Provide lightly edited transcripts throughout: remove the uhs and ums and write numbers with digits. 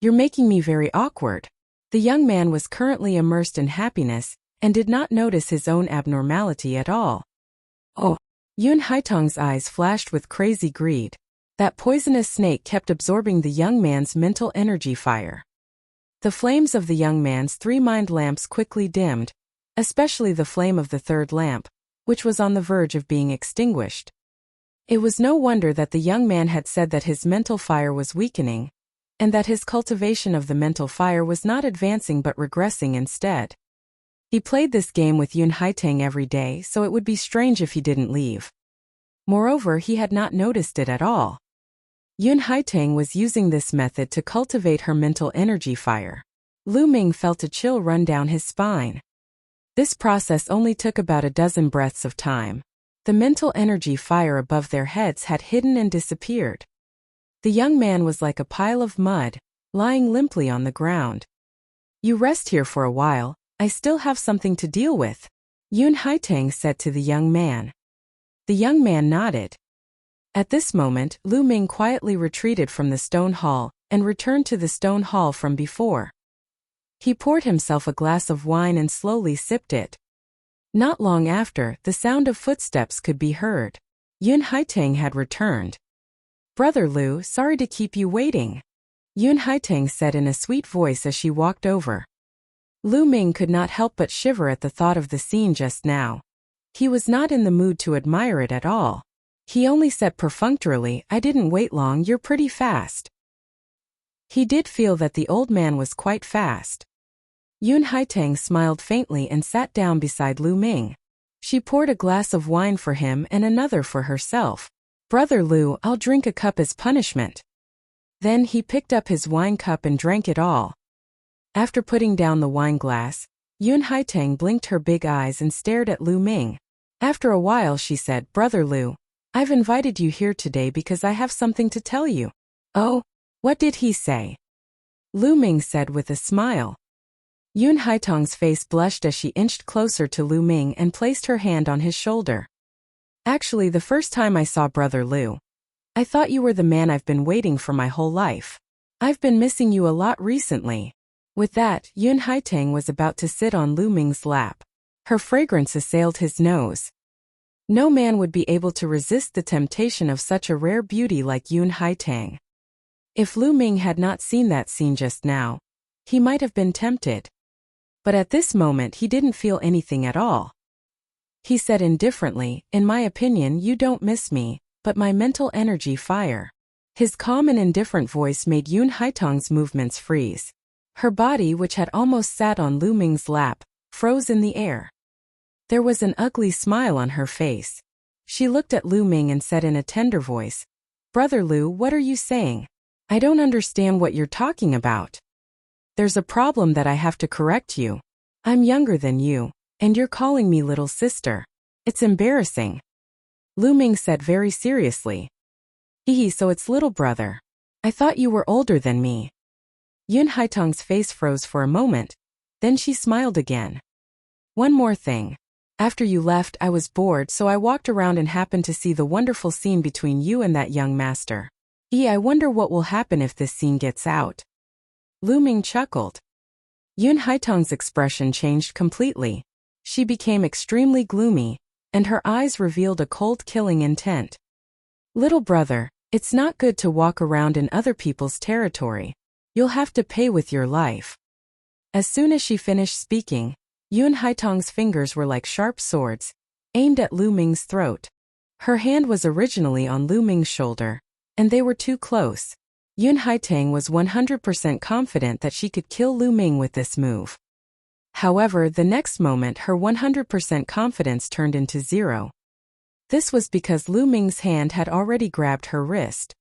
You're making me very awkward. The young man was currently immersed in happiness and did not notice his own abnormality at all. Oh! Yun Haitong's eyes flashed with crazy greed. That poisonous snake kept absorbing the young man's mental energy fire. The flames of the young man's 3 mind lamps quickly dimmed, especially the flame of the 3rd lamp, which was on the verge of being extinguished. It was no wonder that the young man had said that his mental fire was weakening, and that his cultivation of the mental fire was not advancing but regressing instead. He played this game with Yun Haitong every day, so it would be strange if he didn't leave. Moreover, he had not noticed it at all. Yun Haitong was using this method to cultivate her mental energy fire. Lu Ming felt a chill run down his spine. This process only took about a dozen breaths of time. The mental energy fire above their heads had hidden and disappeared. The young man was like a pile of mud, lying limply on the ground. You rest here for a while, I still have something to deal with, Yun Haitong said to the young man. The young man nodded. At this moment, Lu Ming quietly retreated from the stone hall and returned to the stone hall from before. He poured himself a glass of wine and slowly sipped it. Not long after, the sound of footsteps could be heard. Yun Haitong had returned. Brother Lu, sorry to keep you waiting, Yun Haitong said in a sweet voice as she walked over. Lu Ming could not help but shiver at the thought of the scene just now. He was not in the mood to admire it at all. He only said perfunctorily, I didn't wait long, you're pretty fast. He did feel that the old man was quite fast. Yun Haitong smiled faintly and sat down beside Lu Ming. She poured a glass of wine for him and another for herself. Brother Lu, I'll drink a cup as punishment. Then he picked up his wine cup and drank it all. After putting down the wine glass, Yun Haitong blinked her big eyes and stared at Lu Ming. After a while she said, Brother Lu, I've invited you here today because I have something to tell you. Oh? What did he say? Lu Ming said with a smile. Yun Haitong's face blushed as she inched closer to Lu Ming and placed her hand on his shoulder. Actually, the first time I saw Brother Lu, I thought you were the man I've been waiting for my whole life. I've been missing you a lot recently. With that, Yun Haitong was about to sit on Lu Ming's lap. Her fragrance assailed his nose. No man would be able to resist the temptation of such a rare beauty like Yun Haitong. If Lu Ming had not seen that scene just now, he might have been tempted. But at this moment he didn't feel anything at all. He said indifferently, in my opinion you don't miss me, but my mental energy fire. His calm and indifferent voice made Yun Haitong's movements freeze. Her body, which had almost sat on Lu Ming's lap, froze in the air. There was an ugly smile on her face. She looked at Lu Ming and said in a tender voice, Brother Lu, what are you saying? I don't understand what you're talking about. There's a problem that I have to correct you. I'm younger than you, and you're calling me little sister. It's embarrassing. Lu Ming said very seriously. Hee, so it's little brother. I thought you were older than me. Yun Haitong's face froze for a moment, then she smiled again. One more thing. After you left, I was bored, so I walked around and happened to see the wonderful scene between you and that young master. I wonder what will happen if this scene gets out. Lu Ming chuckled. Yun Haitong's expression changed completely. She became extremely gloomy, and her eyes revealed a cold killing intent. Little brother, it's not good to walk around in other people's territory. You'll have to pay with your life. As soon as she finished speaking, Yun Haitong's fingers were like sharp swords, aimed at Lu Ming's throat. Her hand was originally on Lu Ming's shoulder, and they were too close. Yun Haitong was 100% confident that she could kill Lu Ming with this move. However, the next moment her 100% confidence turned into zero. This was because Lu Ming's hand had already grabbed her wrist.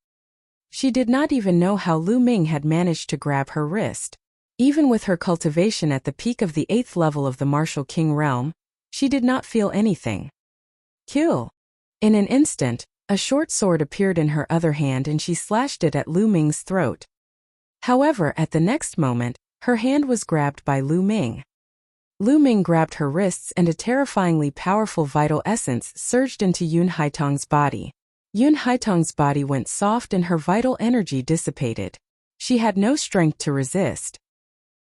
She did not even know how Lu Ming had managed to grab her wrist. Even with her cultivation at the peak of the 8th level of the Martial King realm, she did not feel anything. Kill! In an instant, a short sword appeared in her other hand and she slashed it at Lu Ming's throat. However, at the next moment, her hand was grabbed by Lu Ming. Lu Ming grabbed her wrists and a terrifyingly powerful vital essence surged into Yun Haitong's body. Yun Haitong's body went soft and her vital energy dissipated. She had no strength to resist.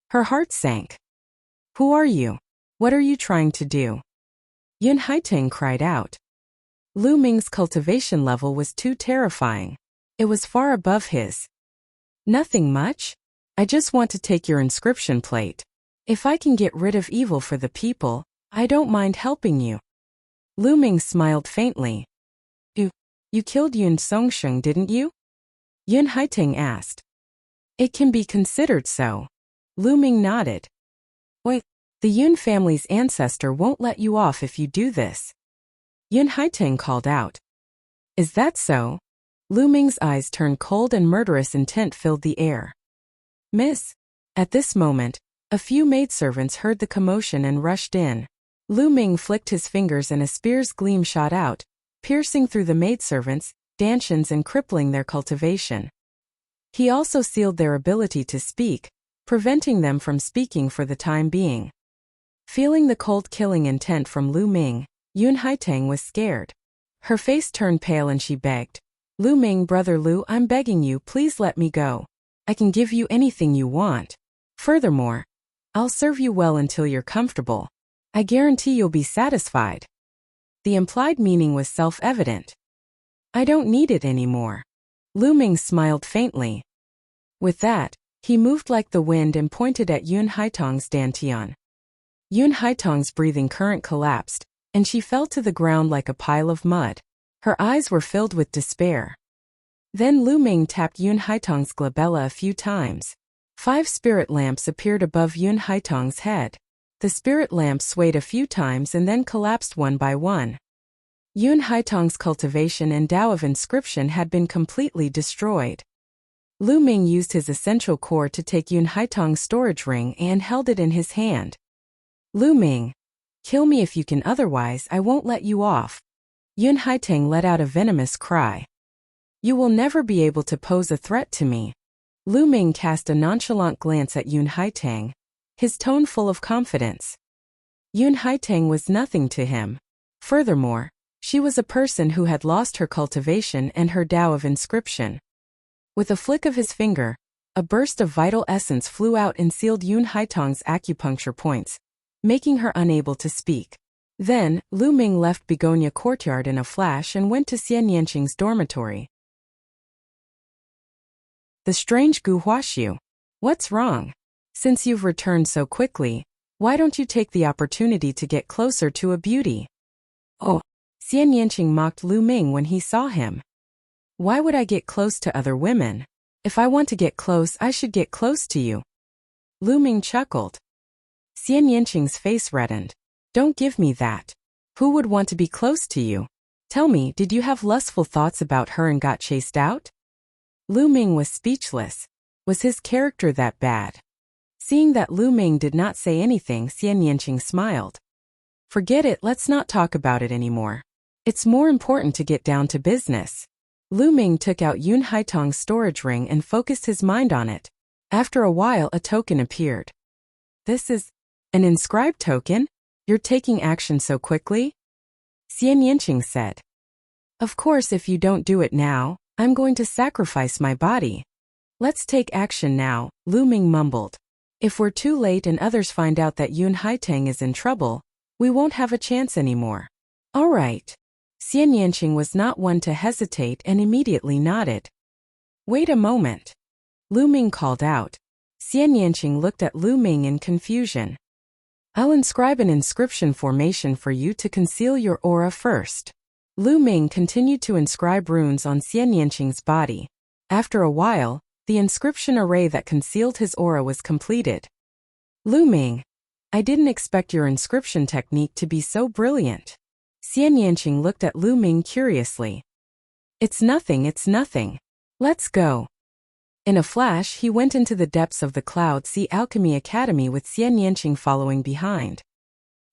Her heart sank. Who are you? What are you trying to do? Yun Haiteng cried out. Lu Ming's cultivation level was too terrifying. It was far above his. Nothing much. I just want to take your inscription plate. If I can get rid of evil for the people, I don't mind helping you. Lu Ming smiled faintly. You killed Yun Songsheng, didn't you? Yun Haiteng asked. It can be considered so. Lu Ming nodded. Wait, the Yun family's ancestor won't let you off if you do this. Yun Haiteng called out. Is that so? Lu Ming's eyes turned cold and murderous intent filled the air. Miss. At this moment, a few maidservants heard the commotion and rushed in. Lu Ming flicked his fingers and a spear's gleam shot out, piercing through the maidservants, dantians and crippling their cultivation. He also sealed their ability to speak, preventing them from speaking for the time being. Feeling the cold killing intent from Lu Ming, Yun Haiteng was scared. Her face turned pale and she begged. Lu Ming, brother Lu, I'm begging you, please let me go. I can give you anything you want. Furthermore, I'll serve you well until you're comfortable. I guarantee you'll be satisfied. The implied meaning was self-evident. I don't need it anymore. Lu Ming smiled faintly. With that, he moved like the wind and pointed at Yun Haiteng's dantian. Yun Haiteng's breathing current collapsed, and she fell to the ground like a pile of mud. Her eyes were filled with despair. Then Lu Ming tapped Yun Haiteng's glabella a few times. 5 spirit lamps appeared above Yun Haiteng's head. The spirit lamps swayed a few times and then collapsed one by one. Yun Haiteng's cultivation and Tao of inscription had been completely destroyed. Lu Ming used his essential core to take Yun Haiteng's storage ring and held it in his hand. Lu Ming, kill me if you can, otherwise I won't let you off. Yun Haiteng let out a venomous cry. You will never be able to pose a threat to me. Lu Ming cast a nonchalant glance at Yun Haiteng, his tone full of confidence. Yun Haiteng was nothing to him. Furthermore, she was a person who had lost her cultivation and her Tao of inscription. With a flick of his finger, a burst of vital essence flew out and sealed Yun Haiteng's acupuncture points, making her unable to speak. Then, Lu Ming left Begonia Courtyard in a flash and went to Xian Yanqing's dormitory. The strange Gu Huaxiu. What's wrong? Since you've returned so quickly, why don't you take the opportunity to get closer to a beauty? Oh, Xian Yanqing mocked Lu Ming when he saw him. Why would I get close to other women? If I want to get close, I should get close to you. Lu Ming chuckled. Xian Yanqing's face reddened. Don't give me that. Who would want to be close to you? Tell me, did you have lustful thoughts about her and got chased out? Lu Ming was speechless. Was his character that bad? Seeing that Lu Ming did not say anything, Xian Yanqing smiled. Forget it, let's not talk about it anymore. It's more important to get down to business. Lu Ming took out Yun Haiteng's storage ring and focused his mind on it. After a while, a token appeared. This is an inscribed token? You're taking action so quickly? Xian Yanqing said. Of course, if you don't do it now, I'm going to sacrifice my body. Let's take action now, Lu Ming mumbled. If we're too late and others find out that Yun Haiteng is in trouble, we won't have a chance anymore. All right. Xian Yanqing was not one to hesitate and immediately nodded. Wait a moment. Lu Ming called out. Xian Yanqing looked at Lu Ming in confusion. I'll inscribe an inscription formation for you to conceal your aura first. Lu Ming continued to inscribe runes on Xian Yanqing's body. After a while, the inscription array that concealed his aura was completed. Lu Ming, I didn't expect your inscription technique to be so brilliant. Xian Yanqing looked at Lu Ming curiously. It's nothing. Let's go. In a flash, he went into the depths of the Cloud Sea Alchemy Academy with Xian Yanqing following behind.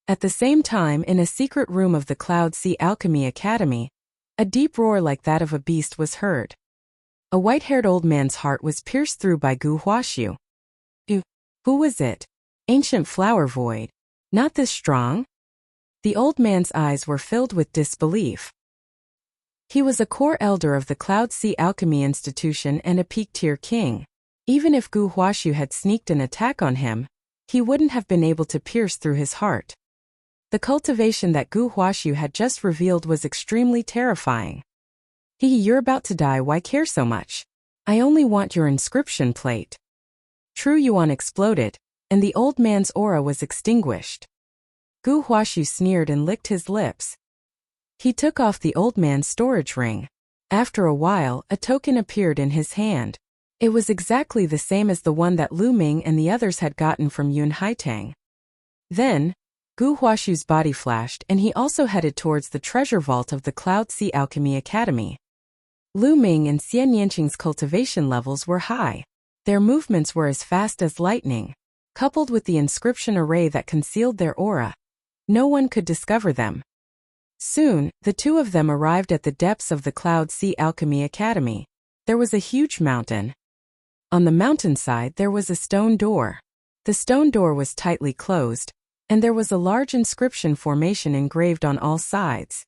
At the same time, in a secret room of the Cloud Sea Alchemy Academy, a deep roar like that of a beast was heard. A white-haired old man's heart was pierced through by Gu Huaxiu. Who was it? Ancient flower void. Not this strong? The old man's eyes were filled with disbelief. He was a core elder of the Cloud Sea Alchemy Institution and a peak-tier king. Even if Gu Huaxu had sneaked an attack on him, he wouldn't have been able to pierce through his heart. The cultivation that Gu Huaxu had just revealed was extremely terrifying. You're about to die, why care so much? I only want your inscription plate. True Yuan exploded, and the old man's aura was extinguished. Gu Huaxu sneered and licked his lips. He took off the old man's storage ring. After a while, a token appeared in his hand. It was exactly the same as the one that Lu Ming and the others had gotten from Yun Haitang. Then, Gu Huaxu's body flashed and he also headed towards the treasure vault of the Cloud Sea Alchemy Academy. Lu Ming and Xian Yanqing's cultivation levels were high. Their movements were as fast as lightning. Coupled with the inscription array that concealed their aura, no one could discover them. Soon, the two of them arrived at the depths of the Cloud Sea Alchemy Academy. There was a huge mountain. On the mountainside there was a stone door. The stone door was tightly closed, and there was a large inscription formation engraved on all sides.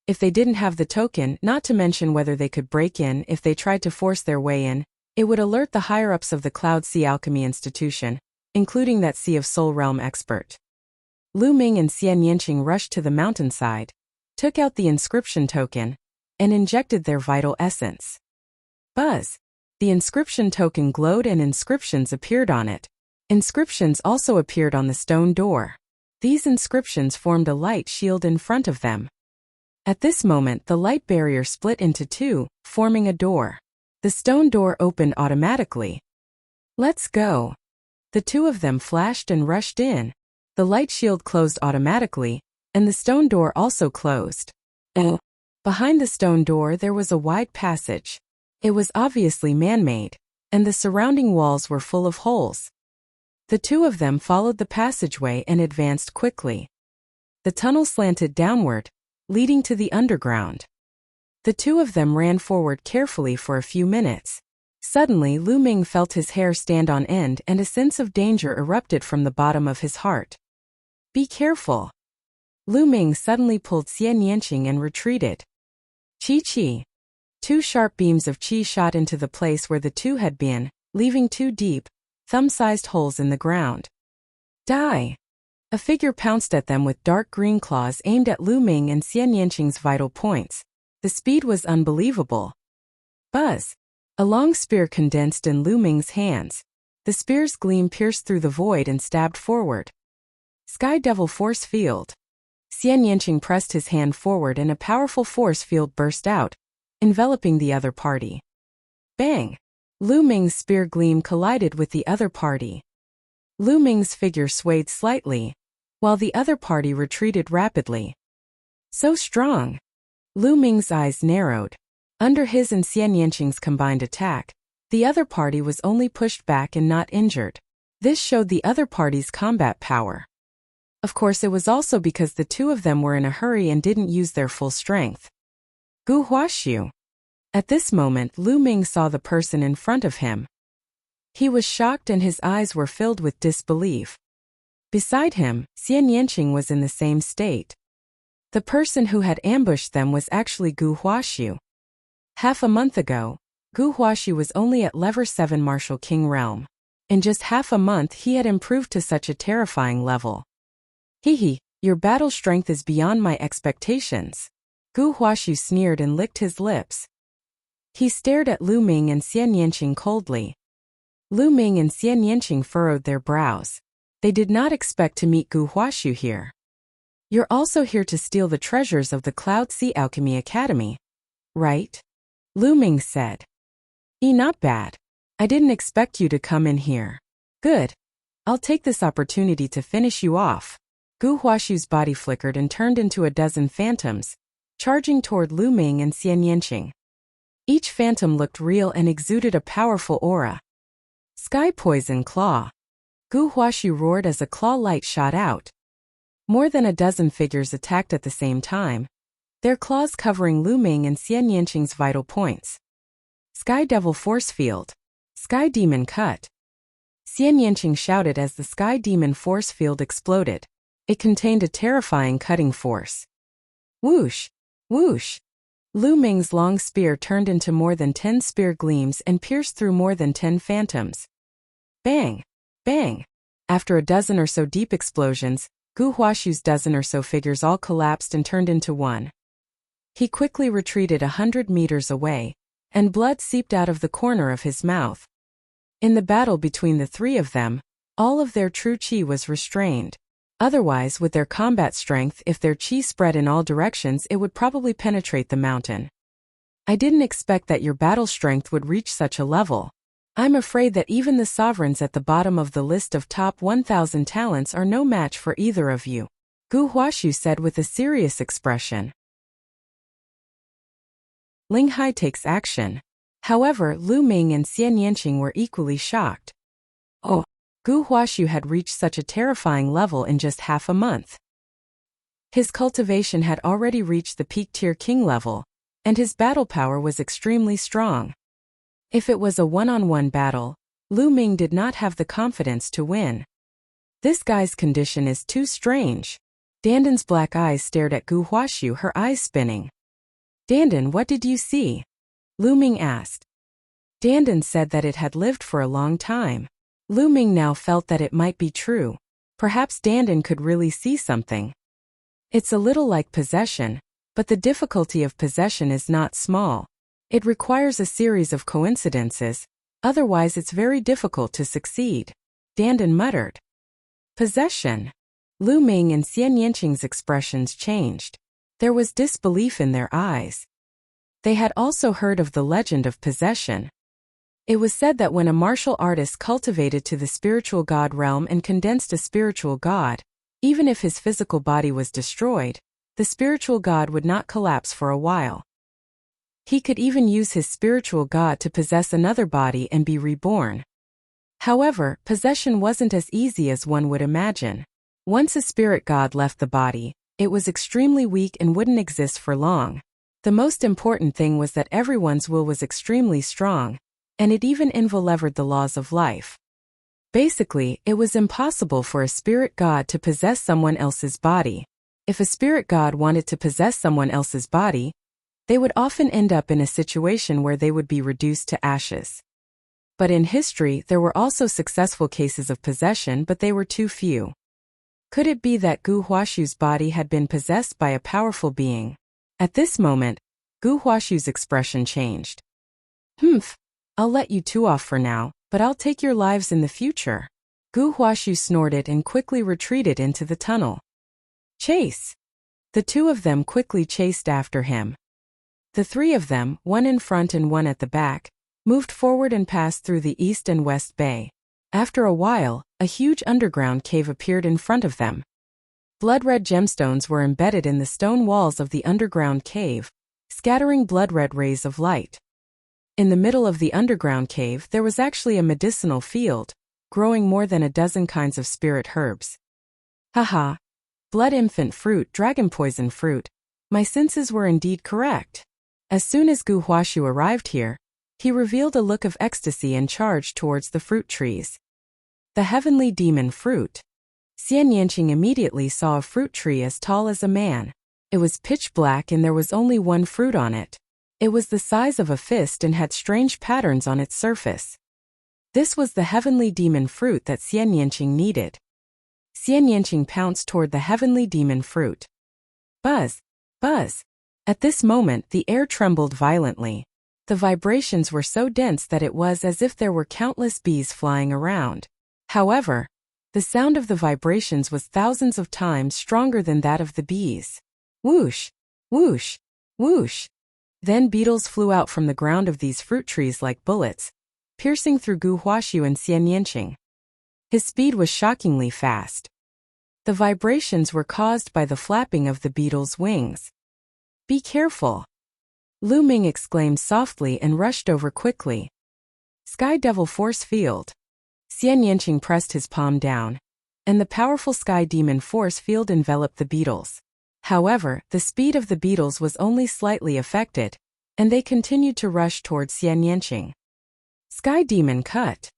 If they didn't have the token, not to mention whether they could break in if they tried to force their way in, it would alert the higher-ups of the Cloud Sea Alchemy Institution, including that Sea of Soul Realm expert. Lu Ming and Xian Yanqing rushed to the mountainside, took out the inscription token, and injected their vital essence. Buzz! The inscription token glowed and inscriptions appeared on it. Inscriptions also appeared on the stone door. These inscriptions formed a light shield in front of them. At this moment, the light barrier split into two, forming a door. The stone door opened automatically. Let's go. The two of them flashed and rushed in. The light shield closed automatically, and the stone door also closed. Behind the stone door there was a wide passage. It was obviously man-made, and the surrounding walls were full of holes. The two of them followed the passageway and advanced quickly. The tunnel slanted downward, leading to the underground. The two of them ran forward carefully for a few minutes. Suddenly Lu Ming felt his hair stand on end and a sense of danger erupted from the bottom of his heart. Be careful. Lu Ming suddenly pulled Xian Yanqing and retreated. Chi. Two sharp beams of qi shot into the place where the two had been, leaving two deep, thumb-sized holes in the ground. Die! A figure pounced at them with dark green claws aimed at Lu Ming and Xian Yanqing's vital points. The speed was unbelievable. Buzz! A long spear condensed in Lu Ming's hands. The spear's gleam pierced through the void and stabbed forward. Sky Devil Force Field. Xian Yanqing pressed his hand forward and a powerful force field burst out, enveloping the other party. Bang! Lu Ming's spear gleam collided with the other party. Lu Ming's figure swayed slightly, while the other party retreated rapidly. So strong! Lu Ming's eyes narrowed. Under his and Xian Yanqing's combined attack, the other party was only pushed back and not injured. This showed the other party's combat power. Of course, it was also because the two of them were in a hurry and didn't use their full strength. Gu Huaxu. At this moment, Lu Ming saw the person in front of him. He was shocked and his eyes were filled with disbelief. Beside him, Xian Yanqing was in the same state. The person who had ambushed them was actually Gu Huaxu. Half a month ago, Gu Huaxu was only at level 7 Martial King realm. In just half a month he had improved to such a terrifying level. Your battle strength is beyond my expectations. Gu Huaxu sneered and licked his lips. He stared at Lu Ming and Xian Yanqing coldly. Lu Ming and Xian Yanqing furrowed their brows. They did not expect to meet Gu Huaxu here. You're also here to steal the treasures of the Cloud Sea Alchemy Academy, right? Lu Ming said. Not bad. I didn't expect you to come in here. Good. I'll take this opportunity to finish you off. Gu Huaxu's body flickered and turned into a dozen phantoms, charging toward Lu Ming and Xian Yanqing. Each phantom looked real and exuded a powerful aura. Sky Poison Claw. Gu Huaxu roared as a claw light shot out. More than a dozen figures attacked at the same time, their claws covering Lu Ming and Xian Yanqing's vital points. Sky Devil Force Field. Sky Demon Cut. Xian Yanqing shouted as the Sky Demon Force Field exploded. It contained a terrifying cutting force. Whoosh! Whoosh! Lu Ming's long spear turned into more than 10 spear gleams and pierced through more than 10 phantoms. Bang! Bang! After a dozen or so deep explosions, Gu Huaxu's dozen or so figures all collapsed and turned into one. He quickly retreated 100 meters away, and blood seeped out of the corner of his mouth. In the battle between the three of them, all of their true qi was restrained. Otherwise, with their combat strength, if their qi spread in all directions, it would probably penetrate the mountain. I didn't expect that your battle strength would reach such a level. I'm afraid that even the sovereigns at the bottom of the list of top 1,000 talents are no match for either of you, Gu Huaxu said with a serious expression. Ling Hai takes action. However, Lu Ming and Xian Yanqing were equally shocked. Oh, Gu Huaxu had reached such a terrifying level in just half a month. His cultivation had already reached the peak tier king level, and his battle power was extremely strong. If it was a one-on-one battle, Lu Ming did not have the confidence to win. This guy's condition is too strange. Dandan's black eyes stared at Gu Huaxu, her eyes spinning. Dandan, what did you see? Lu Ming asked. Dandan said that it had lived for a long time. Lu Ming now felt that it might be true. Perhaps Dandan could really see something. It's a little like possession, but the difficulty of possession is not small. It requires a series of coincidences, otherwise it's very difficult to succeed, Dandan muttered. Possession. Lu Ming and Xian Yanqing's expressions changed. There was disbelief in their eyes. They had also heard of the legend of possession. It was said that when a martial artist cultivated to the spiritual god realm and condensed a spiritual god, even if his physical body was destroyed, the spiritual god would not collapse for a while. He could even use his spiritual god to possess another body and be reborn. However, possession wasn't as easy as one would imagine. Once a spirit god left the body, it was extremely weak and wouldn't exist for long. The most important thing was that everyone's will was extremely strong, and it even involved the laws of life. Basically, it was impossible for a spirit god to possess someone else's body. If a spirit god wanted to possess someone else's body, they would often end up in a situation where they would be reduced to ashes. But in history, there were also successful cases of possession, but they were too few. Could it be that Gu Huaxu's body had been possessed by a powerful being? At this moment, Gu Huaxu's expression changed. Humph. I'll let you two off for now, but I'll take your lives in the future. Gu Huaxu snorted and quickly retreated into the tunnel. Chase! The two of them quickly chased after him. The three of them, one in front and one at the back, moved forward and passed through the east and west bay. After a while, a huge underground cave appeared in front of them. Blood-red gemstones were embedded in the stone walls of the underground cave, scattering blood-red rays of light. In the middle of the underground cave there was actually a medicinal field, growing more than a dozen kinds of spirit herbs. Haha! Blood infant fruit, dragon poison fruit. My senses were indeed correct. As soon as Gu Huaxu arrived here, he revealed a look of ecstasy and charged towards the fruit trees. The heavenly demon fruit. Xian Yanqing immediately saw a fruit tree as tall as a man. It was pitch black and there was only one fruit on it. It was the size of a fist and had strange patterns on its surface. This was the heavenly demon fruit that Xian Yanqing needed. Xian Yanqing pounced toward the heavenly demon fruit. Buzz! Buzz! At this moment the air trembled violently. The vibrations were so dense that it was as if there were countless bees flying around. However, the sound of the vibrations was thousands of times stronger than that of the bees. Whoosh! Whoosh! Whoosh! Then beetles flew out from the ground of these fruit trees like bullets, piercing through Gu Huaxu and Xian Yanqing. His speed was shockingly fast. The vibrations were caused by the flapping of the beetles' wings. Be careful! Lu Ming exclaimed softly and rushed over quickly. Sky Devil Force Field. Xian Yanqing pressed his palm down, and the powerful Sky Demon Force Field enveloped the beetles. However, the speed of the beetles was only slightly affected, and they continued to rush towards Xian Yanqing. Sky Demon Cut.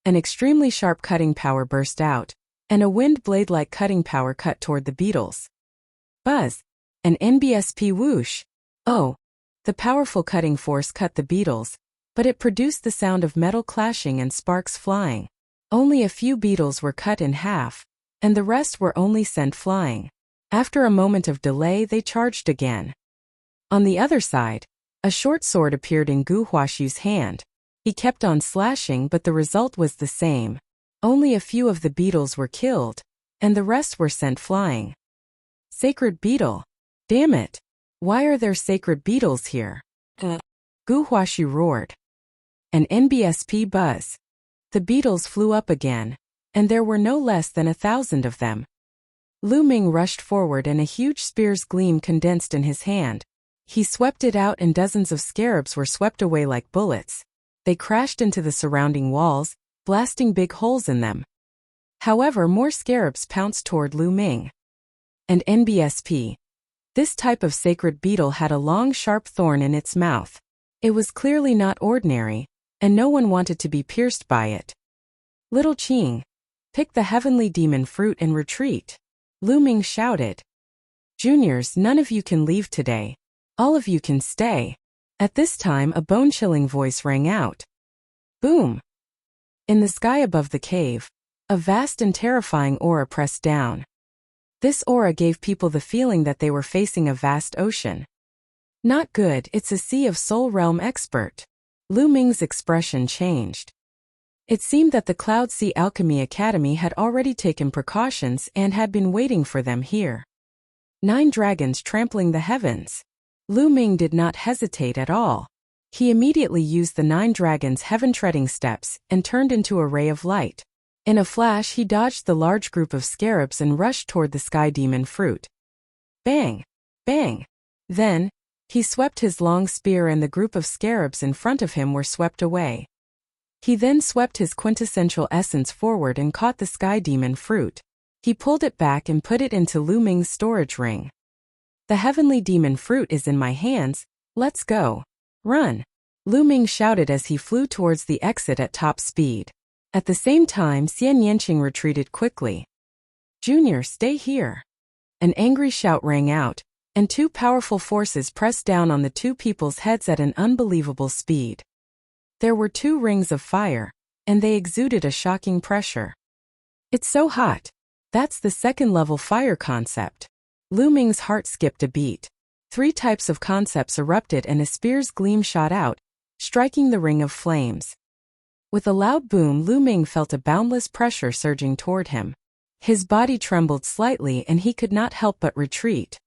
An extremely sharp cutting power burst out, and a wind blade-like cutting power cut toward the beetles. Buzz! An NBSP whoosh! Oh! The powerful cutting force cut the beetles, but it produced the sound of metal clashing and sparks flying. Only a few beetles were cut in half, and the rest were only sent flying. After a moment of delay, they charged again. On the other side, a short sword appeared in Gu Huaxu's hand. He kept on slashing, but the result was the same. Only a few of the beetles were killed, and the rest were sent flying. Sacred beetle! Damn it! Why are there sacred beetles here? Gu Huaxu roared. An NBSP buzz. The beetles flew up again, and there were no less than 1,000 of them. Lu Ming rushed forward and a huge spear's gleam condensed in his hand. He swept it out and dozens of scarabs were swept away like bullets. They crashed into the surrounding walls, blasting big holes in them. However, more scarabs pounced toward Lu Ming. And NBSP. This type of sacred beetle had a long sharp thorn in its mouth. It was clearly not ordinary, and no one wanted to be pierced by it. Little Qing, pick the heavenly demon fruit and retreat. Lu Ming shouted. Juniors, none of you can leave today. All of you can stay. At this time a bone-chilling voice rang out. Boom! In the sky above the cave, a vast and terrifying aura pressed down. This aura gave people the feeling that they were facing a vast ocean. Not good, it's a sea of soul realm expert. Lu Ming's expression changed. It seemed that the Cloud Sea Alchemy Academy had already taken precautions and had been waiting for them here. 9 dragons trampling the heavens. Lu Ming did not hesitate at all. He immediately used the 9 dragons' heaven-treading steps and turned into a ray of light. In a flash he dodged the large group of scarabs and rushed toward the sky demon fruit. Bang! Bang! Then, he swept his long spear and the group of scarabs in front of him were swept away. He then swept his quintessential essence forward and caught the sky demon fruit. He pulled it back and put it into Lu Ming's storage ring. The heavenly demon fruit is in my hands, let's go. Run! Lu Ming shouted as he flew towards the exit at top speed. At the same time, Xian Yanqing retreated quickly. Junior, stay here. An angry shout rang out, and 2 powerful forces pressed down on the 2 people's heads at an unbelievable speed. There were 2 rings of fire, and they exuded a shocking pressure. It's so hot. That's the 2nd-level fire concept. Lu Ming's heart skipped a beat. 3 types of concepts erupted and a spear's gleam shot out, striking the ring of flames. With a loud boom, Lu Ming felt a boundless pressure surging toward him. His body trembled slightly and he could not help but retreat.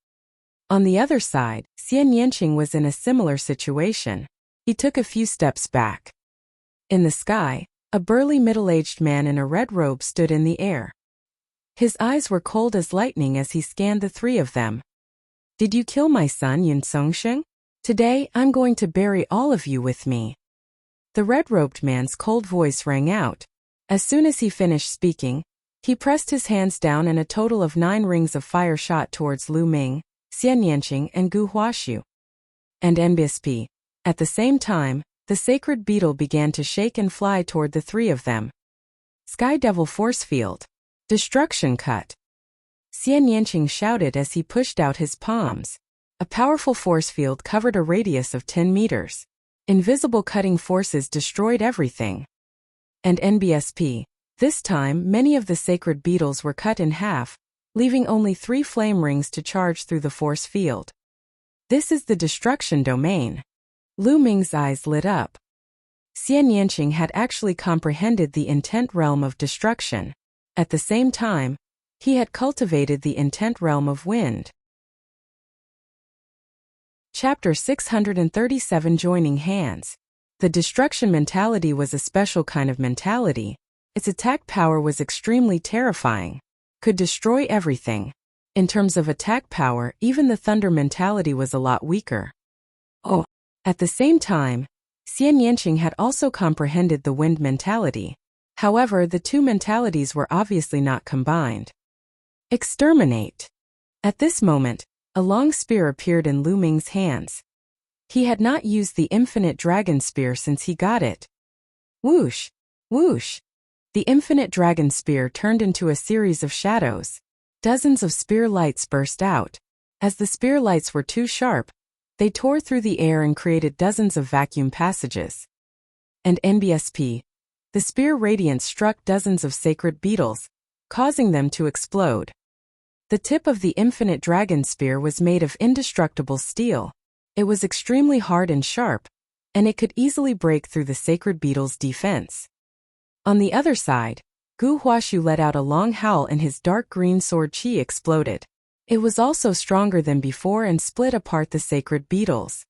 On the other side, Xian Yanqing was in a similar situation. He took a few steps back. In the sky, a burly middle-aged man in a red robe stood in the air. His eyes were cold as lightning as he scanned the 3 of them. Did you kill my son Yun Songsheng? Today, I'm going to bury all of you with me. The red-robed man's cold voice rang out. As soon as he finished speaking, he pressed his hands down and a total of 9 rings of fire shot towards Lu Ming, Xian Yanqing and Gu Huaxu. And NBSP. At the same time, the sacred beetle began to shake and fly toward the 3 of them. Sky Devil Force Field. Destruction cut. Xian Yanqing shouted as he pushed out his palms. A powerful force field covered a radius of 10 meters. Invisible cutting forces destroyed everything. And NBSP. This time, many of the sacred beetles were cut in half, leaving only 3 flame rings to charge through the force field. This is the destruction domain. Lu Ming's eyes lit up. Xian Yanqing had actually comprehended the intent realm of destruction. At the same time, he had cultivated the intent realm of wind. Chapter 637 Joining Hands. The destruction mentality was a special kind of mentality. Its attack power was extremely terrifying. Could destroy everything. In terms of attack power, even the thunder mentality was a lot weaker. Oh! At the same time, Xian Yanqing had also comprehended the wind mentality. However, the 2 mentalities were obviously not combined. Exterminate! At this moment, a long spear appeared in Lu Ming's hands. He had not used the infinite dragon spear since he got it. Whoosh! Whoosh! The infinite dragon spear turned into a series of shadows. Dozens of spear lights burst out. As the spear lights were too sharp, They tore through the air and created dozens of vacuum passages. And NBSP. The spear radiance struck dozens of sacred beetles, causing them to explode. The tip of the infinite dragon spear was made of indestructible steel. It was extremely hard and sharp, and it could easily break through the sacred beetle's defense. On the other side, Gu Huashu let out a long howl and his dark green sword qi exploded. It was also stronger than before and split apart the sacred beetles.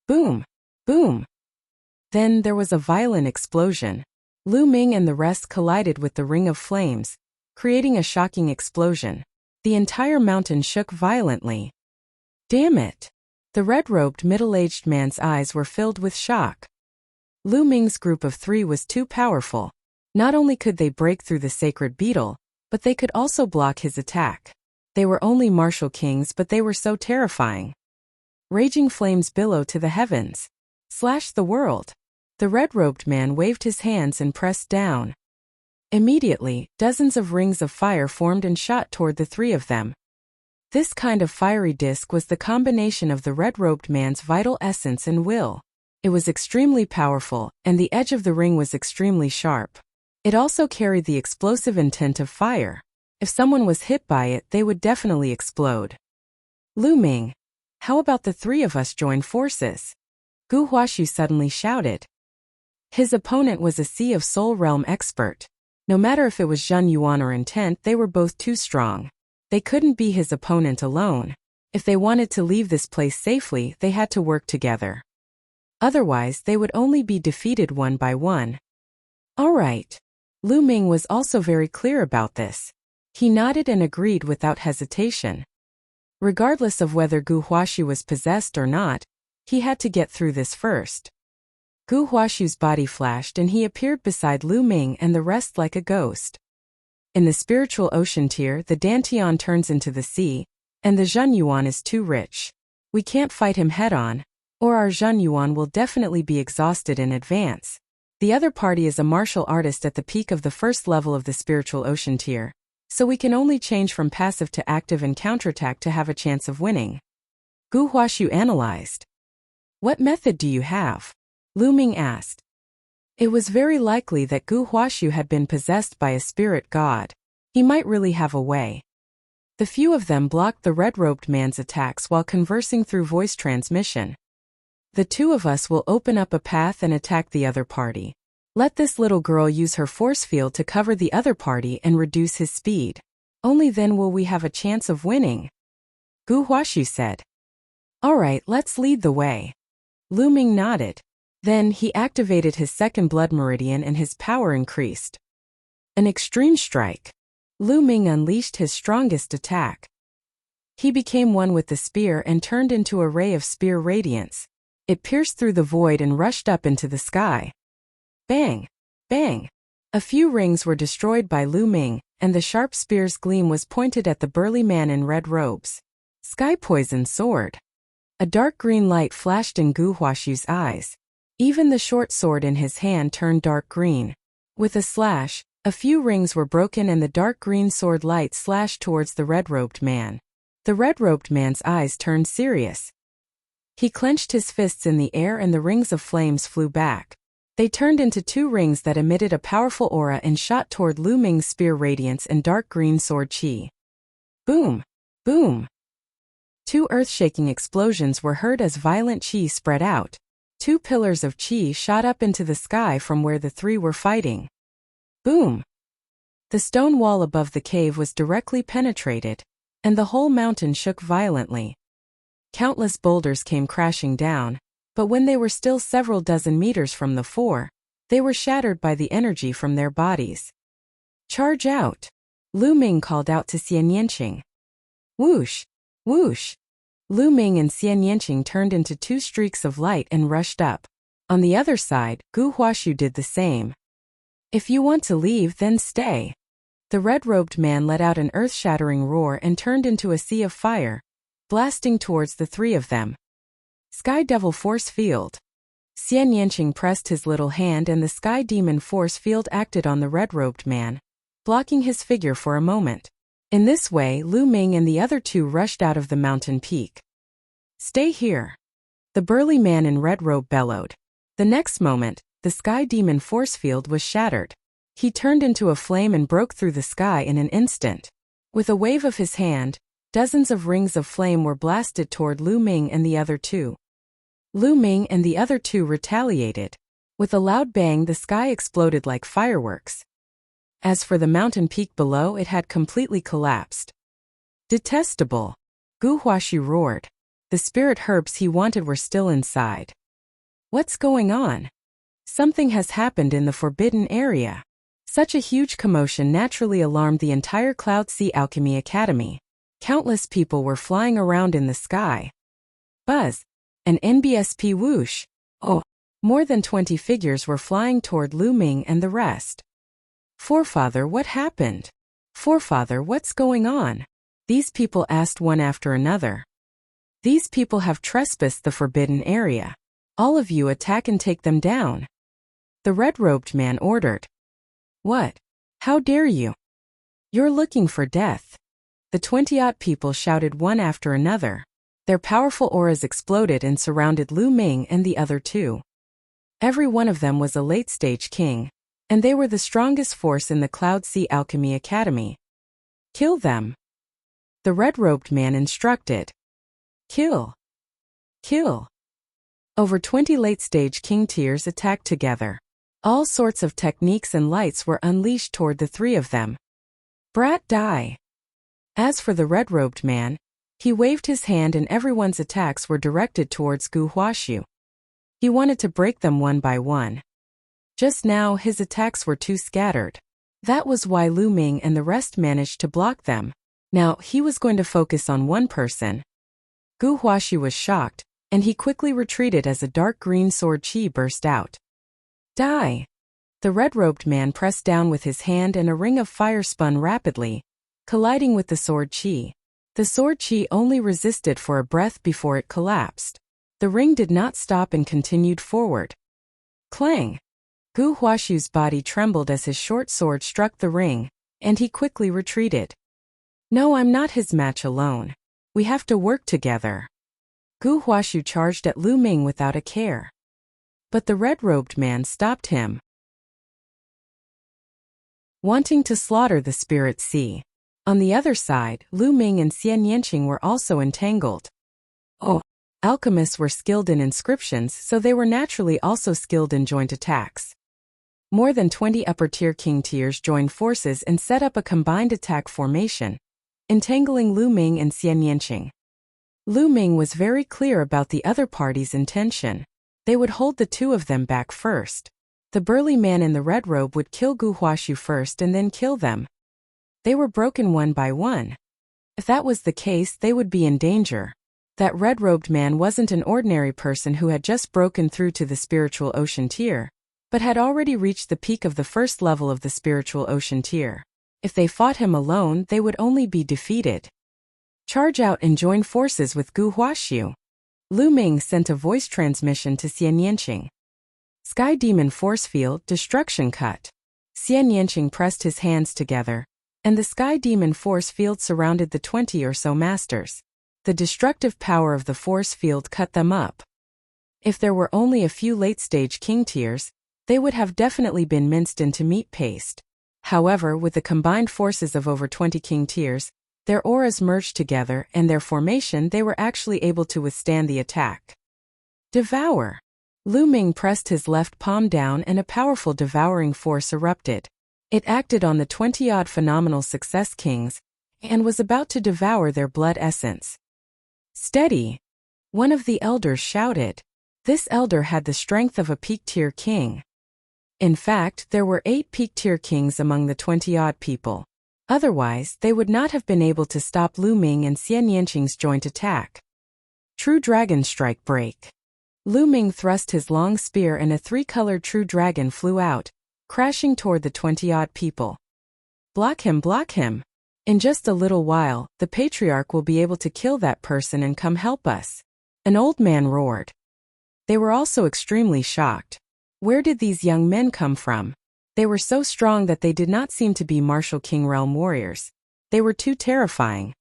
Boom! Boom! Then there was a violent explosion. Lu Ming and the rest collided with the ring of flames, creating a shocking explosion. The entire mountain shook violently. Damn it! The red-robed middle-aged man's eyes were filled with shock. Lu Ming's group of 3 was too powerful. Not only could they break through the sacred beetle, but they could also block his attack. They were only martial kings, but they were so terrifying. Raging flames billowed to the heavens. Slash the world. The red-robed man waved his hands and pressed down. Immediately, dozens of rings of fire formed and shot toward the 3 of them. This kind of fiery disk was the combination of the red-robed man's vital essence and will. It was extremely powerful, and the edge of the ring was extremely sharp. It also carried the explosive intent of fire. If someone was hit by it, they would definitely explode. Lu Ming, how about the 3 of us join forces? Gu Huashu suddenly shouted. His opponent was a Sea of Soul Realm expert. No matter if it was Zhen Yuan or intent, they were both too strong. They couldn't be his opponent alone. If they wanted to leave this place safely, they had to work together. Otherwise, they would only be defeated one by one. All right. Lu Ming was also very clear about this. He nodded and agreed without hesitation. Regardless of whether Gu Huashu was possessed or not, he had to get through this first. Gu Huashu's body flashed and he appeared beside Lu Ming and the rest like a ghost. In the spiritual ocean tier, the Dantian turns into the sea, and the Zhen Yuan is too rich. We can't fight him head-on, or our Zhen Yuan will definitely be exhausted in advance. The other party is a martial artist at the peak of the first level of the spiritual ocean tier, so we can only change from passive to active and counterattack to have a chance of winning. Gu Huashu analyzed. What method do you have? Lu Ming asked. It was very likely that Gu Huashu had been possessed by a spirit god. He might really have a way. The few of them blocked the red-robed man's attacks while conversing through voice transmission. The 2 of us will open up a path and attack the other party. Let this little girl use her force field to cover the other party and reduce his speed. Only then will we have a chance of winning. Gu Huashu said. All right, let's lead the way. Lu Ming nodded. Then he activated his second blood meridian and his power increased. An extreme strike. Lu Ming unleashed his strongest attack. He became one with the spear and turned into a ray of spear radiance. It pierced through the void and rushed up into the sky. Bang! Bang! A few rings were destroyed by Lu Ming, and the sharp spear's gleam was pointed at the burly man in red robes. Sky Poison Sword. A dark green light flashed in Gu Huashu's eyes. Even the short sword in his hand turned dark green. With a slash, a few rings were broken and the dark green sword light slashed towards the red-robed man. The red-robed man's eyes turned serious. He clenched his fists in the air and the rings of flames flew back. They turned into 2 rings that emitted a powerful aura and shot toward Lu Ming's spear radiance and dark green sword qi. Boom! Boom! 2 earth-shaking explosions were heard as violent qi spread out. 2 pillars of qi shot up into the sky from where the 3 were fighting. Boom! The stone wall above the cave was directly penetrated, and the whole mountain shook violently. Countless boulders came crashing down, but when they were still several dozen meters from the 4, they were shattered by the energy from their bodies. Charge out! Lu Ming called out to Xian Yanqing. Whoosh! Whoosh! Lu Ming and Xian Yanqing turned into 2 streaks of light and rushed up. On the other side, Gu Huashu did the same. If you want to leave, then stay. The red-robed man let out an earth-shattering roar and turned into a sea of fire, blasting towards the 3 of them. Sky Devil Force Field. Xian Yanqing pressed his little hand and the Sky Demon Force Field acted on the red-robed man, blocking his figure for a moment. In this way, Lu Ming and the other 2 rushed out of the mountain peak. Stay here. The burly man in red robe bellowed. The next moment, the sky demon force field was shattered. He turned into a flame and broke through the sky in an instant. With a wave of his hand, dozens of rings of flame were blasted toward Lu Ming and the other two. Lu Ming and the other two retaliated. With a loud bang, the sky exploded like fireworks. As for the mountain peak below, it had completely collapsed. Detestable! Gu Huaxu roared. The spirit herbs he wanted were still inside. What's going on? Something has happened in the forbidden area. Such a huge commotion naturally alarmed the entire Cloud Sea Alchemy Academy. Countless people were flying around in the sky. Buzz! An NBSP whoosh! Oh! More than 20 figures were flying toward Lu Ming and the rest. Forefather, what happened? Forefather, what's going on? These people asked one after another. These people have trespassed the forbidden area. All of you attack and take them down. The red-robed man ordered. What? How dare you? You're looking for death. The 20-odd people shouted one after another. Their powerful auras exploded and surrounded Lu Ming and the other two. Every one of them was a late-stage king, and they were the strongest force in the Cloud Sea Alchemy Academy. Kill them. The red-robed man instructed. Kill. Kill. Over 20 late-stage king tiers attacked together. All sorts of techniques and lights were unleashed toward the three of them. Brat, die! As for the red-robed man, he waved his hand and everyone's attacks were directed towards Gu Huaxu. He wanted to break them one by one. Just now his attacks were too scattered. That was why Lu Ming and the rest managed to block them. Now he was going to focus on one person. Gu Huaxu was shocked, and he quickly retreated as a dark green sword chi burst out. Die! The red-robed man pressed down with his hand and a ring of fire spun rapidly, colliding with the sword chi. The sword chi only resisted for a breath before it collapsed. The ring did not stop and continued forward. Clang! Gu Huaxu's body trembled as his short sword struck the ring, and he quickly retreated. No, I'm not his match alone. We have to work together. Gu Huaxu charged at Lu Ming without a care. But the red-robed man stopped him. Wanting to slaughter the spirit sea. On the other side, Lu Ming and Xian Yanqing were also entangled. Oh! Alchemists were skilled in inscriptions, so they were naturally also skilled in joint attacks. More than 20 upper-tier king tiers joined forces and set up a combined attack formation, entangling Lu Ming and Xian Yanqing. Lu Ming was very clear about the other party's intention. They would hold the two of them back first. The burly man in the red robe would kill Gu Huaxu first and then kill them. They were broken one by one. If that was the case, they would be in danger. That red-robed man wasn't an ordinary person who had just broken through to the spiritual ocean tier, but had already reached the peak of the first level of the spiritual ocean tier. If they fought him alone, they would only be defeated. Charge out and join forces with Gu Huaxu. Lu Ming sent a voice transmission to Xian Yanqing. Sky Demon Force Field, Destruction Cut. Xian Yanqing pressed his hands together, and the Sky Demon Force Field surrounded the 20 or so masters. The destructive power of the force field cut them up. If there were only a few late-stage king tiers, they would have definitely been minced into meat paste. However, with the combined forces of over 20 king tiers, their auras merged together and their formation, they were actually able to withstand the attack. Devour! Lu Ming pressed his left palm down and a powerful devouring force erupted. It acted on the 20-odd phenomenal success kings, and was about to devour their blood essence. Steady! One of the elders shouted. This elder had the strength of a peak-tier king. In fact, there were 8 peak-tier kings among the 20-odd people. Otherwise, they would not have been able to stop Lu Ming and Xian Yanqing's joint attack. True Dragon Strike Break. Lu Ming thrust his long spear and a 3-colored true dragon flew out, crashing toward the 20-odd people. Block him, block him! In just a little while, the patriarch will be able to kill that person and come help us. An old man roared. They were also extremely shocked. Where did these young men come from? They were so strong that they did not seem to be martial king realm warriors. They were too terrifying.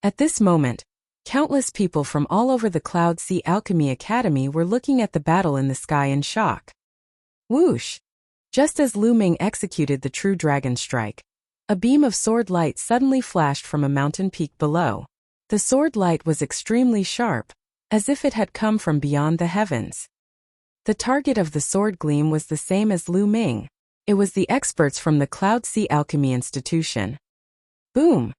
At this moment, Countless people from all over the Cloud Sea Alchemy Academy were looking at the battle in the sky in shock. Whoosh! Just as Lu Ming executed the true dragon strike, a beam of sword light suddenly flashed from a mountain peak below. The sword light was extremely sharp, as if it had come from beyond the heavens. The target of the sword gleam was the same as Lu Ming. It was the experts from the Cloud Sea Alchemy Institution. Boom!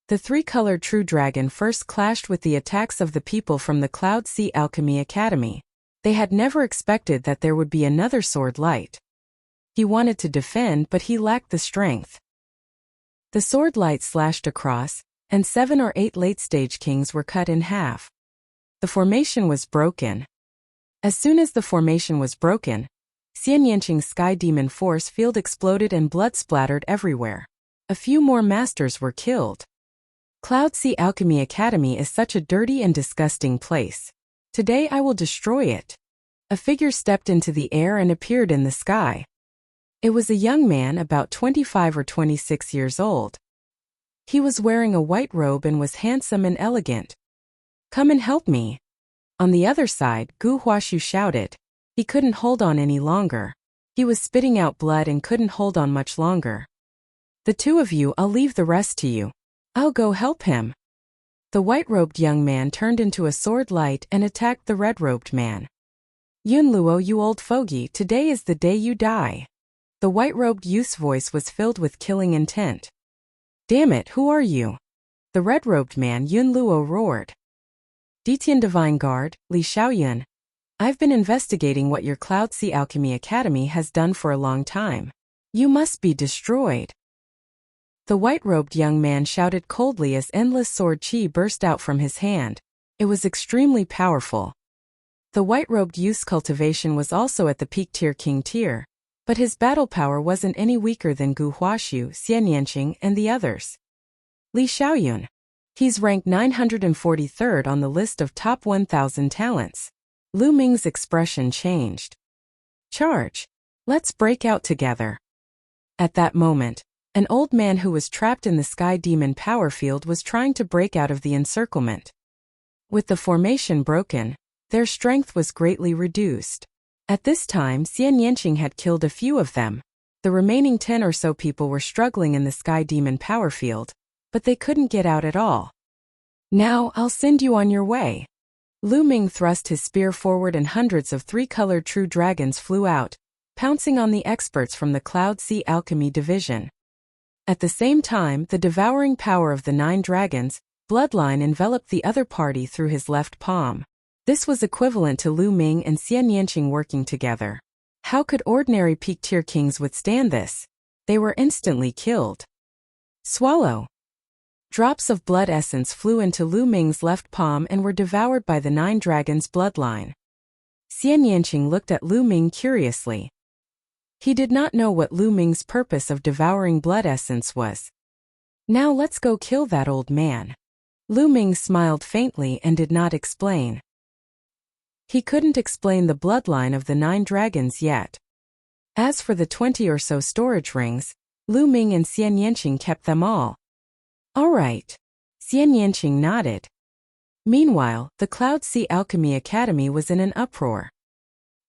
The three-colored true dragon first clashed with the attacks of the people from the Cloud Sea Alchemy Academy. They had never expected that there would be another sword light. He wanted to defend, but he lacked the strength. The sword light slashed across, and 7 or 8 late-stage kings were cut in half. The formation was broken. As soon as the formation was broken, Xian Yanqing's Sky Demon Force field exploded and blood splattered everywhere. A few more masters were killed. Cloud Sea Alchemy Academy is such a dirty and disgusting place. Today I will destroy it. A figure stepped into the air and appeared in the sky. It was a young man about 25 or 26 years old. He was wearing a white robe and was handsome and elegant. Come and help me. On the other side, Gu Huashu shouted. He couldn't hold on any longer. He was spitting out blood and couldn't hold on much longer. The two of you, I'll leave the rest to you. I'll go help him. The white-robed young man turned into a sword light and attacked the red-robed man. Yun Luo, you old fogey, today is the day you die. The white-robed youth's voice was filled with killing intent. Damn it, who are you? The red-robed man Yun Luo roared. Detian Divine Guard, Li Xiaoyun. I've been investigating what your Cloud Sea Alchemy Academy has done for a long time. You must be destroyed. The white-robed young man shouted coldly as endless sword chi burst out from his hand. It was extremely powerful. The white-robed youth's cultivation was also at the peak tier king tier, but his battle power wasn't any weaker than Gu Huashu, Xian Yanqing, and the others. Li Xiaoyun. He's ranked 943rd on the list of top 1,000 talents. Lu Ming's expression changed. Charge! Let's break out together. At that moment, an old man who was trapped in the Sky Demon power field was trying to break out of the encirclement. With the formation broken, their strength was greatly reduced. At this time, Xian Yanqing had killed a few of them. The remaining 10 or so people were struggling in the Sky Demon power field, but they couldn't get out at all. Now, I'll send you on your way. Lu Ming thrust his spear forward and hundreds of three-colored true dragons flew out, pouncing on the experts from the Cloud Sea Alchemy Division. At the same time, the devouring power of the 9 dragons, bloodline enveloped the other party through his left palm. This was equivalent to Lu Ming and Xian Yanqing working together. How could ordinary peak-tier kings withstand this? They were instantly killed. Swallow. Drops of blood essence flew into Lu Ming's left palm and were devoured by the 9 dragons' bloodline. Xian Yanqing looked at Lu Ming curiously. He did not know what Lu Ming's purpose of devouring blood essence was. Now let's go kill that old man. Lu Ming smiled faintly and did not explain. He couldn't explain the bloodline of the 9 dragons yet. As for the 20 or so storage rings, Lu Ming and Xian Yanqing kept them all. All right. Xian Yanqing nodded. Meanwhile, the Cloud Sea Alchemy Academy was in an uproar.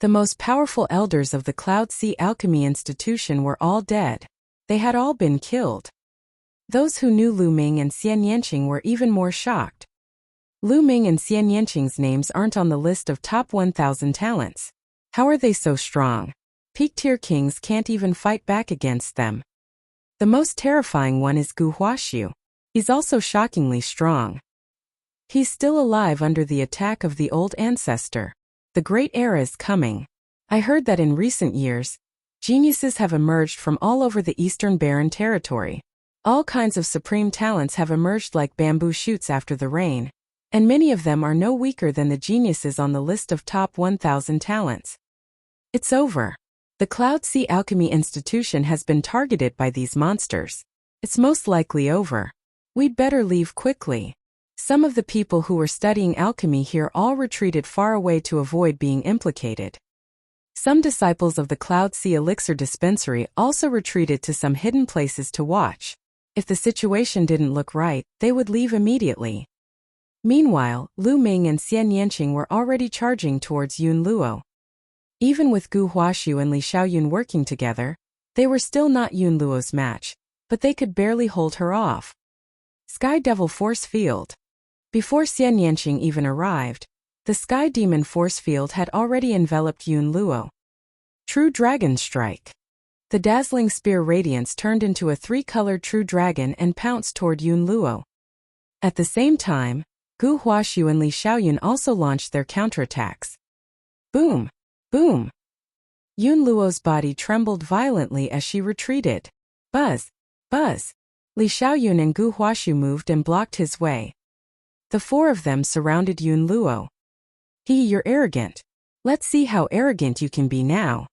The most powerful elders of the Cloud Sea Alchemy Institution were all dead. They had all been killed. Those who knew Lu Ming and Xian Yanqing were even more shocked. Lu Ming and Xian Yanqing's names aren't on the list of top 1,000 talents. How are they so strong? Peak-tier kings can't even fight back against them. The most terrifying one is Gu Huashu. He's also shockingly strong. He's still alive under the attack of the old ancestor. The great era is coming. I heard that in recent years, geniuses have emerged from all over the Eastern Barren Territory. All kinds of supreme talents have emerged like bamboo shoots after the rain, and many of them are no weaker than the geniuses on the list of top 1,000 talents. It's over. The Cloud Sea Alchemy Institution has been targeted by these monsters. It's most likely over. We'd better leave quickly. Some of the people who were studying alchemy here all retreated far away to avoid being implicated. Some disciples of the Cloud Sea Elixir Dispensary also retreated to some hidden places to watch. If the situation didn't look right, they would leave immediately. Meanwhile, Lu Ming and Xian Yanqing were already charging towards Yun Luo. Even with Gu Huaxu and Li Xiaoyun working together, they were still not Yun Luo's match, but they could barely hold her off. Sky Devil Force Field. Before Xian Yanqing even arrived, the Sky Demon Force Field had already enveloped Yun Luo. True Dragon Strike. The dazzling spear radiance turned into a three-colored True Dragon and pounced toward Yun Luo. At the same time, Gu Huaxu and Li Xiaoyun also launched their counterattacks. Boom! Boom! Yun Luo's body trembled violently as she retreated. Buzz! Buzz! Li Xiaoyun and Gu Huaxu moved and blocked his way. The four of them surrounded Yun Luo. You're arrogant. Let's see how arrogant you can be now.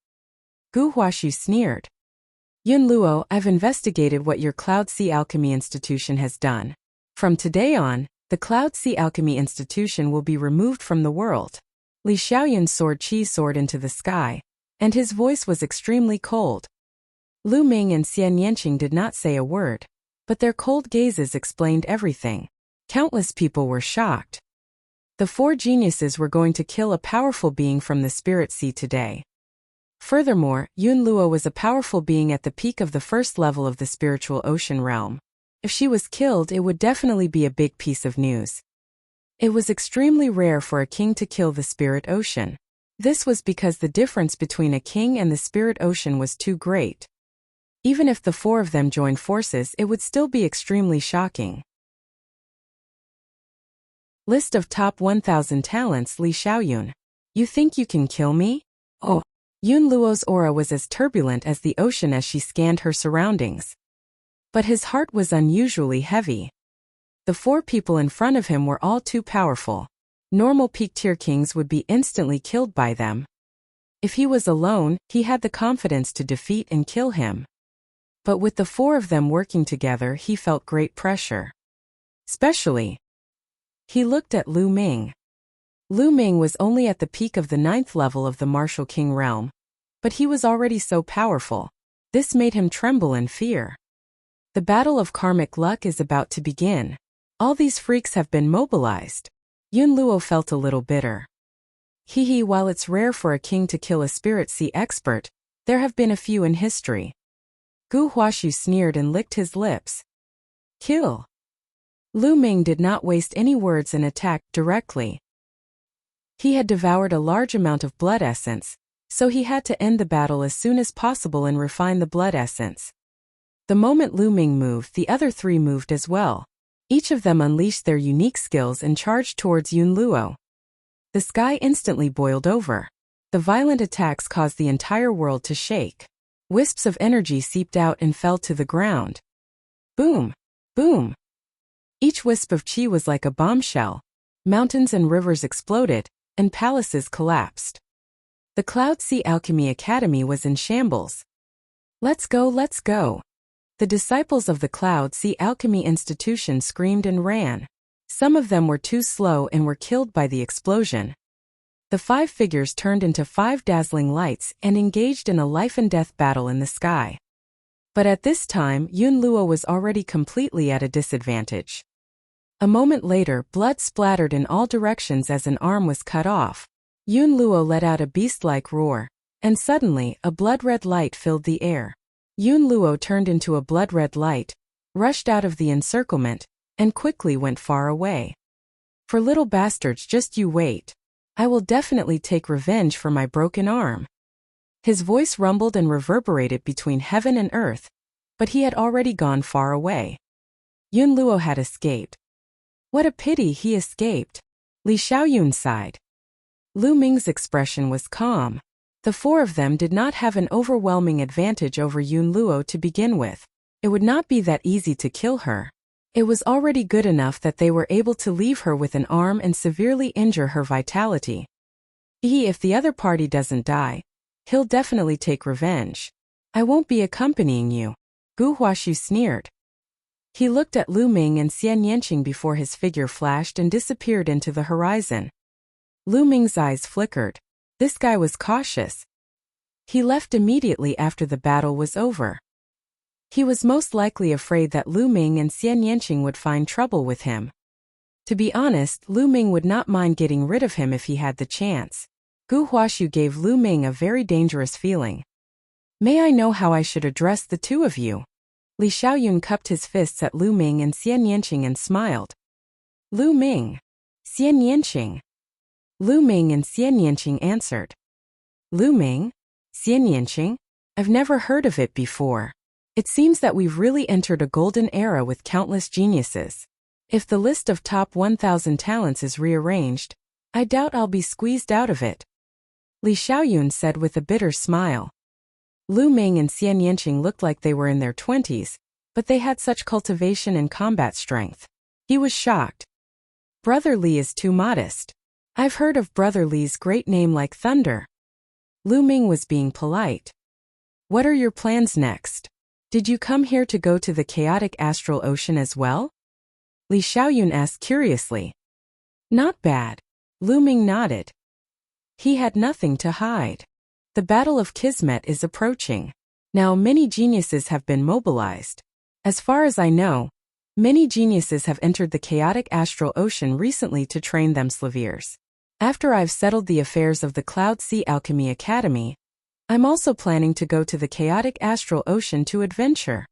Gu Huaxu sneered. Yun Luo, I've investigated what your Cloud Sea Alchemy Institution has done. From today on, the Cloud Sea Alchemy Institution will be removed from the world. Li Xiaoyun's sword Qi soared into the sky, and his voice was extremely cold. Lu Ming and Xian Yanqing did not say a word, but their cold gazes explained everything. Countless people were shocked. The four geniuses were going to kill a powerful being from the Spirit Sea today. Furthermore, Yun Luo was a powerful being at the peak of the first level of the spiritual ocean realm. If she was killed, it would definitely be a big piece of news. It was extremely rare for a king to kill the spirit ocean. This was because the difference between a king and the spirit ocean was too great. Even if the four of them joined forces, it would still be extremely shocking. List of top 1000 talents. Li Xiaoyun. You think you can kill me? Oh. Yun Luo's aura was as turbulent as the ocean as she scanned her surroundings. But his heart was unusually heavy. The four people in front of him were all too powerful. Normal peak-tier kings would be instantly killed by them. If he was alone, he had the confidence to defeat and kill him. But with the four of them working together, he felt great pressure. Especially, he looked at Lu Ming. Lu Ming was only at the peak of the 9th level of the Martial King realm, but he was already so powerful. This made him tremble in fear. The battle of karmic luck is about to begin. All these freaks have been mobilized. Yun Luo felt a little bitter. While it's rare for a king to kill a Spirit Sea expert, there have been a few in history. Gu Huaxu sneered and licked his lips. Kill. Lu Ming did not waste any words and attacked directly. He had devoured a large amount of blood essence, so he had to end the battle as soon as possible and refine the blood essence. The moment Lu Ming moved, the other three moved as well. Each of them unleashed their unique skills and charged towards Yun Luo. The sky instantly boiled over. The violent attacks caused the entire world to shake. Wisps of energy seeped out and fell to the ground. Boom! Boom! Each wisp of qi was like a bombshell. Mountains and rivers exploded, and palaces collapsed. The Cloud Sea Alchemy Academy was in shambles. Let's go, let's go! The disciples of the Cloud Sea Alchemy Institution screamed and ran. Some of them were too slow and were killed by the explosion. The 5 figures turned into 5 dazzling lights and engaged in a life-and-death battle in the sky. But at this time, Yun Luo was already completely at a disadvantage. A moment later, blood splattered in all directions as an arm was cut off. Yun Luo let out a beast-like roar, and suddenly, a blood-red light filled the air. Yun Luo turned into a blood-red light, rushed out of the encirclement, and quickly went far away. For little bastards, just you wait. I will definitely take revenge for my broken arm. His voice rumbled and reverberated between heaven and earth, but he had already gone far away. Yun Luo had escaped. What a pity he escaped. Li Xiaoyun sighed. Lu Ming's expression was calm. The 4 of them did not have an overwhelming advantage over Yun Luo to begin with. It would not be that easy to kill her. It was already good enough that they were able to leave her with an arm and severely injure her vitality. If the other party doesn't die, he'll definitely take revenge. I won't be accompanying you. Gu Huaxu sneered. He looked at Lu Ming and Xian Yanqing before his figure flashed and disappeared into the horizon. Lu Ming's eyes flickered. This guy was cautious. He left immediately after the battle was over. He was most likely afraid that Lu Ming and Xian Yanqing would find trouble with him. To be honest, Lu Ming would not mind getting rid of him if he had the chance. Gu Huashu gave Lu Ming a very dangerous feeling. May I know how I should address the two of you? Li Xiaoyun cupped his fists at Lu Ming and Xian Yanqing and smiled. Lu Ming. Xian Yanqing. Lu Ming and Xian Yanqing answered. Lu Ming? Xian Yanqing? I've never heard of it before. It seems that we've really entered a golden era with countless geniuses. If the list of top 1,000 talents is rearranged, I doubt I'll be squeezed out of it. Li Xiaoyun said with a bitter smile. Lu Ming and Xian Yanqing looked like they were in their 20s, but they had such cultivation and combat strength. He was shocked. Brother Li is too modest. I've heard of Brother Li's great name like thunder. Lu Ming was being polite. What are your plans next? Did you come here to go to the chaotic astral ocean as well? Li Xiaoyun asked curiously. Not bad. Lu Ming nodded. He had nothing to hide. The Battle of Kismet is approaching. Now many geniuses have been mobilized. As far as I know, many geniuses have entered the chaotic astral ocean recently to train them slaviers. After I've settled the affairs of the Cloud Sea Alchemy Academy, I'm also planning to go to the chaotic astral ocean to adventure.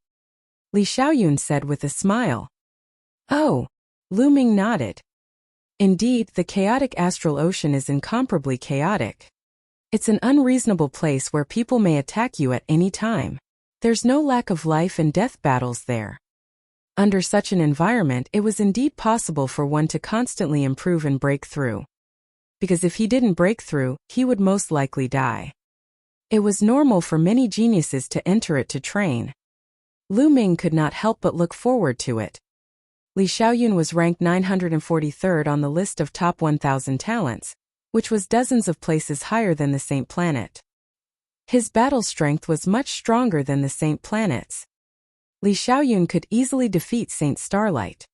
Li Xiaoyun said with a smile. Oh, Lu Ming nodded. Indeed, the chaotic astral ocean is incomparably chaotic. It's an unreasonable place where people may attack you at any time. There's no lack of life and death battles there. Under such an environment, it was indeed possible for one to constantly improve and break through. Because if he didn't break through, he would most likely die. It was normal for many geniuses to enter it to train. Lu Ming could not help but look forward to it. Li Xiaoyun was ranked 943rd on the list of top 1,000 talents, which was dozens of places higher than the Saint Planet. His battle strength was much stronger than the Saint Planet's. Li Xiaoyun could easily defeat Saint Starlight.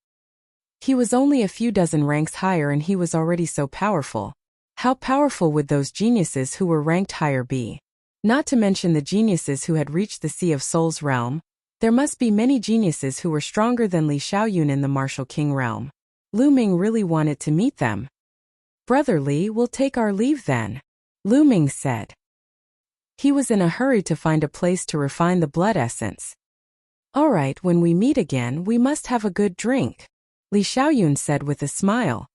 He was only a few dozen ranks higher and he was already so powerful. How powerful would those geniuses who were ranked higher be? Not to mention the geniuses who had reached the Sea of Souls realm. There must be many geniuses who were stronger than Li Xiaoyun in the Martial King realm. Lu Ming really wanted to meet them. Brother Li, we'll take our leave then, Lu Ming said. He was in a hurry to find a place to refine the blood essence. All right, when we meet again, we must have a good drink, Li Xiaoyun said with a smile.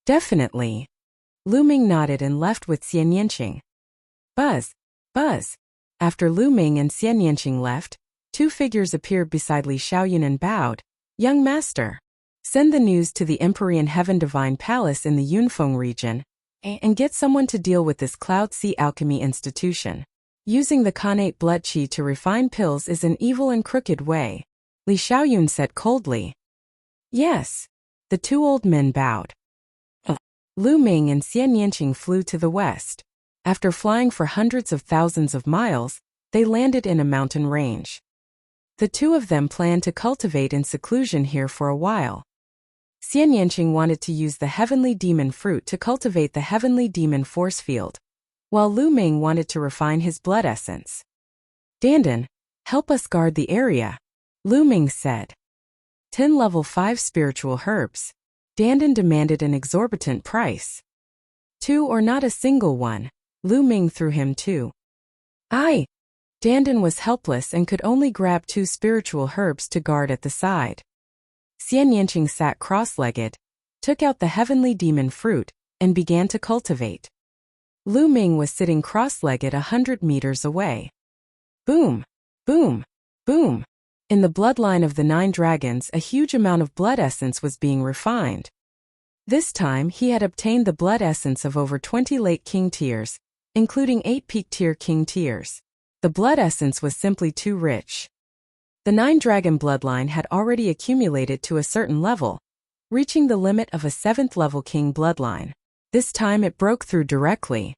Definitely. Lu Ming nodded and left with Xian Yanqing. Buzz, buzz. After Lu Ming and Xian Yanqing left, two figures appeared beside Li Xiaoyun and bowed. Young master, send the news to the Empyrean Heaven Divine Palace in the Yunfeng region, and get someone to deal with this Cloud Sea Alchemy institution. Using the Khanate blood qi to refine pills is an evil and crooked way, Li Xiaoyun said coldly. Yes. The two old men bowed. Lu Ming and Xian Yanqing flew to the west. After flying for hundreds of thousands of miles, they landed in a mountain range. The two of them planned to cultivate in seclusion here for a while. Xian Yanqing wanted to use the heavenly demon fruit to cultivate the heavenly demon force field, while Lu Ming wanted to refine his blood essence. Dandan, help us guard the area, Lu Ming said. 10 level 5 spiritual herbs. Dandan demanded an exorbitant price. 2 or not a single one, Lu Ming threw him 2. Aye. Dandan was helpless and could only grab 2 spiritual herbs to guard at the side. Xian Yanqing sat cross-legged, took out the heavenly demon fruit, and began to cultivate. Lu Ming was sitting cross-legged 100 meters away. Boom! Boom! Boom! In the bloodline of the 9 dragons, a huge amount of blood essence was being refined. This time, he had obtained the blood essence of over 20 late king tiers, including 8 peak tier king tiers. The blood essence was simply too rich. The 9 dragon bloodline had already accumulated to a certain level, reaching the limit of a 7th level king bloodline. This time it broke through directly.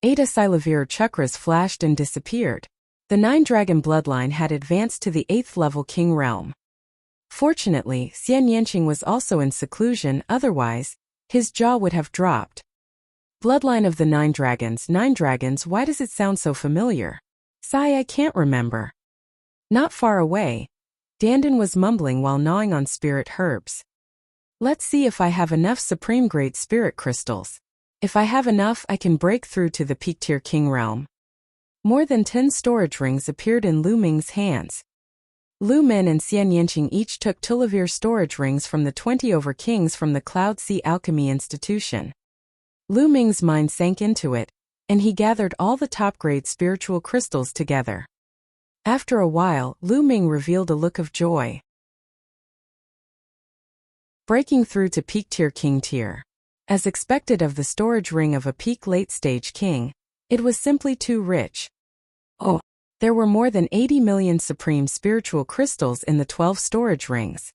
8 Asilavir chakras flashed and disappeared. The 9 dragon bloodline had advanced to the 8th level king realm. Fortunately, Xian Yanqing was also in seclusion, otherwise, his jaw would have dropped. Bloodline of the 9 dragons, why does it sound so familiar? Sigh, I can't remember. Not far away, Dandan was mumbling while gnawing on spirit herbs. Let's see if I have enough supreme grade spirit crystals. If I have enough, I can break through to the peak tier king realm. More than 10 storage rings appeared in Lu Ming's hands. Lu Min and Xian Yanqing each took Tulavir storage rings from the 20 over kings from the Cloud Sea Alchemy Institution. Lu Ming's mind sank into it, and he gathered all the top-grade spiritual crystals together. After a while, Lu Ming revealed a look of joy. Breaking through to peak tier king tier. As expected of the storage ring of a peak late-stage king, it was simply too rich. Oh, there were more than 80 million supreme spiritual crystals in the 12 storage rings.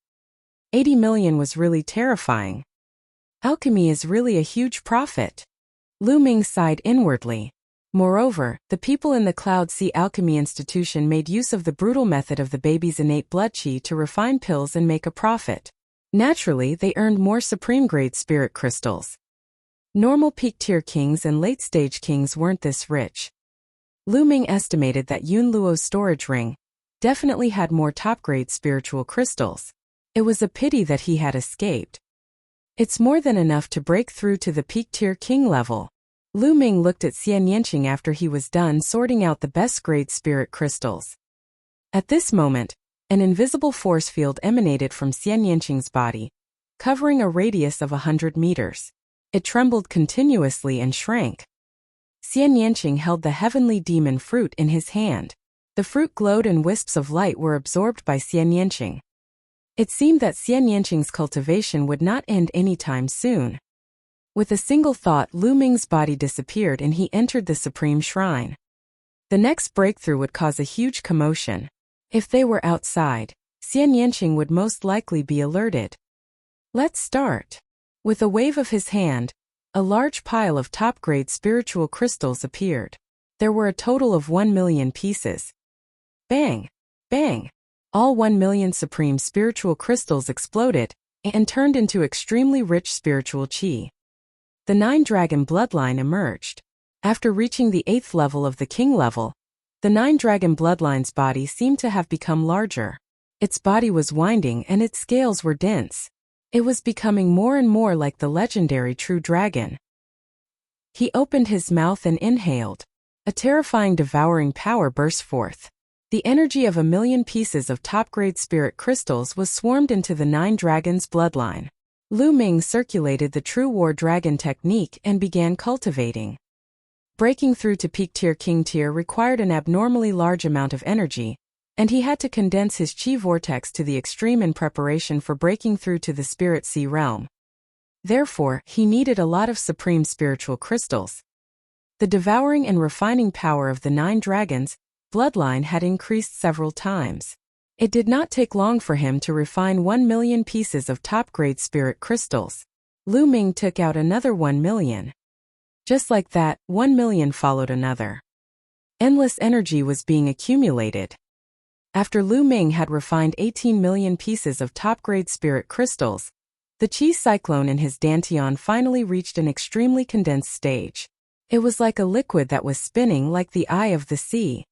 80 million was really terrifying. Alchemy is really a huge profit. Lu Ming sighed inwardly. Moreover, the people in the Cloud Sea Alchemy Institution made use of the brutal method of the baby's innate blood qi to refine pills and make a profit. Naturally, they earned more supreme-grade spirit crystals. Normal peak-tier kings and late-stage kings weren't this rich. Lu Ming estimated that Yun Luo's storage ring definitely had more top-grade spiritual crystals. It was a pity that he had escaped. It's more than enough to break through to the peak-tier king level. Lu Ming looked at Xian Yanqing after he was done sorting out the best-grade spirit crystals. At this moment, an invisible force field emanated from Xian Yanqing's body, covering a radius of 100 meters. It trembled continuously and shrank. Xian Yanqing held the heavenly demon fruit in his hand. The fruit glowed and wisps of light were absorbed by Xian Yanqing. It seemed that Xian Yanqing's cultivation would not end anytime soon. With a single thought, Lu Ming's body disappeared and he entered the Supreme Shrine. The next breakthrough would cause a huge commotion. If they were outside, Xian Yanqing would most likely be alerted. Let's start. With a wave of his hand, a large pile of top-grade spiritual crystals appeared. There were a total of 1 million pieces. Bang! Bang! All 1 million supreme spiritual crystals exploded and turned into extremely rich spiritual qi. The 9-dragon bloodline emerged. After reaching the 8th level of the king level, the 9-dragon bloodline's body seemed to have become larger. Its body was winding and its scales were dense. It was becoming more and more like the legendary true dragon. He opened his mouth and inhaled. A terrifying devouring power burst forth. The energy of 1 million pieces of top-grade spirit crystals was swarmed into the 9 dragons' bloodline. Lu Ming circulated the true war dragon technique and began cultivating. Breaking through to peak tier king tier required an abnormally large amount of energy, and he had to condense his chi vortex to the extreme in preparation for breaking through to the spirit sea realm. Therefore, he needed a lot of supreme spiritual crystals. The devouring and refining power of the 9 dragons' bloodline had increased several times. It did not take long for him to refine 1 million pieces of top-grade spirit crystals. Lu Ming took out another 1 million. Just like that, 1 million followed another. Endless energy was being accumulated. After Lu Ming had refined 18 million pieces of top-grade spirit crystals, the chi cyclone in his dantian finally reached an extremely condensed stage. It was like a liquid that was spinning like the eye of the sea.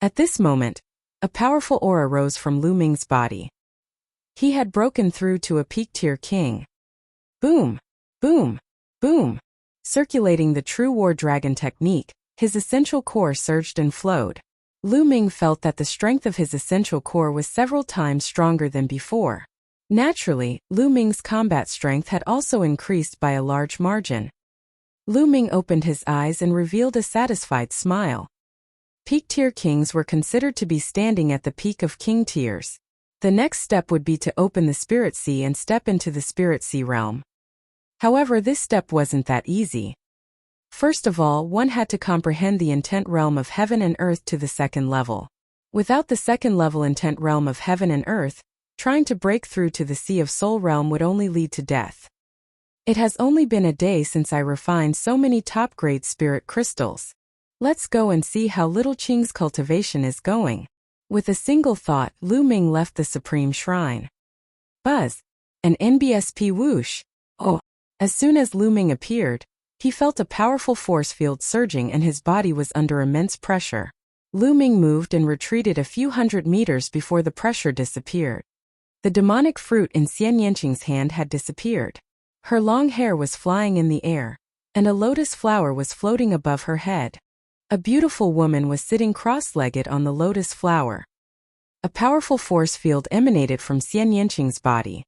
At this moment, a powerful aura rose from Lu Ming's body. He had broken through to a peak-tier king. Boom! Boom! Boom! Circulating the true war dragon technique, his essential core surged and flowed. Lu Ming felt that the strength of his essential core was several times stronger than before. Naturally, Lu Ming's combat strength had also increased by a large margin. Lu Ming opened his eyes and revealed a satisfied smile. Peak-tier kings were considered to be standing at the peak of king tiers. The next step would be to open the spirit sea and step into the spirit sea realm. However, this step wasn't that easy. First of all, one had to comprehend the intent realm of heaven and earth to the 2nd level. Without the 2nd level intent realm of heaven and earth, trying to break through to the sea of soul realm would only lead to death. It has only been a day since I refined so many top-grade spirit crystals. Let's go and see how little Qing's cultivation is going. With a single thought, Lu Ming left the Supreme Shrine. Buzz! An NBSP whoosh! Oh! As soon as Lu Ming appeared, he felt a powerful force field surging and his body was under immense pressure. Lu Ming moved and retreated a few hundred meters before the pressure disappeared. The demonic fruit in Xian Yanqing's hand had disappeared. Her long hair was flying in the air, and a lotus flower was floating above her head. A beautiful woman was sitting cross-legged on the lotus flower. A powerful force field emanated from Xian Yanqing's body.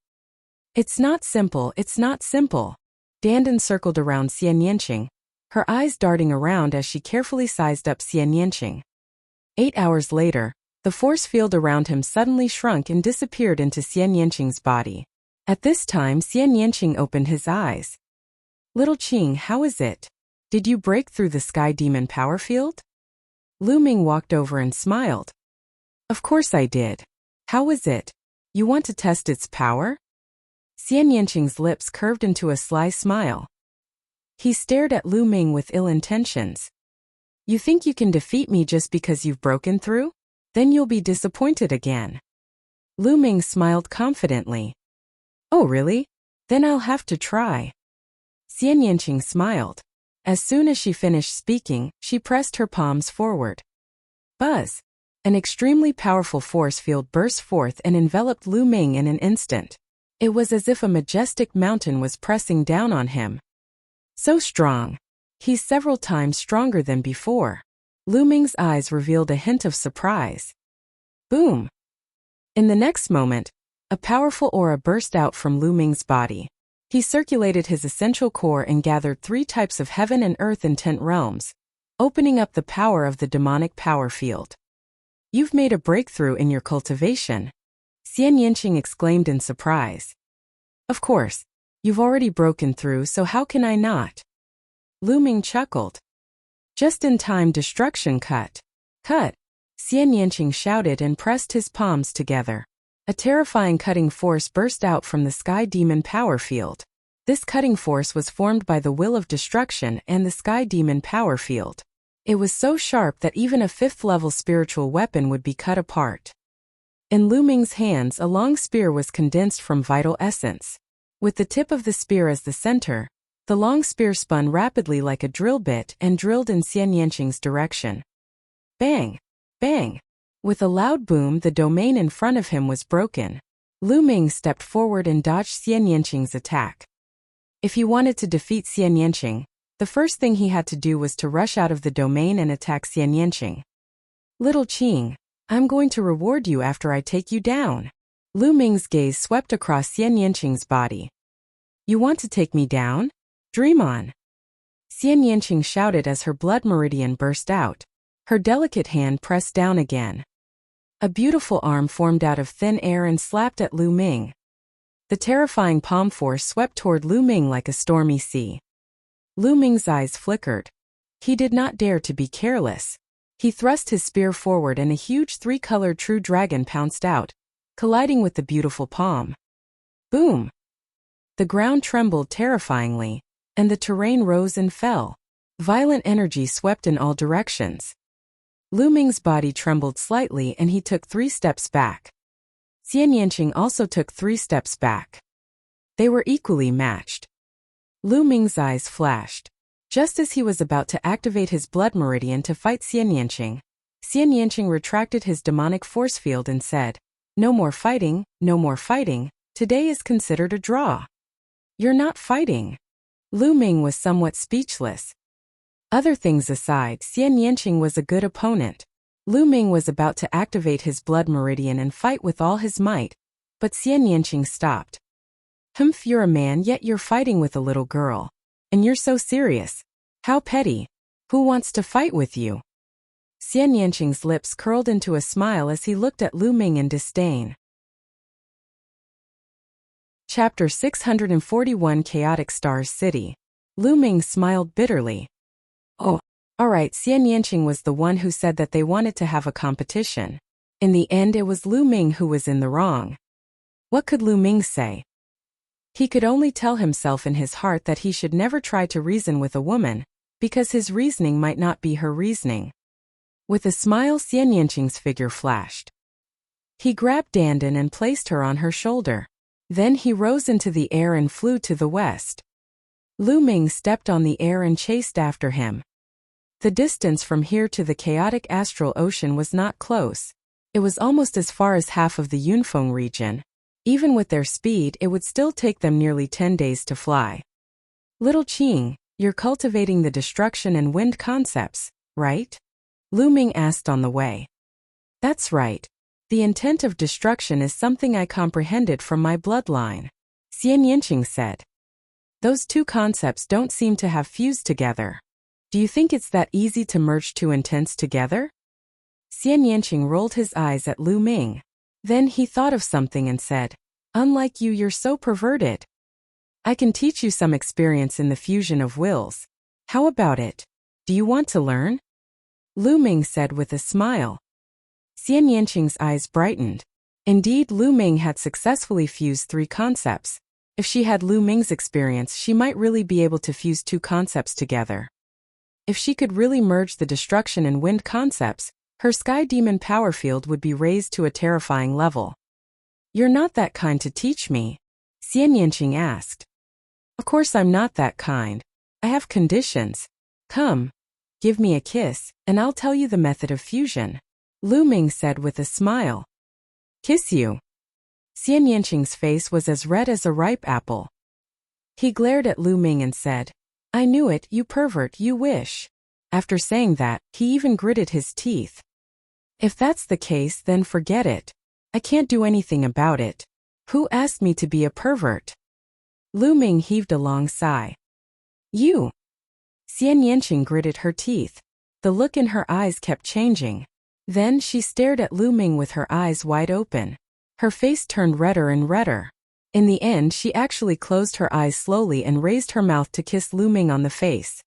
It's not simple, it's not simple. Dandan circled around Xian Yanqing, her eyes darting around as she carefully sized up Xian Yanqing. 8 hours later, the force field around him suddenly shrunk and disappeared into Xian Yanqing's body. At this time, Xian Yanqing opened his eyes. Little Qing, how is it? Did you break through the sky demon power field? Lu Ming walked over and smiled. Of course I did. How was it? You want to test its power? Xian Yanqing's lips curved into a sly smile. He stared at Lu Ming with ill intentions. You think you can defeat me just because you've broken through? Then you'll be disappointed again. Lu Ming smiled confidently. Oh really? Then I'll have to try. Xian Yanqing smiled. As soon as she finished speaking, she pressed her palms forward. Buzz! An extremely powerful force field burst forth and enveloped Lu Ming in an instant. It was as if a majestic mountain was pressing down on him. So strong. He's several times stronger than before. Lu Ming's eyes revealed a hint of surprise. Boom! In the next moment, a powerful aura burst out from Lu Ming's body. He circulated his essential core and gathered 3 types of heaven and earth intent realms, opening up the power of the demonic power field. You've made a breakthrough in your cultivation. Xian Yanqing exclaimed in surprise. Of course, you've already broken through, so how can I not? Lu Ming chuckled. Just in time, destruction cut. Cut! Xian Yanqing shouted and pressed his palms together. A terrifying cutting force burst out from the sky demon power field. This cutting force was formed by the will of destruction and the sky demon power field. It was so sharp that even a 5th-level spiritual weapon would be cut apart. In Lu Ming's hands, a long spear was condensed from vital essence. With the tip of the spear as the center, the long spear spun rapidly like a drill bit and drilled in Xian Yanqing's direction. Bang! Bang! With a loud boom, the domain in front of him was broken. Lu Ming stepped forward and dodged Xian Yanqing's attack. If he wanted to defeat Xian Yanqing, the first thing he had to do was to rush out of the domain and attack Xian Yanqing. Little Qing, I'm going to reward you after I take you down. Lu Ming's gaze swept across Xian Yanqing's body. You want to take me down? Dream on. Xian Yanqing shouted as her blood meridian burst out. Her delicate hand pressed down again. A beautiful arm formed out of thin air and slapped at Lu Ming. The terrifying palm force swept toward Lu Ming like a stormy sea. Lu Ming's eyes flickered. He did not dare to be careless. He thrust his spear forward and a huge 3-colored true dragon pounced out, colliding with the beautiful palm. Boom! The ground trembled terrifyingly, and the terrain rose and fell. Violent energy swept in all directions. Lu Ming's body trembled slightly and he took 3 steps back. Xian Yanqing also took 3 steps back. They were equally matched. Lu Ming's eyes flashed. Just as he was about to activate his blood meridian to fight Xian Yanqing retracted his demonic force field and said, No more fighting, no more fighting, today is considered a draw. You're not fighting. Lu Ming was somewhat speechless. Other things aside, Xian Yanqing was a good opponent. Lu Ming was about to activate his blood meridian and fight with all his might, but Xian Yanqing stopped. Humph, you're a man yet you're fighting with a little girl. And you're so serious. How petty. Who wants to fight with you? Xian Yanqing's lips curled into a smile as he looked at Lu Ming in disdain. Chapter 641 Chaotic Stars City. Lu Ming smiled bitterly. Oh, alright, Xian Yanqing was the one who said that they wanted to have a competition. In the end, it was Lu Ming who was in the wrong. What could Lu Ming say? He could only tell himself in his heart that he should never try to reason with a woman, because his reasoning might not be her reasoning. With a smile, Xian Yanqing's figure flashed. He grabbed Dandan and placed her on her shoulder. Then he rose into the air and flew to the west. Lu Ming stepped on the air and chased after him. The distance from here to the chaotic astral ocean was not close. It was almost as far as half of the Yunfeng region. Even with their speed, it would still take them nearly 10 days to fly. Little Qing, you're cultivating the destruction and wind concepts, right? Lu Ming asked on the way. That's right. The intent of destruction is something I comprehended from my bloodline, Xian Yanqing said. Those two concepts don't seem to have fused together. Do you think it's that easy to merge two intents together? Xian Yanqing rolled his eyes at Lu Ming. Then he thought of something and said, unlike you, you're so perverted. I can teach you some experience in the fusion of wills. How about it? Do you want to learn? Lu Ming said with a smile. Xian Yanqing's eyes brightened. Indeed, Lu Ming had successfully fused three concepts. If she had Lu Ming's experience, she might really be able to fuse two concepts together. If she could really merge the destruction and wind concepts, her sky demon power field would be raised to a terrifying level. You're not that kind to teach me? Xian Yanqing asked. Of course I'm not that kind. I have conditions. Come, give me a kiss, and I'll tell you the method of fusion, Lu Ming said with a smile. Kiss you? Xian Yanqing's face was as red as a ripe apple. He glared at Lu Ming and said, I knew it, you pervert, you wish. After saying that, he even gritted his teeth. If that's the case, then forget it. I can't do anything about it. Who asked me to be a pervert? Lu Ming heaved a long sigh. You. Xian Yanqing gritted her teeth. The look in her eyes kept changing. Then she stared at Lu Ming with her eyes wide open. Her face turned redder and redder. In the end, she actually closed her eyes slowly and raised her mouth to kiss Lu Ming on the face.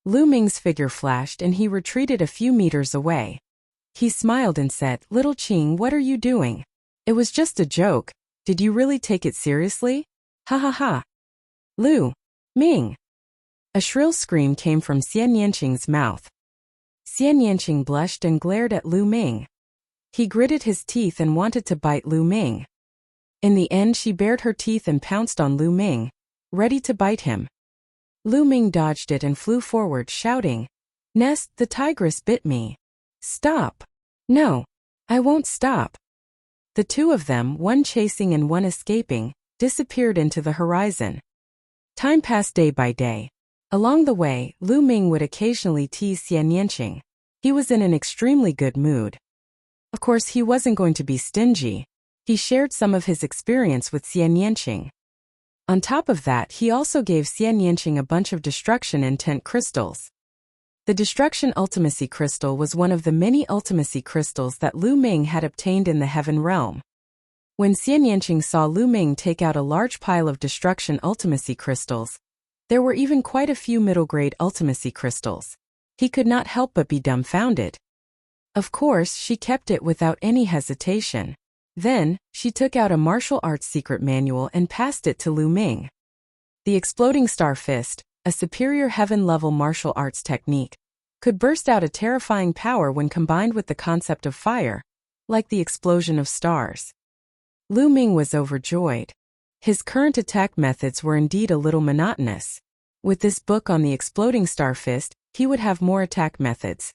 Lu Ming's figure flashed and he retreated a few meters away. He smiled and said, Little Qing, what are you doing? It was just a joke. Did you really take it seriously? Ha ha ha. Lu Ming. A shrill scream came from Xian Yanqing's mouth. Xian Yanqing blushed and glared at Lu Ming. He gritted his teeth and wanted to bite Lu Ming. In the end, she bared her teeth and pounced on Lu Ming, ready to bite him. Lu Ming dodged it and flew forward, shouting, Nest, the tigress bit me. Stop. No, I won't stop. The two of them, one chasing and one escaping, disappeared into the horizon. Time passed day by day. Along the way, Lu Ming would occasionally tease Xian Yanqing. He was in an extremely good mood. Of course, he wasn't going to be stingy. He shared some of his experience with Xian Yanqing. On top of that, he also gave Xian Yanqing a bunch of destruction intent crystals. The Destruction Ultimacy Crystal was one of the many Ultimacy crystals that Lu Ming had obtained in the Heaven Realm. When Xian Yanqing saw Lu Ming take out a large pile of Destruction Ultimacy crystals, there were even quite a few middle-grade Ultimacy crystals. He could not help but be dumbfounded. Of course, she kept it without any hesitation. Then, she took out a martial arts secret manual and passed it to Lu Ming. The Exploding Star Fist, a superior heaven-level martial arts technique, could burst out a terrifying power when combined with the concept of fire, like the explosion of stars. Lu Ming was overjoyed. His current attack methods were indeed a little monotonous. With this book on the Exploding Star Fist, he would have more attack methods.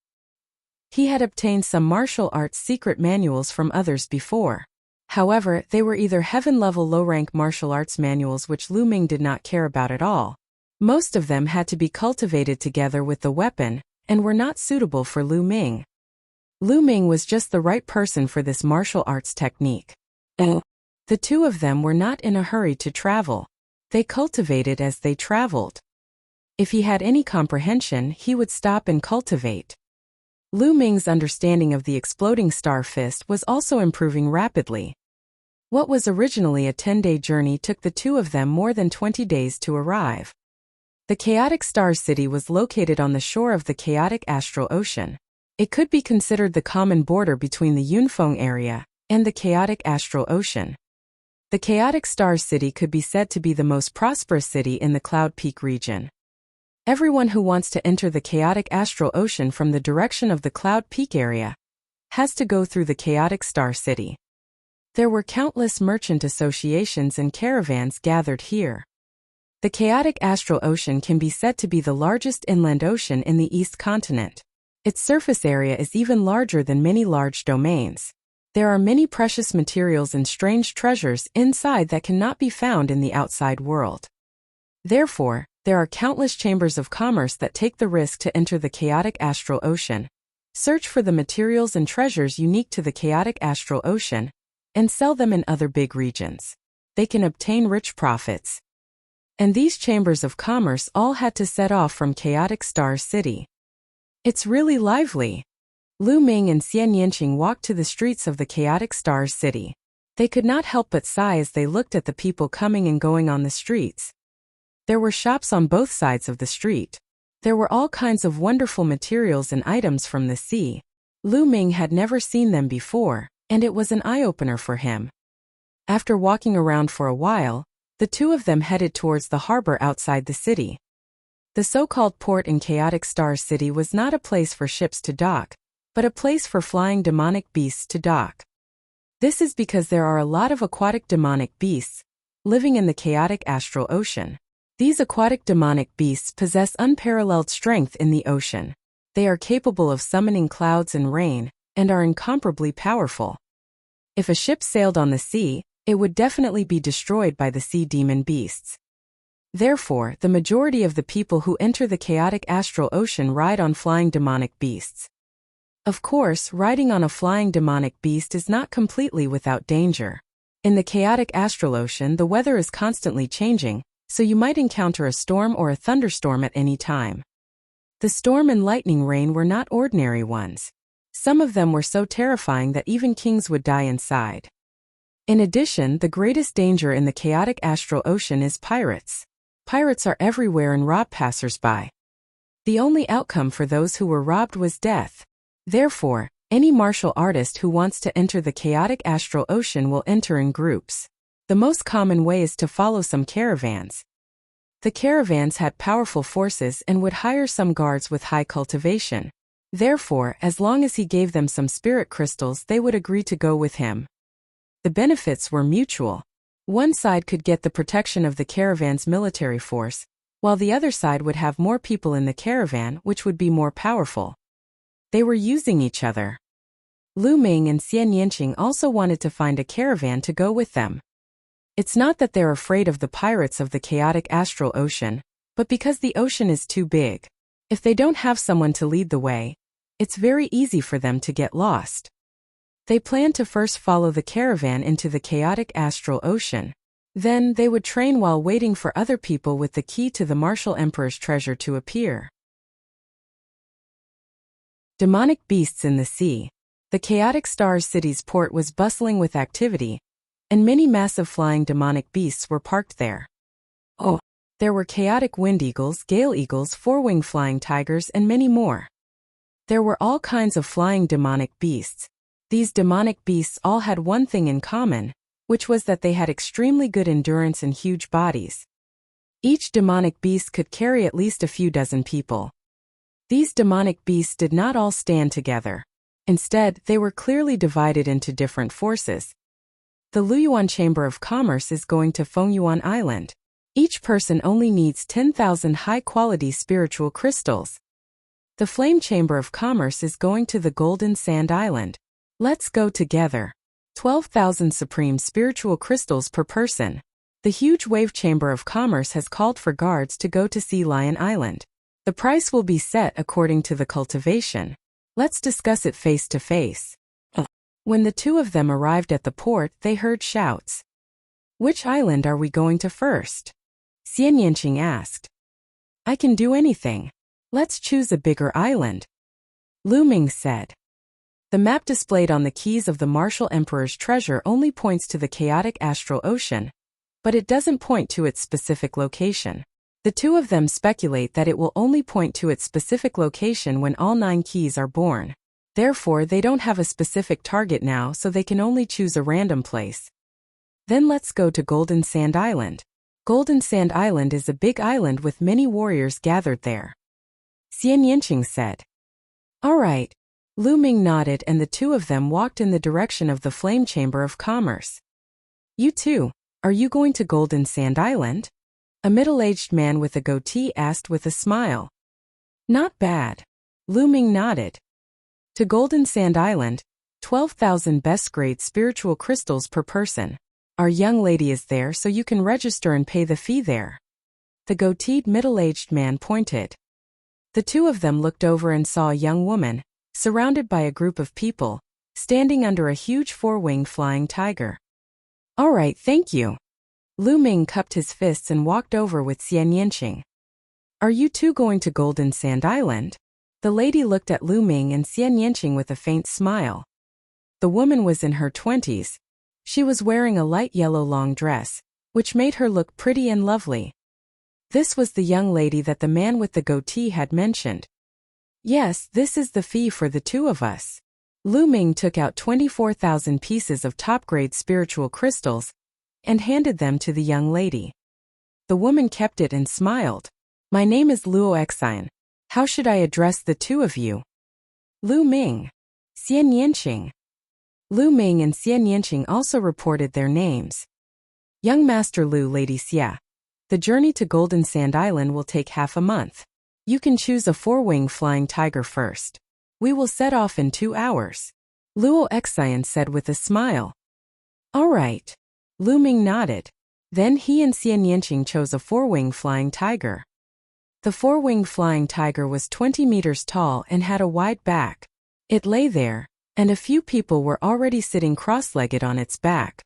He had obtained some martial arts secret manuals from others before. However, they were either heaven-level low-rank martial arts manuals which Lu Ming did not care about at all. Most of them had to be cultivated together with the weapon, and were not suitable for Lu Ming. Lu Ming was just the right person for this martial arts technique. The two of them were not in a hurry to travel. They cultivated as they traveled. If he had any comprehension, he would stop and cultivate. Lu Ming's understanding of the Exploding Star Fist was also improving rapidly. What was originally a 10-day journey took the two of them more than 20 days to arrive. The Chaotic Star City was located on the shore of the Chaotic Astral Ocean. It could be considered the common border between the Yunfeng area and the Chaotic Astral Ocean. The Chaotic Star City could be said to be the most prosperous city in the Cloud Peak region. Everyone who wants to enter the Chaotic Astral Ocean from the direction of the Cloud Peak area has to go through the Chaotic Star City. There were countless merchant associations and caravans gathered here. The Chaotic Astral Ocean can be said to be the largest inland ocean in the East continent. Its surface area is even larger than many large domains. There are many precious materials and strange treasures inside that cannot be found in the outside world. Therefore, there are countless chambers of commerce that take the risk to enter the chaotic astral ocean, search for the materials and treasures unique to the chaotic astral ocean, and sell them in other big regions. They can obtain rich profits. And these chambers of commerce all had to set off from Chaotic Star City. It's really lively. Lu Ming and Xian Yanqing walked to the streets of the Chaotic Star City. They could not help but sigh as they looked at the people coming and going on the streets. There were shops on both sides of the street. There were all kinds of wonderful materials and items from the sea. Lu Ming had never seen them before, and it was an eye-opener for him. After walking around for a while, the two of them headed towards the harbor outside the city. The so-called port in Chaotic Star City was not a place for ships to dock, but a place for flying demonic beasts to dock. This is because there are a lot of aquatic demonic beasts living in the chaotic astral ocean. These aquatic demonic beasts possess unparalleled strength in the ocean. They are capable of summoning clouds and rain, and are incomparably powerful. If a ship sailed on the sea, it would definitely be destroyed by the sea demon beasts. Therefore, the majority of the people who enter the chaotic astral ocean ride on flying demonic beasts. Of course, riding on a flying demonic beast is not completely without danger. In the chaotic astral ocean, the weather is constantly changing, so you might encounter a storm or a thunderstorm at any time. The storm and lightning rain were not ordinary ones. Some of them were so terrifying that even kings would die inside. In addition, the greatest danger in the chaotic astral ocean is pirates. Pirates are everywhere and rob passers-by. The only outcome for those who were robbed was death. Therefore, any martial artist who wants to enter the chaotic astral ocean will enter in groups. The most common way is to follow some caravans. The caravans had powerful forces and would hire some guards with high cultivation. Therefore, as long as he gave them some spirit crystals, they would agree to go with him. The benefits were mutual. One side could get the protection of the caravan's military force, while the other side would have more people in the caravan, which would be more powerful. They were using each other. Lu Ming and Xian Yanqing also wanted to find a caravan to go with them. It's not that they're afraid of the pirates of the chaotic astral ocean, but because the ocean is too big. If they don't have someone to lead the way, it's very easy for them to get lost. They planned to first follow the caravan into the chaotic astral ocean. Then, they would train while waiting for other people with the key to the Martial Emperor's treasure to appear. Demonic beasts in the sea. The Chaotic Star City's port was bustling with activity, and many massive flying demonic beasts were parked there. Oh, there were chaotic wind eagles, gale eagles, four-winged flying tigers, and many more. There were all kinds of flying demonic beasts. These demonic beasts all had one thing in common, which was that they had extremely good endurance and huge bodies. Each demonic beast could carry at least a few dozen people. These demonic beasts did not all stand together. Instead, they were clearly divided into different forces. The Luyuan Chamber of Commerce is going to Fengyuan Island. Each person only needs 10,000 high-quality spiritual crystals. The Flame Chamber of Commerce is going to the Golden Sand Island. Let's go together. 12,000 supreme spiritual crystals per person. The Huge Wave Chamber of Commerce has called for guards to go to Sea Lion Island. The price will be set according to the cultivation. Let's discuss it face to face. When the two of them arrived at the port, they heard shouts. Which island are we going to first? Xian Yanqing asked. I can do anything. Let's choose a bigger island. Lu Ming said. The map displayed on the keys of the Martial Emperor's treasure only points to the chaotic astral ocean, but it doesn't point to its specific location. The two of them speculate that it will only point to its specific location when all 9 keys are born. Therefore, they don't have a specific target now, so they can only choose a random place. Then let's go to Golden Sand Island. Golden Sand Island is a big island with many warriors gathered there. Xian Yanqing said. All right. Lu Ming nodded and the two of them walked in the direction of the Flame Chamber of Commerce. You too, are you going to Golden Sand Island? A middle-aged man with a goatee asked with a smile. Not bad. Lu Ming nodded. To Golden Sand Island, 12,000 best-grade spiritual crystals per person. Our young lady is there, so you can register and pay the fee there. The goateed middle-aged man pointed. The two of them looked over and saw a young woman, surrounded by a group of people, standing under a huge four-winged flying tiger. All right, thank you. Lu Ming cupped his fists and walked over with Xian Yanqing. Are you two going to Golden Sand Island? The lady looked at Lu Ming and Xian Yanqing with a faint smile. The woman was in her 20s. She was wearing a light yellow long dress, which made her look pretty and lovely. This was the young lady that the man with the goatee had mentioned. Yes, this is the fee for the two of us. Lu Ming took out 24,000 pieces of top-grade spiritual crystals and handed them to the young lady. The woman kept it and smiled. My name is Luo Xian. How should I address the two of you? Lu Ming. Xian Yanqing. Lu Ming and Xian Yanqing also reported their names. Young Master Lu, Lady Xia. The journey to Golden Sand Island will take half a month. You can choose a four-winged flying tiger first. We will set off in 2 hours. Luo Xian said with a smile. All right. Lu Ming nodded. Then he and Xian Yanqing chose a four-winged flying tiger. The four-winged flying tiger was 20 meters tall and had a wide back. It lay there, and a few people were already sitting cross-legged on its back.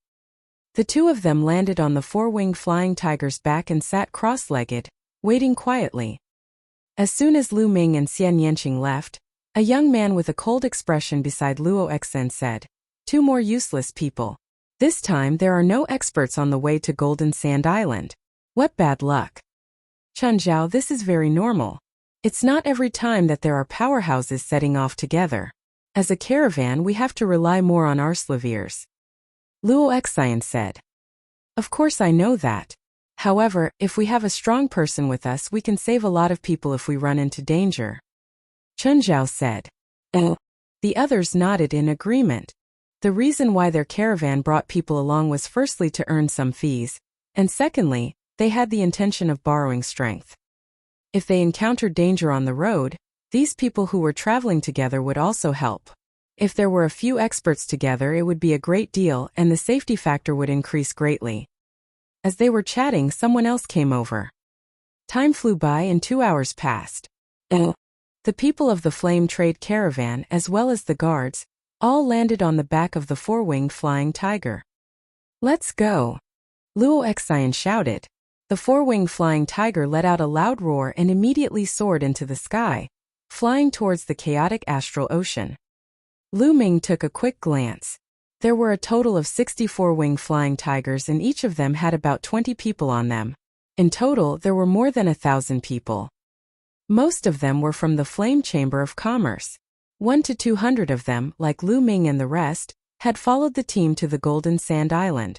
The two of them landed on the four-winged flying tiger's back and sat cross-legged, waiting quietly. As soon as Lu Ming and Xian Yanqing left, a young man with a cold expression beside Luo Xian said, Two more useless people. This time there are no experts on the way to Golden Sand Island. What bad luck. Chun Zhao, this is very normal. It's not every time that there are powerhouses setting off together. As a caravan we have to rely more on our slaviers. Luo Xian said. Of course I know that. However, if we have a strong person with us we can save a lot of people if we run into danger. Chun Zhao said. Oh. The others nodded in agreement. The reason why their caravan brought people along was firstly to earn some fees, and secondly, they had the intention of borrowing strength. If they encountered danger on the road, these people who were traveling together would also help. If there were a few experts together it would be a great deal and the safety factor would increase greatly. As they were chatting someone else came over. Time flew by and 2 hours passed. The people of the Flame Trade Caravan as well as the guards, all landed on the back of the four-winged flying tiger. Let's go. Luo Xian shouted. The four-winged flying tiger let out a loud roar and immediately soared into the sky, flying towards the chaotic astral ocean. Lu Ming took a quick glance. There were a total of 64 winged flying tigers and each of them had about 20 people on them. In total there were more than 1,000 people. Most of them were from the Flame Chamber of Commerce. 1 to 200 of them, like Lu Ming and the rest, had followed the team to the Golden Sand Island.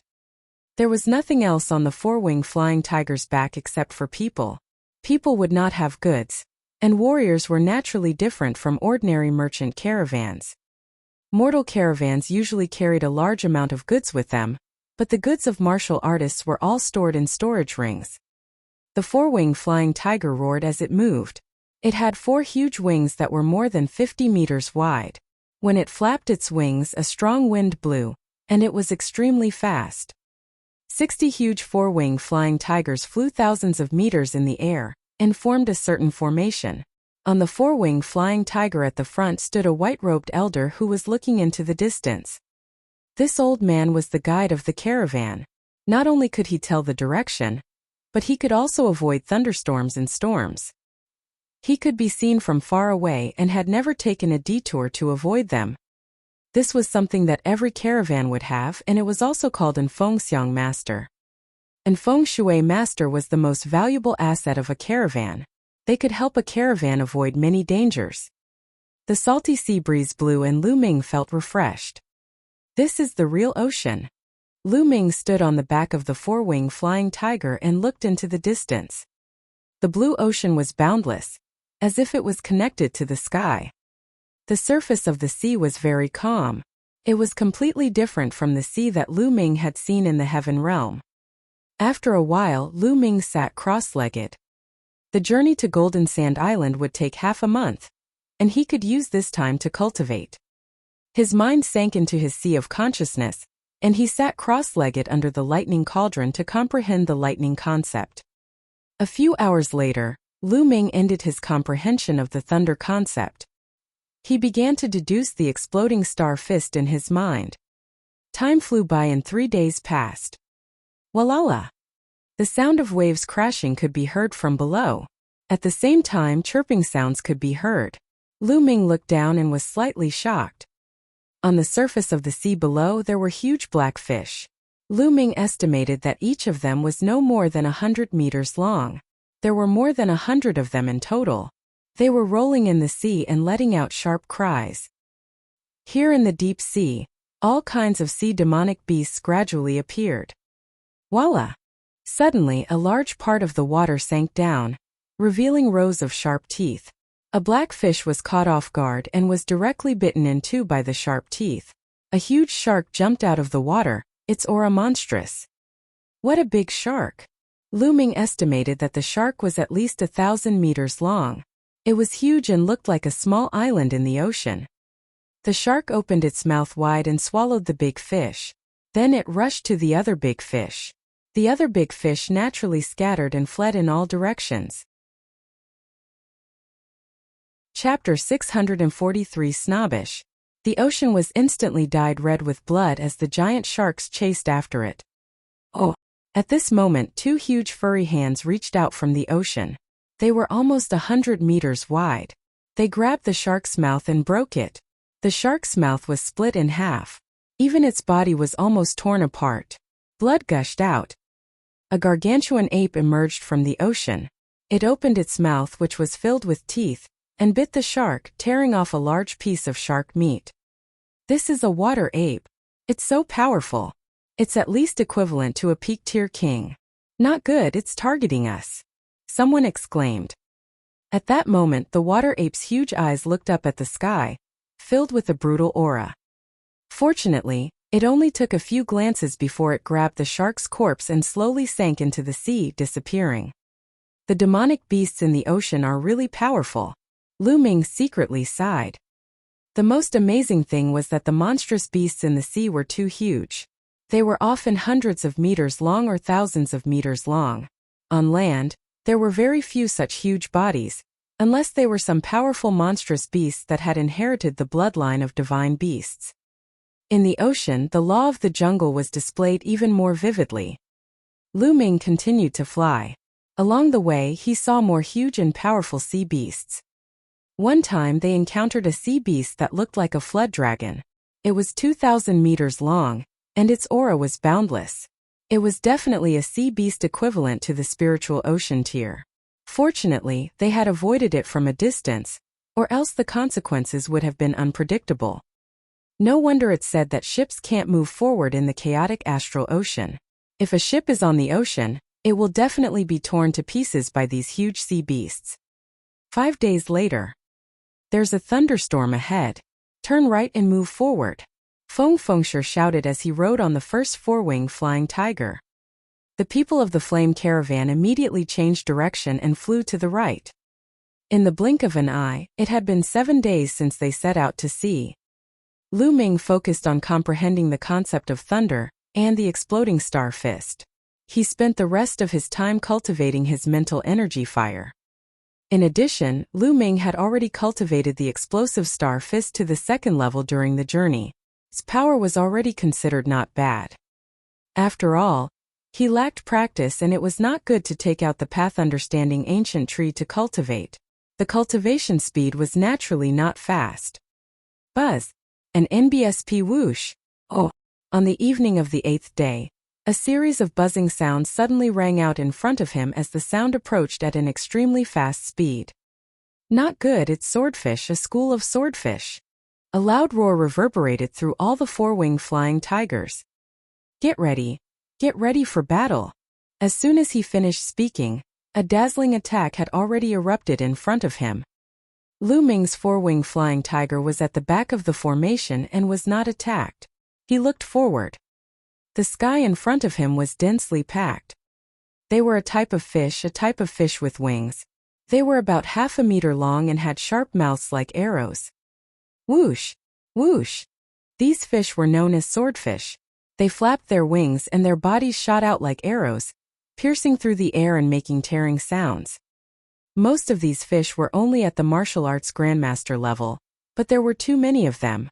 There was nothing else on the four-winged flying tiger's back except for people. People would not have goods, and warriors were naturally different from ordinary merchant caravans. Mortal caravans usually carried a large amount of goods with them, but the goods of martial artists were all stored in storage rings. The four-winged flying tiger roared as it moved. It had 4 huge wings that were more than 50 meters wide. When it flapped its wings, a strong wind blew, and it was extremely fast. 60 huge four-winged flying tigers flew thousands of meters in the air and formed a certain formation. On the four-winged flying tiger at the front stood a white-robed elder who was looking into the distance. This old man was the guide of the caravan. Not only could he tell the direction, but he could also avoid thunderstorms and storms. He could be seen from far away and had never taken a detour to avoid them. This was something that every caravan would have, and it was also called an feng xiang master. An feng shui master was the most valuable asset of a caravan. They could help a caravan avoid many dangers. The salty sea breeze blew and Lu Ming felt refreshed. This is the real ocean. Lu Ming stood on the back of the four-winged flying tiger and looked into the distance. The blue ocean was boundless, as if it was connected to the sky. The surface of the sea was very calm. It was completely different from the sea that Lu Ming had seen in the heaven realm. After a while, Lu Ming sat cross-legged. The journey to Golden Sand Island would take half a month, and he could use this time to cultivate His mind sank into his sea of consciousness, and he sat cross-legged under the lightning cauldron to comprehend the lightning concept. A few hours later, Lu Ming ended his comprehension of the thunder concept. He began to deduce the exploding star fist in his mind. Time flew by and 3 days passed. Walala! The sound of waves crashing could be heard from below. At the same time, chirping sounds could be heard. Lu Ming looked down and was slightly shocked. On the surface of the sea below there were huge black fish. Lu Ming estimated that each of them was no more than 100 meters long. There were more than 100 of them in total. They were rolling in the sea and letting out sharp cries. Here in the deep sea, all kinds of sea demonic beasts gradually appeared. Voila! Suddenly a large part of the water sank down, revealing rows of sharp teeth. A black fish was caught off guard and was directly bitten in two by the sharp teeth. A huge shark jumped out of the water, its aura monstrous. What a big shark! Lu Ming estimated that the shark was at least 1,000 meters long. It was huge and looked like a small island in the ocean. The shark opened its mouth wide and swallowed the big fish. Then it rushed to the other big fish. The other big fish naturally scattered and fled in all directions. Chapter 643 Snobbish. The ocean was instantly dyed red with blood as the giant sharks chased after it. Oh! At this moment 2 huge furry hands reached out from the ocean. They were almost 100 meters wide. They grabbed the shark's mouth and broke it. The shark's mouth was split in half. Even its body was almost torn apart. Blood gushed out. A gargantuan ape emerged from the ocean. It opened its mouth, which was filled with teeth, and bit the shark, tearing off a large piece of shark meat. This is a water ape. It's so powerful. It's at least equivalent to a peak-tier king. Not good, it's targeting us. Someone exclaimed. At that moment the water ape's huge eyes looked up at the sky, filled with a brutal aura. Fortunately, it only took a few glances before it grabbed the shark's corpse and slowly sank into the sea, disappearing. The demonic beasts in the ocean are really powerful. Lu Ming secretly sighed. The most amazing thing was that the monstrous beasts in the sea were too huge. They were often hundreds of meters long or thousands of meters long. On land, there were very few such huge bodies, unless they were some powerful monstrous beasts that had inherited the bloodline of divine beasts. In the ocean, the law of the jungle was displayed even more vividly. Lu Ming continued to fly. Along the way, he saw more huge and powerful sea beasts. One time they encountered a sea beast that looked like a flood dragon. It was 2,000 meters long, and its aura was boundless. It was definitely a sea beast equivalent to the spiritual ocean tier. Fortunately, they had avoided it from a distance, or else the consequences would have been unpredictable. No wonder it's said that ships can't move forward in the chaotic astral ocean. If a ship is on the ocean, it will definitely be torn to pieces by these huge sea beasts. 5 days later. There's a thunderstorm ahead. Turn right and move forward. Feng Fengshe shouted as he rode on the first four-winged flying tiger. The people of the flame caravan immediately changed direction and flew to the right. In the blink of an eye, it had been 7 days since they set out to sea. Lu Ming focused on comprehending the concept of thunder and the exploding star fist. He spent the rest of his time cultivating his mental energy fire. In addition, Lu Ming had already cultivated the explosive star fist to the 2nd level during the journey. His power was already considered not bad. After all, he lacked practice and it was not good to take out the path understanding ancient tree to cultivate. The cultivation speed was naturally not fast. Buzz! An NBSP whoosh! Oh! On the evening of the 8th day, a series of buzzing sounds suddenly rang out in front of him as the sound approached at an extremely fast speed. Not good, it's swordfish, a school of swordfish. A loud roar reverberated through all the four-winged flying tigers. Get ready for battle. As soon as he finished speaking, a dazzling attack had already erupted in front of him. Lu Ming's four-winged flying tiger was at the back of the formation and was not attacked. He looked forward. The sky in front of him was densely packed. They were a type of fish with wings. They were about half a meter long and had sharp mouths like arrows. Whoosh! Whoosh! These fish were known as swordfish. They flapped their wings and their bodies shot out like arrows, piercing through the air and making tearing sounds. Most of these fish were only at the martial arts grandmaster level, but there were too many of them.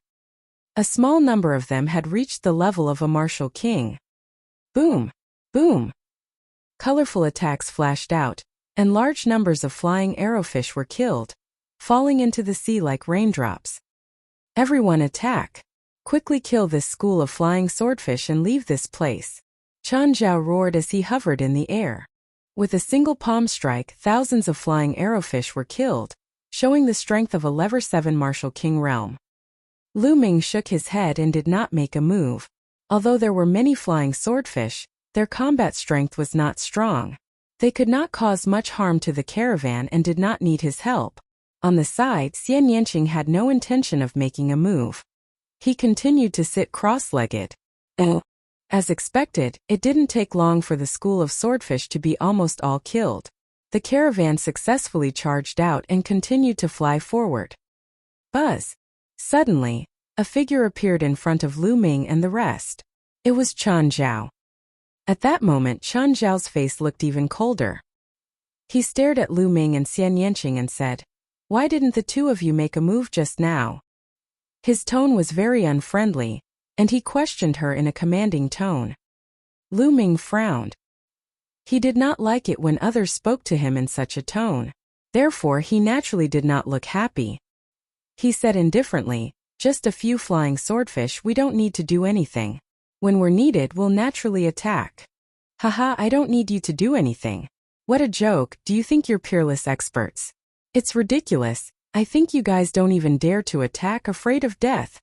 A small number of them had reached the level of a martial king. Boom! Boom! Colorful attacks flashed out, and large numbers of flying arrowfish were killed, falling into the sea like raindrops. Everyone attack! Quickly kill this school of flying swordfish and leave this place. Chen Zhao roared as he hovered in the air. With a single palm strike, thousands of flying arrowfish were killed, showing the strength of a level 7 martial king realm. Lu Ming shook his head and did not make a move. Although there were many flying swordfish, their combat strength was not strong. They could not cause much harm to the caravan and did not need his help. On the side, Xian Yanqing had no intention of making a move. He continued to sit cross-legged. As expected, it didn't take long for the school of swordfish to be almost all killed. The caravan successfully charged out and continued to fly forward. Buzz! Suddenly, a figure appeared in front of Lu Ming and the rest. It was Chen Zhao. At that moment, Chen Zhao's face looked even colder. He stared at Lu Ming and Xian Yanqing and said, "Why didn't the two of you make a move just now?" His tone was very unfriendly, and he questioned her in a commanding tone. Lu Ming frowned. He did not like it when others spoke to him in such a tone. Therefore, he naturally did not look happy. He said indifferently, "Just a few flying swordfish, we don't need to do anything. When we're needed, we'll naturally attack." Haha, I don't need you to do anything. What a joke, do you think you're peerless experts? It's ridiculous, I think you guys don't even dare to attack, afraid of death.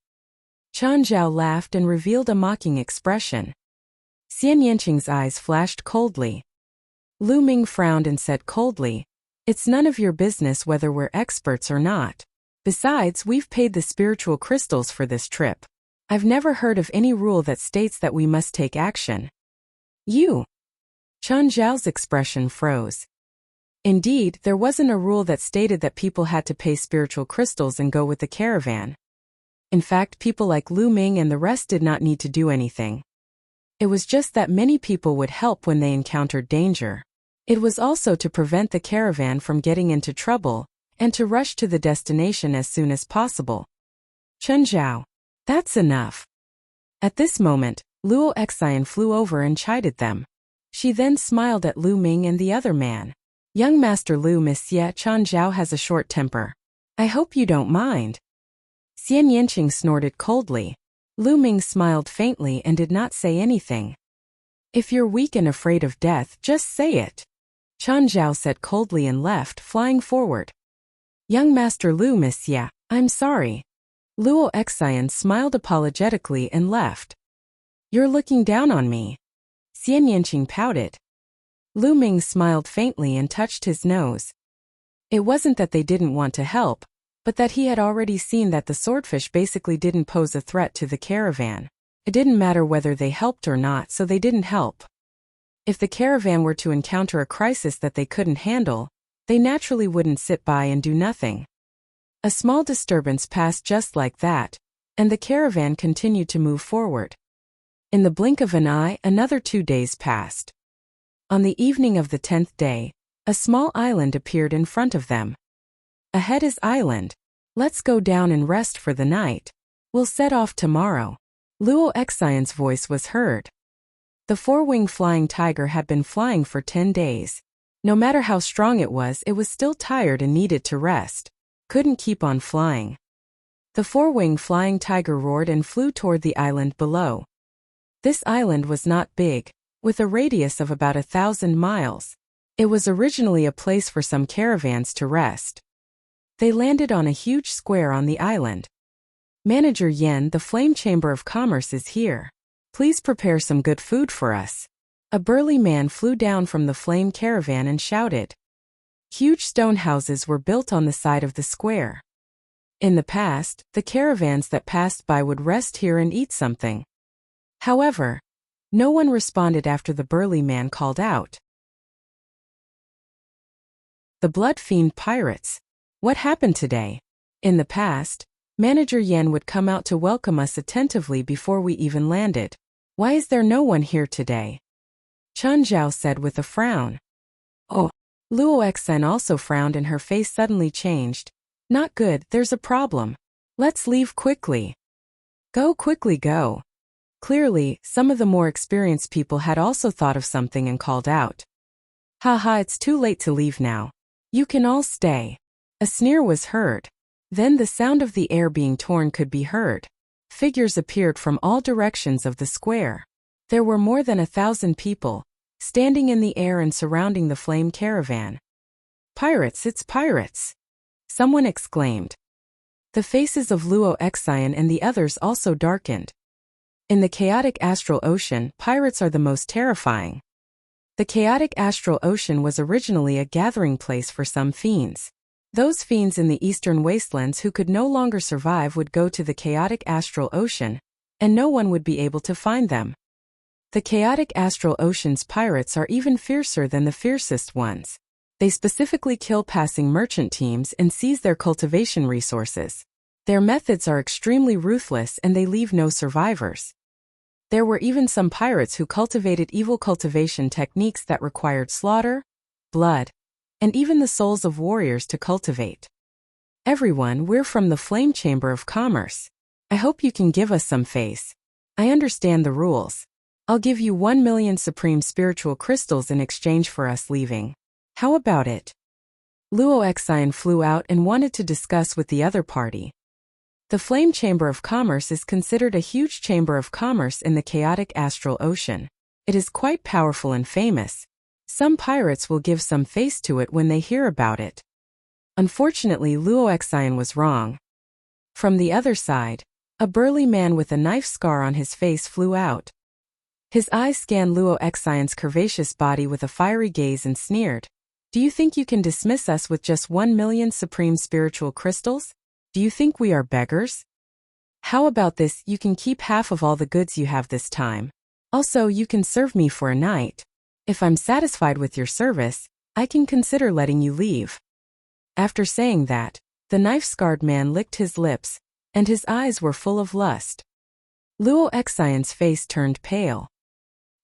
Chen Zhao laughed and revealed a mocking expression. Xian Yanqing's eyes flashed coldly. Lu Ming frowned and said coldly, "It's none of your business whether we're experts or not. Besides, we've paid the spiritual crystals for this trip. I've never heard of any rule that states that we must take action." You! Chen Zhao's expression froze. Indeed, there wasn't a rule that stated that people had to pay spiritual crystals and go with the caravan. In fact, people like Lu Ming and the rest did not need to do anything. It was just that many people would help when they encountered danger. It was also to prevent the caravan from getting into trouble, and to rush to the destination as soon as possible. Chen Zhao. That's enough. At this moment, Luo Xian flew over and chided them. She then smiled at Lu Ming and the other man. "Young Master Lu, Monsieur Chen Zhao has a short temper. I hope you don't mind." Xian Yanqing snorted coldly. Lu Ming smiled faintly and did not say anything. "If you're weak and afraid of death, just say it." Chen Zhao said coldly and left, flying forward. "Young Master Lu, Monsieur, I'm sorry." Luo Xian smiled apologetically and left. "You're looking down on me." Xian Yanqing pouted. Lu Ming smiled faintly and touched his nose. It wasn't that they didn't want to help, but that he had already seen that the swordfish basically didn't pose a threat to the caravan. It didn't matter whether they helped or not, so they didn't help. If the caravan were to encounter a crisis that they couldn't handle, they naturally wouldn't sit by and do nothing. A small disturbance passed just like that, and the caravan continued to move forward. In the blink of an eye, another 2 days passed. On the evening of the 10th day, a small island appeared in front of them. "Ahead is island. Let's go down and rest for the night. We'll set off tomorrow." Luo Xian's voice was heard. The four-winged flying tiger had been flying for 10 days. No matter how strong it was still tired and needed to rest. Couldn't keep on flying. The four-winged flying tiger roared and flew toward the island below. This island was not big, with a radius of about 1,000 miles. It was originally a place for some caravans to rest. They landed on a huge square on the island. "Manager Yen, the Flame Chamber of Commerce is here. Please prepare some good food for us." A burly man flew down from the flame caravan and shouted. Huge stone houses were built on the side of the square. In the past, the caravans that passed by would rest here and eat something. However, no one responded after the burly man called out. The Blood Fiend Pirates. What happened today? In the past, Manager Yan would come out to welcome us attentively before we even landed. Why is there no one here today? Chen Zhao said with a frown. Oh. Luo Exan also frowned and her face suddenly changed. Not good, there's a problem. Let's leave quickly. Go quickly, go. Clearly, some of the more experienced people had also thought of something and called out. Haha, it's too late to leave now. You can all stay. A sneer was heard. Then the sound of the air being torn could be heard. Figures appeared from all directions of the square. There were more than 1,000 people, standing in the air and surrounding the flame caravan. Pirates, it's pirates! Someone exclaimed. The faces of Luo Exan and the others also darkened. In the chaotic astral ocean, pirates are the most terrifying. The chaotic astral ocean was originally a gathering place for some fiends. Those fiends in the eastern wastelands who could no longer survive would go to the chaotic astral ocean, and no one would be able to find them. The chaotic astral ocean's pirates are even fiercer than the fiercest ones. They specifically kill passing merchant teams and seize their cultivation resources. Their methods are extremely ruthless and they leave no survivors. There were even some pirates who cultivated evil cultivation techniques that required slaughter, blood, and even the souls of warriors to cultivate. Everyone, we're from the Flame Chamber of Commerce. I hope you can give us some face. I understand the rules. I'll give you 1 million supreme spiritual crystals in exchange for us leaving. How about it? Luo Exan flew out and wanted to discuss with the other party. The Flame Chamber of Commerce is considered a huge chamber of commerce in the chaotic astral ocean. It is quite powerful and famous. Some pirates will give some face to it when they hear about it. Unfortunately, Luo Exan was wrong. From the other side, a burly man with a knife scar on his face flew out. His eyes scanned Luo Exan's curvaceous body with a fiery gaze and sneered. Do you think you can dismiss us with just 1 million supreme spiritual crystals? Do you think we are beggars? How about this, you can keep half of all the goods you have this time. Also, you can serve me for a night. If I'm satisfied with your service, I can consider letting you leave. After saying that, the knife-scarred man licked his lips, and his eyes were full of lust. Luo Exan's face turned pale.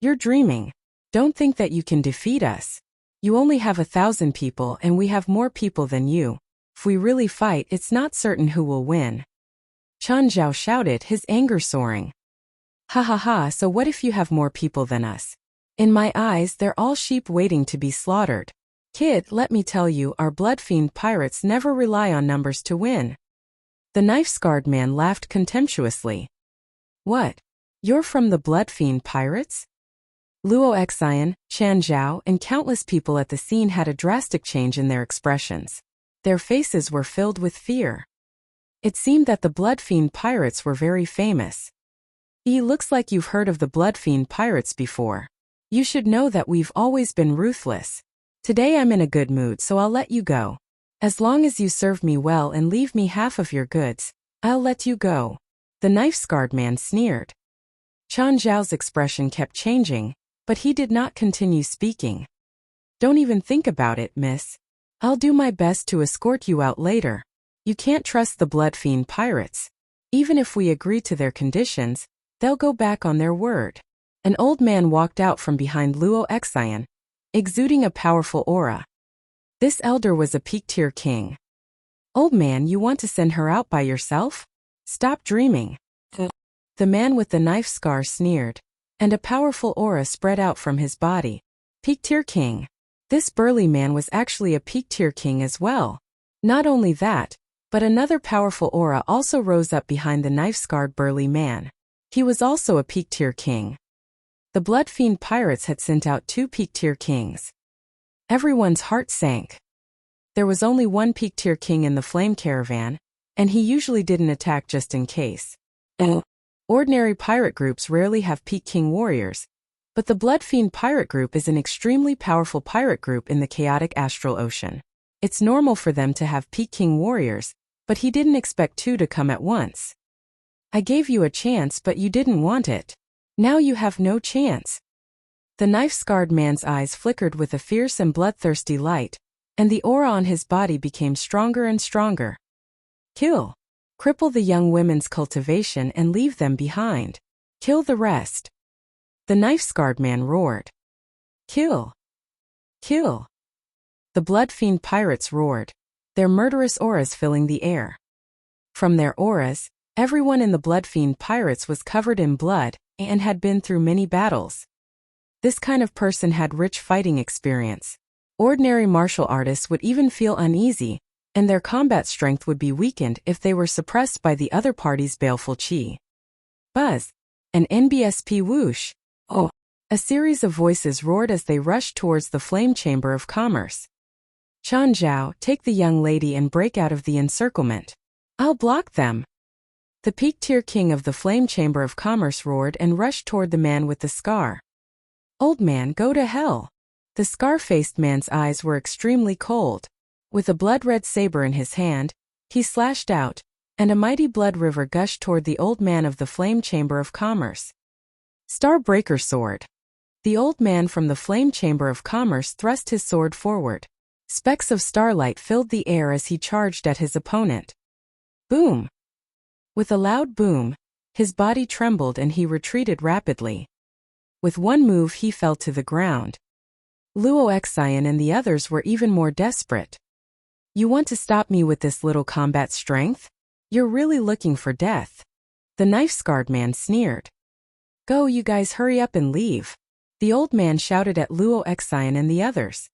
You're dreaming. Don't think that you can defeat us. You only have 1,000 people and we have more people than you. If we really fight, it's not certain who will win. Chen Zhao shouted, his anger soaring. Ha ha ha, so what if you have more people than us? In my eyes, they're all sheep waiting to be slaughtered. Kid, let me tell you, our blood-fiend pirates never rely on numbers to win. The knife-scarred man laughed contemptuously. What? You're from the blood-fiend pirates? Luo Exan, Chen Zhao, and countless people at the scene had a drastic change in their expressions. Their faces were filled with fear. It seemed that the blood-fiend pirates were very famous. Looks like you've heard of the blood-fiend pirates before. You should know that we've always been ruthless. Today I'm in a good mood, so I'll let you go. As long as you serve me well and leave me half of your goods, I'll let you go. The knife-scarred man sneered. Chen Zhao's expression kept changing, but he did not continue speaking. Don't even think about it, miss. I'll do my best to escort you out later. You can't trust the blood-fiend pirates. Even if we agree to their conditions, they'll go back on their word. An old man walked out from behind Luo Exan, exuding a powerful aura. This elder was a peak-tier king. Old man, you want to send her out by yourself? Stop dreaming. The man with the knife scar sneered, and a powerful aura spread out from his body. Peak-tier king. This burly man was actually a peak-tier king as well. Not only that, but another powerful aura also rose up behind the knife-scarred burly man. He was also a peak-tier king. The blood-fiend pirates had sent out 2 peak-tier kings. Everyone's heart sank. There was only one peak-tier king in the flame caravan, and he usually didn't attack just in case. Ordinary pirate groups rarely have peak king warriors, but the Bloodfiend pirate group is an extremely powerful pirate group in the chaotic astral ocean. It's normal for them to have peak king warriors, but he didn't expect 2 to come at once. I gave you a chance, but you didn't want it. Now you have no chance. The knife-scarred man's eyes flickered with a fierce and bloodthirsty light, and the aura on his body became stronger and stronger. Kill. Cripple the young women's cultivation and leave them behind. Kill the rest. The knife-scarred man roared. Kill! Kill! The blood-fiend pirates roared, their murderous auras filling the air. From their auras, everyone in the blood-fiend pirates was covered in blood and had been through many battles. This kind of person had rich fighting experience. Ordinary martial artists would even feel uneasy, and their combat strength would be weakened if they were suppressed by the other party's baleful chi. Buzz! An NBSP whoosh! Oh! A series of voices roared as they rushed towards the flame chamber of commerce. Chan Zhao, take the young lady and break out of the encirclement. I'll block them. The peak-tier king of the flame chamber of commerce roared and rushed toward the man with the scar. Old man, go to hell. The scar-faced man's eyes were extremely cold. With a blood-red saber in his hand, he slashed out, and a mighty blood river gushed toward the old man of the flame chamber of commerce. Starbreaker sword. The old man from the flame chamber of commerce thrust his sword forward. Specks of starlight filled the air as he charged at his opponent. Boom! With a loud boom, his body trembled and he retreated rapidly. With one move he fell to the ground. Luo Xian and the others were even more desperate. You want to stop me with this little combat strength? You're really looking for death. The knife-scarred man sneered. Go, you guys, hurry up and leave. The old man shouted at Luo Xian and the others.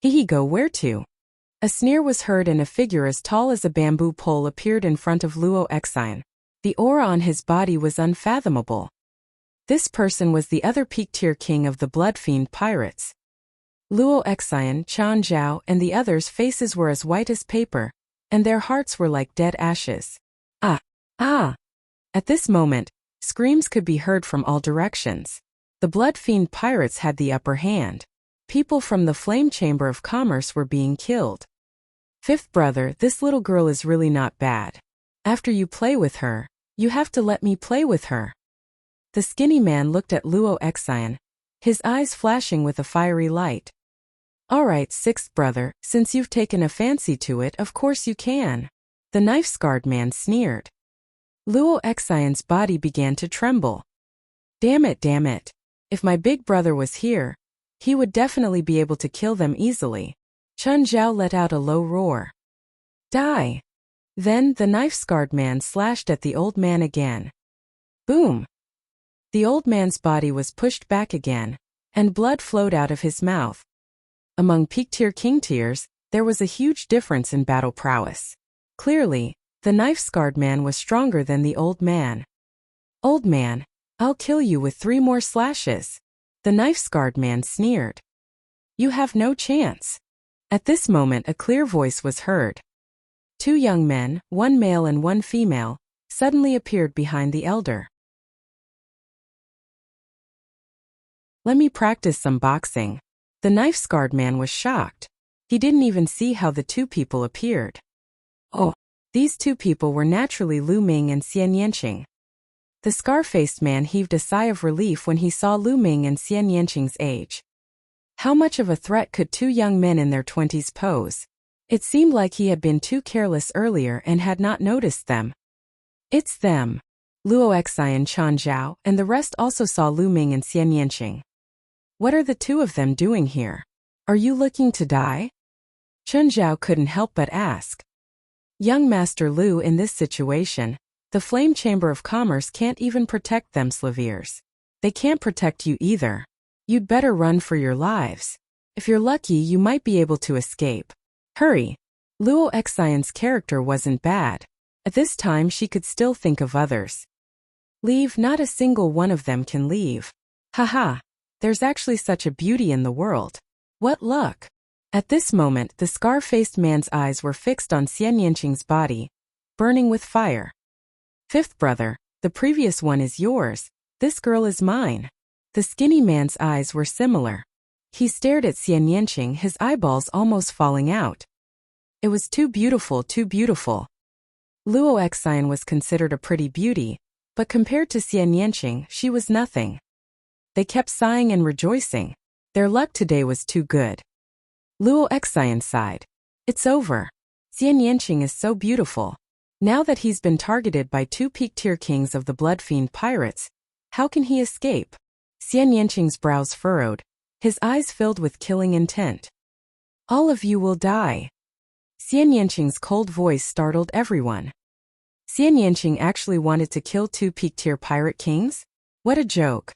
He go where to? A sneer was heard and a figure as tall as a bamboo pole appeared in front of Luo Xian. The aura on his body was unfathomable. This person was the other peak-tier king of the blood-fiend pirates. Luo Xian, Chan Zhao, and the others' faces were as white as paper, and their hearts were like dead ashes. Ah! Ah! At this moment, screams could be heard from all directions. The blood-fiend pirates had the upper hand. People from the flame chamber of commerce were being killed. Fifth brother, this little girl is really not bad. After you play with her, you have to let me play with her. The skinny man looked at Luo Xian, his eyes flashing with a fiery light. All right, sixth brother, since you've taken a fancy to it, of course you can. The knife-scarred man sneered. Luo Xian's body began to tremble. Damn it, damn it. If my big brother was here, he would definitely be able to kill them easily. Chun Zhao let out a low roar. Die! Then the knife-scarred man slashed at the old man again. Boom! The old man's body was pushed back again, and blood flowed out of his mouth. Among peak-tier king tiers, there was a huge difference in battle prowess. Clearly, the knife-scarred man was stronger than the old man. Old man, I'll kill you with 3 more slashes. The knife-scarred man sneered. You have no chance. At this moment a clear voice was heard. 2 young men, 1 male and 1 female, suddenly appeared behind the elder. Let me practice some boxing. The knife-scarred man was shocked. He didn't even see how the 2 people appeared. Oh, these 2 people were naturally Lu Ming and Xian Yanqing. The scar-faced man heaved a sigh of relief when he saw Lu Ming and Xian Yanqing's age. How much of a threat could 2 young men in their 20s pose? It seemed like he had been too careless earlier and had not noticed them. It's them. Luo Xian, Chan Zhao, and the rest also saw Lu Ming and Xian Yanqing. What are the 2 of them doing here? Are you looking to die? Chun Zhao couldn't help but ask. Young Master Lu, in this situation, the Flame Chamber of Commerce can't even protect them Slaviers. They can't protect you either. You'd better run for your lives. If you're lucky, you might be able to escape. Hurry. Luo Xian's character wasn't bad. At this time she could still think of others. Leave, not a single one of them can leave. Haha. There's actually such a beauty in the world. What luck. At this moment the scar-faced man's eyes were fixed on Xian Yanqing's body, burning with fire. Fifth brother, the previous one is yours. This girl is mine. The skinny man's eyes were similar. He stared at Xian Yanqing, his eyeballs almost falling out. It was too beautiful, too beautiful. Luo Xian was considered a pretty beauty, but compared to Xian Yanqing, she was nothing. They kept sighing and rejoicing. Their luck today was too good. Luo Xian sighed. It's over. Xian Yanqing is so beautiful. Now that he's been targeted by two peak-tier kings of the Blood Fiend pirates, how can he escape? Xian Yanqing's brows furrowed, his eyes filled with killing intent. All of you will die. Xian Yanqing's cold voice startled everyone. Xian Yanqing actually wanted to kill two peak-tier pirate kings? What a joke.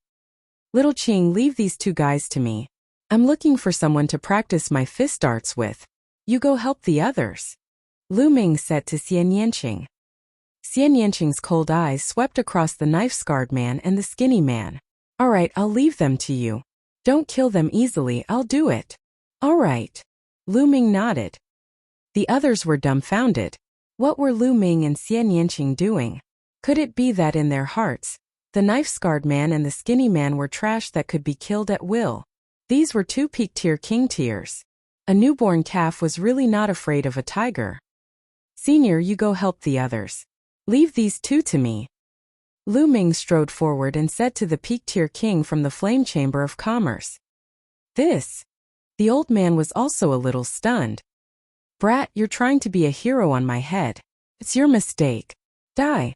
Little Qing, leave these two guys to me. I'm looking for someone to practice my fist arts with. You go help the others. Lu Ming said to Xian Yanqing. Xian Yanqing's cold eyes swept across the knife-scarred man and the skinny man. All right, I'll leave them to you. Don't kill them easily, I'll do it. All right. Lu Ming nodded. The others were dumbfounded. What were Lu Ming and Xian Yanqing doing? Could it be that in their hearts, the knife-scarred man and the skinny man were trash that could be killed at will? These were two peak-tier king tiers. A newborn calf was really not afraid of a tiger. Senior, you go help the others. Leave these two to me. Lu Ming strode forward and said to the peak-tier king from the Flame Chamber of Commerce. This. The old man was also a little stunned. Brat, you're trying to be a hero on my head. It's your mistake. Die.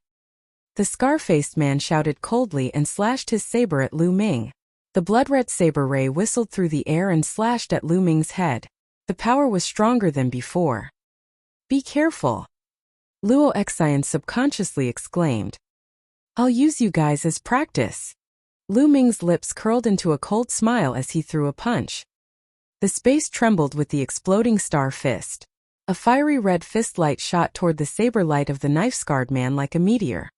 The scar-faced man shouted coldly and slashed his saber at Lu Ming. The blood-red saber ray whistled through the air and slashed at Lu Ming's head. The power was stronger than before. Be careful. Luo Xian subconsciously exclaimed. I'll use you guys as practice. Lu Ming's lips curled into a cold smile as he threw a punch. The space trembled with the exploding star fist. A fiery red fist light shot toward the saber light of the knife-scarred man like a meteor.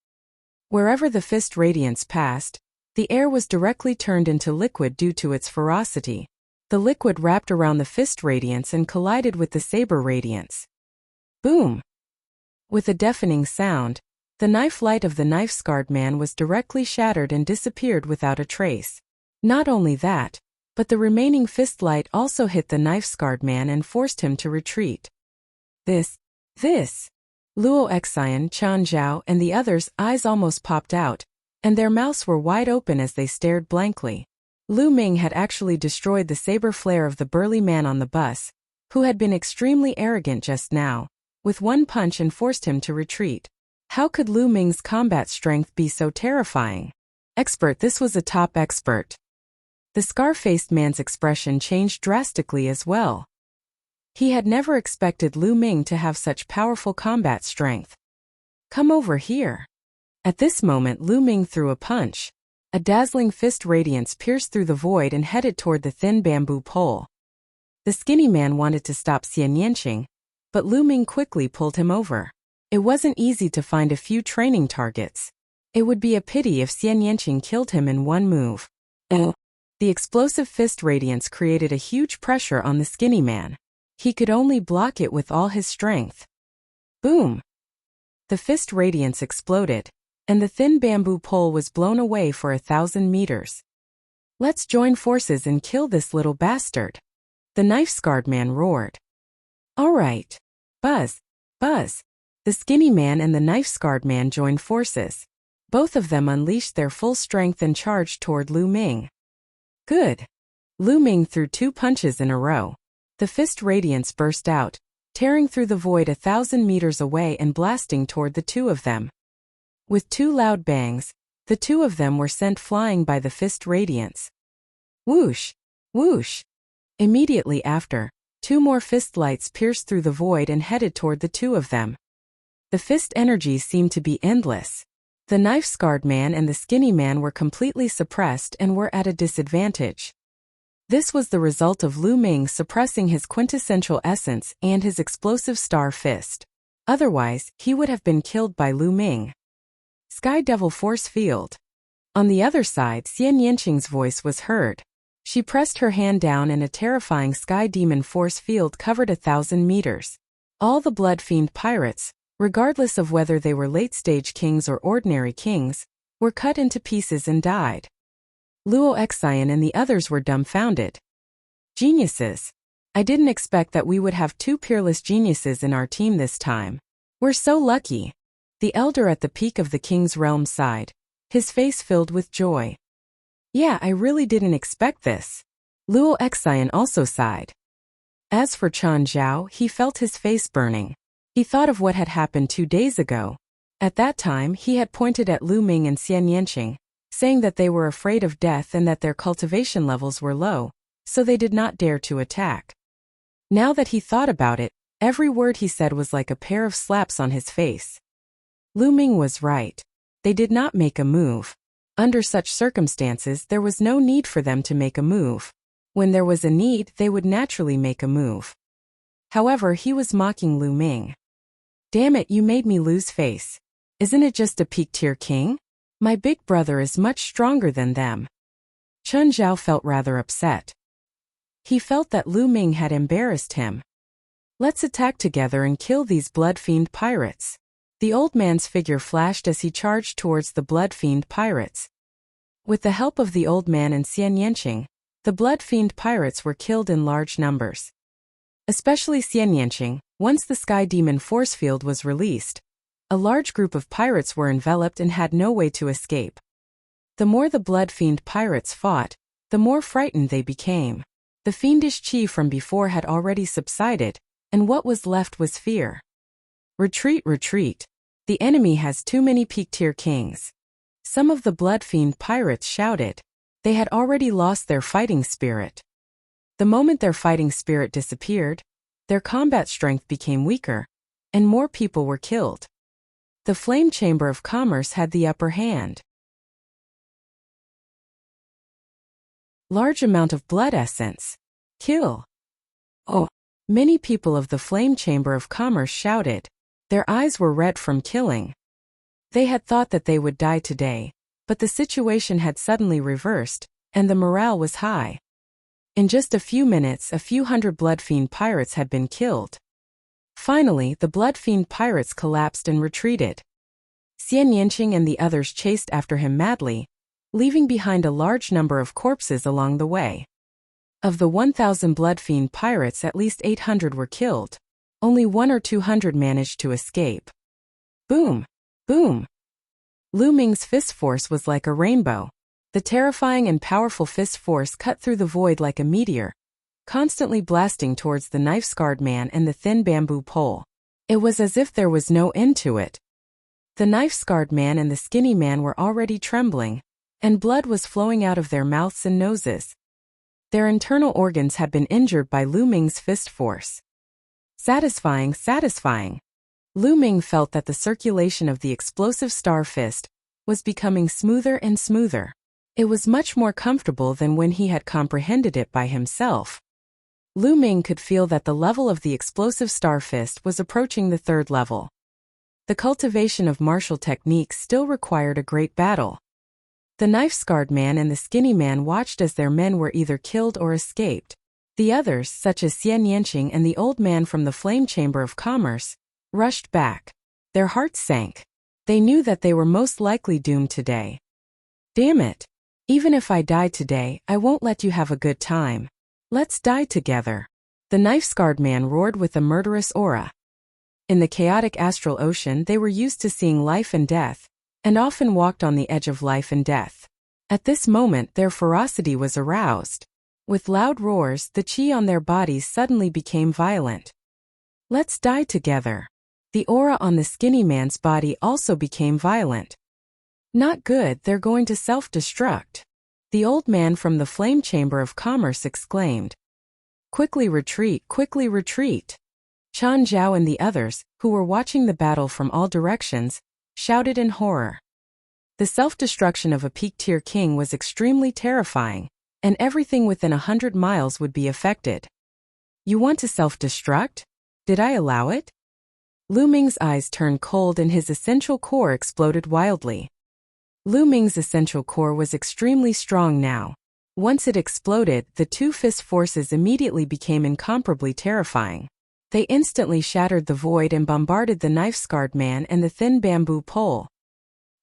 Wherever the fist radiance passed, the air was directly turned into liquid due to its ferocity. The liquid wrapped around the fist radiance and collided with the saber radiance. Boom! With a deafening sound, the knife light of the knife-scarred man was directly shattered and disappeared without a trace. Not only that, but the remaining fist light also hit the knife-scarred man and forced him to retreat. This. Luo Xian, Chan Zhao, and the others' eyes almost popped out, and their mouths were wide open as they stared blankly. Lu Ming had actually destroyed the saber flare of the burly man on the bus, who had been extremely arrogant just now, with one punch and forced him to retreat. How could Lu Ming's combat strength be so terrifying? Expert, this was a top expert. The scar-faced man's expression changed drastically as well. He had never expected Lu Ming to have such powerful combat strength. Come over here. At this moment, Lu Ming threw a punch. A dazzling fist radiance pierced through the void and headed toward the thin bamboo pole. The skinny man wanted to stop Xian Yanqing, but Lu Ming quickly pulled him over. It wasn't easy to find a few training targets. It would be a pity if Xian Yanqing killed him in one move. The explosive fist radiance created a huge pressure on the skinny man. He could only block it with all his strength. Boom! The fist radiance exploded, and the thin bamboo pole was blown away for 1,000 meters. Let's join forces and kill this little bastard. The knife-scarred man roared. All right. Buzz. The skinny man and the knife-scarred man joined forces. Both of them unleashed their full strength and charged toward Lu Ming. Good. Lu Ming threw 2 punches in a row. The fist radiance burst out, tearing through the void 1,000 meters away and blasting toward the two of them. With 2 loud bangs, the two of them were sent flying by the fist radiance. Whoosh! Whoosh! Immediately after, 2 more fist lights pierced through the void and headed toward the two of them. The fist energies seemed to be endless. The knife-scarred man and the skinny man were completely suppressed and were at a disadvantage. This was the result of Lu Ming suppressing his quintessential essence and his explosive star fist. Otherwise, he would have been killed by Lu Ming. Sky Devil Force Field. On the other side, Xian Yanqing's voice was heard. She pressed her hand down and a terrifying Sky Demon Force Field covered 1,000 meters. All the Blood Fiend pirates, regardless of whether they were late-stage kings or ordinary kings, were cut into pieces and died. Luo Xian and the others were dumbfounded. Geniuses. I didn't expect that we would have 2 peerless geniuses in our team this time. We're so lucky. The elder at the peak of the king's realm sighed, his face filled with joy. Yeah, I really didn't expect this. Luo Xian also sighed. As for Chan Zhao, he felt his face burning. He thought of what had happened 2 days ago. At that time, he had pointed at Lu Ming and Xian Yanqing, saying that they were afraid of death and that their cultivation levels were low, so they did not dare to attack. Now that he thought about it, every word he said was like a pair of slaps on his face. Lu Ming was right. They did not make a move. Under such circumstances, there was no need for them to make a move. When there was a need, they would naturally make a move. However, he was mocking Lu Ming. Damn it, you made me lose face. Isn't it just a peak-tier king? My big brother is much stronger than them. Chun Zhao felt rather upset. He felt that Lu Ming had embarrassed him. Let's attack together and kill these blood-fiend pirates. The old man's figure flashed as he charged towards the blood-fiend pirates. With the help of the old man and Xian Yanqing, the blood-fiend pirates were killed in large numbers. Especially Xian Yanqing, once the Sky Demon force field was released, a large group of pirates were enveloped and had no way to escape. The more the blood-fiend pirates fought, the more frightened they became. The fiendish chi from before had already subsided, and what was left was fear. Retreat, retreat. The enemy has too many peak-tier kings. Some of the blood-fiend pirates shouted. They had already lost their fighting spirit. The moment their fighting spirit disappeared, their combat strength became weaker, and more people were killed. The Flame Chamber of Commerce had the upper hand. Large amount of blood essence. Kill. Oh! Many people of the Flame Chamber of Commerce shouted. Their eyes were red from killing. They had thought that they would die today, but the situation had suddenly reversed, and the morale was high. In just a few minutes, a few hundred blood-fiend pirates had been killed. Finally, the blood-fiend pirates collapsed and retreated. Xian Yanqing and the others chased after him madly, leaving behind a large number of corpses along the way. Of the 1,000 blood-fiend pirates, at least 800 were killed. Only 100 or 200 managed to escape. Boom! Boom! Lu Ming's fist force was like a rainbow. The terrifying and powerful fist force cut through the void like a meteor, constantly blasting towards the knife-scarred man and the thin bamboo pole. It was as if there was no end to it. The knife-scarred man and the skinny man were already trembling, and blood was flowing out of their mouths and noses. Their internal organs had been injured by Lu Ming's fist force. Satisfying, satisfying. Lu Ming felt that the circulation of the explosive star fist was becoming smoother and smoother. It was much more comfortable than when he had comprehended it by himself. Lu Ming could feel that the level of the explosive star fist was approaching the third level. The cultivation of martial techniques still required a great battle. The knife-scarred man and the skinny man watched as their men were either killed or escaped. The others, such as Xian Yanqing and the old man from the Flame Chamber of Commerce, rushed back. Their hearts sank. They knew that they were most likely doomed today. Damn it! Even if I die today, I won't let you have a good time. Let's die together. The knife-scarred man roared with a murderous aura. In the chaotic astral ocean, they were used to seeing life and death, and often walked on the edge of life and death. At this moment, their ferocity was aroused. With loud roars, the chi on their bodies suddenly became violent. Let's die together. The aura on the skinny man's body also became violent. Not good, they're going to self-destruct. The old man from the Flame Chamber of Commerce exclaimed. Quickly retreat, quickly retreat. Chun Zhao and the others, who were watching the battle from all directions, shouted in horror. The self-destruction of a peak-tier king was extremely terrifying, and everything within 100 miles would be affected. You want to self-destruct? Did I allow it? Lu Ming's eyes turned cold and his essential core exploded wildly. Lu Ming's essential core was extremely strong now. Once it exploded, the two fist forces immediately became incomparably terrifying. They instantly shattered the void and bombarded the knife-scarred man and the thin bamboo pole.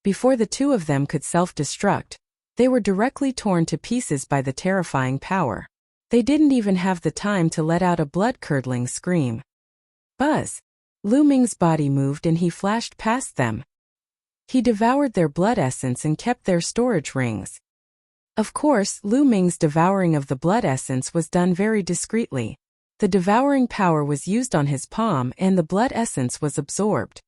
Before the two of them could self-destruct, they were directly torn to pieces by the terrifying power. They didn't even have the time to let out a blood-curdling scream. Buzz! Lu Ming's body moved and he flashed past them. He devoured their blood essence and kept their storage rings. Of course, Lu Ming's devouring of the blood essence was done very discreetly. The devouring power was used on his palm and the blood essence was absorbed.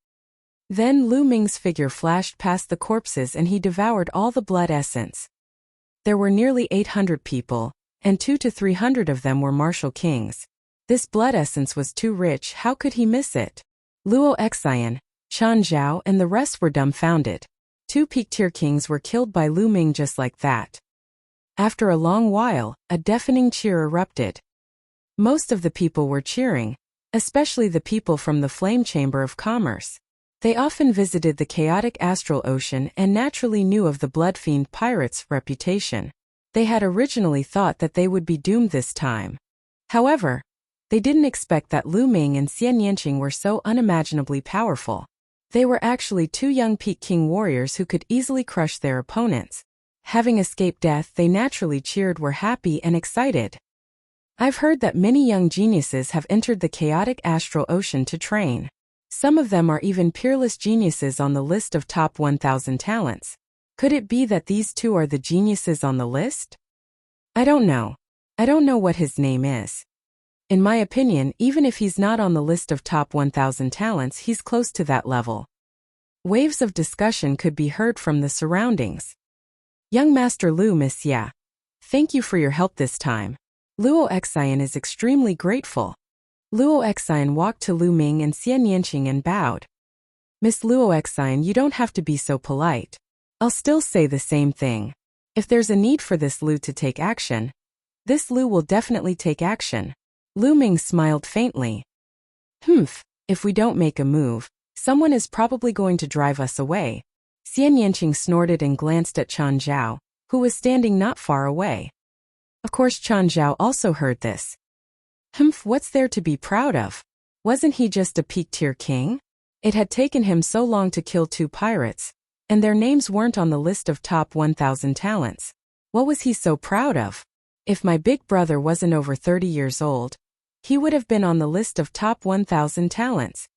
Then Lu Ming's figure flashed past the corpses and he devoured all the blood essence. There were nearly 800 people, and 200 to 300 of them were martial kings. This blood essence was too rich, how could he miss it? Luo Excian, Chan Zhao and the rest were dumbfounded. 2 peak-tier kings were killed by Lu Ming just like that. After a long while, a deafening cheer erupted. Most of the people were cheering, especially the people from the Flame Chamber of Commerce. They often visited the chaotic astral ocean and naturally knew of the Blood Fiend pirates' reputation. They had originally thought that they would be doomed this time. However, they didn't expect that Lu Ming and Xian Yanqing were so unimaginably powerful. They were actually 2 young Peak King warriors who could easily crush their opponents. Having escaped death, they naturally cheered, were happy and excited. I've heard that many young geniuses have entered the chaotic astral ocean to train. Some of them are even peerless geniuses on the list of top 1,000 talents. Could it be that these 2 are the geniuses on the list? I don't know. I don't know what his name is. In my opinion, even if he's not on the list of top 1,000 talents, he's close to that level. Waves of discussion could be heard from the surroundings. Young Master Lu, Miss Ya. Thank you for your help this time. Luo Excian is extremely grateful. Luo Excian walked to Lu Ming and Xian Yanqing and bowed. Miss Luo Excian, you don't have to be so polite. I'll still say the same thing. If there's a need for this Lu to take action, this Lu will definitely take action. Lu Ming smiled faintly. If we don't make a move, someone is probably going to drive us away. Xian Yanqing snorted and glanced at Chan Zhao, who was standing not far away. Of course Chan Zhao also heard this. What's there to be proud of? Wasn't he just a peak-tier king? It had taken him so long to kill 2 pirates, and their names weren't on the list of top 1,000 talents. What was he so proud of? If my big brother wasn't over 30 years old, he would have been on the list of top 1,000 talents.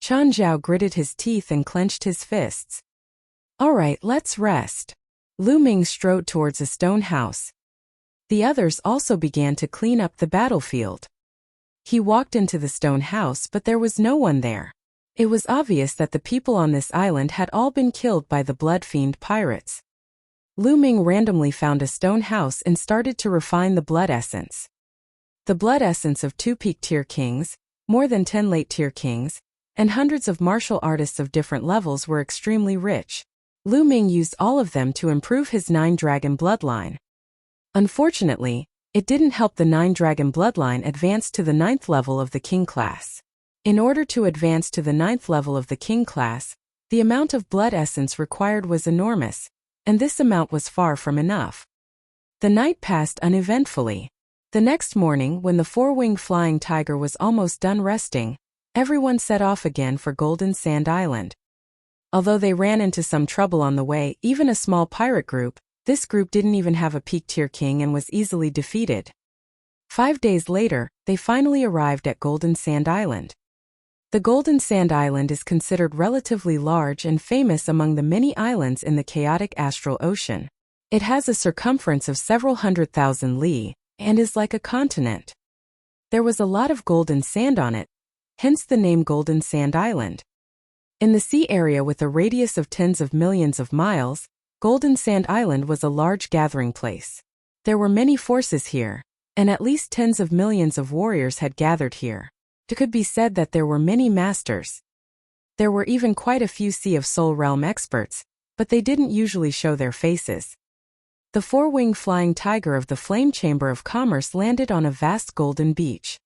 Chan Zhao gritted his teeth and clenched his fists. All right, let's rest. Lu Ming strode towards a stone house. The others also began to clean up the battlefield. He walked into the stone house, but there was no one there. It was obvious that the people on this island had all been killed by the Blood Fiend pirates. Lu Ming randomly found a stone house and started to refine the blood essence. The blood essence of 2 peak-tier kings, more than 10 late-tier kings, and hundreds of martial artists of different levels were extremely rich. Lu Ming used all of them to improve his 9-dragon bloodline. Unfortunately, it didn't help the 9-dragon bloodline advance to the 9th level of the king class. In order to advance to the 9th level of the king class, the amount of blood essence required was enormous, and this amount was far from enough. The night passed uneventfully. The next morning, when the 4-winged flying tiger was almost done resting, everyone set off again for Golden Sand Island. Although they ran into some trouble on the way, even a small pirate group, this group didn't even have a peak-tier king and was easily defeated. 5 days later, they finally arrived at Golden Sand Island. The Golden Sand Island is considered relatively large and famous among the many islands in the chaotic astral ocean. It has a circumference of several 100,000 li, and is like a continent. There was a lot of golden sand on it, hence the name Golden Sand Island. In the sea area with a radius of tens of millions of miles, Golden Sand Island was a large gathering place. There were many forces here, and at least tens of millions of warriors had gathered here. It could be said that there were many masters. There were even quite a few Sea of Soul Realm experts, but they didn't usually show their faces. The 4-winged flying tiger of the Flame Chamber of Commerce landed on a vast golden beach.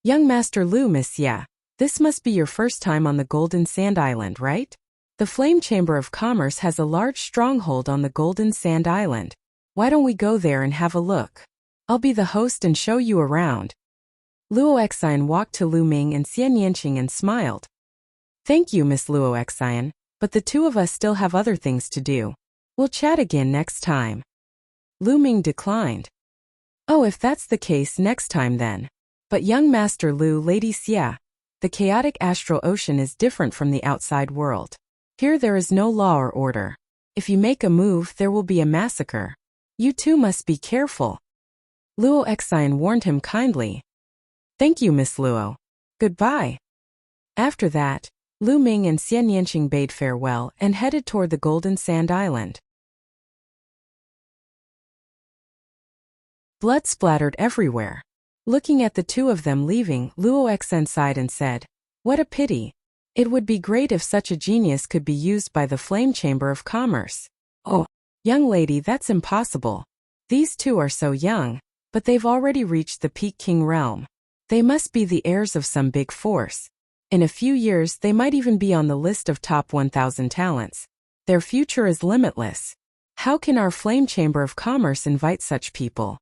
Young Master Lu, Miss Ya, this must be your first time on the Golden Sand Island, right? The Flame Chamber of Commerce has a large stronghold on the Golden Sand Island. Why don't we go there and have a look? I'll be the host and show you around. Luo Excian walked to Lu Ming and Xian Yanqing and smiled. Thank you, Miss Luo Excian, but the 2 of us still have other things to do. We'll chat again next time. Lu Ming declined. Oh, if that's the case, next time then. But young Master Lu, Lady Xia, the chaotic astral ocean is different from the outside world. Here there is no law or order. If you make a move, there will be a massacre. You 2 must be careful. Luo Excian warned him kindly. Thank you, Miss Luo. Goodbye. After that, Lu Ming and Xian Yanqing bade farewell and headed toward the Golden Sand Island. Blood splattered everywhere. Looking at the two of them leaving, Luo Xen sighed and said, "What a pity. It would be great if such a genius could be used by the Flame Chamber of Commerce." "Oh, young lady, that's impossible. These two are so young, but they've already reached the Peak King realm. They must be the heirs of some big force. In a few years they might even be on the list of top 1,000 talents. Their future is limitless. How can our Flame Chamber of Commerce invite such people?"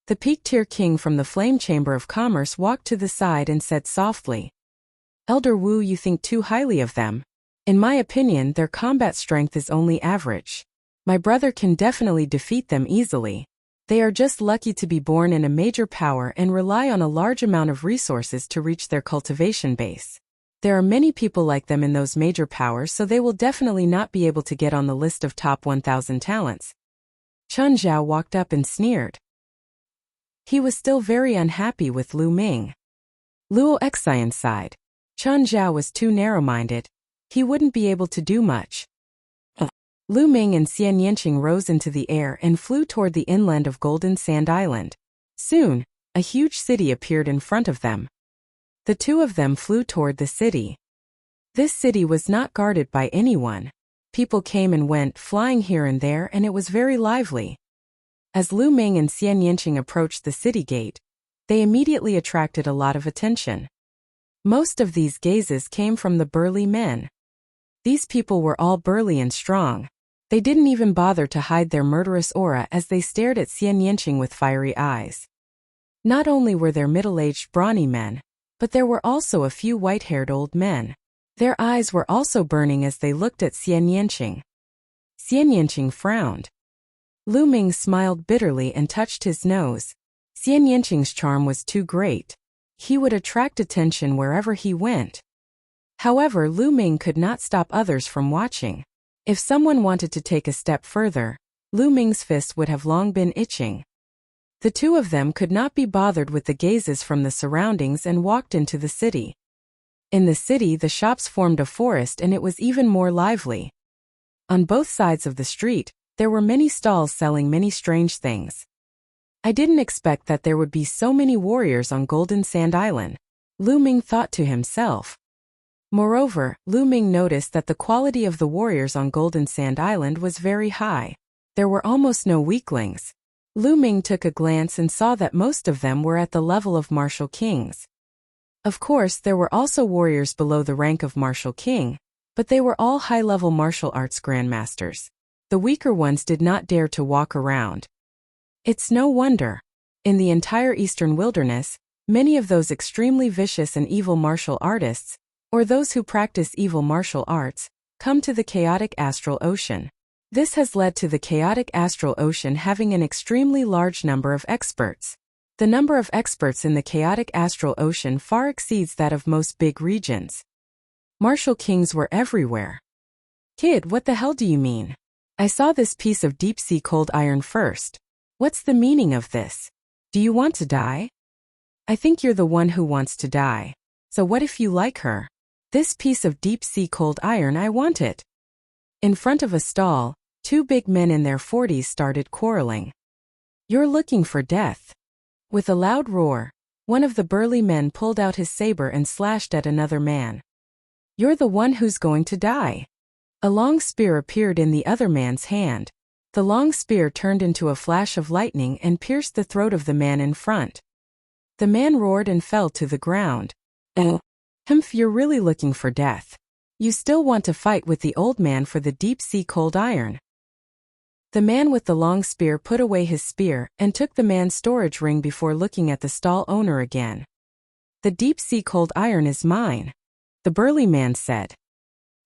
The Peak-tier king from the Flame Chamber of Commerce walked to the side and said softly, "Elder Wu, you think too highly of them. In my opinion, their combat strength is only average. My brother can definitely defeat them easily. They are just lucky to be born in a major power and rely on a large amount of resources to reach their cultivation base. There are many people like them in those major powers, so they will definitely not be able to get on the list of top 1,000 talents." Chun Zhao walked up and sneered. He was still very unhappy with Lu Ming. Luo Xian sighed. Chun Zhao was too narrow-minded. He wouldn't be able to do much. Lu Ming and Xian Yanqing rose into the air and flew toward the inland of Golden Sand Island. Soon, a huge city appeared in front of them. The two of them flew toward the city. This city was not guarded by anyone. People came and went, flying here and there, and it was very lively. As Lu Ming and Xian Yanqing approached the city gate, they immediately attracted a lot of attention. Most of these gazes came from the burly men. These people were all burly and strong. They didn't even bother to hide their murderous aura as they stared at Xian Yanqing with fiery eyes. Not only were there middle-aged brawny men, but there were also a few white-haired old men. Their eyes were also burning as they looked at Xian Yanqing. Xian Yanqing frowned. Lu Ming smiled bitterly and touched his nose. Xian Yanqing's charm was too great. He would attract attention wherever he went. However, Lu Ming could not stop others from watching. If someone wanted to take a step further, Lu Ming's fist would have long been itching. The two of them could not be bothered with the gazes from the surroundings and walked into the city. In the city, the shops formed a forest and it was even more lively. On both sides of the street, there were many stalls selling many strange things. "I didn't expect that there would be so many warriors on Golden Sand Island," Lu Ming thought to himself. Moreover, Lu Ming noticed that the quality of the warriors on Golden Sand Island was very high. There were almost no weaklings. Lu Ming took a glance and saw that most of them were at the level of martial kings. Of course, there were also warriors below the rank of martial king, but they were all high-level martial arts grandmasters. The weaker ones did not dare to walk around. It's no wonder. In the entire Eastern Wilderness, many of those extremely vicious and evil martial artists, or those who practice evil martial arts, come to the chaotic astral ocean. This has led to the chaotic astral ocean having an extremely large number of experts. The number of experts in the chaotic astral ocean far exceeds that of most big regions. Martial kings were everywhere. "Kid, what the hell do you mean? I saw this piece of deep-sea cold iron first. What's the meaning of this? Do you want to die?" "I think you're the one who wants to die. So what if you like her? This piece of deep-sea cold iron, I want it." In front of a stall, two big men in their 40s started quarreling. "You're looking for death." With a loud roar, one of the burly men pulled out his saber and slashed at another man. "You're the one who's going to die." A long spear appeared in the other man's hand. The long spear turned into a flash of lightning and pierced the throat of the man in front. The man roared and fell to the ground. Humph, you're really looking for death. You still want to fight with the old man for the deep-sea cold iron." The man with the long spear put away his spear and took the man's storage ring before looking at the stall owner again. "The deep-sea cold iron is mine," the burly man said.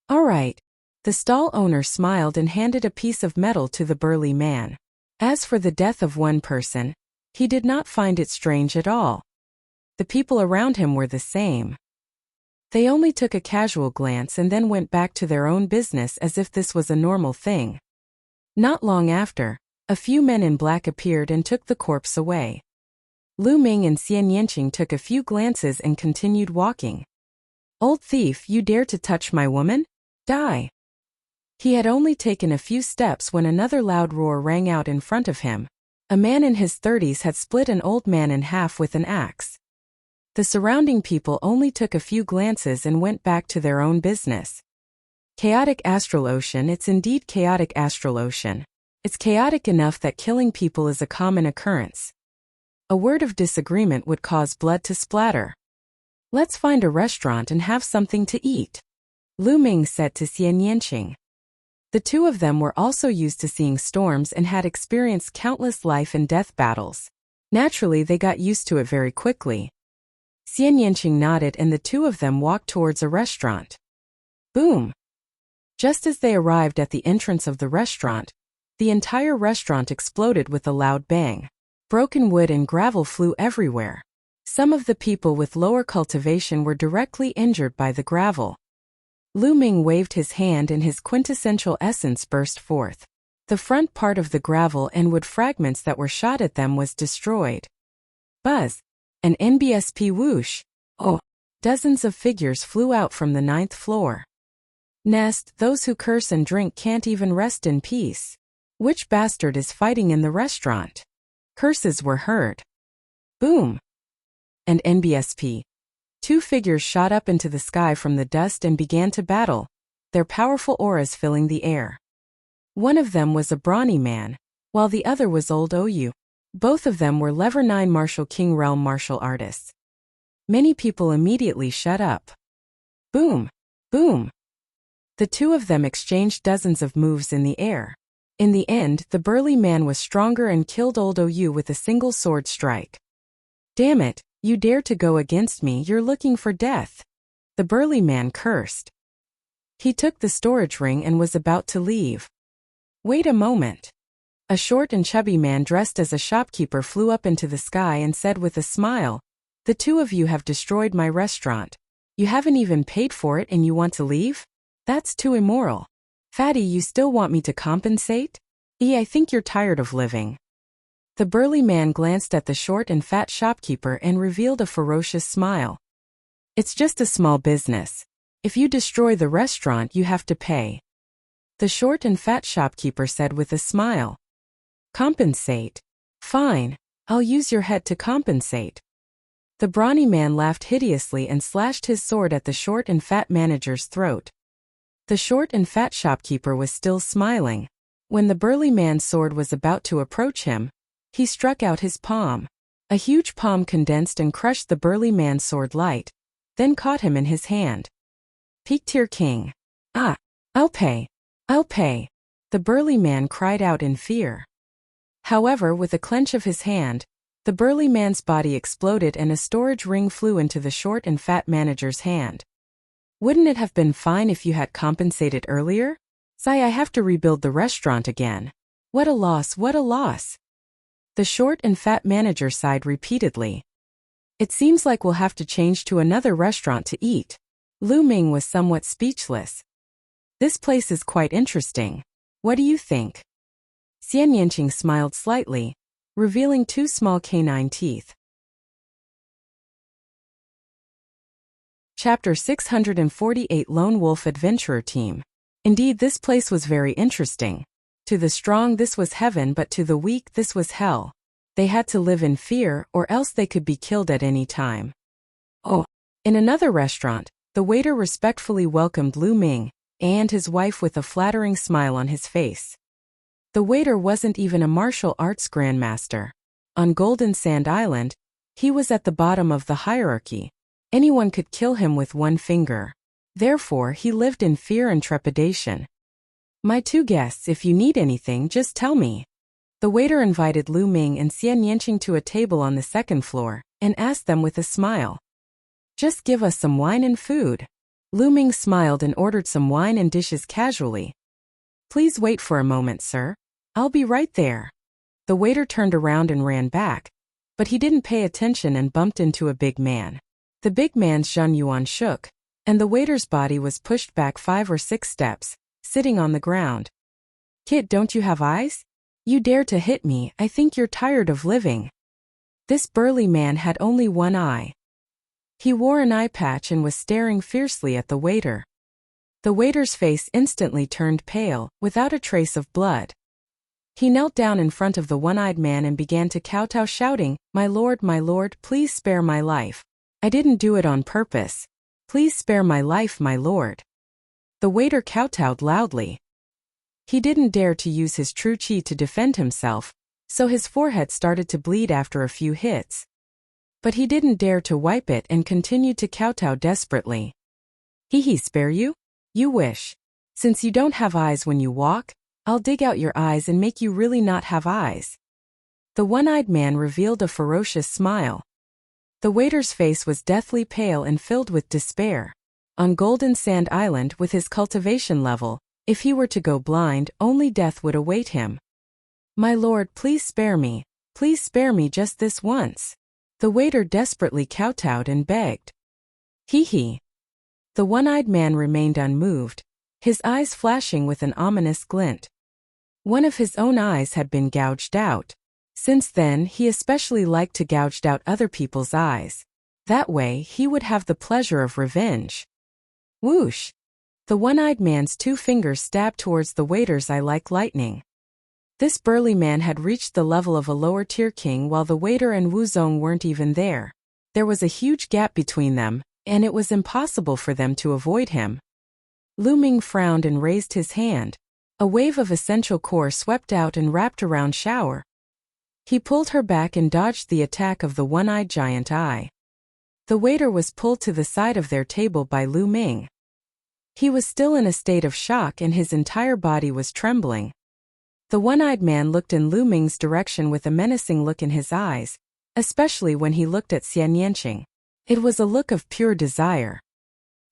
"All right." The stall owner smiled and handed a piece of metal to the burly man. As for the death of one person, he did not find it strange at all. The people around him were the same. They only took a casual glance and then went back to their own business as if this was a normal thing. Not long after, a few men in black appeared and took the corpse away. Lu Ming and Xian Yanqing took a few glances and continued walking. Old thief, you dare to touch my woman? Die! He had only taken a few steps when another loud roar rang out in front of him. A man in his 30s had split an old man in half with an axe. The surrounding people only took a few glances and went back to their own business. Chaotic astral ocean. It's indeed chaotic astral ocean. It's chaotic enough that killing people is a common occurrence. A word of disagreement would cause blood to splatter. Let's find a restaurant and have something to eat, Lu Ming said to Xian Yanqing. The two of them were also used to seeing storms and had experienced countless life and death battles. Naturally, they got used to it very quickly. Xian Yanqing nodded and the two of them walked towards a restaurant. Boom! Just as they arrived at the entrance of the restaurant, the entire restaurant exploded with a loud bang. Broken wood and gravel flew everywhere. Some of the people with lower cultivation were directly injured by the gravel. Lu Ming waved his hand and his quintessential essence burst forth. The front part of the gravel and wood fragments that were shot at them was destroyed. Buzz! An NBSP whoosh! Oh! Dozens of figures flew out from the 9th floor. Nest, those who curse and drink can't even rest in peace. Which bastard is fighting in the restaurant? Curses were heard. Boom! And NBSP. Two figures shot up into the sky from the dust and began to battle, their powerful auras filling the air. One of them was a brawny man, while the other was old Ou. Both of them were Lever 9 Martial King Realm martial artists. Many people immediately shut up. Boom! Boom! The two of them exchanged dozens of moves in the air. In the end, the burly man was stronger and killed old Ou with a single sword strike. Damn it! You dare to go against me, you're looking for death. The burly man cursed. He took the storage ring and was about to leave. Wait a moment. A short and chubby man dressed as a shopkeeper flew up into the sky and said with a smile, the two of you have destroyed my restaurant. You haven't even paid for it and you want to leave? That's too immoral. Fatty, you still want me to compensate? I think you're tired of living. The burly man glanced at the short and fat shopkeeper and revealed a ferocious smile. It's just a small business. If you destroy the restaurant, you have to pay. The short and fat shopkeeper said with a smile. Compensate? Fine, I'll use your head to compensate. The brawny man laughed hideously and slashed his sword at the short and fat manager's throat. The short and fat shopkeeper was still smiling. When the burly man's sword was about to approach him, he struck out his palm. A huge palm condensed and crushed the burly man's sword light, then caught him in his hand. Peak tier king. Ah! I'll pay! I'll pay! The burly man cried out in fear. However, with a clench of his hand, the burly man's body exploded and a storage ring flew into the short and fat manager's hand. Wouldn't it have been fine if you had compensated earlier? Sigh, I have to rebuild the restaurant again. What a loss, what a loss! The short and fat manager sighed repeatedly. It seems like we'll have to change to another restaurant to eat. Lu Ming was somewhat speechless. This place is quite interesting. What do you think? Xian Yanqing smiled slightly, revealing two small canine teeth. Chapter 648 Lone Wolf Adventurer Team. Indeed, this place was very interesting. To the strong this was heaven, but to the weak this was hell. They had to live in fear, or else they could be killed at any time. Oh! In another restaurant, the waiter respectfully welcomed Lu Ming and his wife with a flattering smile on his face. The waiter wasn't even a martial arts grandmaster. On Golden Sand Island, he was at the bottom of the hierarchy. Anyone could kill him with one finger. Therefore, he lived in fear and trepidation. My two guests, if you need anything, just tell me. The waiter invited Lu Ming and Xian Yanqing to a table on the 2nd floor, and asked them with a smile. Just give us some wine and food. Lu Ming smiled and ordered some wine and dishes casually. Please wait for a moment, sir. I'll be right there. The waiter turned around and ran back, but he didn't pay attention and bumped into a big man. The big man's Zhan Yuan shook, and the waiter's body was pushed back 5 or 6 steps, sitting on the ground. Kid, don't you have eyes? You dare to hit me, I think you're tired of living. This burly man had only one eye. He wore an eye patch and was staring fiercely at the waiter. The waiter's face instantly turned pale, without a trace of blood. He knelt down in front of the one-eyed man and began to kowtow, shouting, my lord, please spare my life. I didn't do it on purpose. Please spare my life, my lord." The waiter kowtowed loudly. He didn't dare to use his true chi to defend himself, so his forehead started to bleed after a few hits. But he didn't dare to wipe it and continued to kowtow desperately. "He spare you? You wish. Since you don't have eyes when you walk, I'll dig out your eyes and make you really not have eyes." The one-eyed man revealed a ferocious smile. The waiter's face was deathly pale and filled with despair. On Golden Sand Island, with his cultivation level, if he were to go blind, only death would await him. "My lord, please spare me just this once." The waiter desperately kowtowed and begged. He. The one-eyed man remained unmoved, his eyes flashing with an ominous glint. One of his own eyes had been gouged out. Since then, he especially liked to gouge out other people's eyes. That way, he would have the pleasure of revenge. Whoosh! The one-eyed man's two fingers stabbed towards the waiter's eye like lightning. This burly man had reached the level of a lower-tier king while the waiter and Wu Zong weren't even there. There was a huge gap between them, and it was impossible for them to avoid him. Lu Ming frowned and raised his hand. A wave of essential core swept out and wrapped around Shower. He pulled her back and dodged the attack of the one-eyed giant eye. The waiter was pulled to the side of their table by Lu Ming. He was still in a state of shock and his entire body was trembling. The one-eyed man looked in Lu Ming's direction with a menacing look in his eyes, especially when he looked at Xian Yanqing. It was a look of pure desire.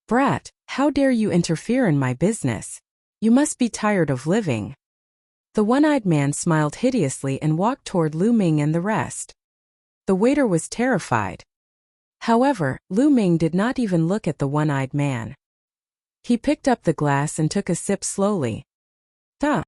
"Brat, how dare you interfere in my business? You must be tired of living." The one-eyed man smiled hideously and walked toward Lu Ming and the rest. The waiter was terrified. However, Lu Ming did not even look at the one-eyed man. He picked up the glass and took a sip slowly. Ta!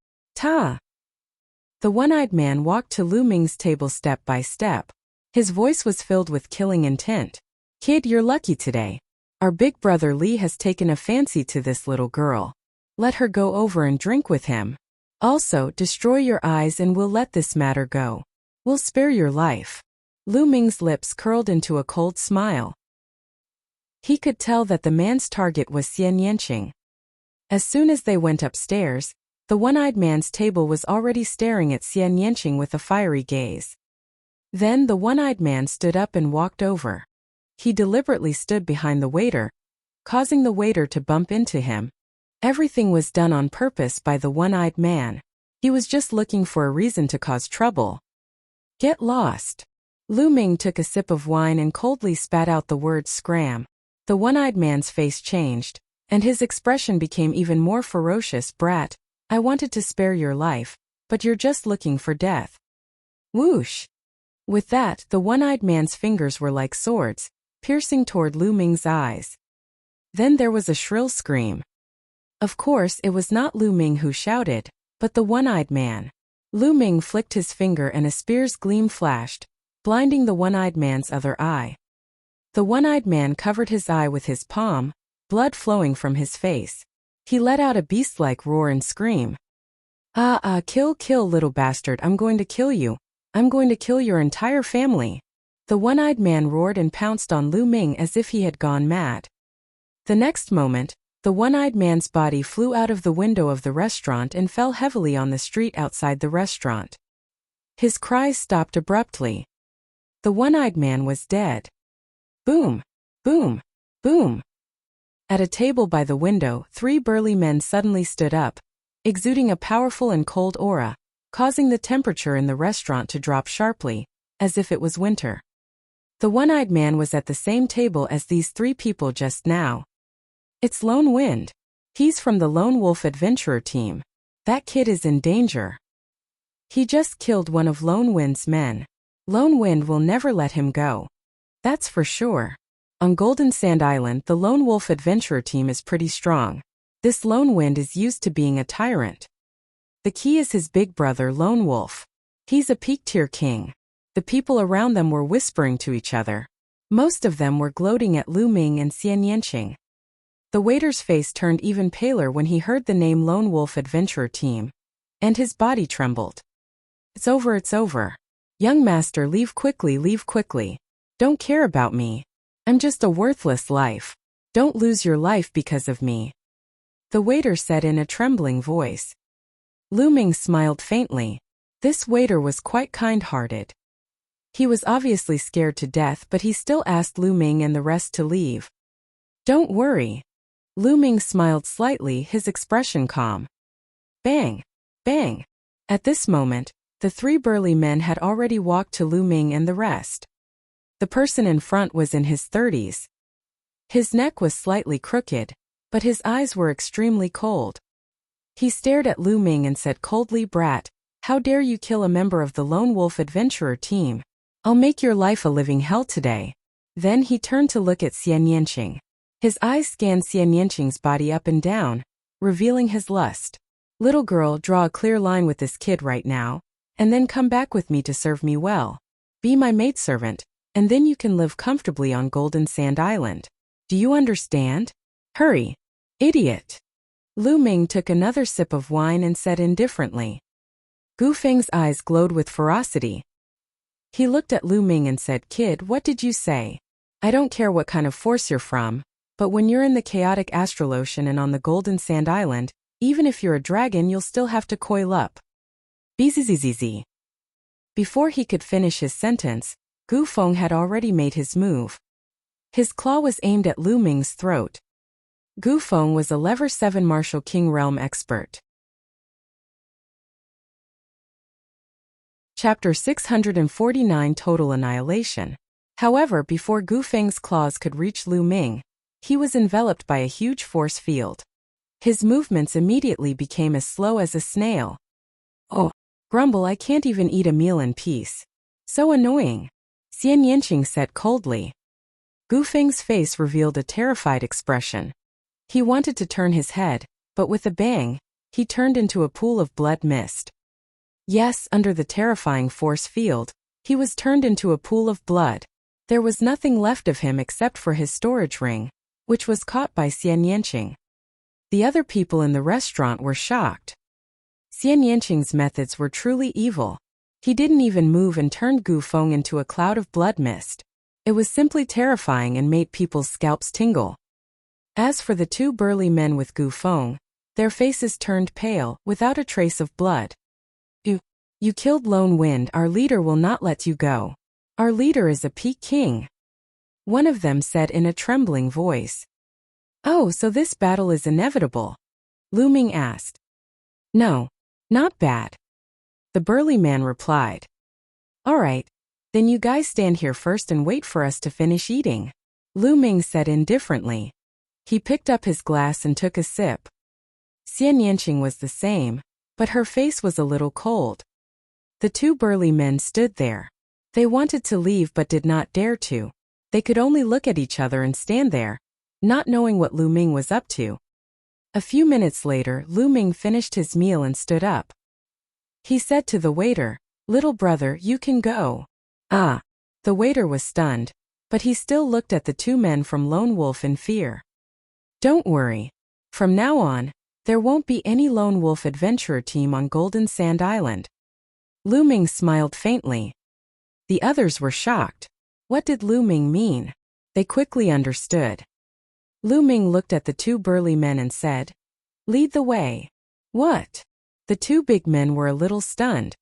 The one-eyed man walked to Lu Ming's table step by step. His voice was filled with killing intent. "Kid, you're lucky today. Our big brother Li has taken a fancy to this little girl. Let her go over and drink with him. Also, destroy your eyes and we'll let this matter go. We'll spare your life." Lu Ming's lips curled into a cold smile. He could tell that the man's target was Xian Yanqing. As soon as they went upstairs, the one-eyed man's table was already staring at Xian Yanqing with a fiery gaze. Then the one-eyed man stood up and walked over. He deliberately stood behind the waiter, causing the waiter to bump into him. Everything was done on purpose by the one-eyed man. He was just looking for a reason to cause trouble. "Get lost." Lu Ming took a sip of wine and coldly spat out the word scram. The one-eyed man's face changed, and his expression became even more ferocious. "Brat, I wanted to spare your life, but you're just looking for death." Whoosh! With that, the one-eyed man's fingers were like swords, piercing toward Lu Ming's eyes. Then there was a shrill scream. Of course, it was not Lu Ming who shouted, but the one-eyed man. Lu Ming flicked his finger and a spear's gleam flashed, blinding the one-eyed man's other eye. The one-eyed man covered his eye with his palm, blood flowing from his face. He let out a beast-like roar and scream. Kill little bastard, I'm going to kill you. I'm going to kill your entire family." The one-eyed man roared and pounced on Lu Ming as if he had gone mad. The next moment, the one-eyed man's body flew out of the window of the restaurant and fell heavily on the street outside the restaurant. His cries stopped abruptly. The one-eyed man was dead. Boom! Boom! Boom! At a table by the window, 3 burly men suddenly stood up, exuding a powerful and cold aura, causing the temperature in the restaurant to drop sharply, as if it was winter. The one-eyed man was at the same table as these 3 people just now. It's Lone Wind. He's from the Lone Wolf Adventurer team. That kid is in danger. He just killed one of Lone Wind's men. Lone Wind will never let him go. That's for sure. On Golden Sand Island, the Lone Wolf Adventurer team is pretty strong. This Lone Wind is used to being a tyrant. The key is his big brother Lone Wolf. He's a peak-tier king. The people around them were whispering to each other. Most of them were gloating at Lu Ming and Xian Yanqing. The waiter's face turned even paler when he heard the name Lone Wolf Adventurer Team, and his body trembled. It's over, it's over. Young master, leave quickly, leave quickly. Don't care about me. I'm just a worthless life. Don't lose your life because of me. The waiter said in a trembling voice. Lu Ming smiled faintly. This waiter was quite kind-hearted. He was obviously scared to death, but he still asked Lu Ming and the rest to leave. Don't worry. Lu Ming smiled slightly, his expression calm. Bang! Bang! At this moment, the three burly men had already walked to Lu Ming and the rest. The person in front was in his 30s. His neck was slightly crooked, but his eyes were extremely cold. He stared at Lu Ming and said coldly, "Brat, how dare you kill a member of the Lone Wolf Adventurer Team? I'll make your life a living hell today." Then he turned to look at Xian Yanqing. His eyes scanned Xian Yanqing's body up and down, revealing his lust. Little girl, draw a clear line with this kid right now, and then come back with me to serve me well. Be my maidservant, and then you can live comfortably on Golden Sand Island. Do you understand? Hurry, idiot. Lu Ming took another sip of wine and said indifferently. Gu Feng's eyes glowed with ferocity. He looked at Lu Ming and said, "Kid, what did you say? I don't care what kind of force you're from, but when you're in the chaotic astral ocean and on the Golden Sand Island, even if you're a dragon, you'll still have to coil up." Bzzz. Before he could finish his sentence, Gu Feng had already made his move. His claw was aimed at Lu Ming's throat. Gu Feng was a Lever 7 Martial King Realm expert. Chapter 649, Total Annihilation. However, before Gu Feng's claws could reach Lu Ming, he was enveloped by a huge force field. His movements immediately became as slow as a snail. Oh, grumble, I can't even eat a meal in peace. So annoying. Xian Yanqing said coldly. Gu Feng's face revealed a terrified expression. He wanted to turn his head, but with a bang, he turned into a pool of blood mist. Yes, under the terrifying force field, he was turned into a pool of blood. There was nothing left of him except for his storage ring, which was caught by Xian Yanqing. The other people in the restaurant were shocked. Xian Yanqing's methods were truly evil. He didn't even move and turned Gu Feng into a cloud of blood mist. It was simply terrifying and made people's scalps tingle. As for the two burly men with Gu Feng, their faces turned pale, without a trace of blood. You killed Lone Wind, our leader will not let you go. Our leader is a Peak King. One of them said in a trembling voice. Oh, so this battle is inevitable? Lu Ming asked. No, not bad. The burly man replied. All right, then you guys stand here first and wait for us to finish eating. Lu Ming said indifferently. He picked up his glass and took a sip. Xian Yanqing was the same, but her face was a little cold. The two burly men stood there. They wanted to leave but did not dare to. They could only look at each other and stand there, not knowing what Lu Ming was up to. A few minutes later, Lu Ming finished his meal and stood up. He said to the waiter, "Little brother, you can go." Ah! The waiter was stunned, but he still looked at the two men from Lone Wolf in fear. Don't worry. From now on, there won't be any Lone Wolf Adventurer Team on Golden Sand Island. Lu Ming smiled faintly. The others were shocked. What did Lu Ming mean? They quickly understood. Lu Ming looked at the two burly men and said, "Lead the way." What? The two big men were a little stunned.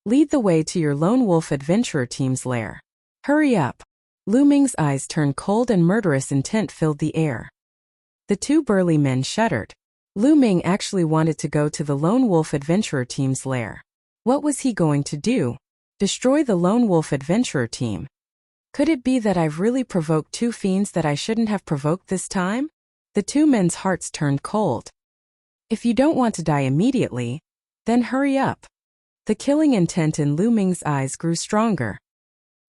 Lead the way to your Lone Wolf Adventurer Team's lair. Hurry up. Lu Ming's eyes turned cold and murderous intent filled the air. The two burly men shuddered. Lu Ming actually wanted to go to the Lone Wolf Adventurer Team's lair. What was he going to do? Destroy the Lone Wolf Adventurer Team? Could it be that I've really provoked two fiends that I shouldn't have provoked this time? The two men's hearts turned cold. If you don't want to die immediately, then hurry up. The killing intent in Lu Ming's eyes grew stronger.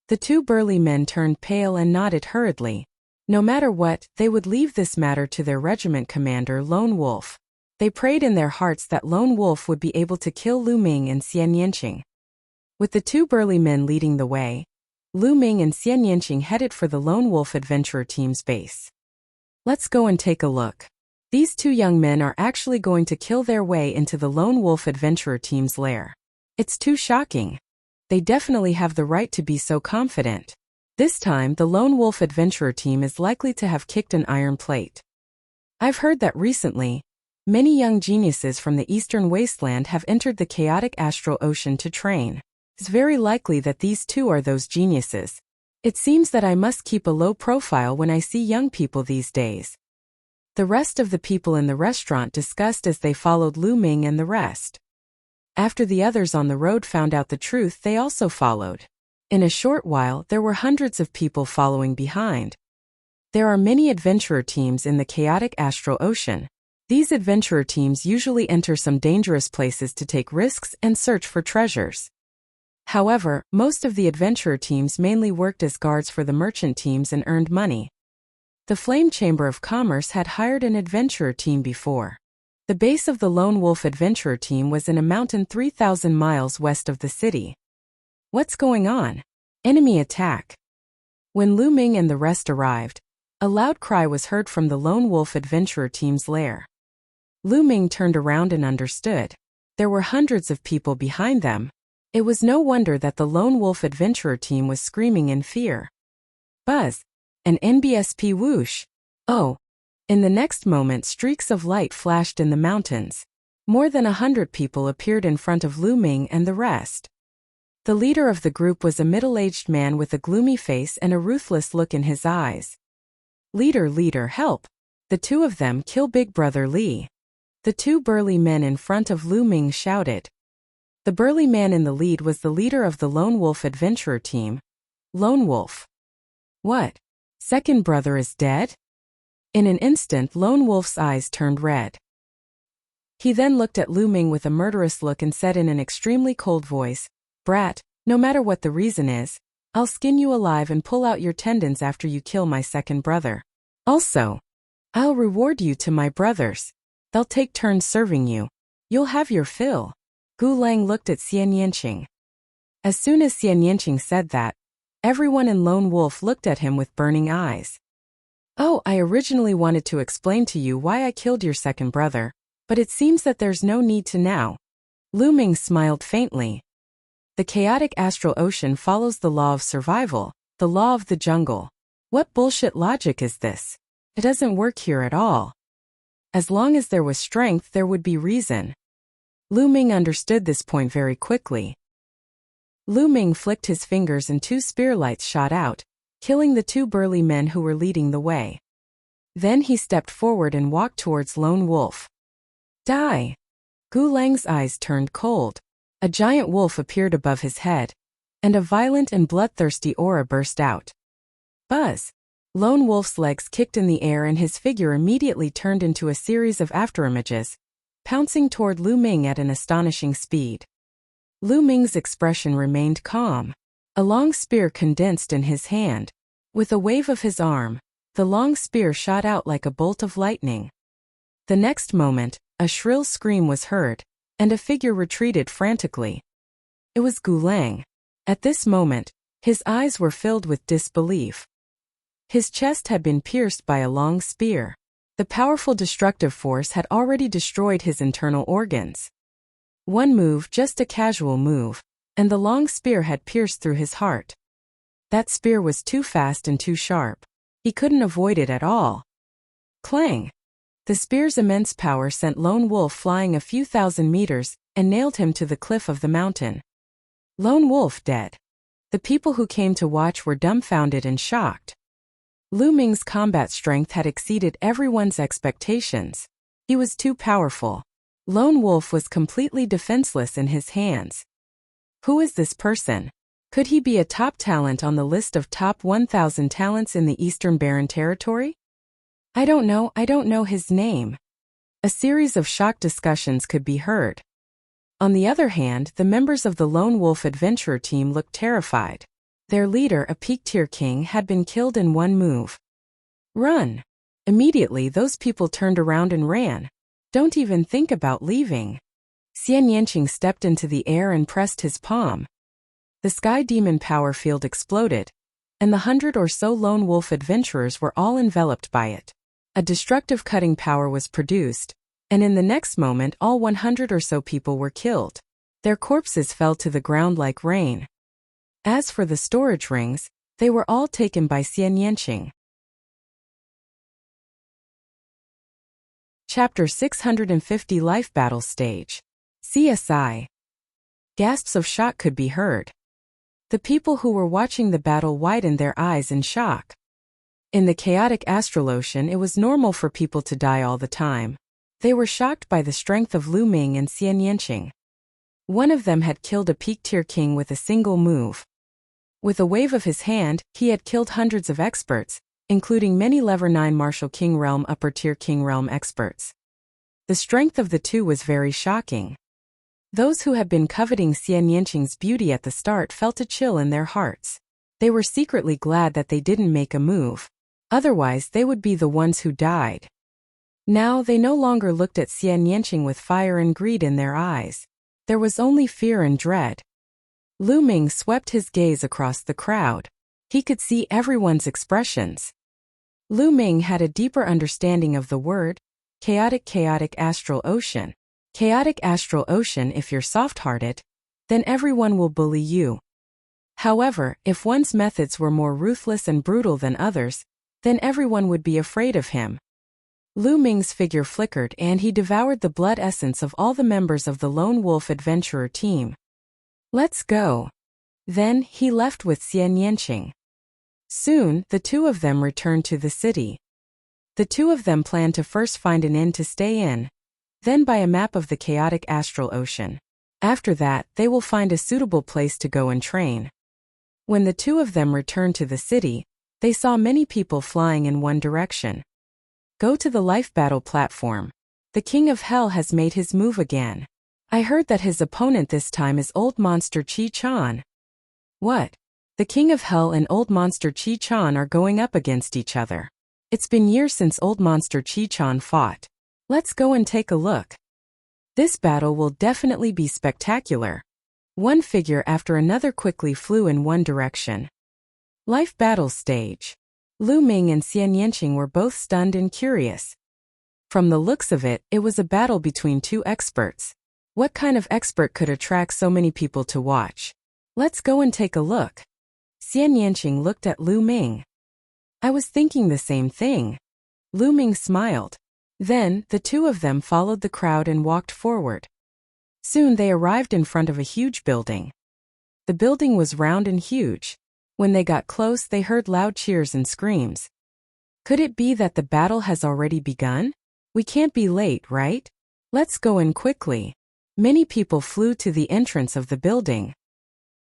The two burly men turned pale and nodded hurriedly. No matter what, they would leave this matter to their regiment commander Lone Wolf. They prayed in their hearts that Lone Wolf would be able to kill Lu Ming and Xian Yanqing. With the two burly men leading the way, Lu Ming and Xian Yanqing headed for the Lone Wolf Adventurer team's base. Let's go and take a look. These two young men are actually going to kill their way into the Lone Wolf Adventurer team's lair. It's too shocking. They definitely have the right to be so confident. This time, the Lone Wolf Adventurer team is likely to have kicked an iron plate. I've heard that recently, many young geniuses from the Eastern Wasteland have entered the chaotic astral ocean to train. It's very likely that these two are those geniuses. It seems that I must keep a low profile when I see young people these days. The rest of the people in the restaurant discussed as they followed Lu Ming and the rest. After the others on the road found out the truth, they also followed. In a short while, there were hundreds of people following behind. There are many adventurer teams in the chaotic astral ocean. These adventurer teams usually enter some dangerous places to take risks and search for treasures. However, most of the adventurer teams mainly worked as guards for the merchant teams and earned money. The Flame Chamber of Commerce had hired an adventurer team before. The base of the Lone Wolf Adventurer team was in a mountain 3,000 miles west of the city. What's going on? Enemy attack. When Lu Ming and the rest arrived, a loud cry was heard from the Lone Wolf Adventurer team's lair. Lu Ming turned around and understood. There were hundreds of people behind them. It was no wonder that the Lone Wolf Adventurer team was screaming in fear. Buzz! An NBSP whoosh! Oh! In the next moment, streaks of light flashed in the mountains. More than 100 people appeared in front of Lu Ming and the rest. The leader of the group was a middle-aged man with a gloomy face and a ruthless look in his eyes. Leader, help! The two of them kill Big Brother Li. The two burly men in front of Lu Ming shouted. The burly man in the lead was the leader of the Lone Wolf Adventurer team. Lone Wolf. What? Second brother is dead? In an instant, Lone Wolf's eyes turned red. He then looked at Lu Ming with a murderous look and said in an extremely cold voice, "Brat, no matter what the reason is, I'll skin you alive and pull out your tendons after you kill my second brother. Also, I'll reward you to my brothers. They'll take turns serving you. You'll have your fill." Gu Lang looked at Xian Yanqing. As soon as Xian Yanqing said that, everyone in Lone Wolf looked at him with burning eyes. "Oh, I originally wanted to explain to you why I killed your second brother, but it seems that there's no need to now." Lu Ming smiled faintly. The chaotic astral ocean follows the law of survival, the law of the jungle. What bullshit logic is this? It doesn't work here at all. As long as there was strength, there would be reason. Lu Ming understood this point very quickly. Lu Ming flicked his fingers and two spear lights shot out, killing the two burly men who were leading the way. Then he stepped forward and walked towards Lone Wolf. Die! Gu Lang's eyes turned cold. A giant wolf appeared above his head, and a violent and bloodthirsty aura burst out. Buzz! Lone Wolf's legs kicked in the air and his figure immediately turned into a series of afterimages, pouncing toward Lu Ming at an astonishing speed. Lu Ming's expression remained calm. A long spear condensed in his hand. With a wave of his arm, the long spear shot out like a bolt of lightning. The next moment, a shrill scream was heard, and a figure retreated frantically. It was Gu Lang. At this moment, his eyes were filled with disbelief. His chest had been pierced by a long spear. The powerful destructive force had already destroyed his internal organs. One move, just a casual move, and the long spear had pierced through his heart. That spear was too fast and too sharp. He couldn't avoid it at all. Clang! The spear's immense power sent Lone Wolf flying a few thousand meters and nailed him to the cliff of the mountain. Lone Wolf dead. The people who came to watch were dumbfounded and shocked. Lu Ming's combat strength had exceeded everyone's expectations. He was too powerful. Lone Wolf was completely defenseless in his hands. Who is this person? Could he be a top talent on the list of top 1,000 talents in the Eastern Barren Territory? I don't know his name. A series of shocked discussions could be heard. On the other hand, the members of the Lone Wolf Adventurer team looked terrified. Their leader, a peak-tier king, had been killed in one move. Run! Immediately, those people turned around and ran. Don't even think about leaving. Xian Yanqing stepped into the air and pressed his palm. The Sky Demon power field exploded, and the 100 or so lone wolf adventurers were all enveloped by it. A destructive cutting power was produced, and in the next moment all 100 or so people were killed. Their corpses fell to the ground like rain. As for the storage rings, they were all taken by Xian Yanqing. Chapter 650 Life Battle Stage. CSI. Gasps of shock could be heard. The people who were watching the battle widened their eyes in shock. In the chaotic astral ocean, it was normal for people to die all the time. They were shocked by the strength of Lu Ming and Xian Yanqing. One of them had killed a peak-tier king with a single move. With a wave of his hand, he had killed hundreds of experts, including many Level 9 Martial King Realm upper-tier King Realm experts. The strength of the two was very shocking. Those who had been coveting Xian Yanqing's beauty at the start felt a chill in their hearts. They were secretly glad that they didn't make a move. Otherwise, they would be the ones who died. Now they no longer looked at Xian Yanqing with fire and greed in their eyes. There was only fear and dread. Lu Ming swept his gaze across the crowd. He could see everyone's expressions. Lu Ming had a deeper understanding of the word, chaotic astral ocean. Chaotic astral ocean. If you're soft-hearted, then everyone will bully you. However, if one's methods were more ruthless and brutal than others, then everyone would be afraid of him. Lu Ming's figure flickered and he devoured the blood essence of all the members of the Lone Wolf Adventurer team. Let's go. Then he left with Xian Yanqing. Soon, the two of them returned to the city. The two of them planned to first find an inn to stay in, then buy a map of the chaotic astral ocean. After that, they will find a suitable place to go and train. When the two of them returned to the city, they saw many people flying in one direction. Go to the life battle platform. The King of Hell has made his move again. I heard that his opponent this time is Old Monster Chi-chan. What? The King of Hell and Old Monster Chi-chan are going up against each other. It's been years since Old Monster Chi-chan fought. Let's go and take a look. This battle will definitely be spectacular. One figure after another quickly flew in one direction. Life battle stage. Lu Ming and Xian Yanqing were both stunned and curious. From the looks of it, it was a battle between two experts. What kind of expert could attract so many people to watch? Let's go and take a look. Xian Yanqing looked at Lu Ming. I was thinking the same thing. Lu Ming smiled. Then, the two of them followed the crowd and walked forward. Soon they arrived in front of a huge building. The building was round and huge. When they got close, they heard loud cheers and screams. Could it be that the battle has already begun? We can't be late, right? Let's go in quickly. Many people flew to the entrance of the building.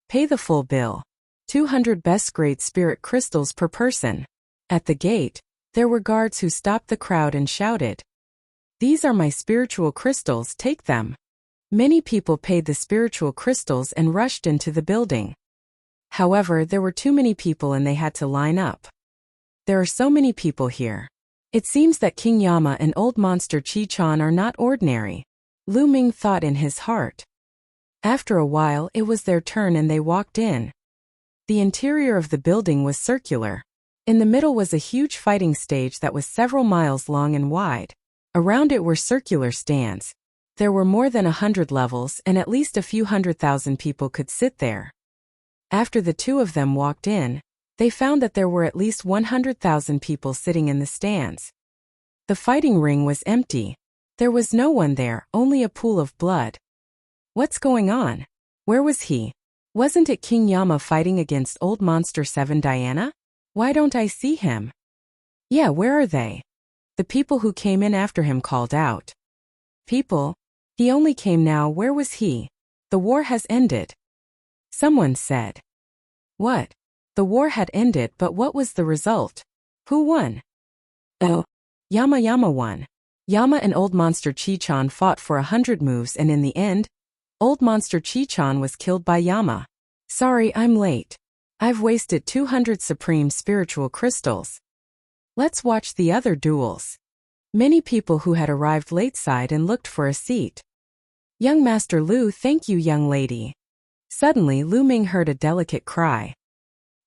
Pay the full bill. 200 best grade spirit crystals per person. At the gate, there were guards who stopped the crowd and shouted, "These are my spiritual crystals, take them." Many people paid the spiritual crystals and rushed into the building. However, there were too many people and they had to line up. There are so many people here. It seems that King Yama and Old Monster Chi-chan are not ordinary, Lu Ming thought in his heart. After a while, it was their turn and they walked in. The interior of the building was circular. In the middle was a huge fighting stage that was several miles long and wide. Around it were circular stands. There were more than 100 levels and at least a few 100,000 people could sit there. After the two of them walked in, they found that there were at least 100,000 people sitting in the stands. The fighting ring was empty. There was no one there, only a pool of blood. What's going on? Where was he? Wasn't it King Yama fighting against Old Monster 7 Diana? Why don't I see him? Yeah, where are they? The people who came in after him called out. People? He only came now, where was he? The war has ended. Someone said. What? The war had ended, but what was the result? Who won? Oh, Yama won. Yama and Old Monster Chi-chan fought for 100 moves and in the end, Old Monster Chi-chan was killed by Yama. Sorry, I'm late. I've wasted 200 supreme spiritual crystals. Let's watch the other duels. Many people who had arrived late sighed and looked for a seat. Young Master Lu, thank you, young lady. Suddenly Lu Ming heard a delicate cry.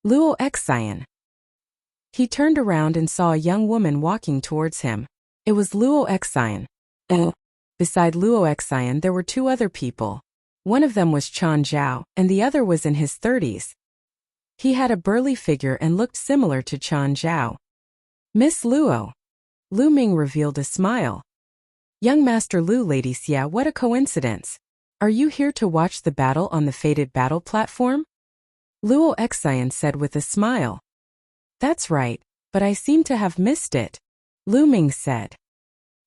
Luo Xian. He turned around and saw a young woman walking towards him. It was Luo Xian. Beside Luo Xian there were two other people. One of them was Chan Zhao, and the other was in his 30s. He had a burly figure and looked similar to Chan Zhao. Miss Luo. Lu Ming revealed a smile. Young Master Lu, Lady Xia, what a coincidence. Are you here to watch the battle on the fated battle platform? Luo Xian said with a smile. That's right, but I seem to have missed it. Lu Ming said.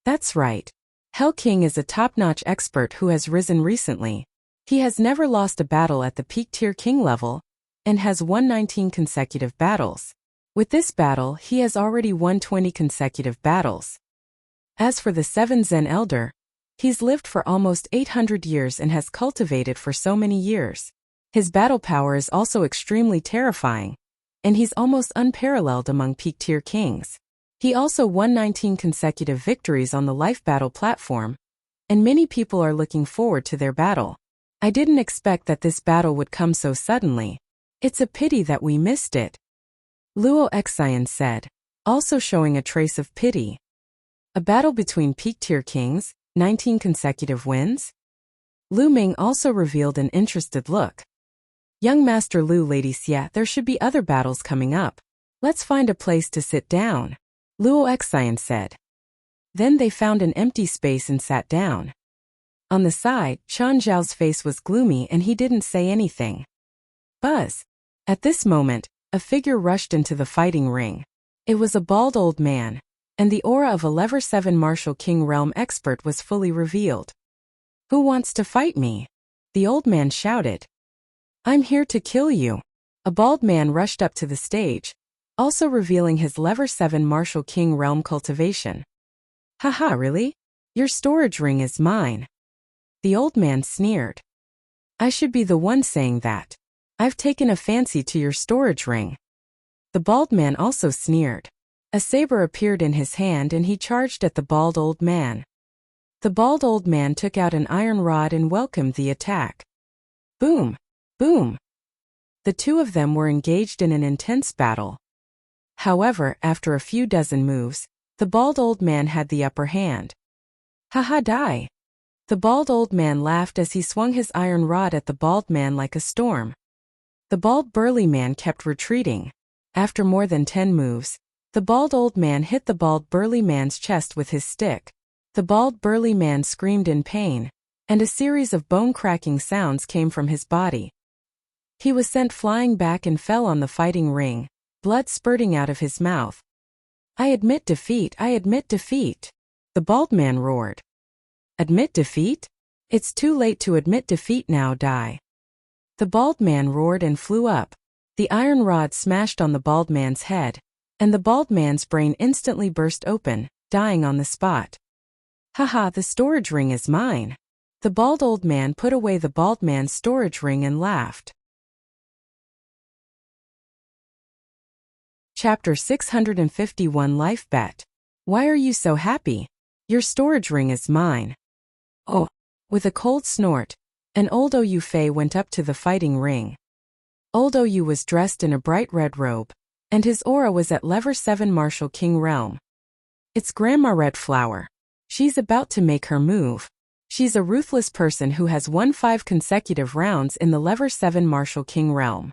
That's right. Hell King is a top-notch expert who has risen recently. He has never lost a battle at the peak tier king level, and has won 19 consecutive battles. With this battle, he has already won 20 consecutive battles. As for the 7 Zen Elder, he's lived for almost 800 years and has cultivated for so many years. His battle power is also extremely terrifying, and he's almost unparalleled among peak tier kings. He also won 19 consecutive victories on the life battle platform, and many people are looking forward to their battle. I didn't expect that this battle would come so suddenly. It's a pity that we missed it. Luo Xian said, also showing a trace of pity. A battle between peak tier kings, 19 consecutive wins? Lu Ming also revealed an interested look. Young Master Lu, Lady Xia, there should be other battles coming up. Let's find a place to sit down, Luo Xian said. Then they found an empty space and sat down. On the side, Chan Zhao's face was gloomy and he didn't say anything. Buzz. At this moment, a figure rushed into the fighting ring. It was a bald old man, and the aura of a level 7 martial king realm expert was fully revealed. Who wants to fight me? The old man shouted. I'm here to kill you. A bald man rushed up to the stage, also revealing his level 7 martial king realm cultivation. Haha, really? Your storage ring is mine. The old man sneered. I should be the one saying that. I've taken a fancy to your storage ring. The bald man also sneered. A saber appeared in his hand and he charged at the bald old man. The bald old man took out an iron rod and welcomed the attack. Boom! Boom! The two of them were engaged in an intense battle. However, after a few dozen moves, the bald old man had the upper hand. Haha, die! The bald old man laughed as he swung his iron rod at the bald man like a storm. The bald burly man kept retreating. After more than 10 moves, the bald old man hit the bald burly man's chest with his stick. The bald burly man screamed in pain, and a series of bone-cracking sounds came from his body. He was sent flying back and fell on the fighting ring, blood spurting out of his mouth. I admit defeat, I admit defeat, the bald man roared. Admit defeat? It's too late to admit defeat now, die. The bald man roared and flew up. The iron rod smashed on the bald man's head, and the bald man's brain instantly burst open, dying on the spot. Haha, the storage ring is mine. The bald old man put away the bald man's storage ring and laughed. Chapter 651 Life Bet. Why are you so happy? Your storage ring is mine. Oh! With a cold snort, an old Oyu Fei went up to the fighting ring. Old Oyu was dressed in a bright red robe, and his aura was at level 7 martial king realm. It's Grandma Red Flower. She's about to make her move. She's a ruthless person who has won 5 consecutive rounds in the level 7 martial king realm.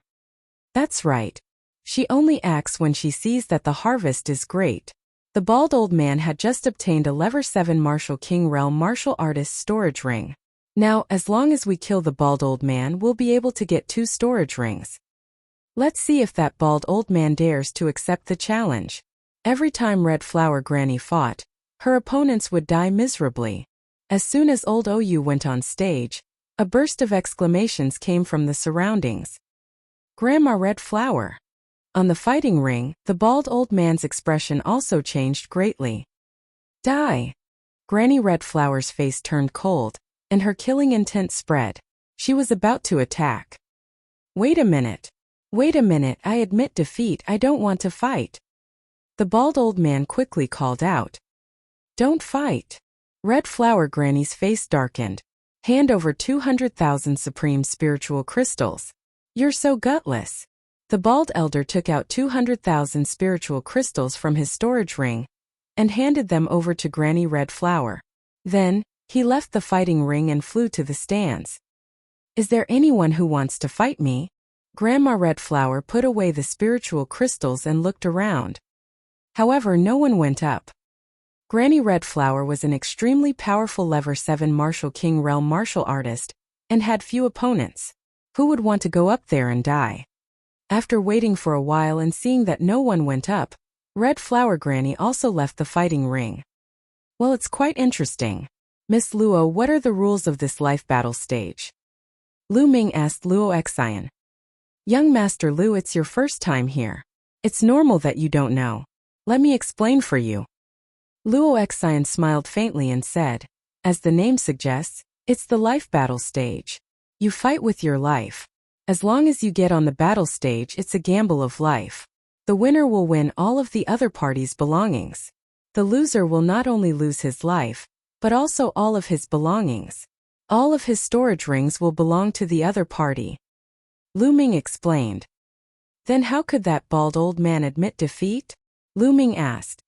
That's right. She only acts when she sees that the harvest is great. The bald old man had just obtained a level 7 martial king realm martial artist storage ring. Now, as long as we kill the bald old man, we'll be able to get 2 storage rings. Let's see if that bald old man dares to accept the challenge. Every time Red Flower Granny fought, her opponents would die miserably. As soon as old Oyu went on stage, a burst of exclamations came from the surroundings. Grandma Red Flower. On the fighting ring, the bald old man's expression also changed greatly. Die! Granny Red Flower's face turned cold, and her killing intent spread. She was about to attack. Wait a minute. Wait a minute, I admit defeat, I don't want to fight. The bald old man quickly called out. Don't fight. Red Flower Granny's face darkened. Hand over 200,000 supreme spiritual crystals. You're so gutless. The bald elder took out 200,000 spiritual crystals from his storage ring and handed them over to Granny Red Flower. Then, he left the fighting ring and flew to the stands. Is there anyone who wants to fight me? Grandma Red Flower put away the spiritual crystals and looked around. However, no one went up. Granny Red Flower was an extremely powerful level 7 martial king realm martial artist and had few opponents. Who would want to go up there and die? After waiting for a while and seeing that no one went up, Red Flower Granny also left the fighting ring. Well, it's quite interesting. Miss Luo, what are the rules of this life battle stage? Lu Ming asked Luo Xian. Young Master Lu, it's your first time here. It's normal that you don't know. Let me explain for you. Luo Xian smiled faintly and said, as the name suggests, it's the life battle stage. You fight with your life. As long as you get on the battle stage, it's a gamble of life. The winner will win all of the other party's belongings. The loser will not only lose his life, but also all of his belongings. All of his storage rings will belong to the other party. Lu Ming explained. Then how could that bald old man admit defeat? Lu Ming asked.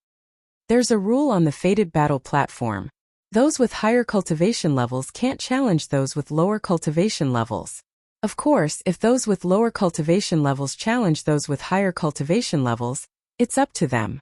There's a rule on the fated battle platform. Those with higher cultivation levels can't challenge those with lower cultivation levels. Of course, if those with lower cultivation levels challenge those with higher cultivation levels, it's up to them.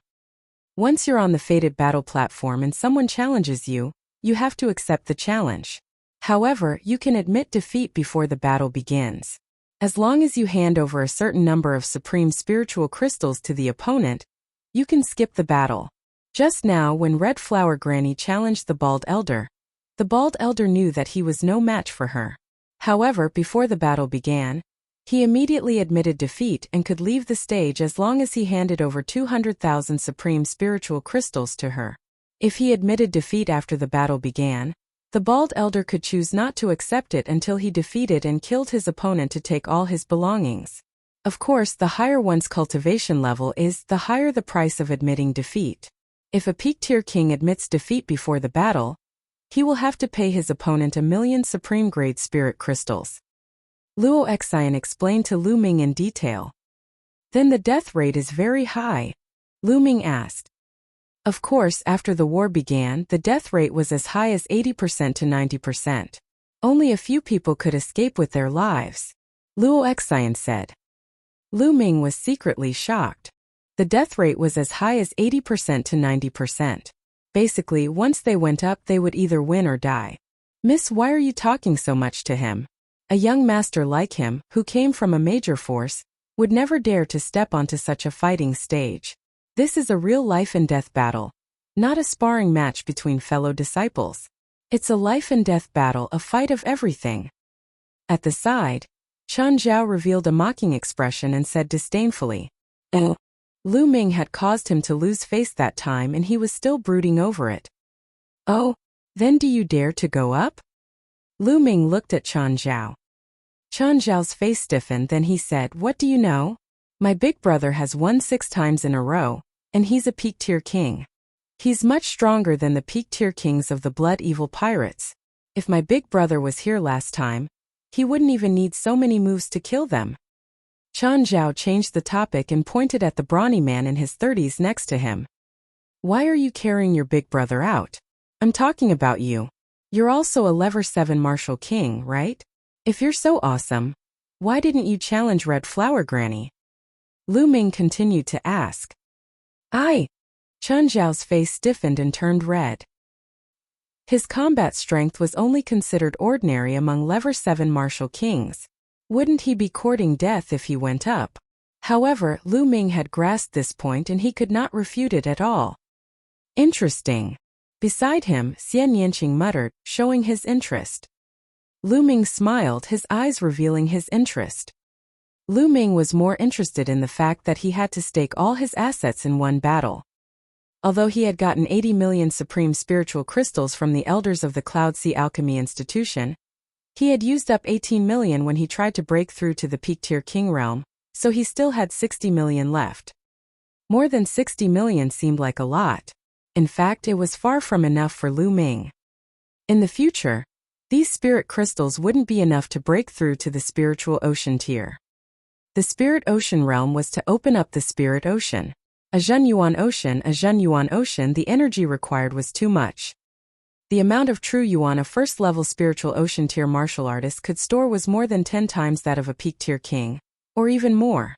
Once you're on the fated battle platform and someone challenges you, you have to accept the challenge. However, you can admit defeat before the battle begins. As long as you hand over a certain number of supreme spiritual crystals to the opponent, you can skip the battle. Just now, when Red Flower Granny challenged the bald elder knew that he was no match for her. However, before the battle began, he immediately admitted defeat and could leave the stage as long as he handed over 200,000 supreme spiritual crystals to her. If he admitted defeat after the battle began, the bald elder could choose not to accept it until he defeated and killed his opponent to take all his belongings. Of course, the higher one's cultivation level is, the higher the price of admitting defeat. If a peak-tier king admits defeat before the battle, he will have to pay his opponent 1,000,000 supreme-grade spirit crystals. Luo Xian explained to Lu Ming in detail. Then the death rate is very high? Lu Ming asked. Of course, after the war began, the death rate was as high as 80% to 90%. Only a few people could escape with their lives. Luo Xian said. Lu Ming was secretly shocked. The death rate was as high as 80% to 90%. Basically, once they went up, they would either win or die. Miss, why are you talking so much to him? A young master like him, who came from a major force, would never dare to step onto such a fighting stage. This is a real life and death battle, not a sparring match between fellow disciples. It's a life and death battle, a fight of everything. At the side, Chen Zhao revealed a mocking expression and said disdainfully, "Oh." Lu Ming had caused him to lose face that time and he was still brooding over it. Oh, then do you dare to go up? Lu Ming looked at Chen Zhao. Chen Zhao's face stiffened, then he said, what do you know? My big brother has won 6 times in a row, and he's a peak-tier king. He's much stronger than the peak-tier kings of the Blood Evil Pirates. If my big brother was here last time, he wouldn't even need so many moves to kill them. Chen Zhao changed the topic and pointed at the brawny man in his 30s next to him. Why are you carrying your big brother out? I'm talking about you. You're also a level 7 martial king, right? If you're so awesome, why didn't you challenge Red Flower Granny? Lu Ming continued to ask. Chen Zhao's face stiffened and turned red. His combat strength was only considered ordinary among level 7 martial kings. Wouldn't he be courting death if he went up? However, Lu Ming had grasped this point and he could not refute it at all. Interesting. Beside him, Xian Yanqing muttered, showing his interest. Lu Ming smiled, his eyes revealing his interest. Lu Ming was more interested in the fact that he had to stake all his assets in one battle. Although he had gotten 80 million supreme spiritual crystals from the elders of the Cloud Sea Alchemy Institution, he had used up 18 million when he tried to break through to the peak-tier king realm, so he still had 60 million left. More than 60 million seemed like a lot. In fact, it was far from enough for Lu Ming. In the future, These spirit crystals wouldn't be enough to break through to the spiritual ocean tier. The spirit ocean realm was to open up the spirit ocean. A Zhenyuan ocean, the energy required was too much. The amount of true yuan a first-level spiritual ocean tier martial artist could store was more than 10 times that of a peak-tier king, or even more.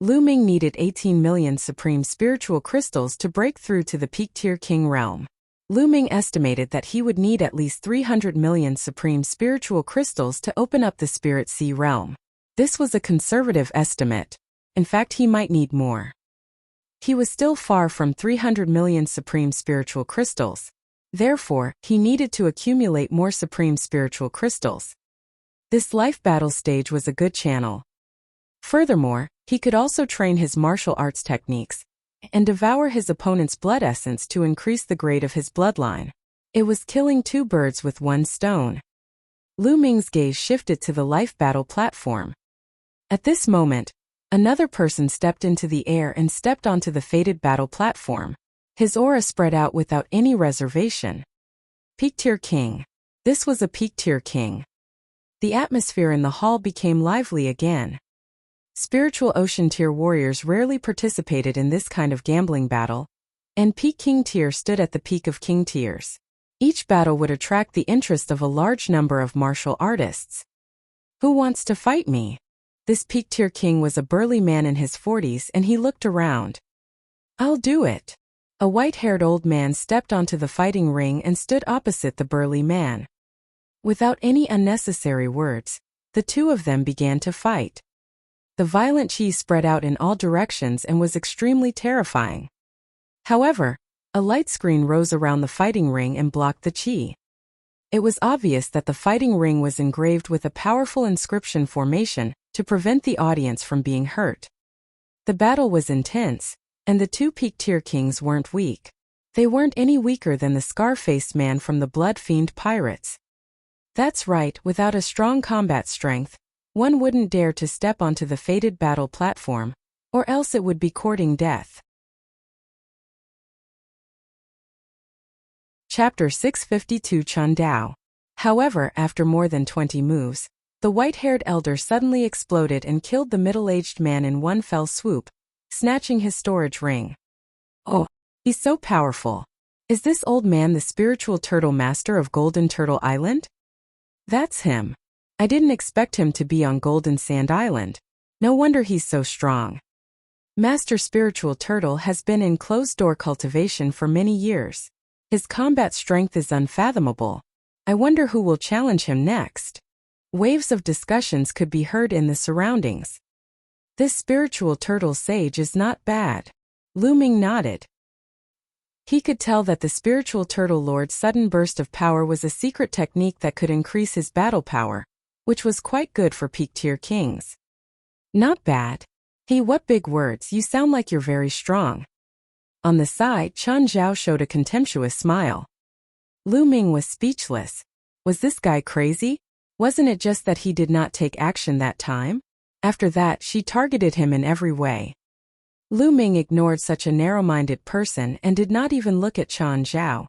Lu Ming needed 18 million supreme spiritual crystals to break through to the peak-tier king realm. Lu Ming estimated that he would need at least 300 million supreme spiritual crystals to open up the spirit sea realm. This was a conservative estimate. In fact, he might need more. He was still far from 300 million supreme spiritual crystals. Therefore, he needed to accumulate more supreme spiritual crystals. This life battle stage was a good channel. Furthermore, he could also train his martial arts techniques and devour his opponent's blood essence to increase the grade of his bloodline. It was killing two birds with one stone. Lu Ming's gaze shifted to the life battle platform. At this moment, another person stepped into the air and stepped onto the fated battle platform. His aura spread out without any reservation. Peak-tier king. This was a peak-tier king. The atmosphere in the hall became lively again. Spiritual ocean tier warriors rarely participated in this kind of gambling battle, and peak king tier stood at the peak of king tiers. Each battle would attract the interest of a large number of martial artists. Who wants to fight me? This peak-tier king was a burly man in his 40s, and he looked around. I'll do it. A white-haired old man stepped onto the fighting ring and stood opposite the burly man. Without any unnecessary words, the two of them began to fight. The violent chi spread out in all directions and was extremely terrifying. However, a light screen rose around the fighting ring and blocked the chi. It was obvious that the fighting ring was engraved with a powerful inscription formation to prevent the audience from being hurt. The battle was intense, and the two peak-tier kings weren't weak. They weren't any weaker than the scar-faced man from the Blood Fiend Pirates. That's right, without a strong combat strength, one wouldn't dare to step onto the fated battle platform, or else it would be courting death. Chapter 652 Chun Dao. However, after more than 20 moves, the white-haired elder suddenly exploded and killed the middle-aged man in one fell swoop, snatching his storage ring. Oh, he's so powerful. Is this old man the spiritual turtle master of Golden Turtle Island? That's him. I didn't expect him to be on Golden Sand Island. No wonder he's so strong. Master Spiritual Turtle has been in closed-door cultivation for many years. His combat strength is unfathomable. I wonder who will challenge him next. Waves of discussions could be heard in the surroundings. This spiritual turtle sage is not bad. Lu Ming nodded. He could tell that the spiritual turtle lord's sudden burst of power was a secret technique that could increase his battle power, which was quite good for peak-tier kings. Not bad. Hey, what big words, you sound like you're very strong. On the side, Chun Zhao showed a contemptuous smile. Lu Ming was speechless. Was this guy crazy? Wasn't it just that he did not take action that time? After that, she targeted him in every way. Lu Ming ignored such a narrow-minded person and did not even look at Chun Zhao.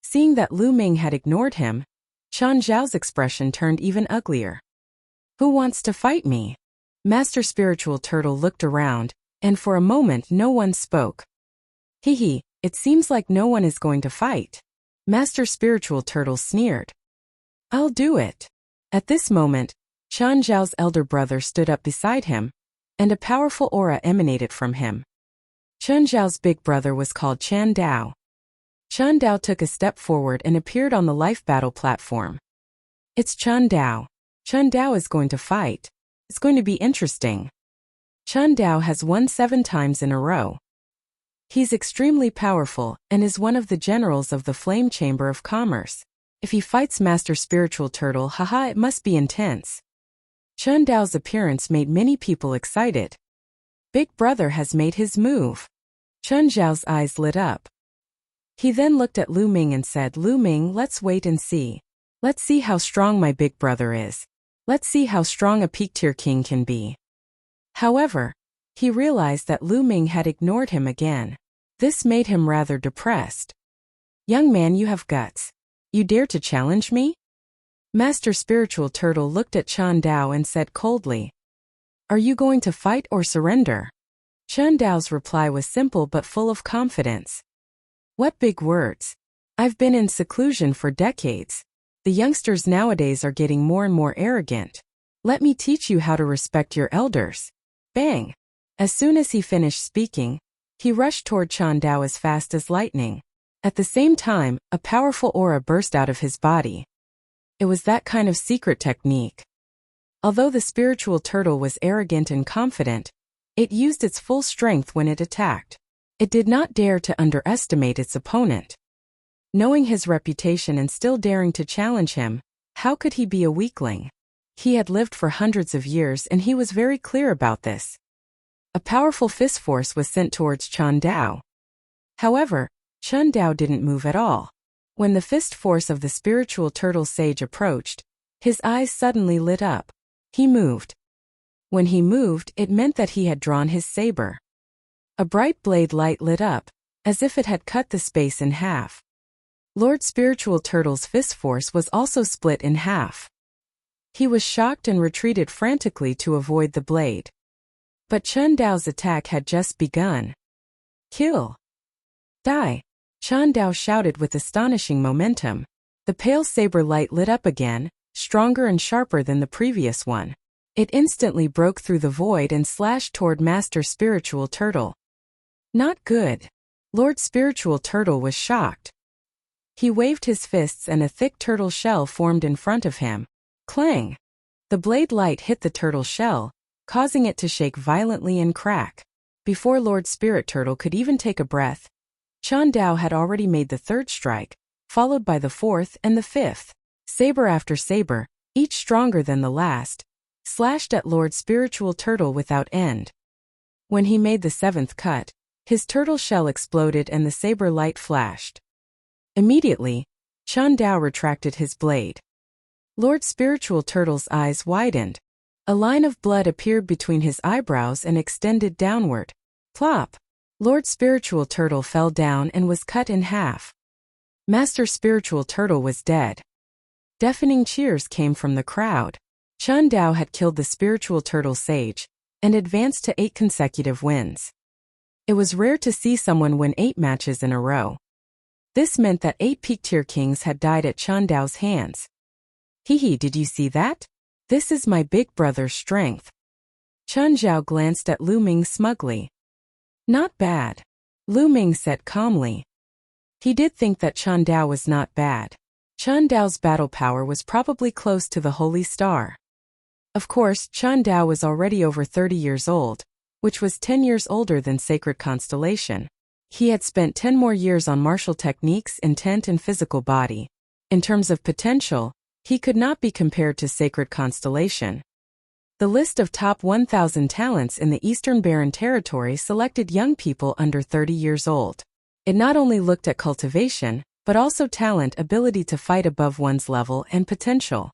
Seeing that Lu Ming had ignored him, Chun Zhao's expression turned even uglier. Who wants to fight me? Master Spiritual Turtle looked around, and for a moment no one spoke. Hee, it seems like no one is going to fight. Master Spiritual Turtle sneered. I'll do it. At this moment, Chun Zhao's elder brother stood up beside him, and a powerful aura emanated from him. Chun Zhao's big brother was called Chun Dao. Chun Dao took a step forward and appeared on the life battle platform. It's Chun Dao. Chun Dao is going to fight. It's going to be interesting. Chun Dao has won 7 times in a row. He's extremely powerful and is one of the generals of the Flame Chamber of Commerce. If he fights Master Spiritual Turtle, haha, it must be intense. Chun Dao's appearance made many people excited. Big brother has made his move. Chun Zhao's eyes lit up. He then looked at Lu Ming and said, Lu Ming, let's wait and see. Let's see how strong my big brother is. Let's see how strong a peak-tier king can be. However, he realized that Lu Ming had ignored him again. This made him rather depressed. Young man, you have guts. You dare to challenge me? Master Spiritual Turtle looked at Chen Dao and said coldly, "Are you going to fight or surrender?" Chen Dao's reply was simple but full of confidence. "What big words. I've been in seclusion for decades. The youngsters nowadays are getting more and more arrogant. Let me teach you how to respect your elders." Bang! As soon as he finished speaking, he rushed toward Chen Dao as fast as lightning. At the same time, a powerful aura burst out of his body. It was that kind of secret technique. Although the spiritual turtle was arrogant and confident, it used its full strength when it attacked. It did not dare to underestimate its opponent. Knowing his reputation and still daring to challenge him, how could he be a weakling? He had lived for hundreds of years and he was very clear about this. A powerful fist force was sent towards Chen Dao. However, Chen Dao didn't move at all. When the fist force of the spiritual turtle sage approached, his eyes suddenly lit up. He moved. When he moved, it meant that he had drawn his saber. A bright blade light lit up, as if it had cut the space in half. Lord Spiritual Turtle's fist force was also split in half. He was shocked and retreated frantically to avoid the blade. But Chen Dao's attack had just begun. "Kill! Die!" Chen Dao shouted with astonishing momentum. The pale saber light lit up again, stronger and sharper than the previous one. It instantly broke through the void and slashed toward Master Spiritual Turtle. Not good. Lord Spiritual Turtle was shocked. He waved his fists and a thick turtle shell formed in front of him. Clang! The blade light hit the turtle shell, causing it to shake violently and crack. Before Lord Spirit Turtle could even take a breath, Chen Dao had already made the third strike, followed by the fourth and the fifth. Saber after saber, each stronger than the last, slashed at Lord Spiritual Turtle without end. When he made the seventh cut, his turtle shell exploded and the saber light flashed. Immediately, Chen Dao retracted his blade. Lord Spiritual Turtle's eyes widened. A line of blood appeared between his eyebrows and extended downward. Plop! Lord Spiritual Turtle fell down and was cut in half. Master Spiritual Turtle was dead. Deafening cheers came from the crowd. Chen Dao had killed the Spiritual Turtle Sage and advanced to 8 consecutive wins. It was rare to see someone win 8 matches in a row. This meant that 8 peak tier kings had died at Chen Dao's hands. Hee, did you see that? This is my big brother's strength. Chen Zhao glanced at Lu Ming smugly. Not bad. Lu Ming said calmly. He did think that Chen Dao was not bad. Chen Dao's battle power was probably close to the Holy Star. Of course, Chen Dao was already over 30 years old, which was 10 years older than Sacred Constellation. He had spent 10 more years on martial techniques, intent and physical body. In terms of potential, he could not be compared to Sacred Constellation. The list of top 1,000 talents in the Eastern Barren Territory selected young people under 30 years old. It not only looked at cultivation, but also talent, ability to fight above one's level, and potential.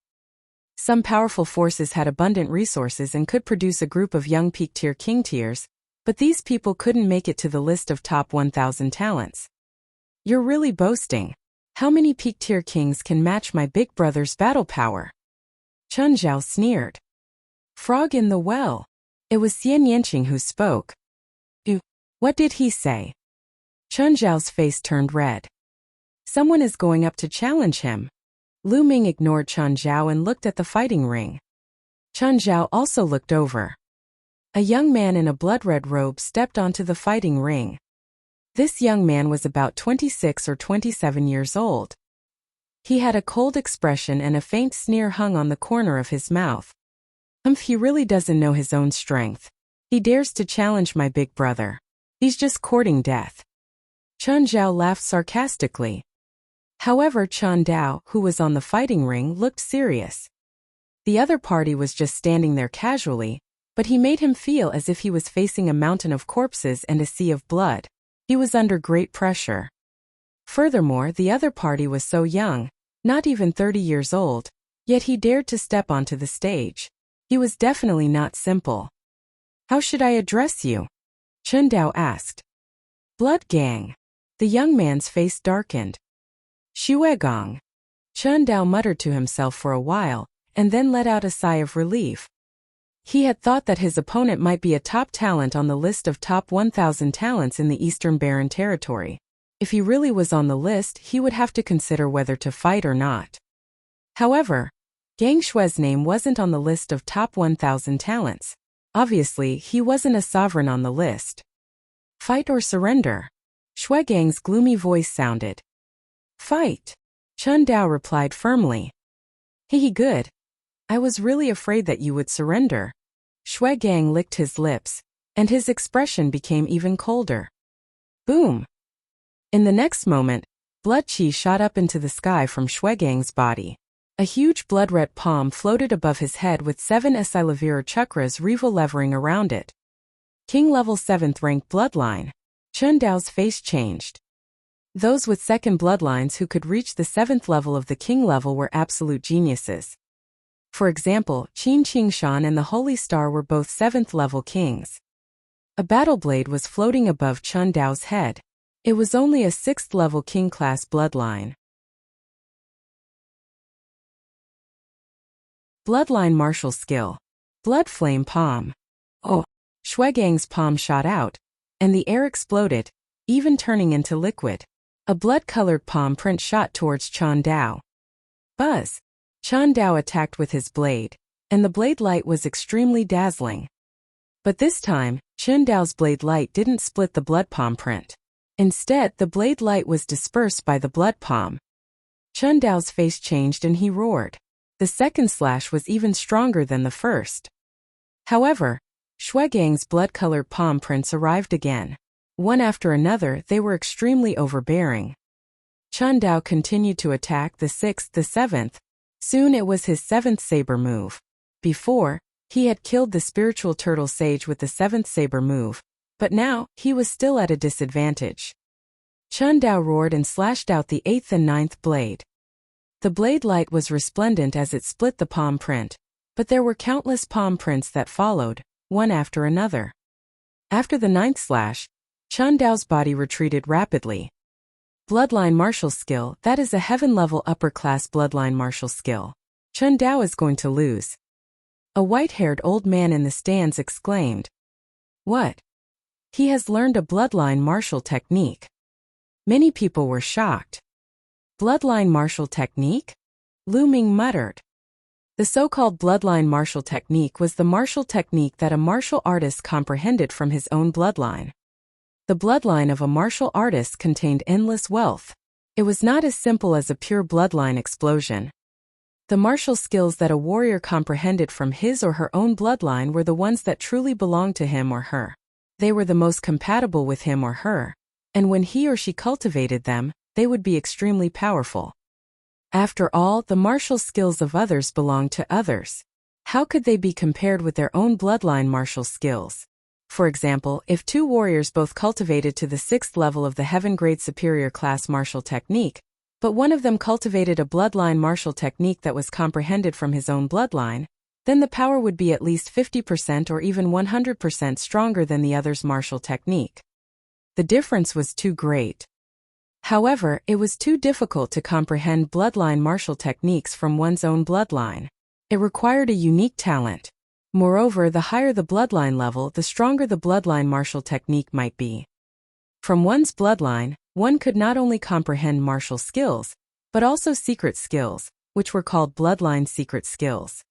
Some powerful forces had abundant resources and could produce a group of young peak tier king tiers, but these people couldn't make it to the list of top 1,000 talents. You're really boasting. How many peak tier kings can match my big brother's battle power? Chen Zhao sneered. Frog in the well. It was Xian Yanqing who spoke. What did he say? Chen Zhao's face turned red. Someone is going up to challenge him. Lu Ming ignored Chen Zhao and looked at the fighting ring. Chen Zhao also looked over. A young man in a blood-red robe stepped onto the fighting ring. This young man was about 26 or 27 years old. He had a cold expression and a faint sneer hung on the corner of his mouth. He really doesn't know his own strength. He dares to challenge my big brother. He's just courting death. Chen Zhao laughed sarcastically. However, Chen Dao, who was on the fighting ring, looked serious. The other party was just standing there casually, but he made him feel as if he was facing a mountain of corpses and a sea of blood. He was under great pressure. Furthermore, the other party was so young, not even 30 years old, yet he dared to step onto the stage. He was definitely not simple. How should I address you? Chen Dao asked. Blood Gang. The young man's face darkened. Xuegong. Chen Dao muttered to himself for a while, and then let out a sigh of relief. He had thought that his opponent might be a top talent on the list of top 1,000 talents in the Eastern Barren Territory. If he really was on the list, he would have to consider whether to fight or not. However, Gang Shui's name wasn't on the list of top 1,000 talents. Obviously, he wasn't a sovereign on the list. Fight or surrender? Shui Gang's gloomy voice sounded. Fight, Chen Dao replied firmly. Hehe, good. I was really afraid that you would surrender. Shui Gang licked his lips, and his expression became even colder. Boom! In the next moment, blood qi shot up into the sky from Shui Gang's body. A huge blood-red palm floated above his head with 7 Esilavira chakras revolvering around it. King level 7th rank bloodline. Chen Dao's face changed. Those with second bloodlines who could reach the 7th level of the king level were absolute geniuses. For example, Qin Qingshan and the Holy Star were both 7th level kings. A battle blade was floating above Chen Dao's head. It was only a 6th level king class bloodline. Bloodline martial skill. Blood flame palm. Oh! Shui Gang's palm shot out, and the air exploded, even turning into liquid. A blood-colored palm print shot towards Chen Dao. Buzz! Chen Dao attacked with his blade, and the blade light was extremely dazzling. But this time, Chen Dao's blade light didn't split the blood palm print. Instead, the blade light was dispersed by the blood palm. Chen Dao's face changed and he roared. The second slash was even stronger than the first. However, Shui Gang's blood-colored palm prints arrived again. One after another, they were extremely overbearing. Chen Dao continued to attack the 6th, the 7th. Soon it was his 7th saber move. Before, he had killed the spiritual turtle sage with the 7th saber move, but now, he was still at a disadvantage. Chen Dao roared and slashed out the 8th and 9th blade. The blade light was resplendent as it split the palm print, but there were countless palm prints that followed, one after another. After the 9th slash, Chen Dao's body retreated rapidly. Bloodline martial skill, that is a heaven-level upper-class bloodline martial skill. Chen Dao is going to lose. A white-haired old man in the stands exclaimed. What? He has learned a bloodline martial technique. Many people were shocked. Bloodline martial technique? Lu Ming muttered. The so-called bloodline martial technique was the martial technique that a martial artist comprehended from his own bloodline. The bloodline of a martial artist contained endless wealth. It was not as simple as a pure bloodline explosion. The martial skills that a warrior comprehended from his or her own bloodline were the ones that truly belonged to him or her. They were the most compatible with him or her, and when he or she cultivated them, they would be extremely powerful. After all, the martial skills of others belonged to others. How could they be compared with their own bloodline martial skills? For example, if two warriors both cultivated to the 6th level of the Heaven Grade Superior Class martial technique, but one of them cultivated a bloodline martial technique that was comprehended from his own bloodline, then the power would be at least 50% or even 100% stronger than the other's martial technique. The difference was too great. However, it was too difficult to comprehend bloodline martial techniques from one's own bloodline. It required a unique talent. Moreover, the higher the bloodline level, the stronger the bloodline martial technique might be. From one's bloodline, one could not only comprehend martial skills, but also secret skills, which were called bloodline secret skills.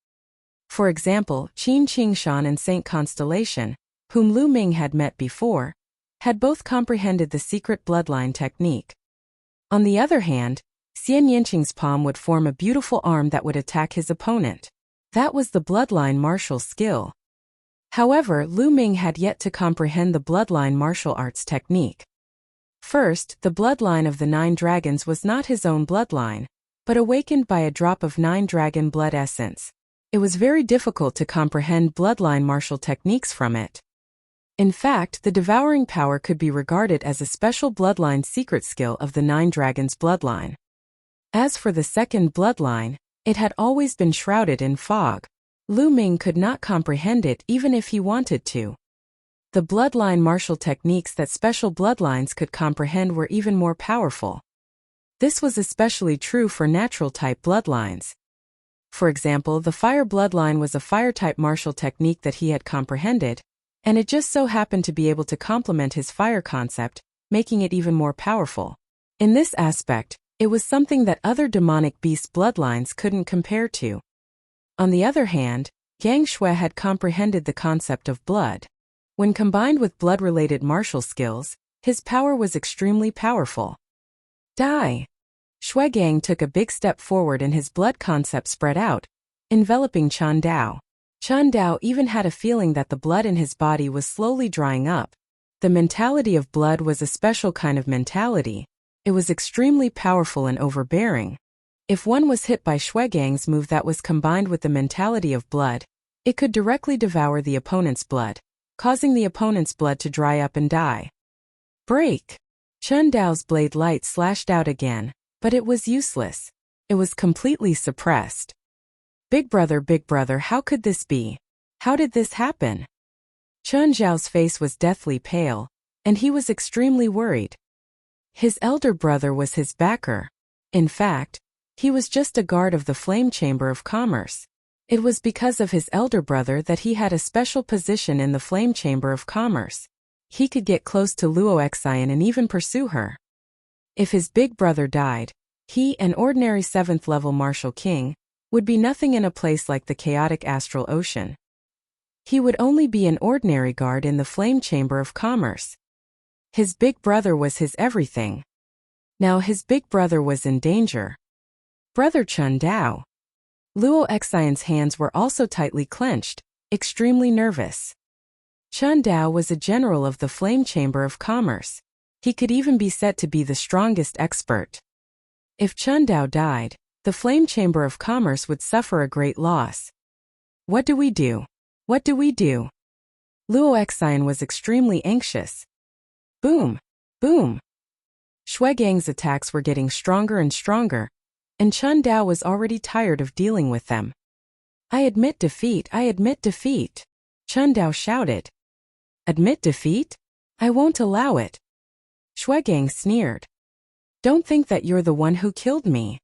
For example, Qin Qingshan and Saint Constellation, whom Lu Ming had met before, had both comprehended the secret bloodline technique. On the other hand, Xian Yanqing's palm would form a beautiful arm that would attack his opponent. That was the bloodline martial skill. However, Lu Ming had yet to comprehend the bloodline martial arts technique. First, the bloodline of the 9 dragons was not his own bloodline, but awakened by a drop of 9 dragon blood essence. It was very difficult to comprehend bloodline martial techniques from it. In fact, the devouring power could be regarded as a special bloodline secret skill of the 9 dragons bloodline. As for the second bloodline, it had always been shrouded in fog. Lu Ming could not comprehend it even if he wanted to. The bloodline martial techniques that special bloodlines could comprehend were even more powerful. This was especially true for natural-type bloodlines. For example, the fire bloodline was a fire-type martial technique that he had comprehended, and it just so happened to be able to complement his fire concept, making it even more powerful. In this aspect, it was something that other demonic beast bloodlines couldn't compare to. On the other hand, Yang Shui had comprehended the concept of blood. When combined with blood-related martial skills, his power was extremely powerful. Die! Shui Gang took a big step forward and his blood concept spread out, enveloping Chen Dao. Chen Dao even had a feeling that the blood in his body was slowly drying up. The mentality of blood was a special kind of mentality. It was extremely powerful and overbearing. If one was hit by Shui Gang's move that was combined with the mentality of blood, it could directly devour the opponent's blood, causing the opponent's blood to dry up and die. Break! Chen Dao's blade light slashed out again, but it was useless. It was completely suppressed. Big brother, how could this be? How did this happen? Chen Zhao's face was deathly pale, and he was extremely worried. His elder brother was his backer. In fact, he was just a guard of the Flame Chamber of Commerce. It was because of his elder brother that he had a special position in the Flame Chamber of Commerce. He could get close to Luo Xian and even pursue her. If his big brother died, he, an ordinary 7th-level martial king, would be nothing in a place like the chaotic astral ocean. He would only be an ordinary guard in the Flame Chamber of Commerce. His big brother was his everything. Now his big brother was in danger. Brother Chen Dao. Luo Xian's hands were also tightly clenched, extremely nervous. Chen Dao was a general of the Flame Chamber of Commerce. He could even be said to be the strongest expert. If Chen Dao died, the Flame Chamber of Commerce would suffer a great loss. What do we do? What do we do? Luo Xian was extremely anxious. Boom! Boom! Shui Gang's attacks were getting stronger and stronger, and Chen Dao was already tired of dealing with them. I admit defeat, I admit defeat, Chen Dao shouted. Admit defeat? I won't allow it. Shui Gang sneered. Don't think that you're the one who killed me.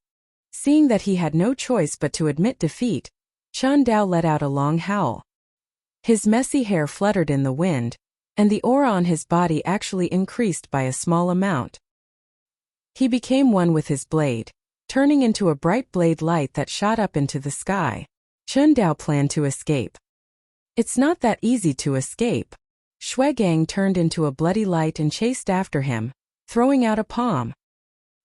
Seeing that he had no choice but to admit defeat, Chen Dao let out a long howl. His messy hair fluttered in the wind, and the aura on his body actually increased by a small amount. He became one with his blade, turning into a bright blade light that shot up into the sky. Chen Dao planned to escape. It's not that easy to escape. Shui Gang turned into a bloody light and chased after him, throwing out a palm.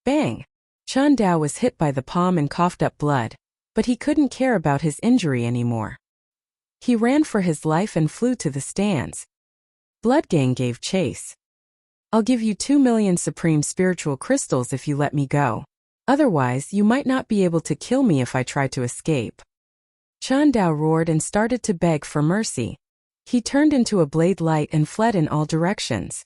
Bang! Chen Dao was hit by the palm and coughed up blood, but he couldn't care about his injury anymore. He ran for his life and flew to the stands. Blood Gang gave chase. I'll give you 2 million supreme spiritual crystals if you let me go. Otherwise, you might not be able to kill me if I try to escape. Chen Dao roared and started to beg for mercy. He turned into a blade light and fled in all directions.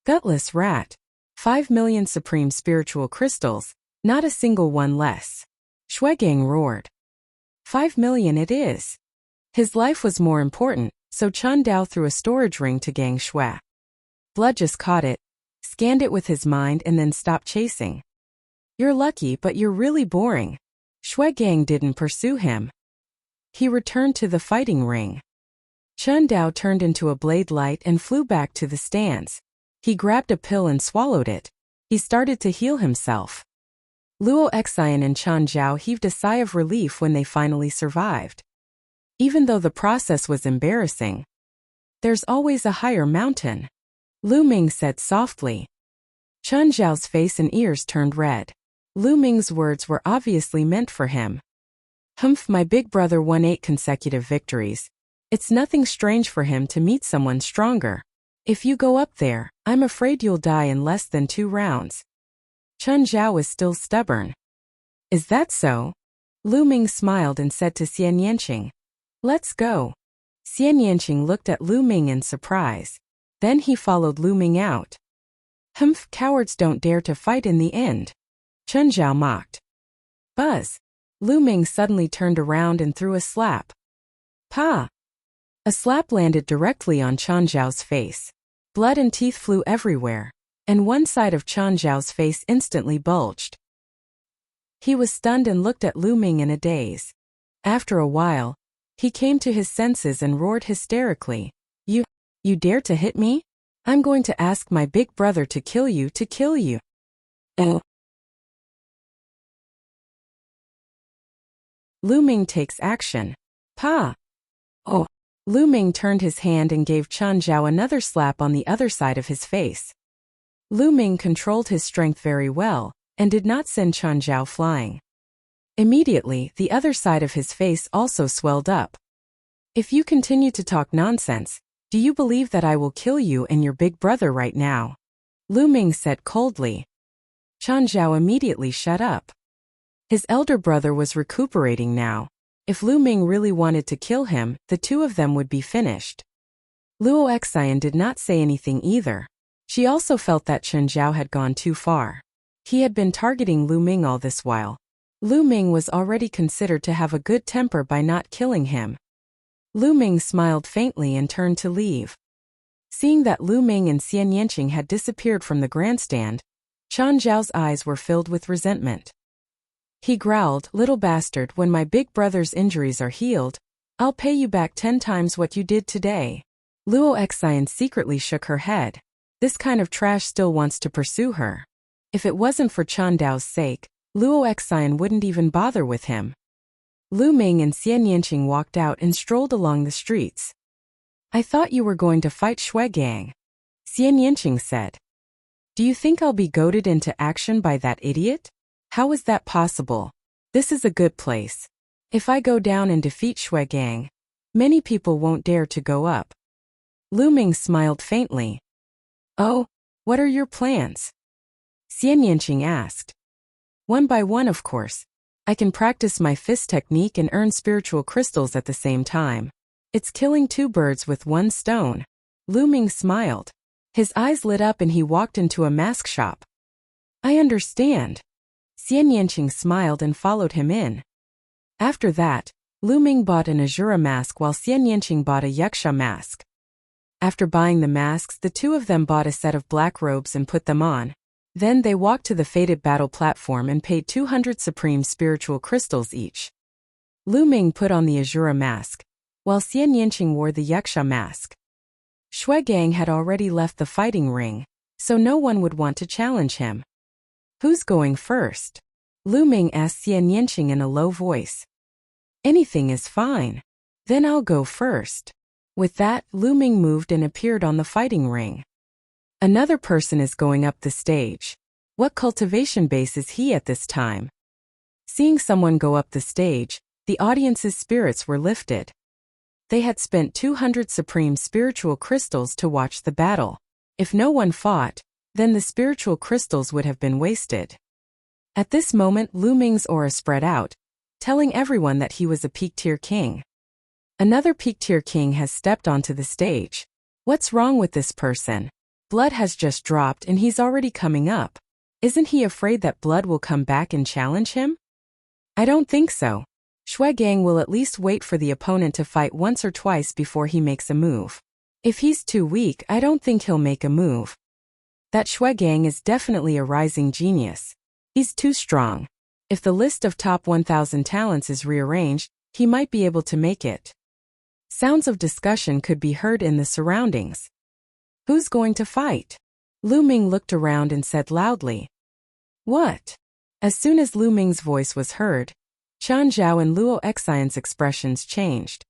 Gutless rat. 5 million supreme spiritual crystals, not a single one less. Shui Gang roared. 5 million it is. His life was more important, so Chen Dao threw a storage ring to Gang Shui. Blood just caught it, scanned it with his mind and then stopped chasing. You're lucky, but you're really boring. Shui Gang didn't pursue him. He returned to the fighting ring. Chen Dao turned into a blade light and flew back to the stands. He grabbed a pill and swallowed it. He started to heal himself. Luo Xian and Chen Zhao heaved a sigh of relief when they finally survived. Even though the process was embarrassing, there's always a higher mountain, Lu Ming said softly. Chen Zhao's face and ears turned red. Lu Ming's words were obviously meant for him. Humph, my big brother won 8 consecutive victories. It's nothing strange for him to meet someone stronger. If you go up there, I'm afraid you'll die in less than 2 rounds. Chen Zhao was still stubborn. Is that so? Lu Ming smiled and said to Xian Yanqing. Let's go. Xian Yanqing looked at Lu Ming in surprise. Then he followed Lu Ming out. Humph, cowards don't dare to fight in the end. Chen Zhao mocked. Buzz. Lu Ming suddenly turned around and threw a slap. Pa! A slap landed directly on Chen Zhao's face. Blood and teeth flew everywhere, and one side of Chen Zhao's face instantly bulged. He was stunned and looked at Lu Ming in a daze. After a while, he came to his senses and roared hysterically. You dare to hit me? I'm going to ask my big brother to kill you. Oh. Lu Ming takes action. Pa! Oh! Lu Ming turned his hand and gave Chen Zhao another slap on the other side of his face. Lu Ming controlled his strength very well, and did not send Chen Zhao flying. Immediately, the other side of his face also swelled up. If you continue to talk nonsense, do you believe that I will kill you and your big brother right now? Lu Ming said coldly. Chen Zhao immediately shut up. His elder brother was recuperating now. If Lu Ming really wanted to kill him, the two of them would be finished. Luo Excian did not say anything either. She also felt that Chen Zhao had gone too far. He had been targeting Lu Ming all this while. Lu Ming was already considered to have a good temper by not killing him. Lu Ming smiled faintly and turned to leave. Seeing that Lu Ming and Xian Yanqing had disappeared from the grandstand, Chen Zhao's eyes were filled with resentment. He growled, "Little bastard, when my big brother's injuries are healed, I'll pay you back 10 times what you did today." Luo Excian secretly shook her head. This kind of trash still wants to pursue her. If it wasn't for Chen Dao's sake, Luo Excian wouldn't even bother with him. Lu Ming and Xian Yanqing walked out and strolled along the streets. "I thought you were going to fight Shui Gang," Xian Yanqing said. "Do you think I'll be goaded into action by that idiot? How is that possible? This is a good place. If I go down and defeat Shui Gang, many people won't dare to go up." Lu Ming smiled faintly. "Oh, what are your plans?" Xian Yanqing asked. "One by one, of course. I can practice my fist technique and earn spiritual crystals at the same time. It's killing 2 birds with 1 stone." Lu Ming smiled. His eyes lit up and he walked into a mask shop. "I understand." Xian Yanqing smiled and followed him in. After that, Lu Ming bought an Azura mask while Xian Yanqing bought a Yaksha mask. After buying the masks, the two of them bought a set of black robes and put them on. Then they walked to the fated battle platform and paid 200 supreme spiritual crystals each. Lu Ming put on the Azura mask, while Xian Yanqing wore the Yaksha mask. Shui Gang had already left the fighting ring, so no one would want to challenge him. "Who's going first?" Lu Ming asked Xian Yanqing in a low voice. "Anything is fine. Then I'll go first." With that, Lu Ming moved and appeared on the fighting ring. Another person is going up the stage. What cultivation base is he at this time? Seeing someone go up the stage, the audience's spirits were lifted. They had spent 200 supreme spiritual crystals to watch the battle. If no one fought, then the spiritual crystals would have been wasted. At this moment, Lu Ming's aura spread out, telling everyone that he was a peak-tier king. Another peak-tier king has stepped onto the stage. What's wrong with this person? Blood has just dropped and he's already coming up. Isn't he afraid that Blood will come back and challenge him? I don't think so. Shui Gang will at least wait for the opponent to fight once or twice before he makes a move. If he's too weak, I don't think he'll make a move. That Shui Gang is definitely a rising genius. He's too strong. If the list of top 1,000 talents is rearranged, he might be able to make it. Sounds of discussion could be heard in the surroundings. Who's going to fight? Lu Ming looked around and said loudly. What? As soon as Lu Ming's voice was heard, Chen Zhao and Luo Excian's expressions changed.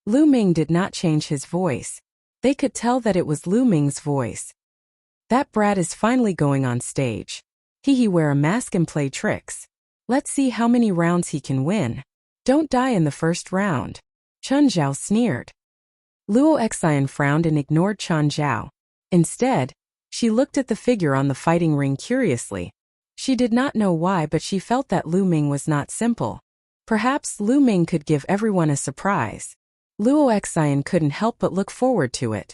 Lu Ming did not change his voice. They could tell that it was Lu Ming's voice. That brat is finally going on stage. He wear a mask and play tricks. Let's see how many rounds he can win. Don't die in the first round. Chen Zhao sneered. Luo Excian frowned and ignored Chen Zhao. Instead, she looked at the figure on the fighting ring curiously. She did not know why, but she felt that Lu Ming was not simple. Perhaps Lu Ming could give everyone a surprise. Luo Excian couldn't help but look forward to it.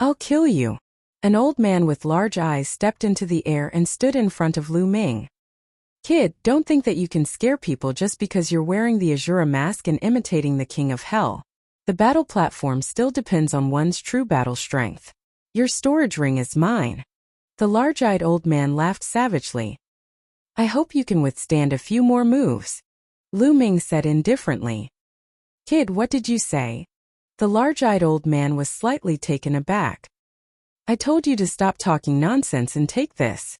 I'll kill you. An old man with large eyes stepped into the air and stood in front of Lu Ming. Kid, don't think that you can scare people just because you're wearing the Azura mask and imitating the King of Hell. The battle platform still depends on one's true battle strength. Your storage ring is mine. The large-eyed old man laughed savagely. I hope you can withstand a few more moves, Lu Ming said indifferently. Kid, what did you say? The large-eyed old man was slightly taken aback. I told you to stop talking nonsense and take this.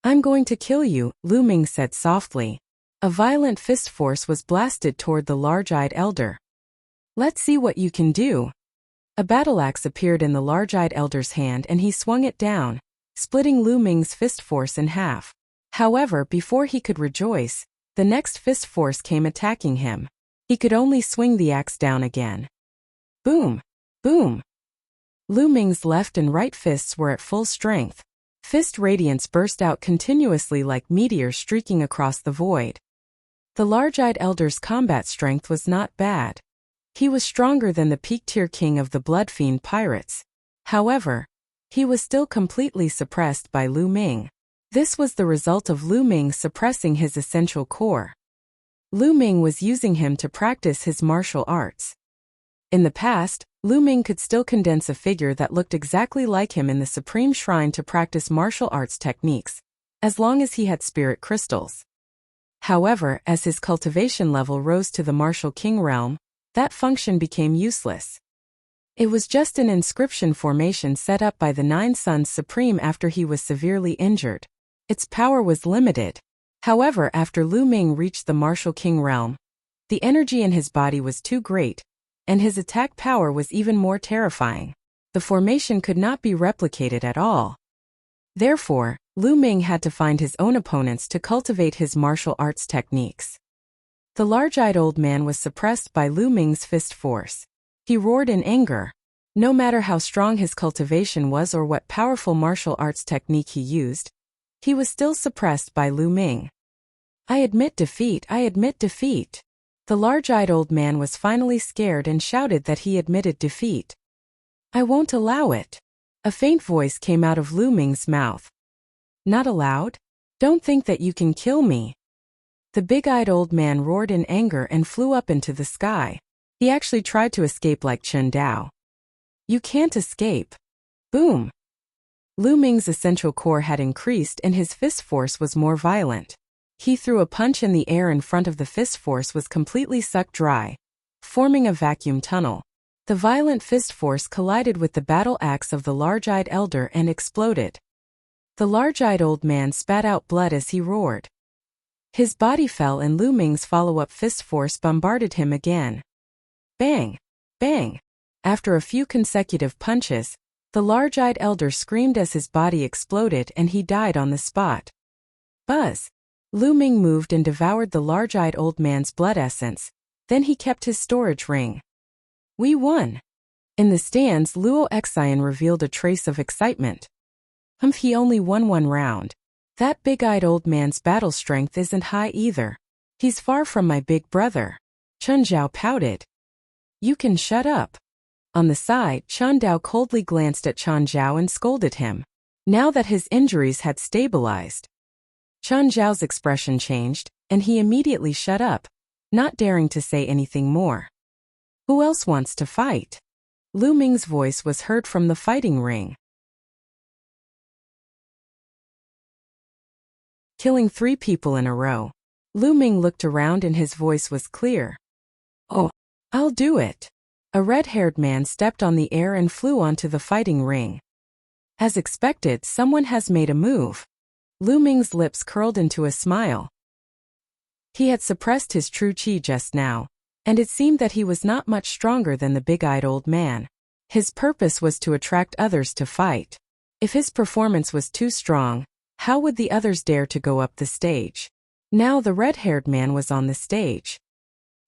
I'm going to kill you, Lu Ming said softly. A violent fist force was blasted toward the large-eyed elder. Let's see what you can do. A battle axe appeared in the large-eyed elder's hand and he swung it down, splitting Lu Ming's fist force in half. However, before he could rejoice, the next fist force came attacking him. He could only swing the axe down again. Boom! Boom! Lu Ming's left and right fists were at full strength. Fist radiance burst out continuously like meteors streaking across the void. The large-eyed elder's combat strength was not bad. He was stronger than the peak-tier king of the Blood Fiend pirates. However, he was still completely suppressed by Lu Ming. This was the result of Lu Ming suppressing his essential core. Lu Ming was using him to practice his martial arts. In the past, Lu Ming could still condense a figure that looked exactly like him in the Supreme Shrine to practice martial arts techniques, as long as he had spirit crystals. However, as his cultivation level rose to the Martial King realm, that function became useless. It was just an inscription formation set up by the Nine Sons Supreme after he was severely injured. Its power was limited. However, after Lu Ming reached the Martial King realm, the energy in his body was too great, and his attack power was even more terrifying. The formation could not be replicated at all. Therefore, Lu Ming had to find his own opponents to cultivate his martial arts techniques. The large-eyed old man was suppressed by Lu Ming's fist force. He roared in anger. No matter how strong his cultivation was or what powerful martial arts technique he used, he was still suppressed by Lu Ming. I admit defeat, I admit defeat. The large-eyed old man was finally scared and shouted that he admitted defeat. I won't allow it. A faint voice came out of Lu Ming's mouth. Not allowed? Don't think that you can kill me. The big-eyed old man roared in anger and flew up into the sky. He actually tried to escape like Chen Dao. You can't escape. Boom! Lu Ming's essential core had increased and his fist force was more violent. He threw a punch in the air in front of the fist force was completely sucked dry, forming a vacuum tunnel. The violent fist force collided with the battle axe of the large-eyed elder and exploded. The large-eyed old man spat out blood as he roared. His body fell and Lu Ming's follow-up fist force bombarded him again. Bang! Bang! After a few consecutive punches, the large-eyed elder screamed as his body exploded and he died on the spot. Buzz! Lu Ming moved and devoured the large-eyed old man's blood essence, then he kept his storage ring. We won! In the stands, Luo Xian revealed a trace of excitement. He only won one round. That big-eyed old man's battle strength isn't high either. He's far from my big brother. Chen Zhao pouted. You can shut up. On the side, Chen Dao coldly glanced at Chen Zhao and scolded him. Now that his injuries had stabilized, Chen Zhao's expression changed, and he immediately shut up, not daring to say anything more. Who else wants to fight? Lu Ming's voice was heard from the fighting ring. Killing 3 people in a row. Lu Ming looked around and his voice was clear. Oh, I'll do it. A red-haired man stepped on the air and flew onto the fighting ring. As expected, someone has made a move. Lu Ming's lips curled into a smile. He had suppressed his true qi just now, and it seemed that he was not much stronger than the big-eyed old man. His purpose was to attract others to fight. If his performance was too strong, how would the others dare to go up the stage? Now the red-haired man was on the stage.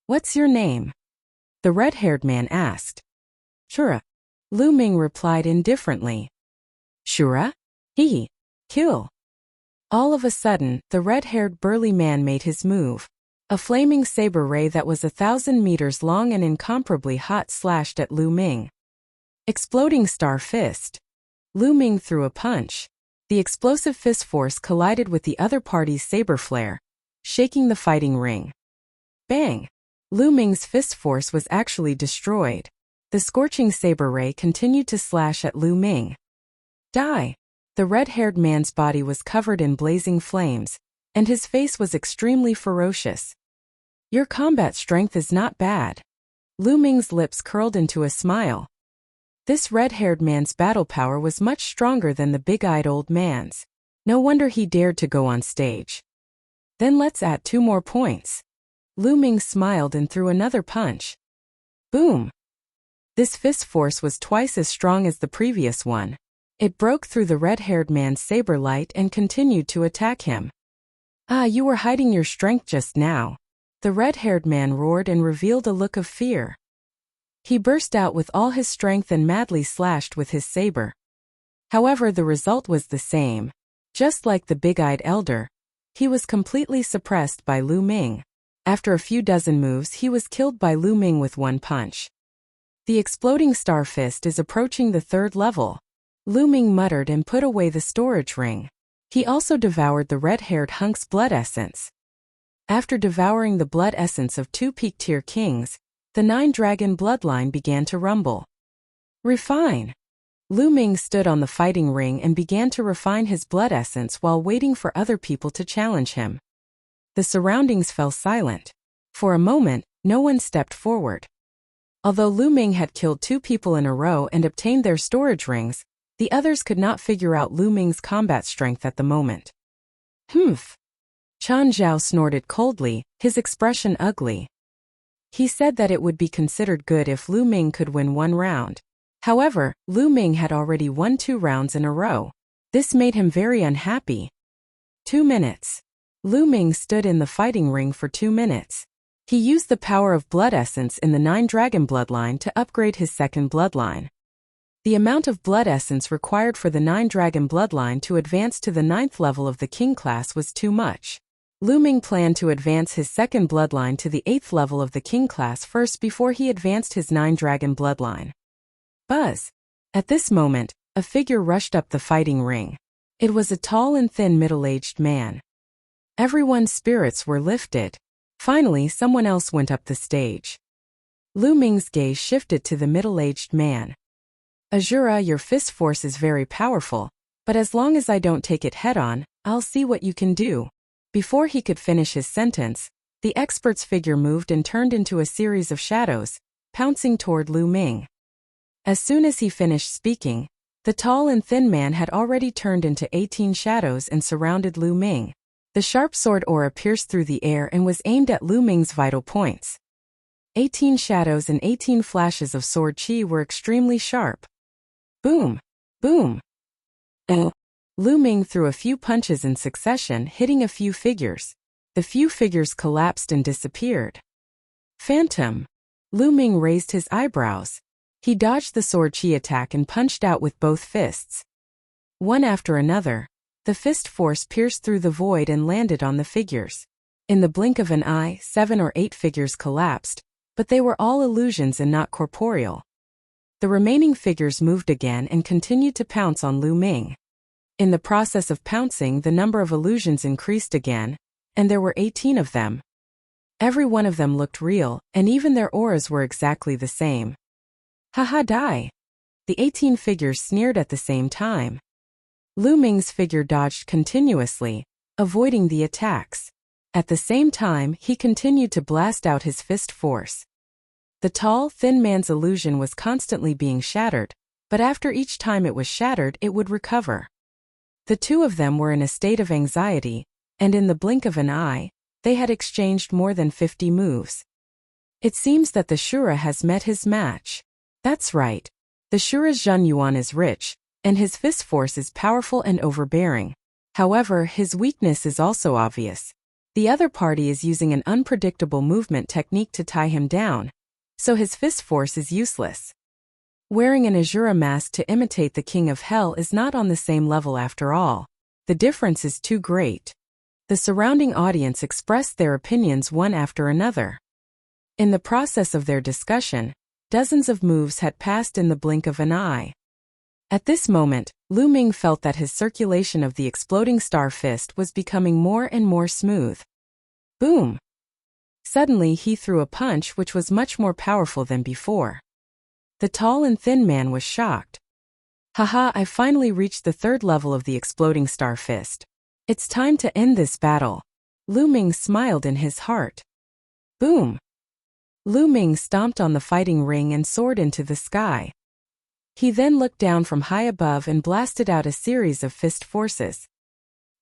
What's your name? The red-haired man asked. Shura. Lu Ming replied indifferently. Shura? He. Kill. All of a sudden, the red-haired burly man made his move. A flaming saber ray that was 1,000 meters long and incomparably hot slashed at Lu Ming. Exploding star fist. Lu Ming threw a punch. The explosive fist force collided with the other party's saber flare, shaking the fighting ring. Bang! Lu Ming's fist force was actually destroyed. The scorching saber ray continued to slash at Lu Ming. Die! The red-haired man's body was covered in blazing flames, and his face was extremely ferocious. Your combat strength is not bad. Lu Ming's lips curled into a smile. This red-haired man's battle power was much stronger than the big-eyed old man's. No wonder he dared to go on stage. Then let's add 2 more points. Lu Ming smiled and threw another punch. Boom! This fist force was twice as strong as the previous one. It broke through the red-haired man's saber light and continued to attack him. Ah, you were hiding your strength just now. The red-haired man roared and revealed a look of fear. He burst out with all his strength and madly slashed with his saber. However, the result was the same. Just like the big-eyed elder, he was completely suppressed by Lu Ming. After a few dozen moves, he was killed by Lu Ming with 1 punch. The exploding star fist is approaching the 3rd level. Lu Ming muttered and put away the storage ring. He also devoured the red-haired hunk's blood essence. After devouring the blood essence of 2 peak-tier kings, the 9-dragon bloodline began to rumble. Refine. Lu Ming stood on the fighting ring and began to refine his blood essence while waiting for other people to challenge him. The surroundings fell silent. For a moment, no one stepped forward. Although Lu Ming had killed 2 people in a row and obtained their storage rings, the others could not figure out Lu Ming's combat strength at the moment. Humph! Chan Zhao snorted coldly, his expression ugly. He said that it would be considered good if Lu Ming could win 1 round. However, Lu Ming had already won 2 rounds in a row. This made him very unhappy. 2 minutes. Lu Ming stood in the fighting ring for 2 minutes. He used the power of blood essence in the 9-dragon bloodline to upgrade his 2nd bloodline. The amount of blood essence required for the 9-dragon bloodline to advance to the 9th level of the king class was too much. Lu Ming planned to advance his 2nd bloodline to the 8th level of the king class first before he advanced his 9-dragon bloodline. Buzz! At this moment, a figure rushed up the fighting ring. It was a tall and thin middle-aged man. Everyone's spirits were lifted. Finally, someone else went up the stage. Lu Ming's gaze shifted to the middle-aged man. Azura, your fist force is very powerful, but as long as I don't take it head-on, I'll see what you can do. Before he could finish his sentence, the expert's figure moved and turned into a series of shadows, pouncing toward Lu Ming. As soon as he finished speaking, the tall and thin man had already turned into 18 shadows and surrounded Lu Ming. The sharp sword aura pierced through the air and was aimed at Lu Ming's vital points. 18 shadows and 18 flashes of sword chi were extremely sharp. Boom! Boom! Lu Ming threw a few punches in succession, hitting a few figures. The few figures collapsed and disappeared. Phantom! Lu Ming raised his eyebrows. He dodged the sword chi attack and punched out with both fists. One after another, the fist force pierced through the void and landed on the figures. In the blink of an eye, 7 or 8 figures collapsed, but they were all illusions and not corporeal. The remaining figures moved again and continued to pounce on Lu Ming. In the process of pouncing, the number of illusions increased again, and there were 18 of them. Every one of them looked real, and even their auras were exactly the same. Haha, die! The 18 figures sneered at the same time. Lu Ming's figure dodged continuously, avoiding the attacks. At the same time, he continued to blast out his fist force. The tall, thin man's illusion was constantly being shattered, but after each time it was shattered, it would recover. The 2 of them were in a state of anxiety, and in the blink of an eye, they had exchanged more than 50 moves. It seems that the Shura has met his match. That's right. The Shura's Zhen Yuan is rich, and his fist force is powerful and overbearing. However, his weakness is also obvious. The other party is using an unpredictable movement technique to tie him down, so his fist force is useless. Wearing an Azura mask to imitate the King of Hell is not on the same level after all. The difference is too great. The surrounding audience expressed their opinions one after another. In the process of their discussion, dozens of moves had passed in the blink of an eye. At this moment, Lu Ming felt that his circulation of the exploding star fist was becoming more and more smooth. Boom! Suddenly he threw a punch which was much more powerful than before. The tall and thin man was shocked. Haha, I finally reached the 3rd level of the exploding star fist. It's time to end this battle. Lu Ming smiled in his heart. Boom! Lu Ming stomped on the fighting ring and soared into the sky. He then looked down from high above and blasted out a series of fist forces.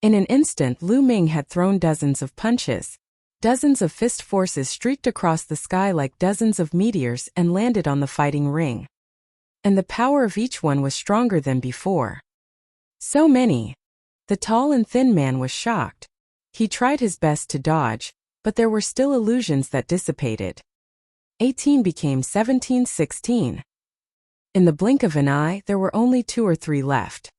In an instant, Lu Ming had thrown dozens of punches. Dozens of fist forces streaked across the sky like dozens of meteors and landed on the fighting ring. And the power of each one was stronger than before. So many. The tall and thin man was shocked. He tried his best to dodge, but there were still illusions that dissipated. 18 became 17, 16. In the blink of an eye, there were only 2 or 3 left.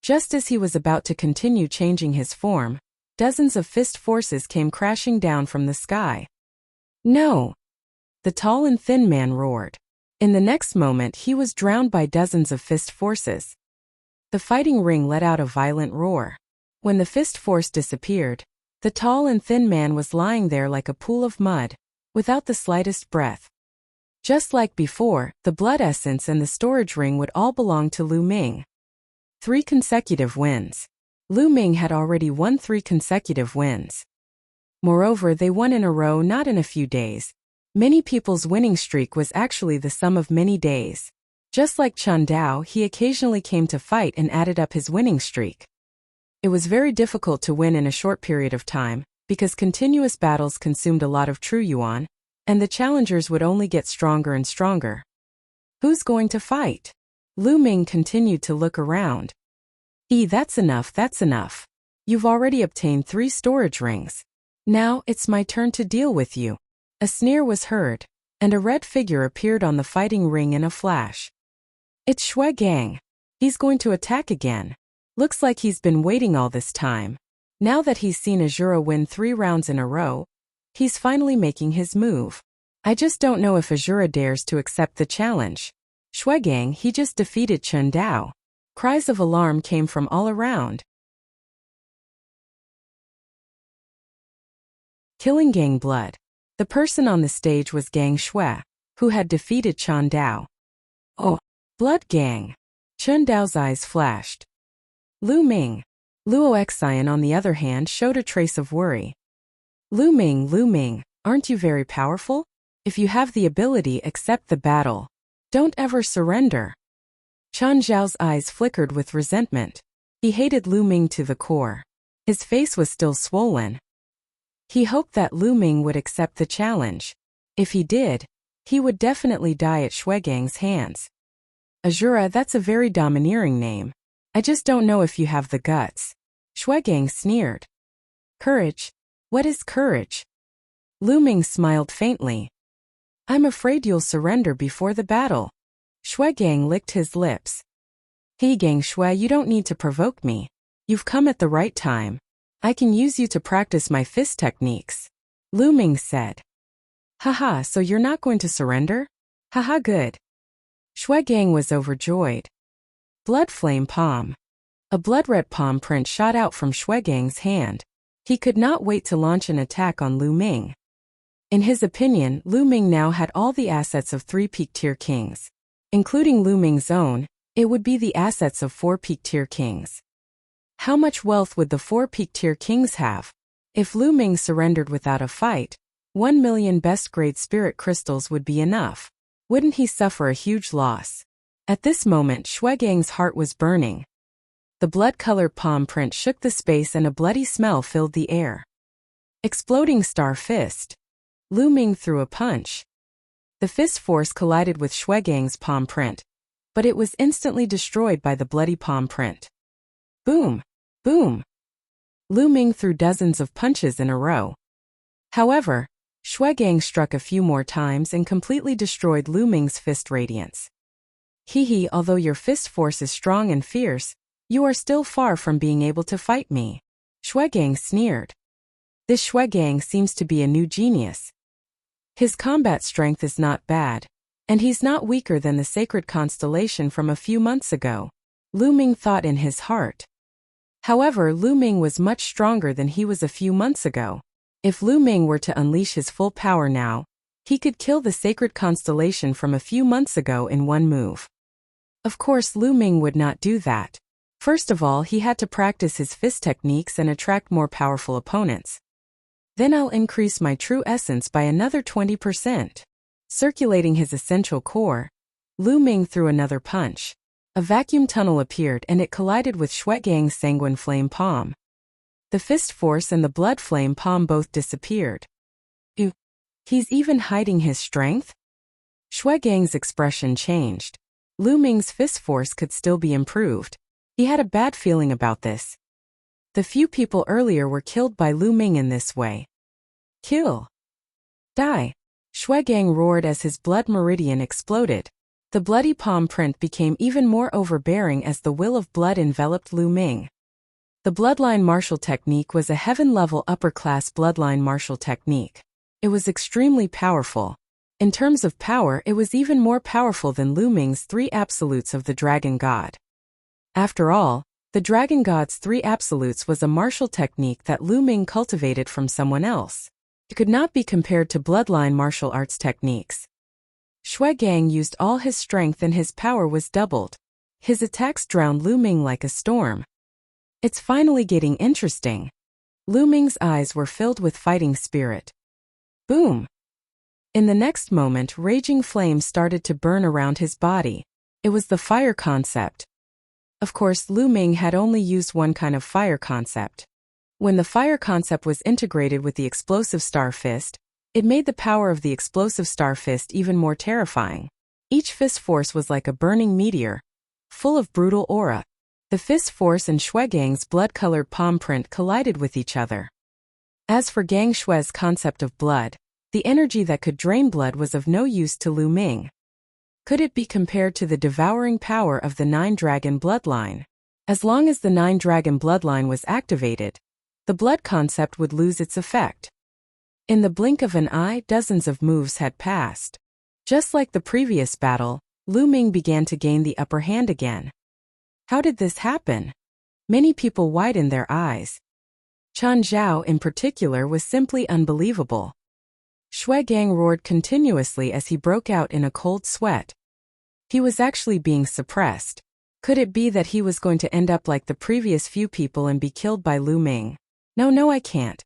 Just as he was about to continue changing his form, dozens of fist forces came crashing down from the sky. No! The tall and thin man roared. In the next moment, he was drowned by dozens of fist forces. The fighting ring let out a violent roar. When the fist force disappeared, the tall and thin man was lying there like a pool of mud, without the slightest breath. Just like before, the blood essence and the storage ring would all belong to Lu Ming. 3 consecutive wins. Lu Ming had already won 3 consecutive wins. Moreover, they won in a row, not in a few days. Many people's winning streak was actually the sum of many days. Just like Chen Dao, he occasionally came to fight and added up his winning streak. It was very difficult to win in a short period of time, because continuous battles consumed a lot of true yuan, and the challengers would only get stronger and stronger. Who's going to fight? Lu Ming continued to look around. That's enough, that's enough. You've already obtained 3 storage rings. Now, it's my turn to deal with you. A sneer was heard, and a red figure appeared on the fighting ring in a flash. It's Shui Gang. He's going to attack again. Looks like he's been waiting all this time. Now that he's seen Azura win 3 rounds in a row, he's finally making his move. I just don't know if Azura dares to accept the challenge. Shui Gang, he just defeated Chen Dao. Cries of alarm came from all around. Killing Gang blood. The person on the stage was Gang Shui, who had defeated Chen Dao. Oh, Blood Gang. Chen Dao's eyes flashed. Lu Ming. Luo Xian, on the other hand, showed a trace of worry. Lu Ming, aren't you very powerful? If you have the ability, accept the battle. Don't ever surrender. Chen Zhao's eyes flickered with resentment. He hated Lu Ming to the core. His face was still swollen. He hoped that Lu Ming would accept the challenge. If he did, he would definitely die at Shui Gang's hands. Azura, that's a very domineering name. I just don't know if you have the guts. Shui Gang sneered. Courage? What is courage? Lu Ming smiled faintly. I'm afraid you'll surrender before the battle. Shui Gang licked his lips. Hey Gang Shui, you don't need to provoke me. You've come at the right time. I can use you to practice my fist techniques. Lu Ming said. Haha, so you're not going to surrender? Haha, good. Shui Gang was overjoyed. Blood Flame Palm. A blood-red palm print shot out from Shui Gang's hand. He could not wait to launch an attack on Lu Ming. In his opinion, Lu Ming now had all the assets of 3 peak-tier kings. Including Lu Ming's own, it would be the assets of 4 peak-tier kings. How much wealth would the 4 peak-tier kings have? If Lu Ming surrendered without a fight, 1 million best-grade spirit crystals would be enough. Wouldn't he suffer a huge loss? At this moment, Shui Gang's heart was burning. The blood-colored palm print shook the space and a bloody smell filled the air. Exploding Star Fist. Lu Ming threw a punch. The fist force collided with Shui Gang's palm print, but it was instantly destroyed by the bloody palm print. Boom! Boom! Lu Ming threw dozens of punches in a row. However, Shui Gang struck a few more times and completely destroyed Lu Ming's fist radiance. Hee, although your fist force is strong and fierce, you are still far from being able to fight me. Shui Gang sneered. This Shui Gang seems to be a new genius. His combat strength is not bad, and he's not weaker than the sacred constellation from a few months ago, Lu Ming thought in his heart. However, Lu Ming was much stronger than he was a few months ago. If Lu Ming were to unleash his full power now, he could kill the sacred constellation from a few months ago in one move. Of course, Lu Ming would not do that. First of all, he had to practice his fist techniques and attract more powerful opponents. Then I'll increase my true essence by another 20%. Circulating his essential core, Lu Ming threw another punch. A vacuum tunnel appeared and it collided with Shuegang's sanguine flame palm. The fist force and the blood flame palm both disappeared. Ew. He's even hiding his strength? Shuegang's expression changed. Lu Ming's fist force could still be improved. He had a bad feeling about this. The few people earlier were killed by Lu Ming in this way. Kill. Die. Shuegang roared as his blood meridian exploded. The bloody palm print became even more overbearing as the will of blood enveloped Lu Ming. The bloodline martial technique was a heaven-level upper-class bloodline martial technique. It was extremely powerful. In terms of power, it was even more powerful than Lu Ming's 3 absolutes of the Dragon God. After all, the Dragon God's 3 absolutes was a martial technique that Lu Ming cultivated from someone else. It could not be compared to bloodline martial arts techniques. Shuegang used all his strength and his power was doubled. His attacks drowned Lu Ming like a storm. It's finally getting interesting. Lu Ming's eyes were filled with fighting spirit. Boom! In the next moment, raging flames started to burn around his body. It was the fire concept. Of course, Lu Ming had only used one kind of fire concept. When the fire concept was integrated with the explosive star fist, it made the power of the explosive star fist even more terrifying. Each fist force was like a burning meteor, full of brutal aura. The fist force and Shuegang's blood-colored palm print collided with each other. As for Gang Shue's concept of blood, the energy that could drain blood was of no use to Lu Ming. Could it be compared to the devouring power of the 9-dragon bloodline? As long as the 9-dragon bloodline was activated, the blood concept would lose its effect. In the blink of an eye, dozens of moves had passed. Just like the previous battle, Lu Ming began to gain the upper hand again. How did this happen? Many people widened their eyes. Chen Zhao in particular was simply unbelievable. Shuegang roared continuously as he broke out in a cold sweat. He was actually being suppressed. Could it be that he was going to end up like the previous few people and be killed by Lu Ming? No, I can't.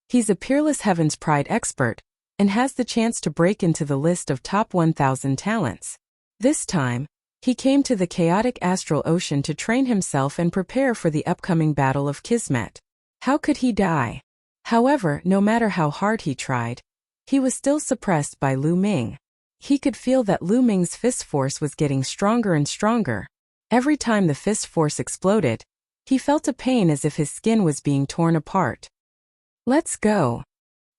He's a peerless Heaven's Pride expert, and has the chance to break into the list of top 1,000 talents. This time, he came to the chaotic astral ocean to train himself and prepare for the upcoming battle of Kismet. How could he die? However, no matter how hard he tried, he was still suppressed by Lu Ming. He could feel that Lu Ming's fist force was getting stronger and stronger. Every time the fist force exploded, he felt a pain as if his skin was being torn apart. Let's go.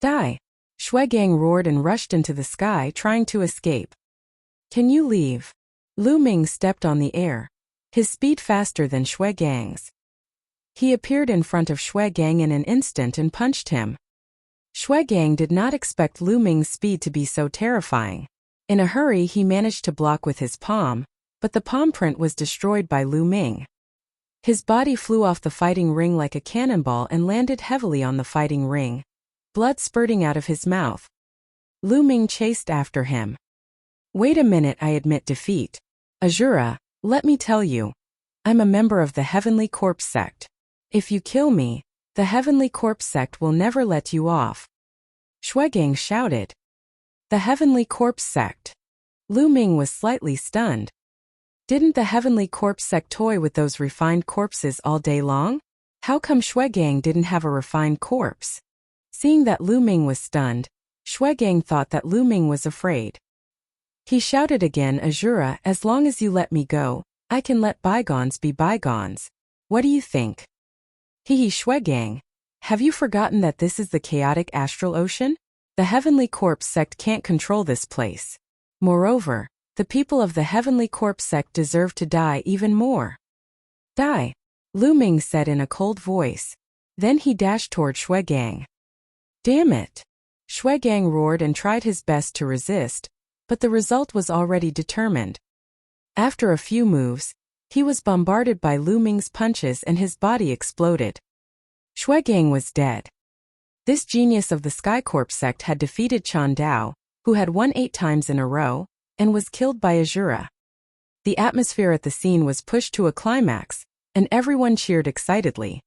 Die. Shuegang roared and rushed into the sky trying to escape. Can you leave? Lu Ming stepped on the air, his speed faster than Shuegang's. He appeared in front of Shuegang in an instant and punched him. Shuegang did not expect Lu Ming's speed to be so terrifying. In a hurry he managed to block with his palm, but the palm print was destroyed by Lu Ming. His body flew off the fighting ring like a cannonball and landed heavily on the fighting ring, blood spurting out of his mouth. Lu Ming chased after him. Wait a minute, I admit defeat. Azura, let me tell you. I'm a member of the Heavenly Corpse sect. If you kill me, the Heavenly Corpse sect will never let you off. Shuegang shouted. The Heavenly Corpse sect. Lu Ming was slightly stunned. Didn't the Heavenly Corpse sect toy with those refined corpses all day long? How come Shuegang didn't have a refined corpse? Seeing that Lu Ming was stunned, Shuegang thought that Lu Ming was afraid. He shouted again, Azura, as long as you let me go, I can let bygones be bygones. What do you think? Hee Shuegang, have you forgotten that this is the chaotic astral ocean? The Heavenly Corpse sect can't control this place. Moreover, the people of the Heavenly Corpse sect deserve to die even more. Die, Lu Ming said in a cold voice. Then he dashed toward Shuegang. Damn it! Shuegang roared and tried his best to resist, but the result was already determined. After a few moves, he was bombarded by Lu Ming's punches and his body exploded. Shuegang was dead. This genius of the Sky Corp sect had defeated Chan Dao, who had won 8 times in a row, and was killed by Azura. The atmosphere at the scene was pushed to a climax, and everyone cheered excitedly.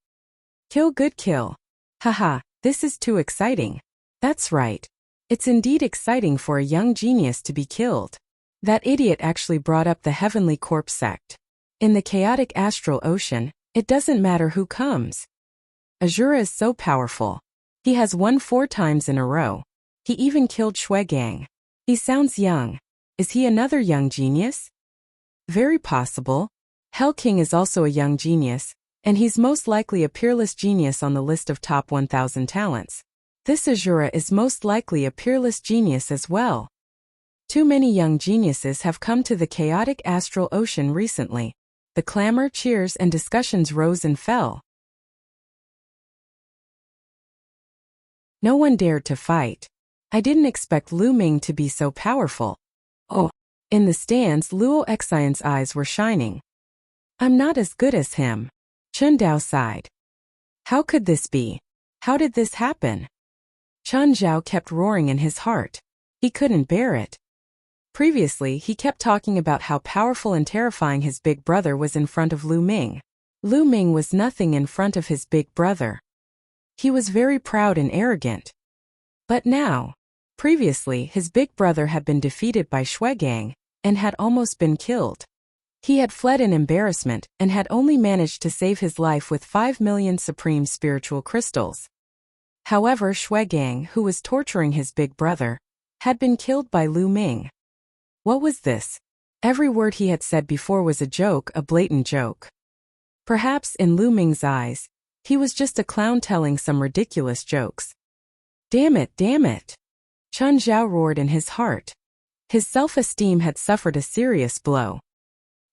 Kill, good kill. Haha, this is too exciting. That's right. It's indeed exciting for a young genius to be killed. That idiot actually brought up the heavenly corpse sect. In the chaotic astral ocean, it doesn't matter who comes. Azura is so powerful. He has won 4 times in a row. He even killed Shuegang. He sounds young. Is he another young genius? Very possible. Hell King is also a young genius, and he's most likely a peerless genius on the list of top 1,000 talents. This Azura is most likely a peerless genius as well. Too many young geniuses have come to the chaotic astral ocean recently. The clamor, cheers, and discussions rose and fell. No one dared to fight. I didn't expect Lu Ming to be so powerful. Oh. In the stands, Luo Xian's eyes were shining. I'm not as good as him. Chun Dao sighed. How could this be? How did this happen? Chun Zhao kept roaring in his heart. He couldn't bear it. Previously, he kept talking about how powerful and terrifying his big brother was in front of Lu Ming. Lu Ming was nothing in front of his big brother. He was very proud and arrogant. But now, previously his big brother had been defeated by Shuegang, and had almost been killed. He had fled in embarrassment and had only managed to save his life with 5 million supreme spiritual crystals. However, Shuegang, who was torturing his big brother, had been killed by Lu Ming. What was this? Every word he had said before was a joke, a blatant joke. Perhaps in Lu Ming's eyes, he was just a clown telling some ridiculous jokes. Damn it, damn it! Chun Zhao roared in his heart. His self-esteem had suffered a serious blow.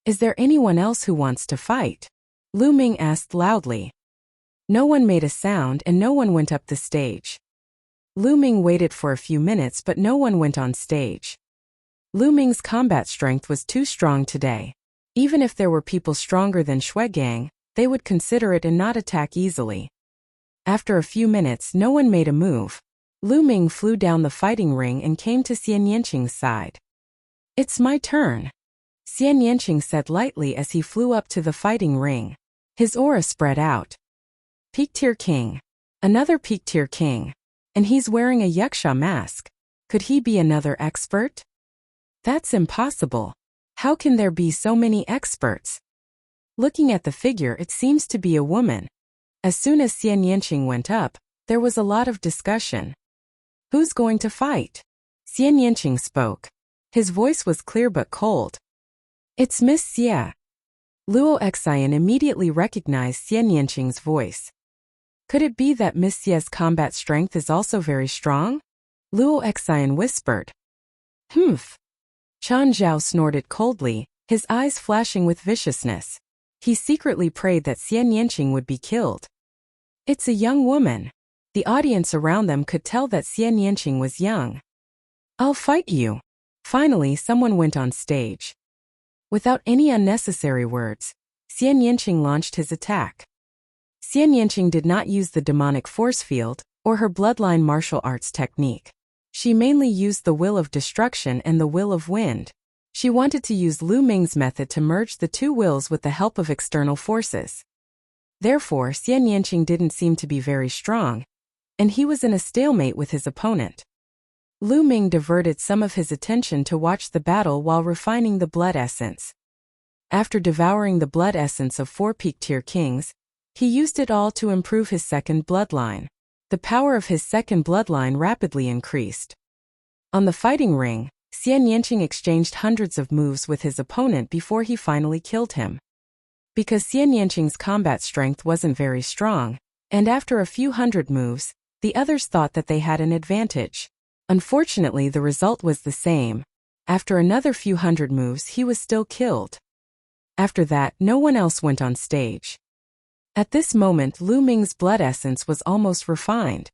Is there anyone else who wants to fight? Lu Ming asked loudly. No one made a sound and no one went up the stage. Lu Ming waited for a few minutes but no one went on stage. Lu Ming's combat strength was too strong today. Even if there were people stronger than Shuegang, they would consider it and not attack easily. After a few minutes no one made a move. Lu Ming flew down the fighting ring and came to Xian Yanqing's side. It's my turn, Xian Yanqing said lightly as he flew up to the fighting ring. His aura spread out. Peak-tier king. Another peak-tier king. And he's wearing a Yaksha mask. Could he be another expert? That's impossible. How can there be so many experts? Looking at the figure, it seems to be a woman. As soon as Xian Yanqing went up, there was a lot of discussion. Who's going to fight? Xian Yanqing spoke. His voice was clear but cold. It's Miss Xie. Luo Xian immediately recognized Xian Yanqing's voice. Could it be that Miss Xie's combat strength is also very strong? Luo Xian whispered. Humph. Chun Zhao snorted coldly, his eyes flashing with viciousness. He secretly prayed that Xian Yanqing would be killed. It's a young woman. The audience around them could tell that Xian Yanqing was young. I'll fight you. Finally, someone went on stage. Without any unnecessary words, Xian Yanqing launched his attack. Xian Yanqing did not use the demonic force field, or her bloodline martial arts technique. She mainly used the will of destruction and the will of wind. She wanted to use Lu Ming's method to merge the two wills with the help of external forces. Therefore, Xian Yanqing didn't seem to be very strong, and he was in a stalemate with his opponent. Lu Ming diverted some of his attention to watch the battle while refining the blood essence. After devouring the blood essence of 4 peak-tier kings, he used it all to improve his second bloodline. The power of his second bloodline rapidly increased. On the fighting ring, Xian Yanqing exchanged hundreds of moves with his opponent before he finally killed him. Because Xian Yanqing's combat strength wasn't very strong, and after a few hundred moves, the others thought that they had an advantage. Unfortunately, the result was the same. After another few hundred moves, he was still killed. After that, no one else went on stage. At this moment, Lu Ming's blood essence was almost refined.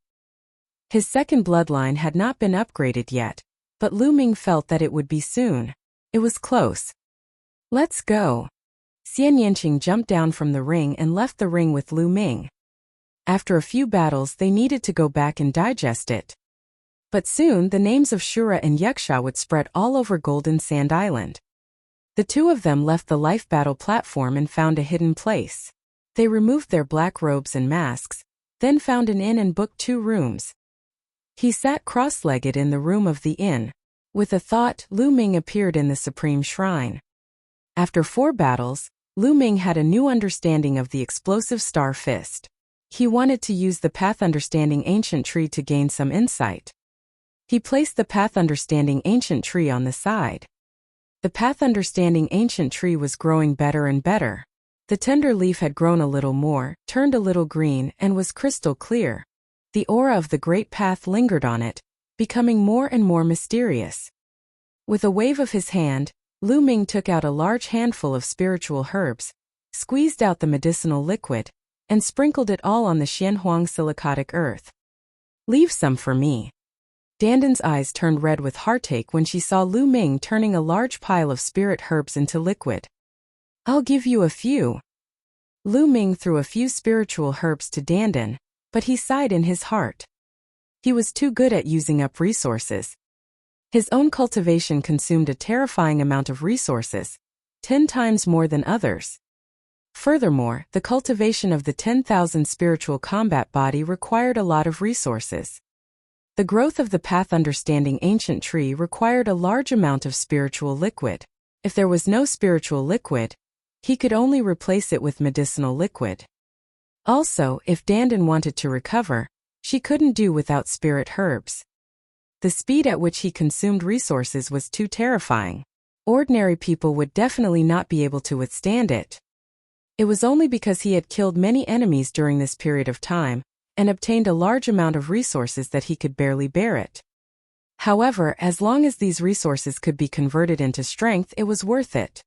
His second bloodline had not been upgraded yet, but Lu Ming felt that it would be soon. It was close. Let's go. Xian Yanqing jumped down from the ring and left the ring with Lu Ming. After a few battles, they needed to go back and digest it. But soon the names of Shura and Yaksha would spread all over Golden Sand Island. The two of them left the life battle platform and found a hidden place. They removed their black robes and masks, then found an inn and booked 2 rooms. He sat cross-legged in the room of the inn. With a thought, Lu Ming appeared in the supreme shrine. After 4 battles, Lu Ming had a new understanding of the explosive star fist. He wanted to use the Path Understanding Ancient Tree to gain some insight. He placed the Path Understanding Ancient Tree on the side. The Path Understanding Ancient Tree was growing better and better. The tender leaf had grown a little more, turned a little green, and was crystal clear. The aura of the Great Path lingered on it, becoming more and more mysterious. With a wave of his hand, Lu Ming took out a large handful of spiritual herbs, squeezed out the medicinal liquid, and sprinkled it all on the Xianhuang silicotic earth. "Leave some for me." Dandan's eyes turned red with heartache when she saw Lu Ming turning a large pile of spirit herbs into liquid. "I'll give you a few." Lu Ming threw a few spiritual herbs to Dandan, but he sighed in his heart. He was too good at using up resources. His own cultivation consumed a terrifying amount of resources, 10 times more than others. Furthermore, the cultivation of the 10,000 spiritual combat body required a lot of resources. The growth of the Path Understanding Ancient Tree required a large amount of spiritual liquid. If there was no spiritual liquid, he could only replace it with medicinal liquid. Also, if Dandan wanted to recover, she couldn't do without spirit herbs. The speed at which he consumed resources was too terrifying. Ordinary people would definitely not be able to withstand it. It was only because he had killed many enemies during this period of time, and obtained a large amount of resources that he could barely bear it. However, as long as these resources could be converted into strength, it was worth it.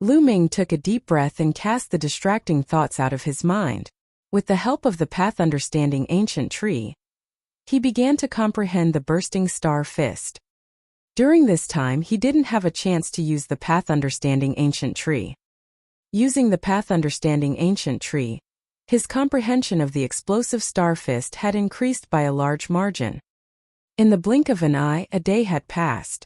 Lu Ming took a deep breath and cast the distracting thoughts out of his mind. With the help of the Path Understanding Ancient Tree, he began to comprehend the bursting star fist. During this time, he didn't have a chance to use the Path Understanding Ancient Tree. Using the Path Understanding Ancient Tree, his comprehension of the explosive star fist had increased by a large margin. In the blink of an eye, a day had passed.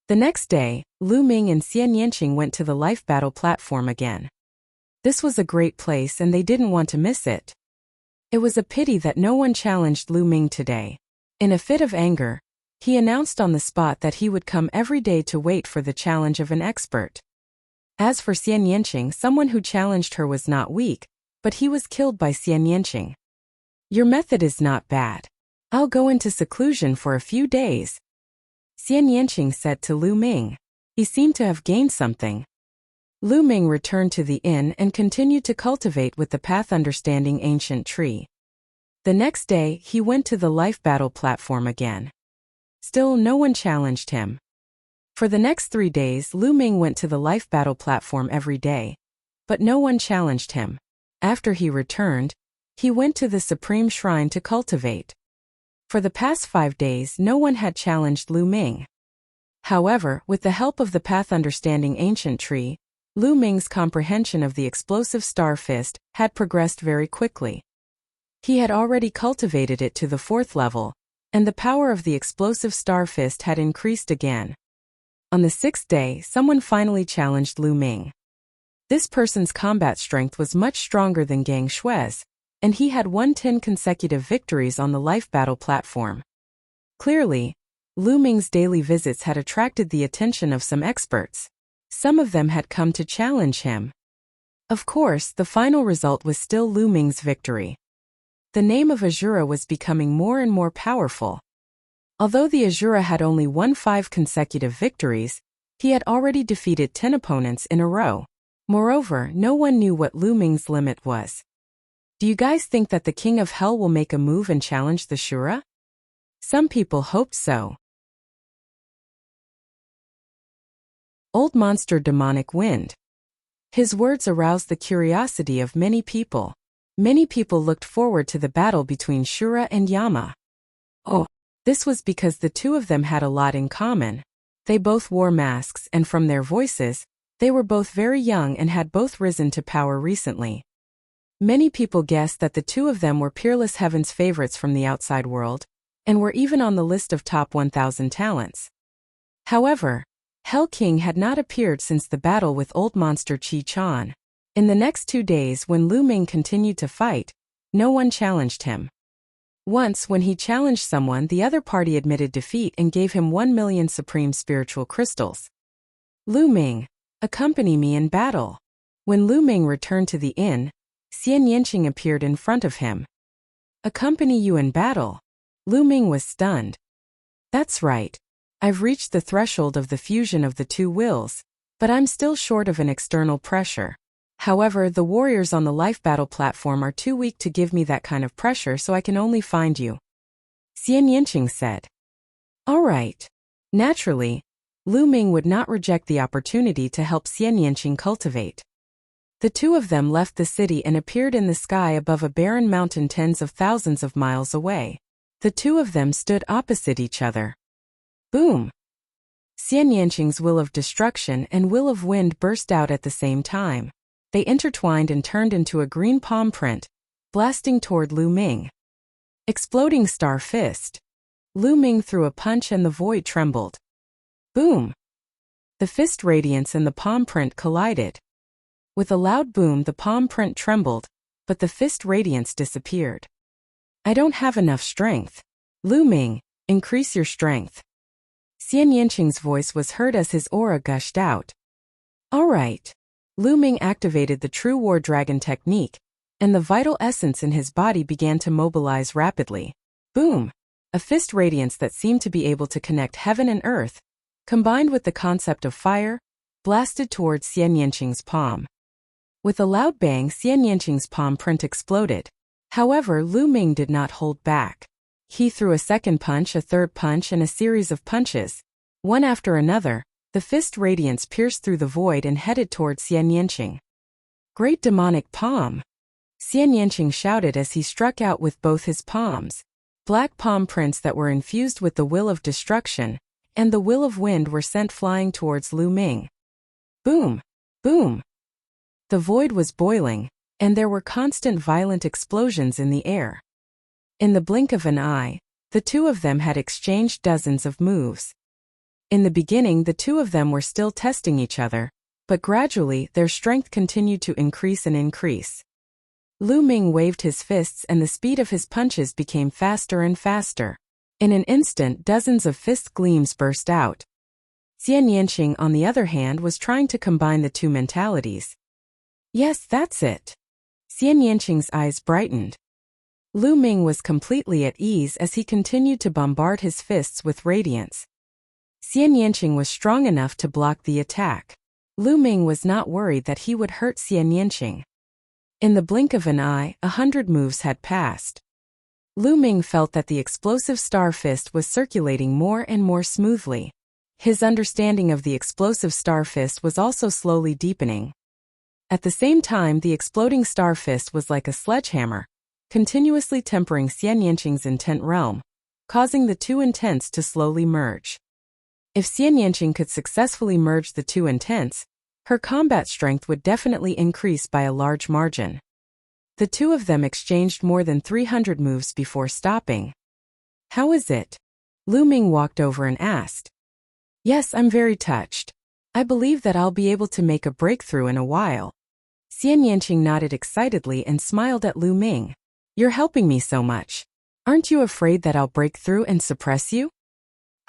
The next day, Lu Ming and Xian Yanqing went to the life battle platform again. This was a great place and they didn't want to miss it. It was a pity that no one challenged Lu Ming today. In a fit of anger, he announced on the spot that he would come every day to wait for the challenge of an expert. As for Xian Yanqing, someone who challenged her was not weak, but he was killed by Xian Yanqing. "Your method is not bad. I'll go into seclusion for a few days," Xian Yanqing said to Lu Ming. He seemed to have gained something. Lu Ming returned to the inn and continued to cultivate with the Path Understanding Ancient Tree. The next day, he went to the life battle platform again. Still, no one challenged him. For the next 3 days, Lu Ming went to the life battle platform every day, but no one challenged him. After he returned, he went to the Supreme Shrine to cultivate. For the past 5 days, no one had challenged Lu Ming. However, with the help of the Path Understanding Ancient Tree, Lu Ming's comprehension of the explosive star fist had progressed very quickly. He had already cultivated it to the 4th level, and the power of the explosive star fist had increased again. On the 6th day, someone finally challenged Lu Ming. This person's combat strength was much stronger than Gang Shui's, and he had won 10 consecutive victories on the life battle platform. Clearly, Lu Ming's daily visits had attracted the attention of some experts. Some of them had come to challenge him. Of course, the final result was still Lu Ming's victory. The name of Azura was becoming more and more powerful. Although the Azura had only won 5 consecutive victories, he had already defeated 10 opponents in a row. Moreover, no one knew what Lu Ming's limit was. Do you guys think that the King of Hell will make a move and challenge the Shura? Some people hoped so. Old Monster Demonic Wind. His words aroused the curiosity of many people. Many people looked forward to the battle between Shura and Yama. Oh, this was because the two of them had a lot in common. They both wore masks, and from their voices, they were both very young and had both risen to power recently. Many people guessed that the two of them were Peerless Heaven's favorites from the outside world, and were even on the list of top 1,000 talents. However, Hell King had not appeared since the battle with old monster Chi Chan. In the next 2 days when Lu Ming continued to fight, no one challenged him. Once when he challenged someone, the other party admitted defeat and gave him 1 million supreme spiritual crystals. Lu Ming, accompany me in battle. When Lu Ming returned to the inn, Xian Yanqing appeared in front of him. Accompany you in battle? Lu Ming was stunned. That's right. I've reached the threshold of the fusion of the two wills, but I'm still short of an external pressure. However, the warriors on the life battle platform are too weak to give me that kind of pressure, so I can only find you. Xian Yanqing said. All right. Naturally, Lu Ming would not reject the opportunity to help Xian Yanqing cultivate. The two of them left the city and appeared in the sky above a barren mountain tens of thousands of miles away. The two of them stood opposite each other. Boom! Xian Yanqing's will of destruction and will of wind burst out at the same time. They intertwined and turned into a green palm print, blasting toward Lu Ming. Exploding star fist. Lu Ming threw a punch and the void trembled. Boom! The fist radiance and the palm print collided. With a loud boom, the palm print trembled, but the fist radiance disappeared. I don't have enough strength. Lu Ming, increase your strength. Xian Yanqing's voice was heard as his aura gushed out. All right. Lu Ming activated the True War Dragon technique, and the vital essence in his body began to mobilize rapidly. Boom! A fist radiance that seemed to be able to connect heaven and earth, combined with the concept of fire, blasted towards Xian Yanqing's palm. With a loud bang, Xian Yanqing's palm print exploded. However, Lu Ming did not hold back. He threw a second punch, a third punch, and a series of punches. One after another, the fist radiance pierced through the void and headed towards Xian Yanqing. Great demonic palm! Xian Yanqing shouted as he struck out with both his palms. Black palm prints that were infused with the will of destruction and the will of wind were sent flying towards Lu Ming. Boom! Boom! The void was boiling, and there were constant violent explosions in the air. In the blink of an eye, the two of them had exchanged dozens of moves. In the beginning, the two of them were still testing each other, but gradually their strength continued to increase and increase. Lu Ming waved his fists and the speed of his punches became faster and faster. In an instant, dozens of fist gleams burst out. Xian Yanqing, on the other hand, was trying to combine the two mentalities. Yes, that's it. Xian Yanqing's eyes brightened. Lu Ming was completely at ease as he continued to bombard his fists with radiance. Xian Yanqing was strong enough to block the attack. Lu Ming was not worried that he would hurt Xian Yanqing. In the blink of an eye, 100 moves had passed. Lu Ming felt that the explosive star fist was circulating more and more smoothly. His understanding of the explosive star fist was also slowly deepening. At the same time, the exploding star fist was like a sledgehammer, continuously tempering Xian Yanqing's intent realm, causing the two intents to slowly merge. If Xian Yanqing could successfully merge the two intents, her combat strength would definitely increase by a large margin. The two of them exchanged more than 300 moves before stopping. How is it? Lu Ming walked over and asked. Yes, I'm very touched. I believe that I'll be able to make a breakthrough in a while. Xian Yanqing nodded excitedly and smiled at Lu Ming. You're helping me so much. Aren't you afraid that I'll break through and suppress you?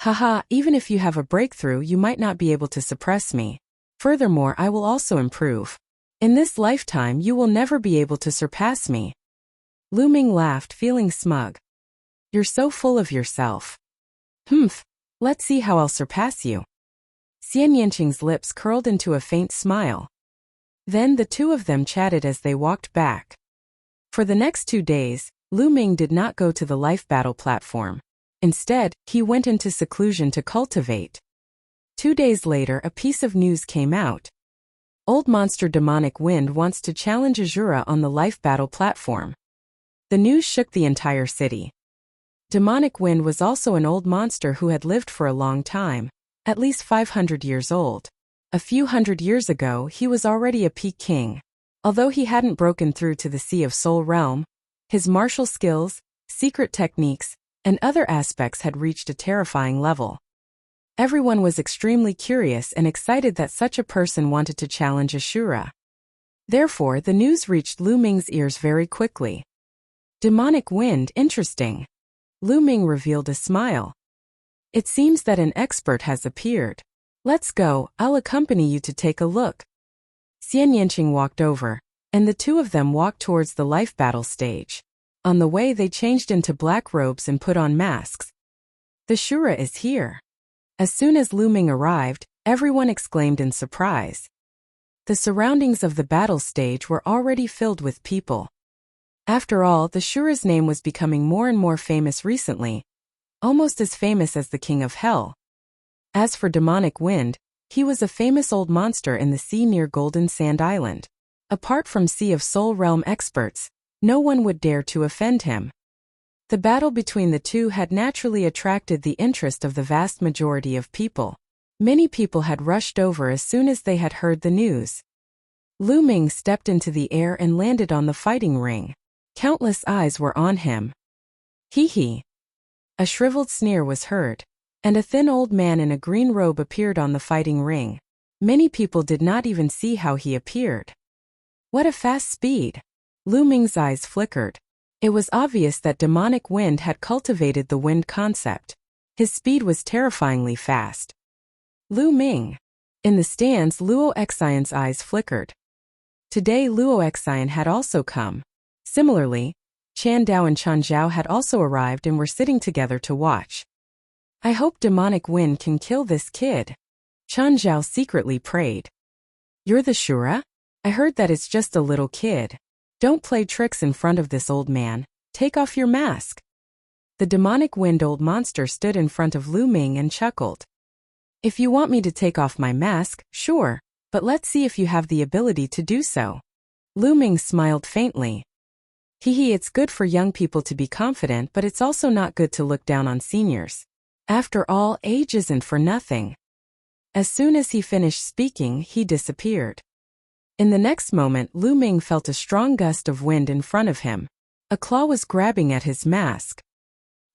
Haha, even if you have a breakthrough, you might not be able to suppress me. Furthermore, I will also improve. In this lifetime, you will never be able to surpass me. Lu Ming laughed, feeling smug. You're so full of yourself. Humph, let's see how I'll surpass you. Xian Yanqing's lips curled into a faint smile. Then the two of them chatted as they walked back. For the next 2 days, Lu Ming did not go to the life battle platform. Instead, he went into seclusion to cultivate. 2 days later, a piece of news came out. Old monster Demonic Wind wants to challenge Azura on the life battle platform. The news shook the entire city. Demonic Wind was also an old monster who had lived for a long time, at least 500 years old. A few hundred years ago, he was already a peak king. Although he hadn't broken through to the Sea of Soul realm, his martial skills, secret techniques, and other aspects had reached a terrifying level. Everyone was extremely curious and excited that such a person wanted to challenge Ashura. Therefore, the news reached Lu Ming's ears very quickly. Demonic wind, interesting. Lu Ming revealed a smile. It seems that an expert has appeared. Let's go, I'll accompany you to take a look. Xian Yanqing walked over, and the two of them walked towards the life battle stage. On the way they changed into black robes and put on masks. The Shura is here. As soon as Lu Ming arrived, everyone exclaimed in surprise. The surroundings of the battle stage were already filled with people. After all, the Shura's name was becoming more and more famous recently, almost as famous as the King of Hell. As for Demonic Wind, he was a famous old monster in the sea near Golden Sand Island. Apart from Sea of Soul Realm experts, no one would dare to offend him. The battle between the two had naturally attracted the interest of the vast majority of people. Many people had rushed over as soon as they had heard the news. Lu Ming stepped into the air and landed on the fighting ring. Countless eyes were on him. Hee hee. A shriveled sneer was heard, and a thin old man in a green robe appeared on the fighting ring. Many people did not even see how he appeared. What a fast speed! Lu Ming's eyes flickered. It was obvious that Demonic Wind had cultivated the wind concept. His speed was terrifyingly fast. Lu Ming. In the stands, Luo Xian's eyes flickered. Today Luo Xian had also come. Similarly, Chan Dao and Chan Zhao had also arrived and were sitting together to watch. I hope Demonic Wind can kill this kid. Chan Zhao secretly prayed. You're the Shura? I heard that it's just a little kid. Don't play tricks in front of this old man. Take off your mask. The Demonic Wind old monster stood in front of Lu Ming and chuckled. If you want me to take off my mask, sure, but let's see if you have the ability to do so. Lu Ming smiled faintly. Hee, it's good for young people to be confident, but it's also not good to look down on seniors. After all, age isn't for nothing. As soon as he finished speaking, he disappeared. In the next moment, Lu Ming felt a strong gust of wind in front of him. A claw was grabbing at his mask.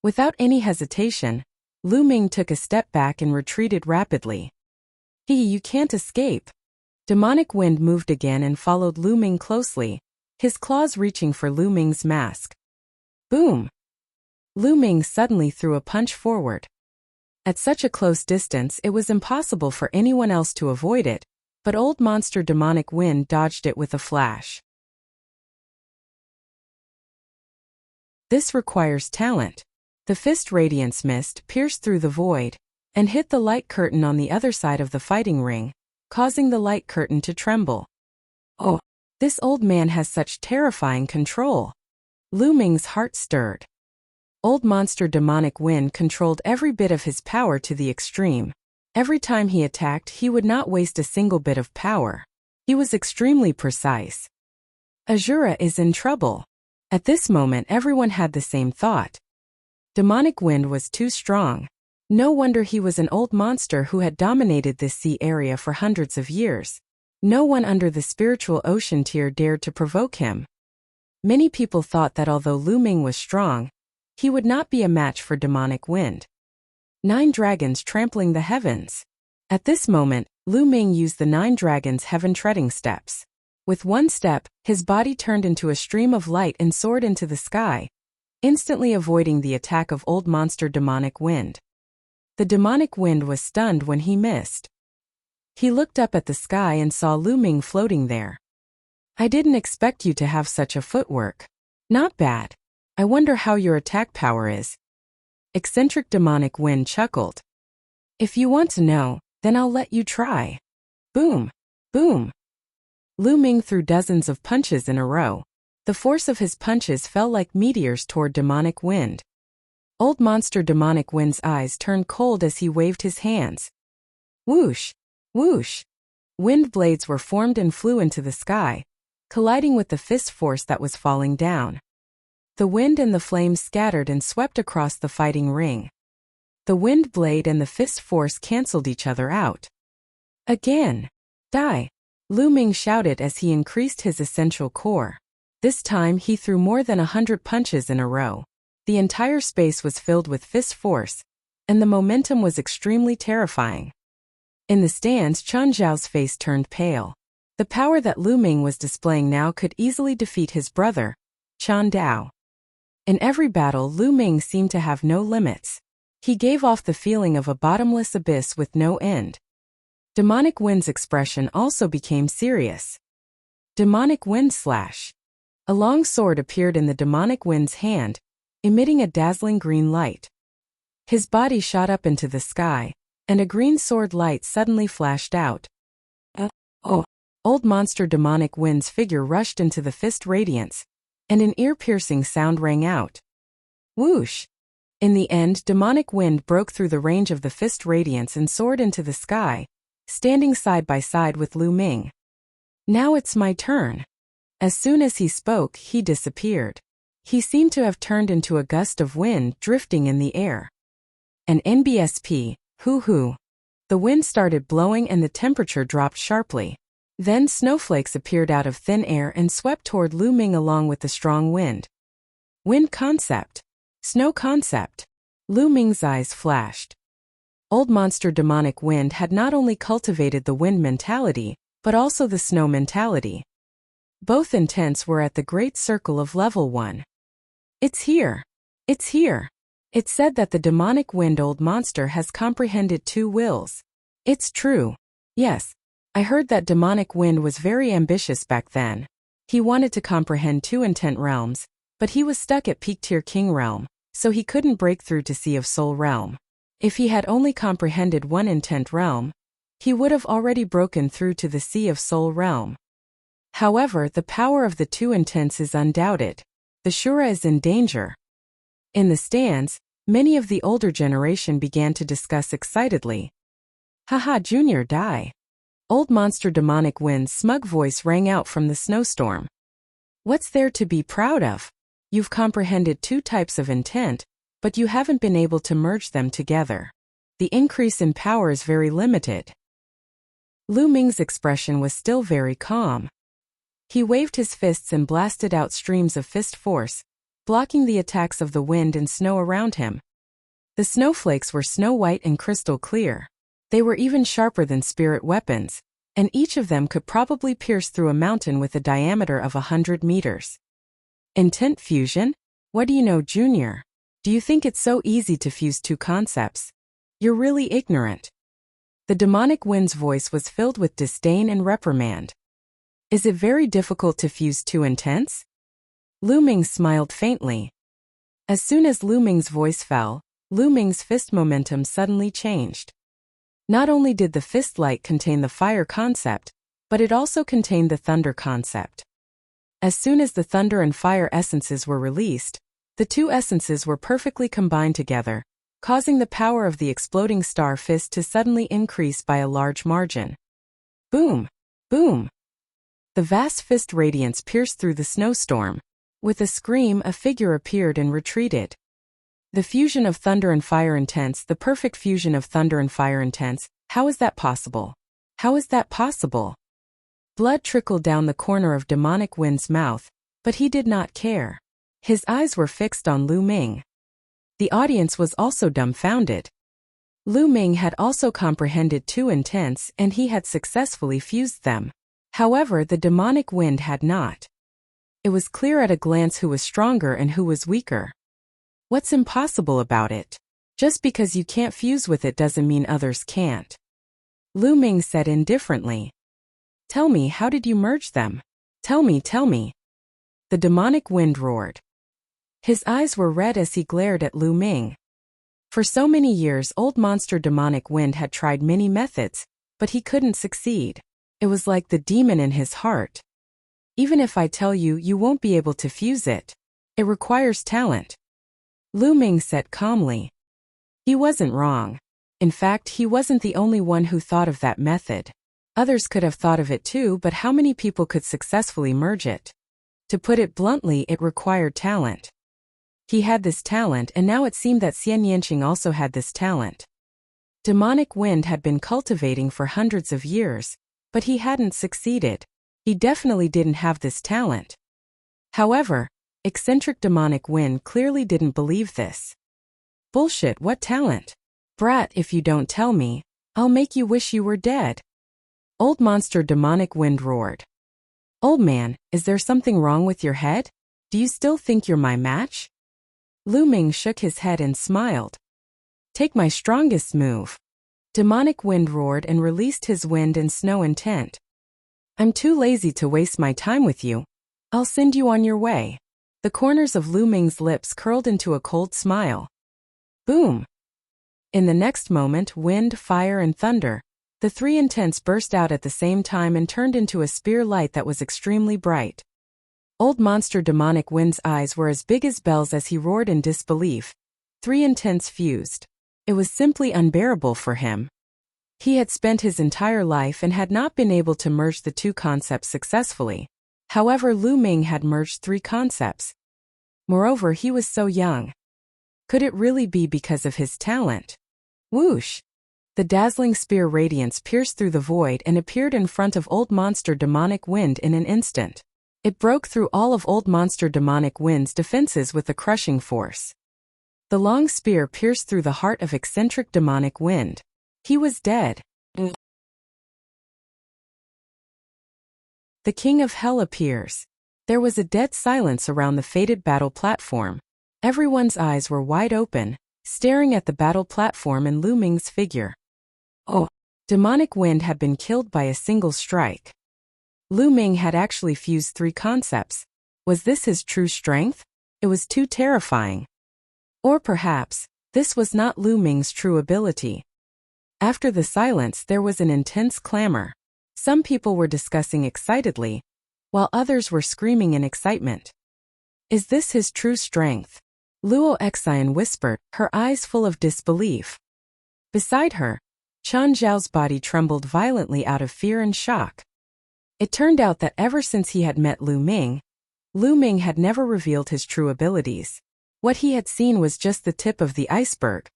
Without any hesitation, Lu Ming took a step back and retreated rapidly. You can't escape. Demonic Wind moved again and followed Lu Ming closely, his claws reaching for Lu Ming's mask. Boom! Lu Ming suddenly threw a punch forward. At such a close distance, it was impossible for anyone else to avoid it, but old monster Demonic Wind dodged it with a flash. This requires talent. The fist radiance mist pierced through the void and hit the light curtain on the other side of the fighting ring, causing the light curtain to tremble. Oh, this old man has such terrifying control. Lu Ming's heart stirred. Old monster Demonic Wind controlled every bit of his power to the extreme. Every time he attacked, he would not waste a single bit of power. He was extremely precise. Ashura is in trouble. At this moment, everyone had the same thought. Demonic Wind was too strong. No wonder he was an old monster who had dominated this sea area for hundreds of years. No one under the spiritual ocean tier dared to provoke him. Many people thought that although Lu Ming was strong, he would not be a match for Demonic Wind. 9 dragons trampling the heavens. At this moment, Lu Ming used the 9 dragons' heaven-treading steps. With one step, his body turned into a stream of light and soared into the sky, instantly avoiding the attack of old monster Demonic Wind. The Demonic Wind was stunned when he missed. He looked up at the sky and saw Lu Ming floating there. I didn't expect you to have such a footwork. Not bad. I wonder how your attack power is. Eccentric Demonic Wind chuckled. If you want to know, then I'll let you try. Boom! Boom! Lu Ming threw dozens of punches in a row. The force of his punches fell like meteors toward Demonic Wind. Old monster Demonic Wind's eyes turned cold as he waved his hands. Whoosh! Whoosh! Wind blades were formed and flew into the sky, colliding with the fist force that was falling down. The wind and the flames scattered and swept across the fighting ring. The wind blade and the fist force cancelled each other out. Again! Die! Lu Ming shouted as he increased his essential core. This time he threw more than 100 punches in a row. The entire space was filled with fist force, and the momentum was extremely terrifying. In the stands, Chen Zhao's face turned pale. The power that Lu Ming was displaying now could easily defeat his brother, Chen Dao. In every battle, Lu Ming seemed to have no limits. He gave off the feeling of a bottomless abyss with no end. Demonic Wind's expression also became serious. Demonic Wind slash. A long sword appeared in the Demonic Wind's hand, emitting a dazzling green light. His body shot up into the sky, and a green sword light suddenly flashed out. Old monster Demonic Wind's figure rushed into the fist radiance, and an ear-piercing sound rang out. Whoosh! In the end, Demonic Wind broke through the range of the fist radiance and soared into the sky, standing side by side with Lu Ming. Now it's my turn. As soon as he spoke, he disappeared. He seemed to have turned into a gust of wind drifting in the air. An NBSP, hoo-hoo. The wind started blowing and the temperature dropped sharply. Then snowflakes appeared out of thin air and swept toward Lu Ming along with the strong wind. Wind concept. Snow concept. Lu Ming's eyes flashed. Old monster Demonic Wind had not only cultivated the wind mentality, but also the snow mentality. Both intents were at the great circle of level 1. It's here. It's here. It said that the Demonic Wind old monster has comprehended 2 wills. It's true. Yes. I heard that Demonic Wind was very ambitious back then. He wanted to comprehend 2 intent realms, but he was stuck at Peak Tier King realm, so he couldn't break through to Sea of Soul realm. If he had only comprehended 1 intent realm, he would have already broken through to the Sea of Soul realm. However, the power of the 2 intents is undoubted. The Shura is in danger. In the stands, many of the older generation began to discuss excitedly. Haha, Junior die. Old monster Demonic Wind's smug voice rang out from the snowstorm. What's there to be proud of? You've comprehended 2 types of intent, but you haven't been able to merge them together. The increase in power is very limited. Lu Ming's expression was still very calm. He waved his fists and blasted out streams of fist force, blocking the attacks of the wind and snow around him. The snowflakes were snow white and crystal clear. They were even sharper than spirit weapons, and each of them could probably pierce through a mountain with a diameter of 100 meters. Intent fusion? What do you know, Junior? Do you think it's so easy to fuse 2 concepts? You're really ignorant. The Demonic Wind's voice was filled with disdain and reprimand. Is it very difficult to fuse 2 intents? Lu Ming smiled faintly. As soon as Lu Ming's voice fell, Lu Ming's fist momentum suddenly changed. Not only did the fist light contain the fire concept, but it also contained the thunder concept. As soon as the thunder and fire essences were released, the 2 essences were perfectly combined together, causing the power of the exploding star fist to suddenly increase by a large margin. Boom! Boom! The vast fist radiance pierced through the snowstorm. With a scream, a figure appeared and retreated. The fusion of thunder and fire intents, the perfect fusion of thunder and fire intents, how is that possible? How is that possible? Blood trickled down the corner of Demonic Wind's mouth, but he did not care. His eyes were fixed on Lu Ming. The audience was also dumbfounded. Lu Ming had also comprehended 2 intents and he had successfully fused them. However, the Demonic Wind had not. It was clear at a glance who was stronger and who was weaker. What's impossible about it? Just because you can't fuse with it doesn't mean others can't. Lu Ming said indifferently. Tell me, how did you merge them? Tell me, tell me. The Demonic Wind roared. His eyes were red as he glared at Lu Ming. For so many years, old monster Demonic Wind had tried many methods, but he couldn't succeed. It was like the demon in his heart. Even if I tell you, you won't be able to fuse it. It requires talent. Lu Ming said calmly. He wasn't wrong. In fact, he wasn't the only one who thought of that method. Others could have thought of it too, but how many people could successfully merge it? To put it bluntly, it required talent. He had this talent, and now it seemed that Xian Yanqing also had this talent. Demonic Wind had been cultivating for hundreds of years, but he hadn't succeeded. He definitely didn't have this talent. However, eccentric Demonic Wind clearly didn't believe this. Bullshit, what talent? Brat, if you don't tell me, I'll make you wish you were dead. Old monster demonic wind roared. Old man, is there something wrong with your head? Do you still think you're my match? Lu Ming shook his head and smiled. Take my strongest move. Demonic wind roared and released his wind and snow intent. I'm too lazy to waste my time with you. I'll send you on your way. The corners of Lu Ming's lips curled into a cold smile. Boom! In the next moment, wind, fire, and thunder, the three intents burst out at the same time and turned into a spear light that was extremely bright. Old monster demonic wind's eyes were as big as bells as he roared in disbelief. Three intents fused. It was simply unbearable for him. He had spent his entire life and had not been able to merge the two concepts successfully. However, Lu Ming had merged three concepts. Moreover, he was so young. Could it really be because of his talent? Whoosh! The dazzling spear radiance pierced through the void and appeared in front of old monster demonic wind in an instant. It broke through all of old monster demonic wind's defenses with a crushing force. The long spear pierced through the heart of eccentric demonic wind. He was dead. The King of Hell appears. There was a dead silence around the fated battle platform. Everyone's eyes were wide open, staring at the battle platform and Lu Ming's figure. Oh! Demonic wind had been killed by a single strike. Lu Ming had actually fused three concepts. Was this his true strength? It was too terrifying. Or perhaps, this was not Lu Ming's true ability. After the silence, there was an intense clamor. Some people were discussing excitedly, while others were screaming in excitement. Is this his true strength? Luo Exine whispered, her eyes full of disbelief. Beside her, Chan Zhao's body trembled violently out of fear and shock. It turned out that ever since he had met Lu Ming had never revealed his true abilities. What he had seen was just the tip of the iceberg.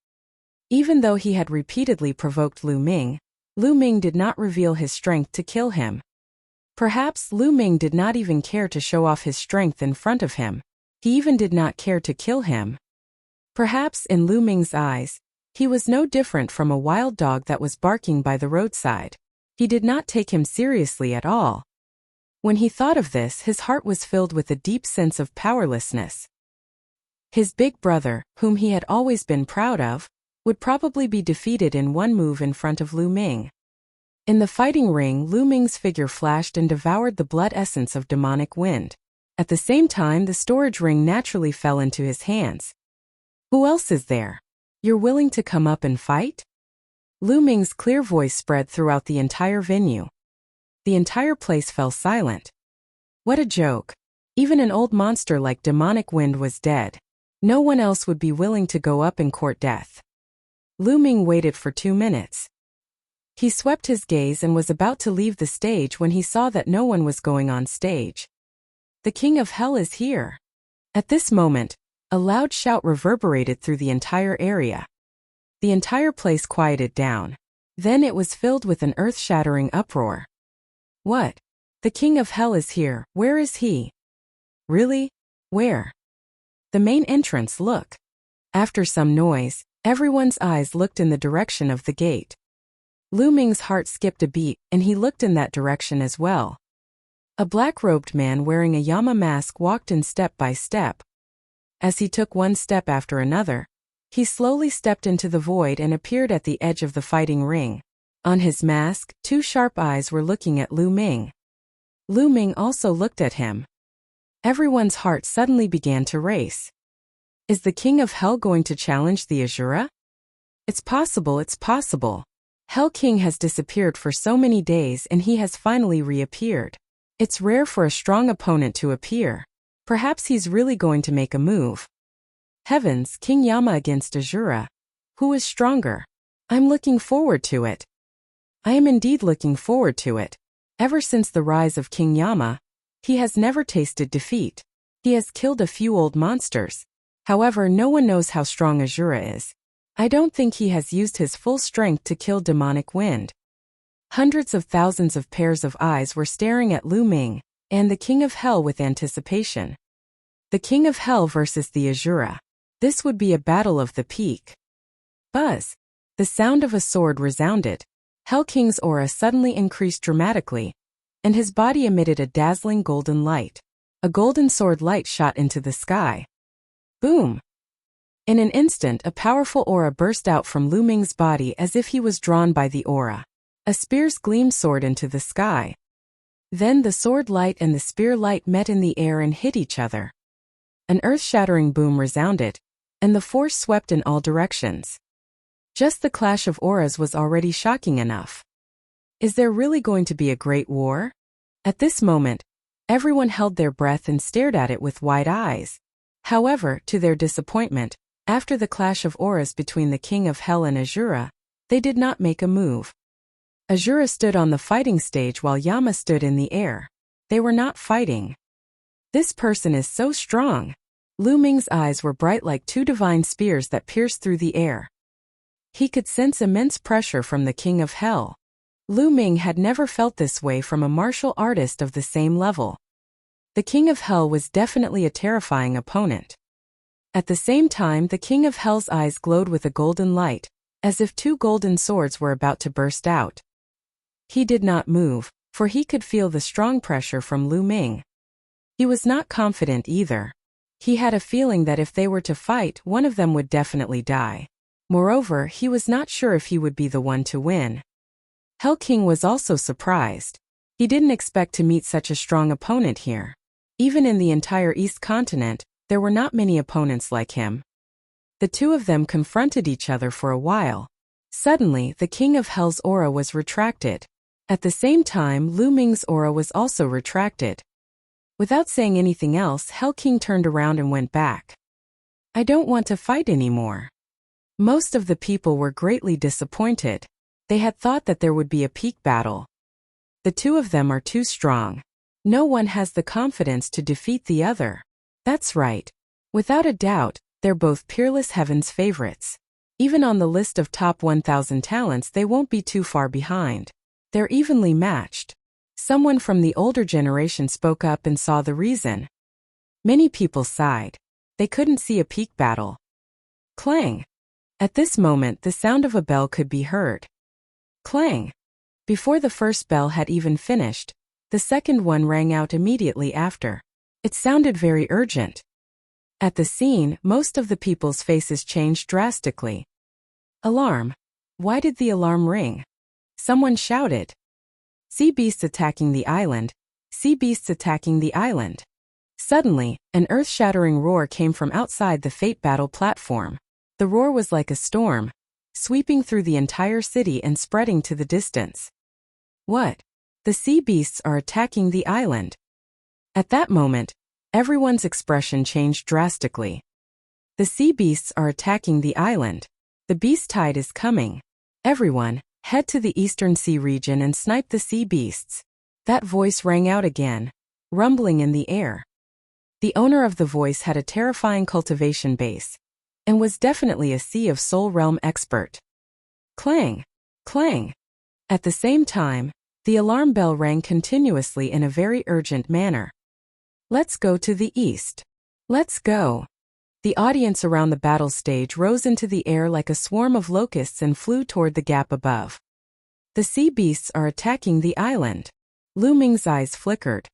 Even though he had repeatedly provoked Lu Ming did not reveal his strength to kill him. Perhaps Lu Ming did not even care to show off his strength in front of him. He even did not care to kill him. Perhaps in Lu Ming's eyes, he was no different from a wild dog that was barking by the roadside. He did not take him seriously at all. When he thought of this, his heart was filled with a deep sense of powerlessness. His big brother, whom he had always been proud of, would probably be defeated in one move in front of Lu Ming. In the fighting ring, Lu Ming's figure flashed and devoured the blood essence of demonic wind. At the same time, the storage ring naturally fell into his hands. Who else is there? You're willing to come up and fight? Lu Ming's clear voice spread throughout the entire venue. The entire place fell silent. What a joke. Even an old monster like demonic wind was dead. No one else would be willing to go up and court death. Lu Ming waited for 2 minutes. He swept his gaze and was about to leave the stage when he saw that no one was going on stage. The King of Hell is here. At this moment, a loud shout reverberated through the entire area. The entire place quieted down. Then it was filled with an earth-shattering uproar. What? The King of Hell is here. Where is he? Really? Where? The main entrance, look. After some noise, everyone's eyes looked in the direction of the gate. Lu Ming's heart skipped a beat, and he looked in that direction as well. A black-robed man wearing a Yama mask walked in step by step. As he took one step after another, he slowly stepped into the void and appeared at the edge of the fighting ring. On his mask, 2 sharp eyes were looking at Lu Ming. Lu Ming also looked at him. Everyone's heart suddenly began to race. Is the King of Hell going to challenge the Asura? It's possible, it's possible. Hell King has disappeared for so many days and he has finally reappeared. It's rare for a strong opponent to appear. Perhaps he's really going to make a move. Heavens, King Yama against Asura. Who is stronger? I'm looking forward to it. I am indeed looking forward to it. Ever since the rise of King Yama, he has never tasted defeat. He has killed a few old monsters. However, no one knows how strong Asura is. I don't think he has used his full strength to kill demonic wind. Hundreds of thousands of pairs of eyes were staring at Lu Ming and the King of Hell with anticipation. The King of Hell versus the Asura. This would be a battle of the peak. Buzz. The sound of a sword resounded. Hell King's aura suddenly increased dramatically, and his body emitted a dazzling golden light. A golden sword light shot into the sky. Boom! In an instant, a powerful aura burst out from Lu Ming's body as if he was drawn by the aura. A spear's gleam soared into the sky. Then the sword light and the spear light met in the air and hit each other. An earth-shattering boom resounded, and the force swept in all directions. Just the clash of auras was already shocking enough. Is there really going to be a great war? At this moment, everyone held their breath and stared at it with wide eyes. However, to their disappointment, after the clash of auras between the King of Hell and Azura, they did not make a move. Azura stood on the fighting stage while Yama stood in the air. They were not fighting. This person is so strong. Lu Ming's eyes were bright like two divine spears that pierced through the air. He could sense immense pressure from the King of Hell. Lu Ming had never felt this way from a martial artist of the same level. The King of Hell was definitely a terrifying opponent. At the same time, the King of Hell's eyes glowed with a golden light, as if two golden swords were about to burst out. He did not move, for he could feel the strong pressure from Lu Ming. He was not confident either. He had a feeling that if they were to fight, one of them would definitely die. Moreover, he was not sure if he would be the one to win. Hell King was also surprised. He didn't expect to meet such a strong opponent here. Even in the entire East Continent, there were not many opponents like him. The two of them confronted each other for a while. Suddenly, the King of Hell's aura was retracted. At the same time, Lu Ming's aura was also retracted. Without saying anything else, Hell King turned around and went back. I don't want to fight anymore. Most of the people were greatly disappointed. They had thought that there would be a peak battle. The two of them are too strong. No one has the confidence to defeat the other. That's right. Without a doubt, they're both Peerless Heaven's favorites. Even on the list of top 1,000 talents, they won't be too far behind. They're evenly matched. Someone from the older generation spoke up and saw the reason. Many people sighed. They couldn't see a peak battle. Clang! At this moment, the sound of a bell could be heard. Clang! Before the first bell had even finished, the second one rang out immediately after. It sounded very urgent. At the scene, most of the people's faces changed drastically. Alarm! Why did the alarm ring? Someone shouted. Sea beasts attacking the island. Sea beasts attacking the island. Suddenly, an earth-shattering roar came from outside the Fate Battle platform. The roar was like a storm, sweeping through the entire city and spreading to the distance. What? The sea beasts are attacking the island. At that moment, everyone's expression changed drastically. The sea beasts are attacking the island. The beast tide is coming. Everyone, head to the Eastern Sea region and snipe the sea beasts. That voice rang out again, rumbling in the air. The owner of the voice had a terrifying cultivation base, and was definitely a Sea of Soul Realm expert. Clang! Clang! At the same time, the alarm bell rang continuously in a very urgent manner. Let's go to the east. Let's go. The audience around the battle stage rose into the air like a swarm of locusts and flew toward the gap above. The sea beasts are attacking the island. Lu Ming's eyes flickered.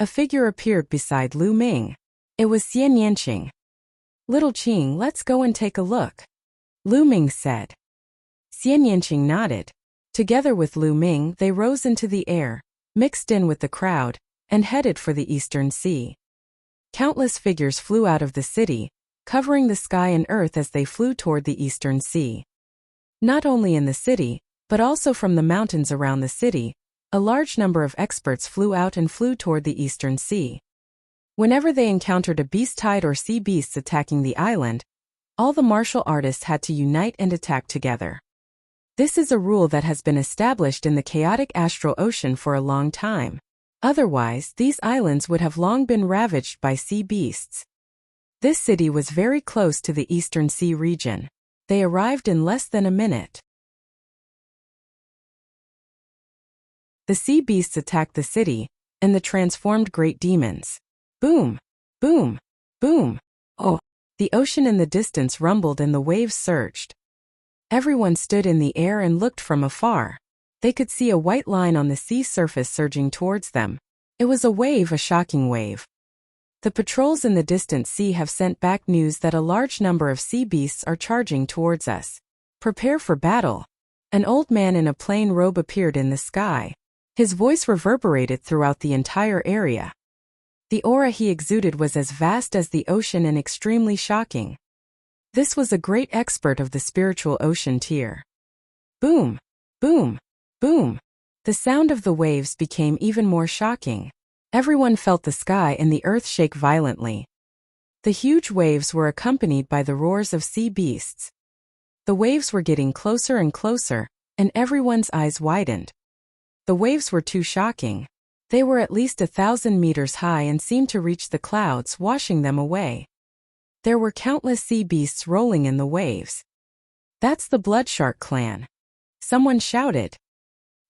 A figure appeared beside Lu Ming. It was Xian Yanqing. Little Qing, let's go and take a look, Lu Ming said. Xian Yanqing nodded. Together with Lu Ming, they rose into the air, mixed in with the crowd, and headed for the Eastern Sea. Countless figures flew out of the city, covering the sky and earth as they flew toward the Eastern Sea. Not only in the city, but also from the mountains around the city, a large number of experts flew out and flew toward the Eastern Sea. Whenever they encountered a beast tide or sea beasts attacking the island, all the martial artists had to unite and attack together. This is a rule that has been established in the chaotic astral ocean for a long time. Otherwise, these islands would have long been ravaged by sea beasts. This city was very close to the Eastern Sea region. They arrived in less than a minute. The sea beasts attacked the city, and the transformed great demons. Boom! Boom! Boom! Oh! The ocean in the distance rumbled and the waves surged. Everyone stood in the air and looked from afar. They could see a white line on the sea surface surging towards them. It was a wave, a shocking wave. The patrols in the distant sea have sent back news that a large number of sea beasts are charging towards us. Prepare for battle. An old man in a plain robe appeared in the sky. His voice reverberated throughout the entire area. The aura he exuded was as vast as the ocean and extremely shocking. This was a great expert of the spiritual ocean tier. Boom! Boom! Boom! The sound of the waves became even more shocking. Everyone felt the sky and the earth shake violently. The huge waves were accompanied by the roars of sea beasts. The waves were getting closer and closer, and everyone's eyes widened. The waves were too shocking. They were at least 1,000 meters high and seemed to reach the clouds, washing them away. There were countless sea beasts rolling in the waves. That's the Bloodshark clan. Someone shouted.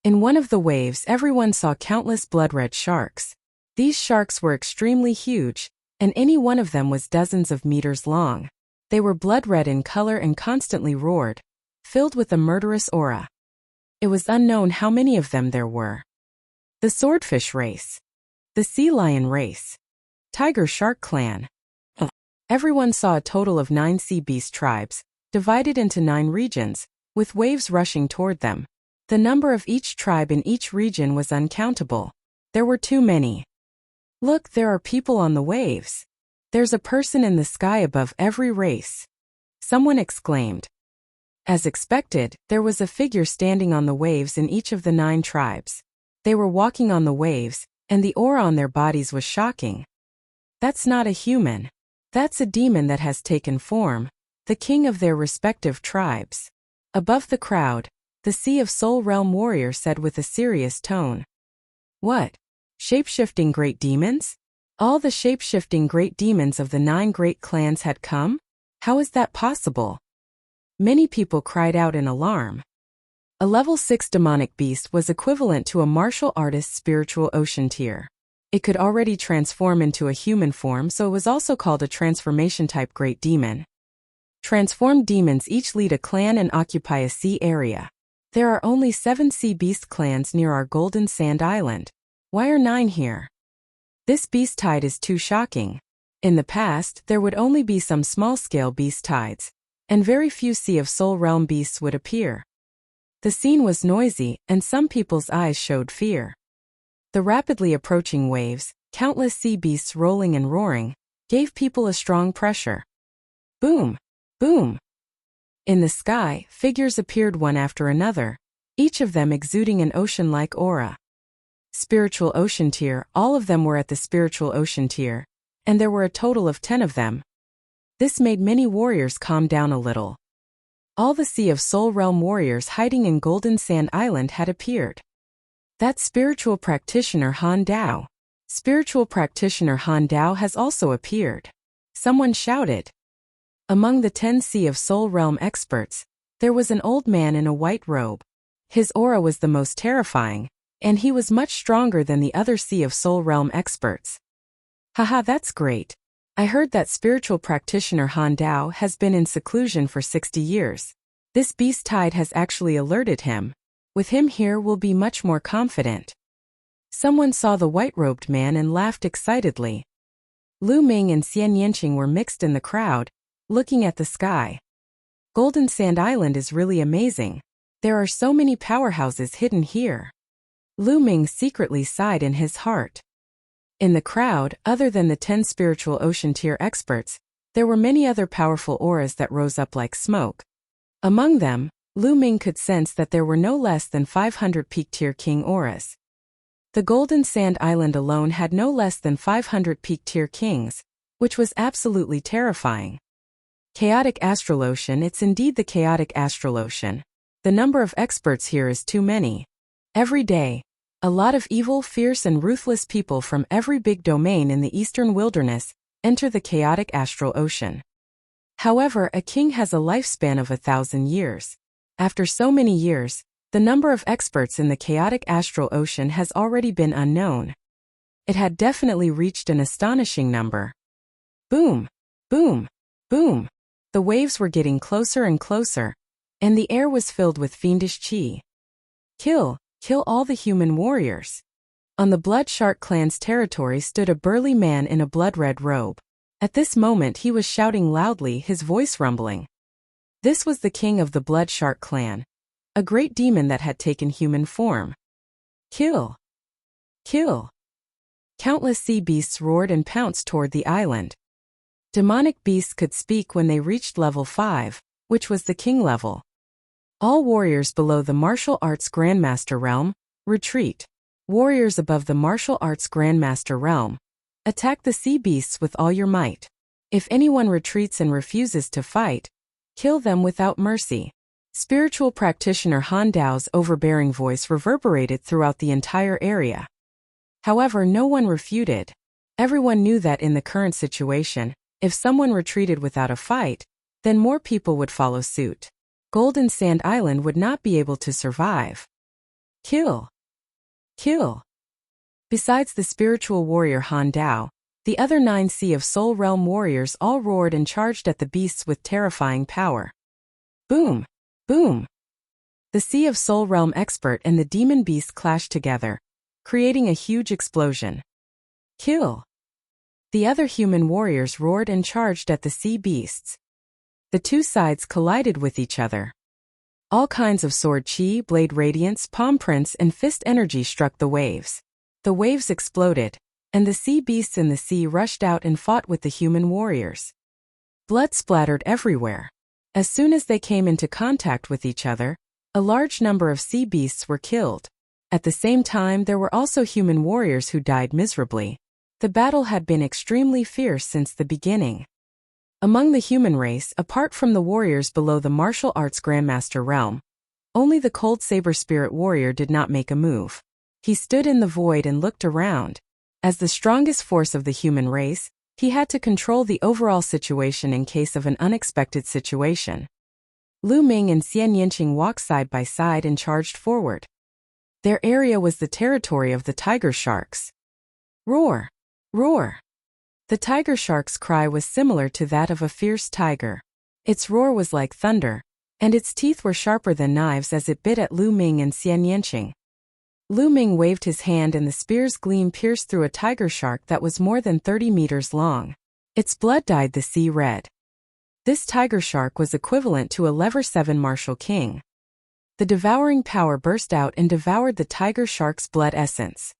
In one of the waves, everyone saw countless blood-red sharks. These sharks were extremely huge, and any one of them was dozens of meters long. They were blood-red in color and constantly roared, filled with a murderous aura. It was unknown how many of them there were. The Swordfish race. The Sea Lion race. Tiger Shark clan. Everyone saw a total of 9 sea beast tribes, divided into 9 regions, with waves rushing toward them. The number of each tribe in each region was uncountable. There were too many. Look, there are people on the waves. There's a person in the sky above every race. Someone exclaimed. As expected, there was a figure standing on the waves in each of the 9 tribes. They were walking on the waves, and the aura on their bodies was shocking. That's not a human. That's a demon that has taken form, the king of their respective tribes. Above the crowd, the Sea of Soul Realm warrior said with a serious tone. What? Shape-shifting great demons? All the shape-shifting great demons of the 9 great clans had come? How is that possible? Many people cried out in alarm. A level 6 demonic beast was equivalent to a martial artist's spiritual ocean tier. It could already transform into a human form, so it was also called a transformation-type great demon. Transformed demons each lead a clan and occupy a sea area. There are only 7 sea beast clans near our Golden Sand Island. Why are 9 here? This beast tide is too shocking. In the past, there would only be some small-scale beast tides, and very few Sea of Soul Realm beasts would appear. The scene was noisy, and some people's eyes showed fear. The rapidly approaching waves, countless sea beasts rolling and roaring, gave people a strong pressure. Boom! Boom! In the sky, figures appeared one after another, each of them exuding an ocean-like aura. Spiritual ocean tier, all of them were at the spiritual ocean tier, and there were a total of 10 of them. This made many warriors calm down a little. All the Sea of Soul Realm warriors hiding in Golden Sand Island had appeared. That spiritual practitioner Han Dao. Spiritual practitioner Han Dao has also appeared. Someone shouted. Among the 10 Sea of Soul Realm experts, there was an old man in a white robe. His aura was the most terrifying, and he was much stronger than the other Sea of Soul Realm experts. Haha, that's great. I heard that spiritual practitioner Han Dao has been in seclusion for 60 years. This beast tide has actually alerted him. With him here, we'll be much more confident. Someone saw the white-robed man and laughed excitedly. Lu Ming and Xian Yanqing were mixed in the crowd, looking at the sky. Golden Sand Island is really amazing. There are so many powerhouses hidden here. Lu Ming secretly sighed in his heart. In the crowd, other than the 10 spiritual ocean tier experts, there were many other powerful auras that rose up like smoke. Among them, Lu Ming could sense that there were no less than 500 peak tier king auras. The Golden Sand Island alone had no less than 500 peak tier kings, which was absolutely terrifying. Chaotic Astral Ocean, it's indeed the chaotic Astral Ocean. The number of experts here is too many. Every day, a lot of evil, fierce and ruthless people from every big domain in the eastern wilderness enter the chaotic Astral Ocean. However, a king has a lifespan of 1,000 years. After so many years, the number of experts in the chaotic Astral Ocean has already been unknown. It had definitely reached an astonishing number. Boom! Boom! Boom! The waves were getting closer and closer, and the air was filled with fiendish qi. Kill all the human warriors. On the Blood Shark clan's territory stood a burly man in a blood-red robe. At this moment he was shouting loudly, his voice rumbling. This was the king of the Blood Shark clan, a great demon that had taken human form. Kill! Countless sea beasts roared and pounced toward the island. Demonic beasts could speak when they reached level 5, which was the king level. All warriors below the martial arts Grandmaster realm, retreat. Warriors above the martial arts Grandmaster realm, attack the sea beasts with all your might. If anyone retreats and refuses to fight, kill them without mercy. Spiritual practitioner Han Dao's overbearing voice reverberated throughout the entire area. However, no one refuted. Everyone knew that in the current situation, if someone retreated without a fight, then more people would follow suit. Golden Sand Island would not be able to survive. Kill! Besides the spiritual warrior Han Dao, the other 9 Sea of Soul Realm warriors all roared and charged at the beasts with terrifying power. Boom! Boom! The Sea of Soul Realm expert and the demon beast clashed together, creating a huge explosion. Kill! The other human warriors roared and charged at the sea beasts. The two sides collided with each other. All kinds of sword chi, blade radiance, palm prints, and fist energy struck the waves. The waves exploded, and the sea beasts in the sea rushed out and fought with the human warriors. Blood splattered everywhere. As soon as they came into contact with each other, a large number of sea beasts were killed. At the same time, there were also human warriors who died miserably. The battle had been extremely fierce since the beginning. Among the human race, apart from the warriors below the martial arts Grandmaster realm, only the cold saber spirit warrior did not make a move. He stood in the void and looked around. As the strongest force of the human race, he had to control the overall situation in case of an unexpected situation. Lu Ming and Xian Yanqing walked side by side and charged forward. Their area was the territory of the tiger sharks. Roar! Roar! The tiger shark's cry was similar to that of a fierce tiger. Its roar was like thunder, and its teeth were sharper than knives as it bit at Lu Ming and Xian Yanqing. Lu Ming waved his hand and the spear's gleam pierced through a tiger shark that was more than 30 meters long. Its blood dyed the sea red. This tiger shark was equivalent to a level 7 martial king. The devouring power burst out and devoured the tiger shark's blood essence.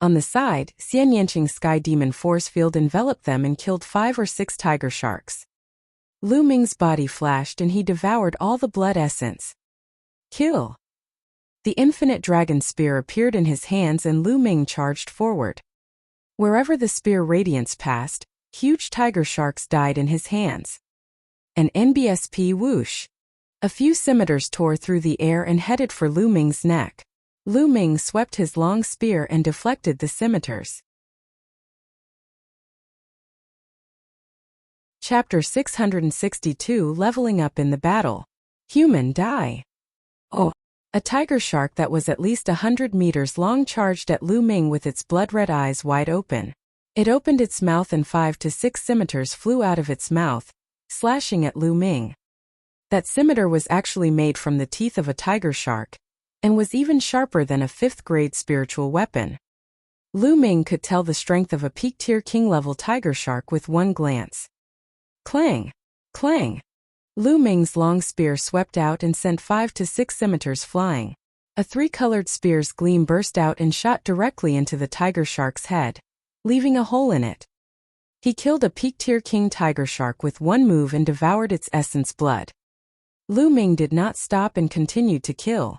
On the side, Xian Yanqing's sky demon force field enveloped them and killed 5 or 6 tiger sharks. Lu Ming's body flashed and he devoured all the blood essence. Kill! The infinite dragon spear appeared in his hands and Lu Ming charged forward. Wherever the spear radiance passed, huge tiger sharks died in his hands. An NBSP whoosh. A few scimitars tore through the air and headed for Lu Ming's neck. Lu Ming swept his long spear and deflected the scimitars. Chapter 662 Leveling Up in the Battle. Human die. Oh! A tiger shark that was at least 100 meters long charged at Lu Ming with its blood-red eyes wide open. It opened its mouth and 5 to 6 scimitars flew out of its mouth, slashing at Lu Ming. That scimitar was actually made from the teeth of a tiger shark, and was even sharper than a 5th-grade spiritual weapon. Lu Ming could tell the strength of a peak-tier king-level tiger shark with one glance. Clang! Clang! Lu Ming's long spear swept out and sent 5 to 6 scimitars flying. A 3-colored spear's gleam burst out and shot directly into the tiger shark's head, leaving a hole in it. He killed a peak-tier king tiger shark with one move and devoured its essence blood. Lu Ming did not stop and continued to kill.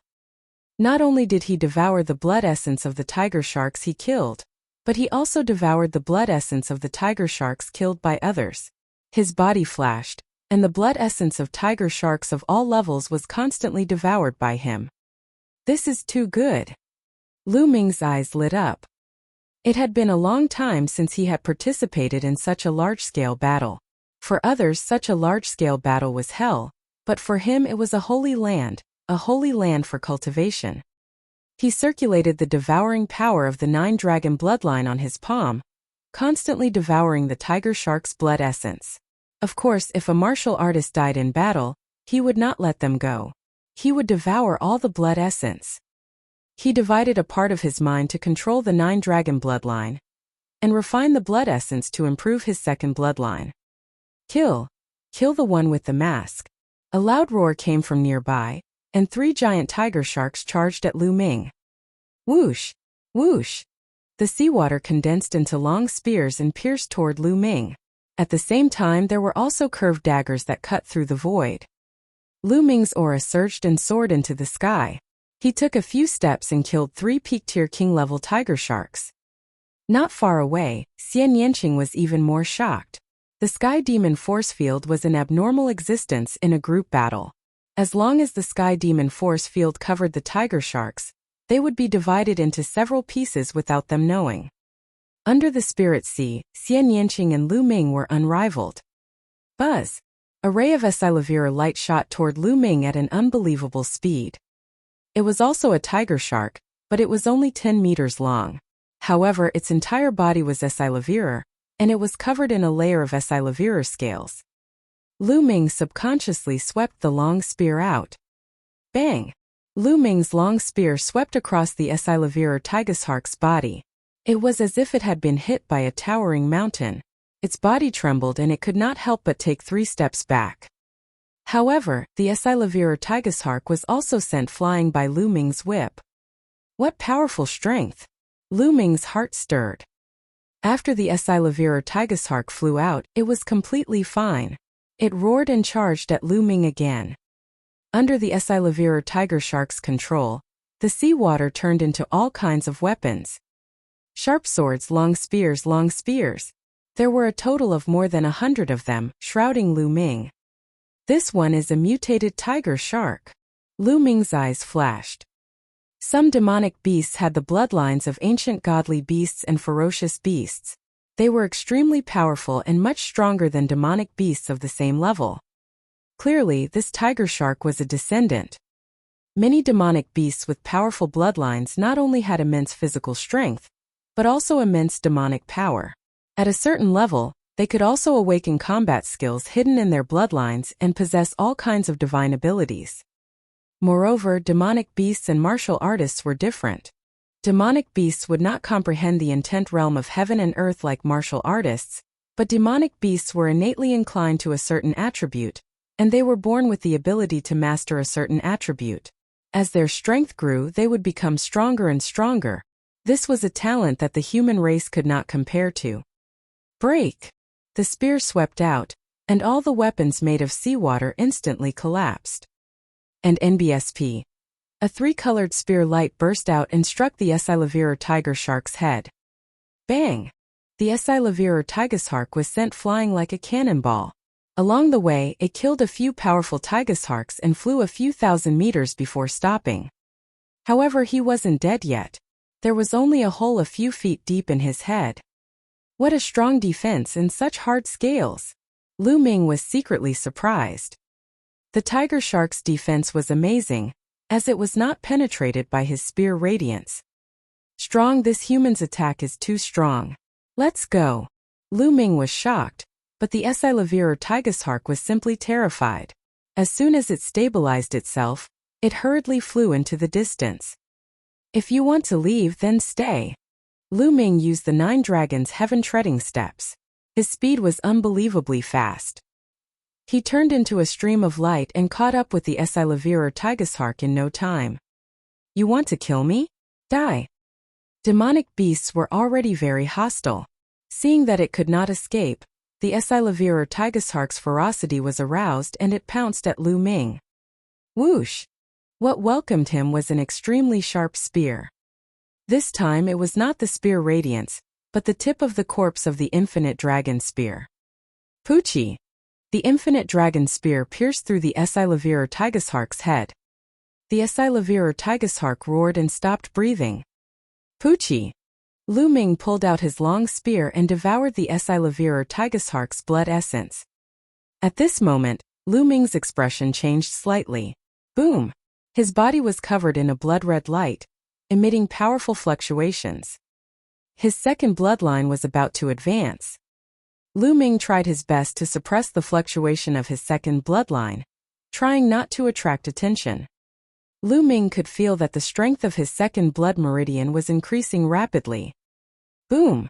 Not only did he devour the blood essence of the tiger sharks he killed, but he also devoured the blood essence of the tiger sharks killed by others. His body flashed, and the blood essence of tiger sharks of all levels was constantly devoured by him. This is too good. Lu Ming's eyes lit up. It had been a long time since he had participated in such a large-scale battle. For others, such a large-scale battle was hell, but for him it was a holy land for cultivation. He circulated the devouring power of the 9-dragon bloodline on his palm, constantly devouring the tiger shark's blood essence. Of course, if a martial artist died in battle, He would not let them go. He would devour all the blood essence. He divided a part of his mind to control the 9-dragon bloodline and refine the blood essence to improve his second bloodline. Kill! Kill the one with the mask. A loud roar came from nearby, and 3 giant tiger sharks charged at Lu Ming. Whoosh! Whoosh! The seawater condensed into long spears and pierced toward Lu Ming. At the same time, there were also curved daggers that cut through the void. Lu Ming's aura surged and soared into the sky. He took a few steps and killed 3 peak-tier king-level tiger sharks. Not far away, Xian Yanqing was even more shocked. The Sky Demon force field was an abnormal existence in a group battle. As long as the Sky Demon force field covered the tiger sharks, they would be divided into several pieces without them knowing. Under the Spirit Sea, Xian Yanqing and Lu Ming were unrivaled. Buzz! A ray of Esilavira light shot toward Lu Ming at an unbelievable speed. It was also a tiger shark, but it was only 10 meters long. However, its entire body was Esilavira, and it was covered in a layer of Esilavira scales. Lu Ming subconsciously swept the long spear out. Bang! Lu Ming's long spear swept across the Esilavira tigershark's body. It was as if it had been hit by a towering mountain. Its body trembled and it could not help but take 3 steps back. However, the Esilavira tigershark was also sent flying by Lu Ming's whip. What powerful strength! Lu Ming's heart stirred. After the Esilavira tigershark flew out, it was completely fine. It roared and charged at Lu Ming again. Under the Esilavira tigershark's control, the seawater turned into all kinds of weapons. Sharp swords, long spears, long spears. There were a total of more than 100 of them, shrouding Lu Ming. This one is a mutated tiger shark. Lu Ming's eyes flashed. Some demonic beasts had the bloodlines of ancient godly beasts and ferocious beasts. They were extremely powerful and much stronger than demonic beasts of the same level. Clearly, this tiger shark was a descendant. Many demonic beasts with powerful bloodlines not only had immense physical strength, but also immense demonic power. At a certain level, they could also awaken combat skills hidden in their bloodlines and possess all kinds of divine abilities. Moreover, demonic beasts and martial artists were different. Demonic beasts would not comprehend the intent realm of heaven and earth like martial artists, but demonic beasts were innately inclined to a certain attribute, and they were born with the ability to master a certain attribute. As their strength grew, they would become stronger and stronger. This was a talent that the human race could not compare to. Break! The spear swept out, and all the weapons made of seawater instantly collapsed. And NBSP. A 3-colored spear light burst out and struck the Esilavira tiger shark's head. Bang! The Esilavira tigershark was sent flying like a cannonball. Along the way, it killed a few powerful tigersharks and flew a few thousand meters before stopping. However, he wasn't dead yet. There was only a hole a few feet deep in his head. What a strong defense in such hard scales! Lu Ming was secretly surprised. The tiger shark's defense was amazing, as it was not penetrated by his spear radiance. Strong, this human's attack is too strong. Let's go. Lu Ming was shocked, but the Esilavira tigershark was simply terrified. As soon as it stabilized itself, it hurriedly flew into the distance. If you want to leave, then stay. Lu Ming used the 9 dragons' heaven-treading steps. His speed was unbelievably fast. He turned into a stream of light and caught up with the Esilavira tigershark in no time. You want to kill me? Die! Demonic beasts were already very hostile. Seeing that it could not escape, the Esilavira tigershark's ferocity was aroused and it pounced at Lu Ming. Whoosh! What welcomed him was an extremely sharp spear. This time it was not the spear radiance, but the tip of the corpse of the infinite dragon spear. Poochie! The infinite dragon spear pierced through the Esilavira tigershark's head. The Esilavira tigershark roared and stopped breathing. Poochie! Lu Ming pulled out his long spear and devoured the Esilavira tigershark's blood essence. At this moment, Lu Ming's expression changed slightly. Boom! His body was covered in a blood-red light, emitting powerful fluctuations. His second bloodline was about to advance. Lu Ming tried his best to suppress the fluctuation of his second bloodline, trying not to attract attention. Lu Ming could feel that the strength of his second blood meridian was increasing rapidly. Boom!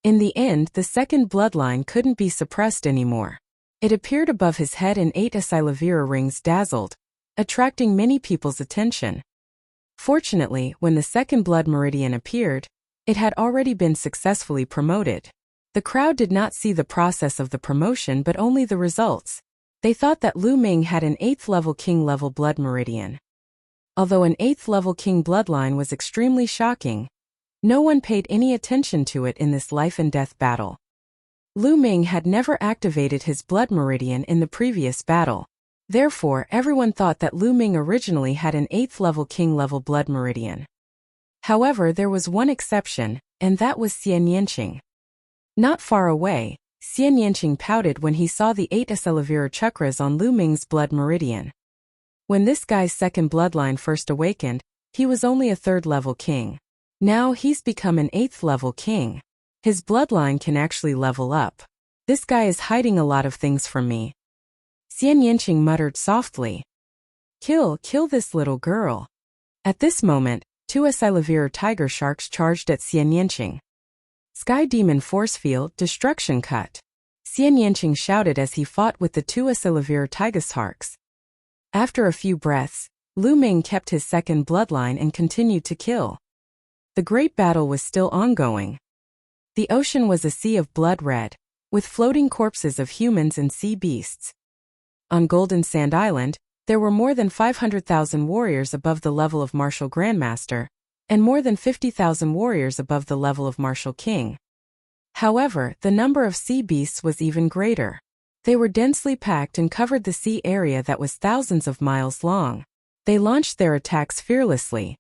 In the end, the second bloodline couldn't be suppressed anymore. It appeared above his head and 8 Asilavira rings dazzled, attracting many people's attention. Fortunately, when the second blood meridian appeared, it had already been successfully promoted. The crowd did not see the process of the promotion but only the results. They thought that Lu Ming had an 8th level king level blood meridian. Although an 8th level king bloodline was extremely shocking, no one paid any attention to it in this life and death battle. Lu Ming had never activated his blood meridian in the previous battle. Therefore, everyone thought that Lu Ming originally had an 8th level king level blood meridian. However, there was one exception, and that was Xian Yanqing. Not far away, Xian Yanqing pouted when he saw the 8 Asilavira chakras on Lu Ming's blood meridian. When this guy's second bloodline first awakened, he was only a 3rd level king. Now he's become an 8th level king. His bloodline can actually level up. This guy is hiding a lot of things from me. Xian Yanqing muttered softly. Kill this little girl. At this moment, 2 Asilavira tiger sharks charged at Xian Yanqing. Sky Demon Force Field Destruction Cut. Xian Yanqing shouted as he fought with the 2 Asilavira tiger sharks. After a few breaths, Lu Ming kept his second bloodline and continued to kill. The great battle was still ongoing. The ocean was a sea of blood red, with floating corpses of humans and sea beasts. On Golden Sand Island, there were more than 500,000 warriors above the level of Martial Grandmaster, and more than 50,000 warriors above the level of Martial King. However, the number of sea beasts was even greater. They were densely packed and covered the sea area that was thousands of miles long. They launched their attacks fearlessly.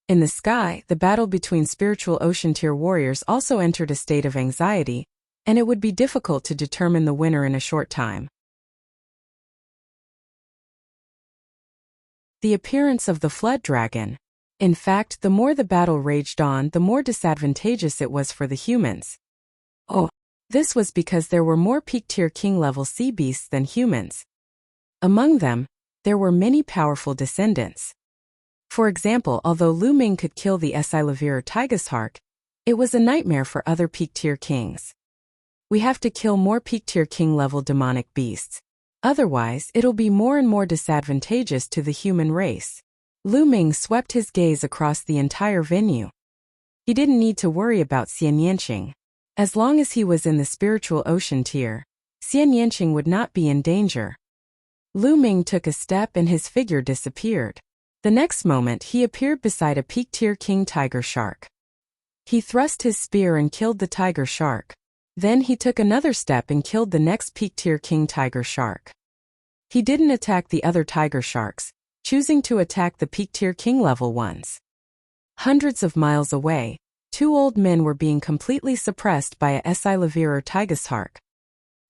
In the sky, the battle between spiritual ocean tier warriors also entered a state of anxiety, and it would be difficult to determine the winner in a short time. The appearance of the flood dragon. In fact, the more the battle raged on, the more disadvantageous it was for the humans. This was because there were more peak-tier king-level sea beasts than humans. Among them, there were many powerful descendants. For example, although Lu Ming could kill the Asilavira Tigershark, it was a nightmare for other peak-tier kings. We have to kill more peak-tier king-level demonic beasts. Otherwise, it'll be more and more disadvantageous to the human race. Lu Ming swept his gaze across the entire venue. He didn't need to worry about Xian Yanqing. As long as he was in the spiritual ocean tier, Xian Yanqing would not be in danger. Lu Ming took a step and his figure disappeared. The next moment he appeared beside a peak-tier king tiger shark. He thrust his spear and killed the tiger shark. Then he took another step and killed the next peak-tier king tiger shark. He didn't attack the other tiger sharks, choosing to attack the peak-tier king-level ones. Hundreds of miles away, 2 old men were being completely suppressed by a Asilavira Tigershark.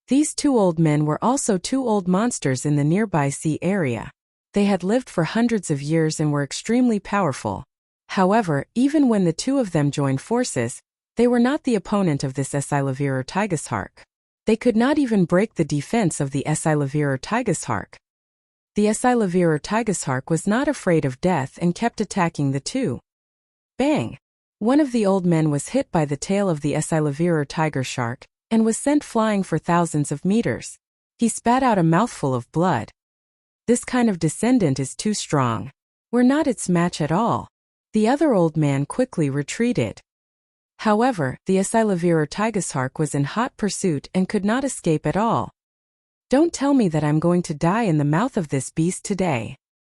These 2 old men were also 2 old monsters in the nearby sea area. They had lived for hundreds of years and were extremely powerful. However, even when the 2 of them joined forces, they were not the opponent of this Asilavira Tigershark. They could not even break the defense of the Asilavira Tigershark. The Asilavira Tigershark was not afraid of death and kept attacking the 2. Bang! One of the old men was hit by the tail of the Asilavira tiger shark and was sent flying for thousands of meters. He spat out a mouthful of blood. This kind of descendant is too strong. We're not its match at all. The other old man quickly retreated. However, the Asilavira Tigershark was in hot pursuit and could not escape at all. Don't tell me that I'm going to die in the mouth of this beast today.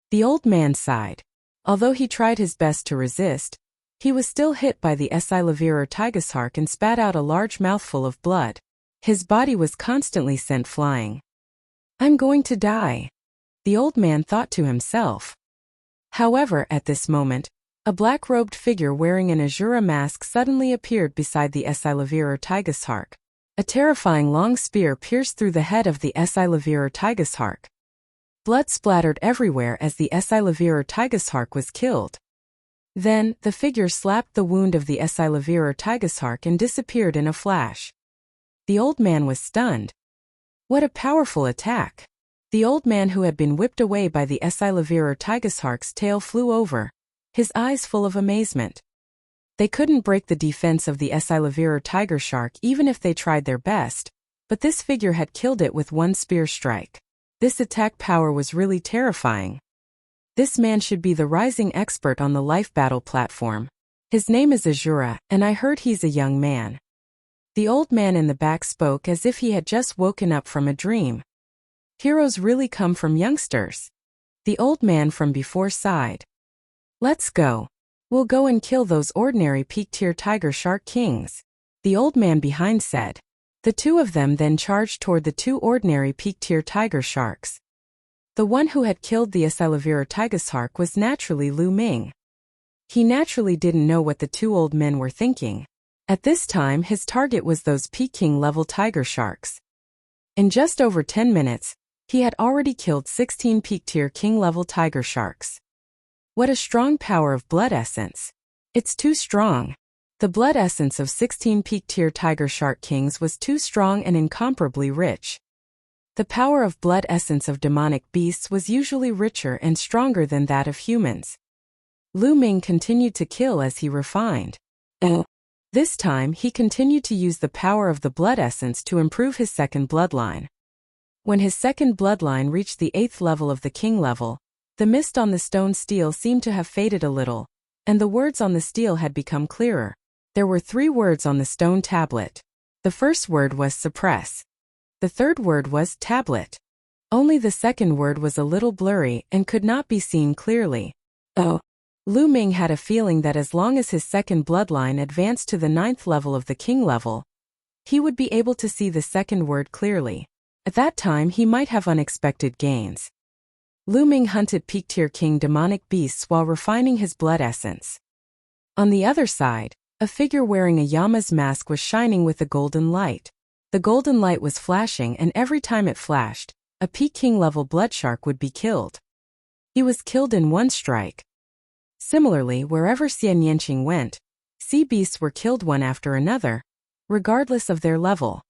The old man sighed. Although he tried his best to resist, he was still hit by the Asilavira Tigershark and spat out a large mouthful of blood. His body was constantly sent flying. I'm going to die, the old man thought to himself. However, at this moment, a black-robed figure wearing an Azura mask suddenly appeared beside the Asilavira Tigershark. A terrifying long spear pierced through the head of the Asilavira Tigershark. Blood splattered everywhere as the Asilavira Tigershark was killed. Then, the figure slapped the wound of the Asilavira Tigershark and disappeared in a flash. The old man was stunned. What a powerful attack! The old man who had been whipped away by the Esilavirer Tigershark's tail flew over, his eyes full of amazement. They couldn't break the defense of the Esilavirer tiger shark even if they tried their best, but this figure had killed it with one spear strike. This attack power was really terrifying. This man should be the rising expert on the life battle platform. His name is Azura, and I heard he's a young man. The old man in the back spoke as if he had just woken up from a dream. Heroes really come from youngsters. The old man from before sighed. Let's go. We'll go and kill those ordinary peak-tier tiger shark kings. The old man behind said. The two of them then charged toward the two ordinary peak-tier tiger sharks. The one who had killed the Esilavirer Tigershark was naturally Lu Ming. He naturally didn't know what the two old men were thinking. At this time his target was those Peking-level tiger sharks. In just over 10 minutes, he had already killed 16 peak-tier king-level tiger sharks. What a strong power of blood essence. It's too strong. The blood essence of 16 peak-tier tiger shark kings was too strong and incomparably rich. The power of blood essence of demonic beasts was usually richer and stronger than that of humans. Lu Ming continued to kill as he refined. This time he continued to use the power of the blood essence to improve his second bloodline. When his second bloodline reached the 8th level of the king level, the mist on the stone steel seemed to have faded a little, and the words on the steel had become clearer. There were 3 words on the stone tablet. The first word was suppress. The third word was tablet. Only the second word was a little blurry and could not be seen clearly. Lu Ming had a feeling that as long as his second bloodline advanced to the 9th level of the king level, he would be able to see the second word clearly. At that time he might have unexpected gains. Lu Ming hunted peak-tier king demonic beasts while refining his blood essence. On the other side, a figure wearing a Yama's mask was shining with a golden light. The golden light was flashing, and every time it flashed, a peak-king level blood shark would be killed. He was killed in one strike. Similarly, wherever Xian Yanqing went, sea beasts were killed one after another, regardless of their level.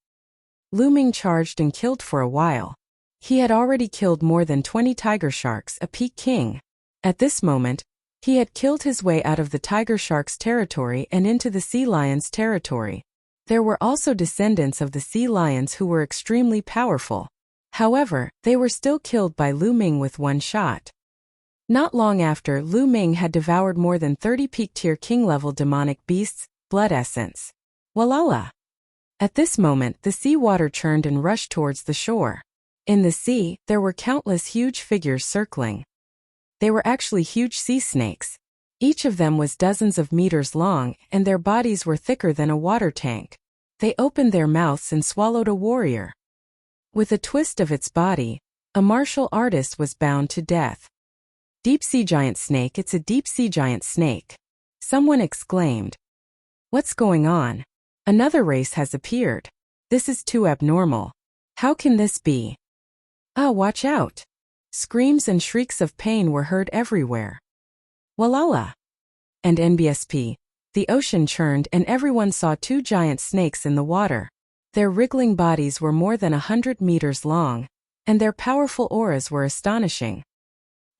Lu Ming charged and killed for a while. He had already killed more than 20 tiger sharks, a peak king. At this moment, he had killed his way out of the tiger shark's territory and into the sea lion's territory. There were also descendants of the sea lions who were extremely powerful. However, they were still killed by Lu Ming with one shot. Not long after, Lu Ming had devoured more than 30 peak-tier king-level demonic beasts, blood essence. Walala! At this moment, the sea water churned and rushed towards the shore. In the sea, there were countless huge figures circling. They were actually huge sea snakes. Each of them was dozens of meters long, and their bodies were thicker than a water tank. They opened their mouths and swallowed a warrior. With a twist of its body, a martial artist was bound to death. Deep sea giant snake, it's a deep sea giant snake. Someone exclaimed. What's going on? Another race has appeared. This is too abnormal. How can this be? Watch out! Screams and shrieks of pain were heard everywhere. Walala! And NBSP, the ocean churned and everyone saw 2 giant snakes in the water. Their wriggling bodies were more than 100 meters long, and their powerful auras were astonishing.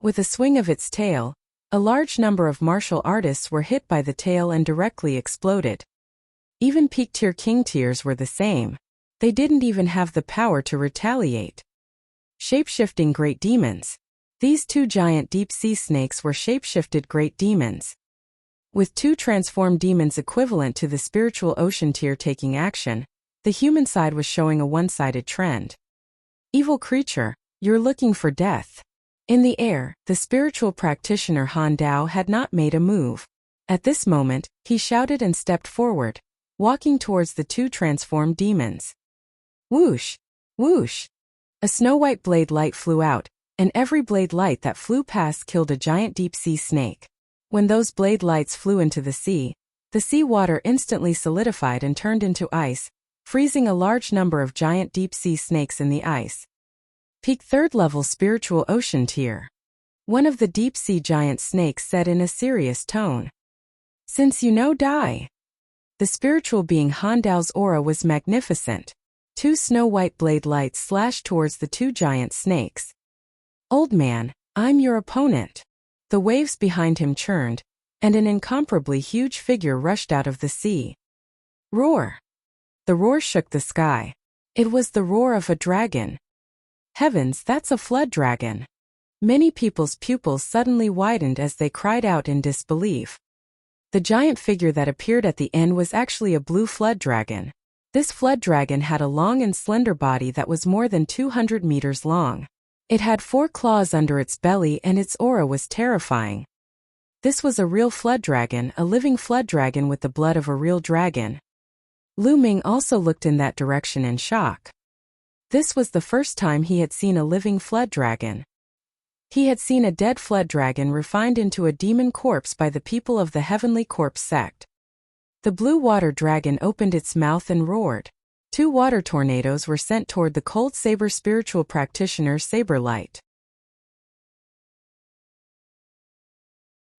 With a swing of its tail, a large number of martial artists were hit by the tail and directly exploded. Even peak-tier king tiers were the same. They didn't even have the power to retaliate. Shape-shifting great demons. These 2 giant deep-sea snakes were shape-shifted great demons. With 2 transformed demons equivalent to the spiritual ocean tier taking action, the human side was showing a one-sided trend. Evil creature, you're looking for death. In the air, the spiritual practitioner Han Dao had not made a move. At this moment, he shouted and stepped forward, walking towards the 2 transformed demons. Whoosh! Whoosh! A snow-white blade light flew out, and every blade light that flew past killed a giant deep-sea snake. When those blade lights flew into the sea water instantly solidified and turned into ice, freezing a large number of giant deep-sea snakes in the ice. Peak 3rd level spiritual ocean tier. One of the deep-sea giant snakes said in a serious tone. Since you know die. The spiritual being Han Dao's aura was magnificent. Two snow-white blade lights slashed towards the two giant snakes. "Old man, I'm your opponent." The waves behind him churned, and an incomparably huge figure rushed out of the sea. Roar! The roar shook the sky. It was the roar of a dragon. Heavens, that's a flood dragon! Many people's pupils suddenly widened as they cried out in disbelief. The giant figure that appeared at the end was actually a blue flood dragon. This flood dragon had a long and slender body that was more than 200 meters long. It had 4 claws under its belly and its aura was terrifying. This was a real flood dragon, a living flood dragon with the blood of a real dragon. Lu Ming also looked in that direction in shock. This was the first time he had seen a living flood dragon. He had seen a dead flood dragon refined into a demon corpse by the people of the Heavenly Corpse sect. The blue water dragon opened its mouth and roared. 2 water tornadoes were sent toward the cold saber spiritual practitioner Saber Light.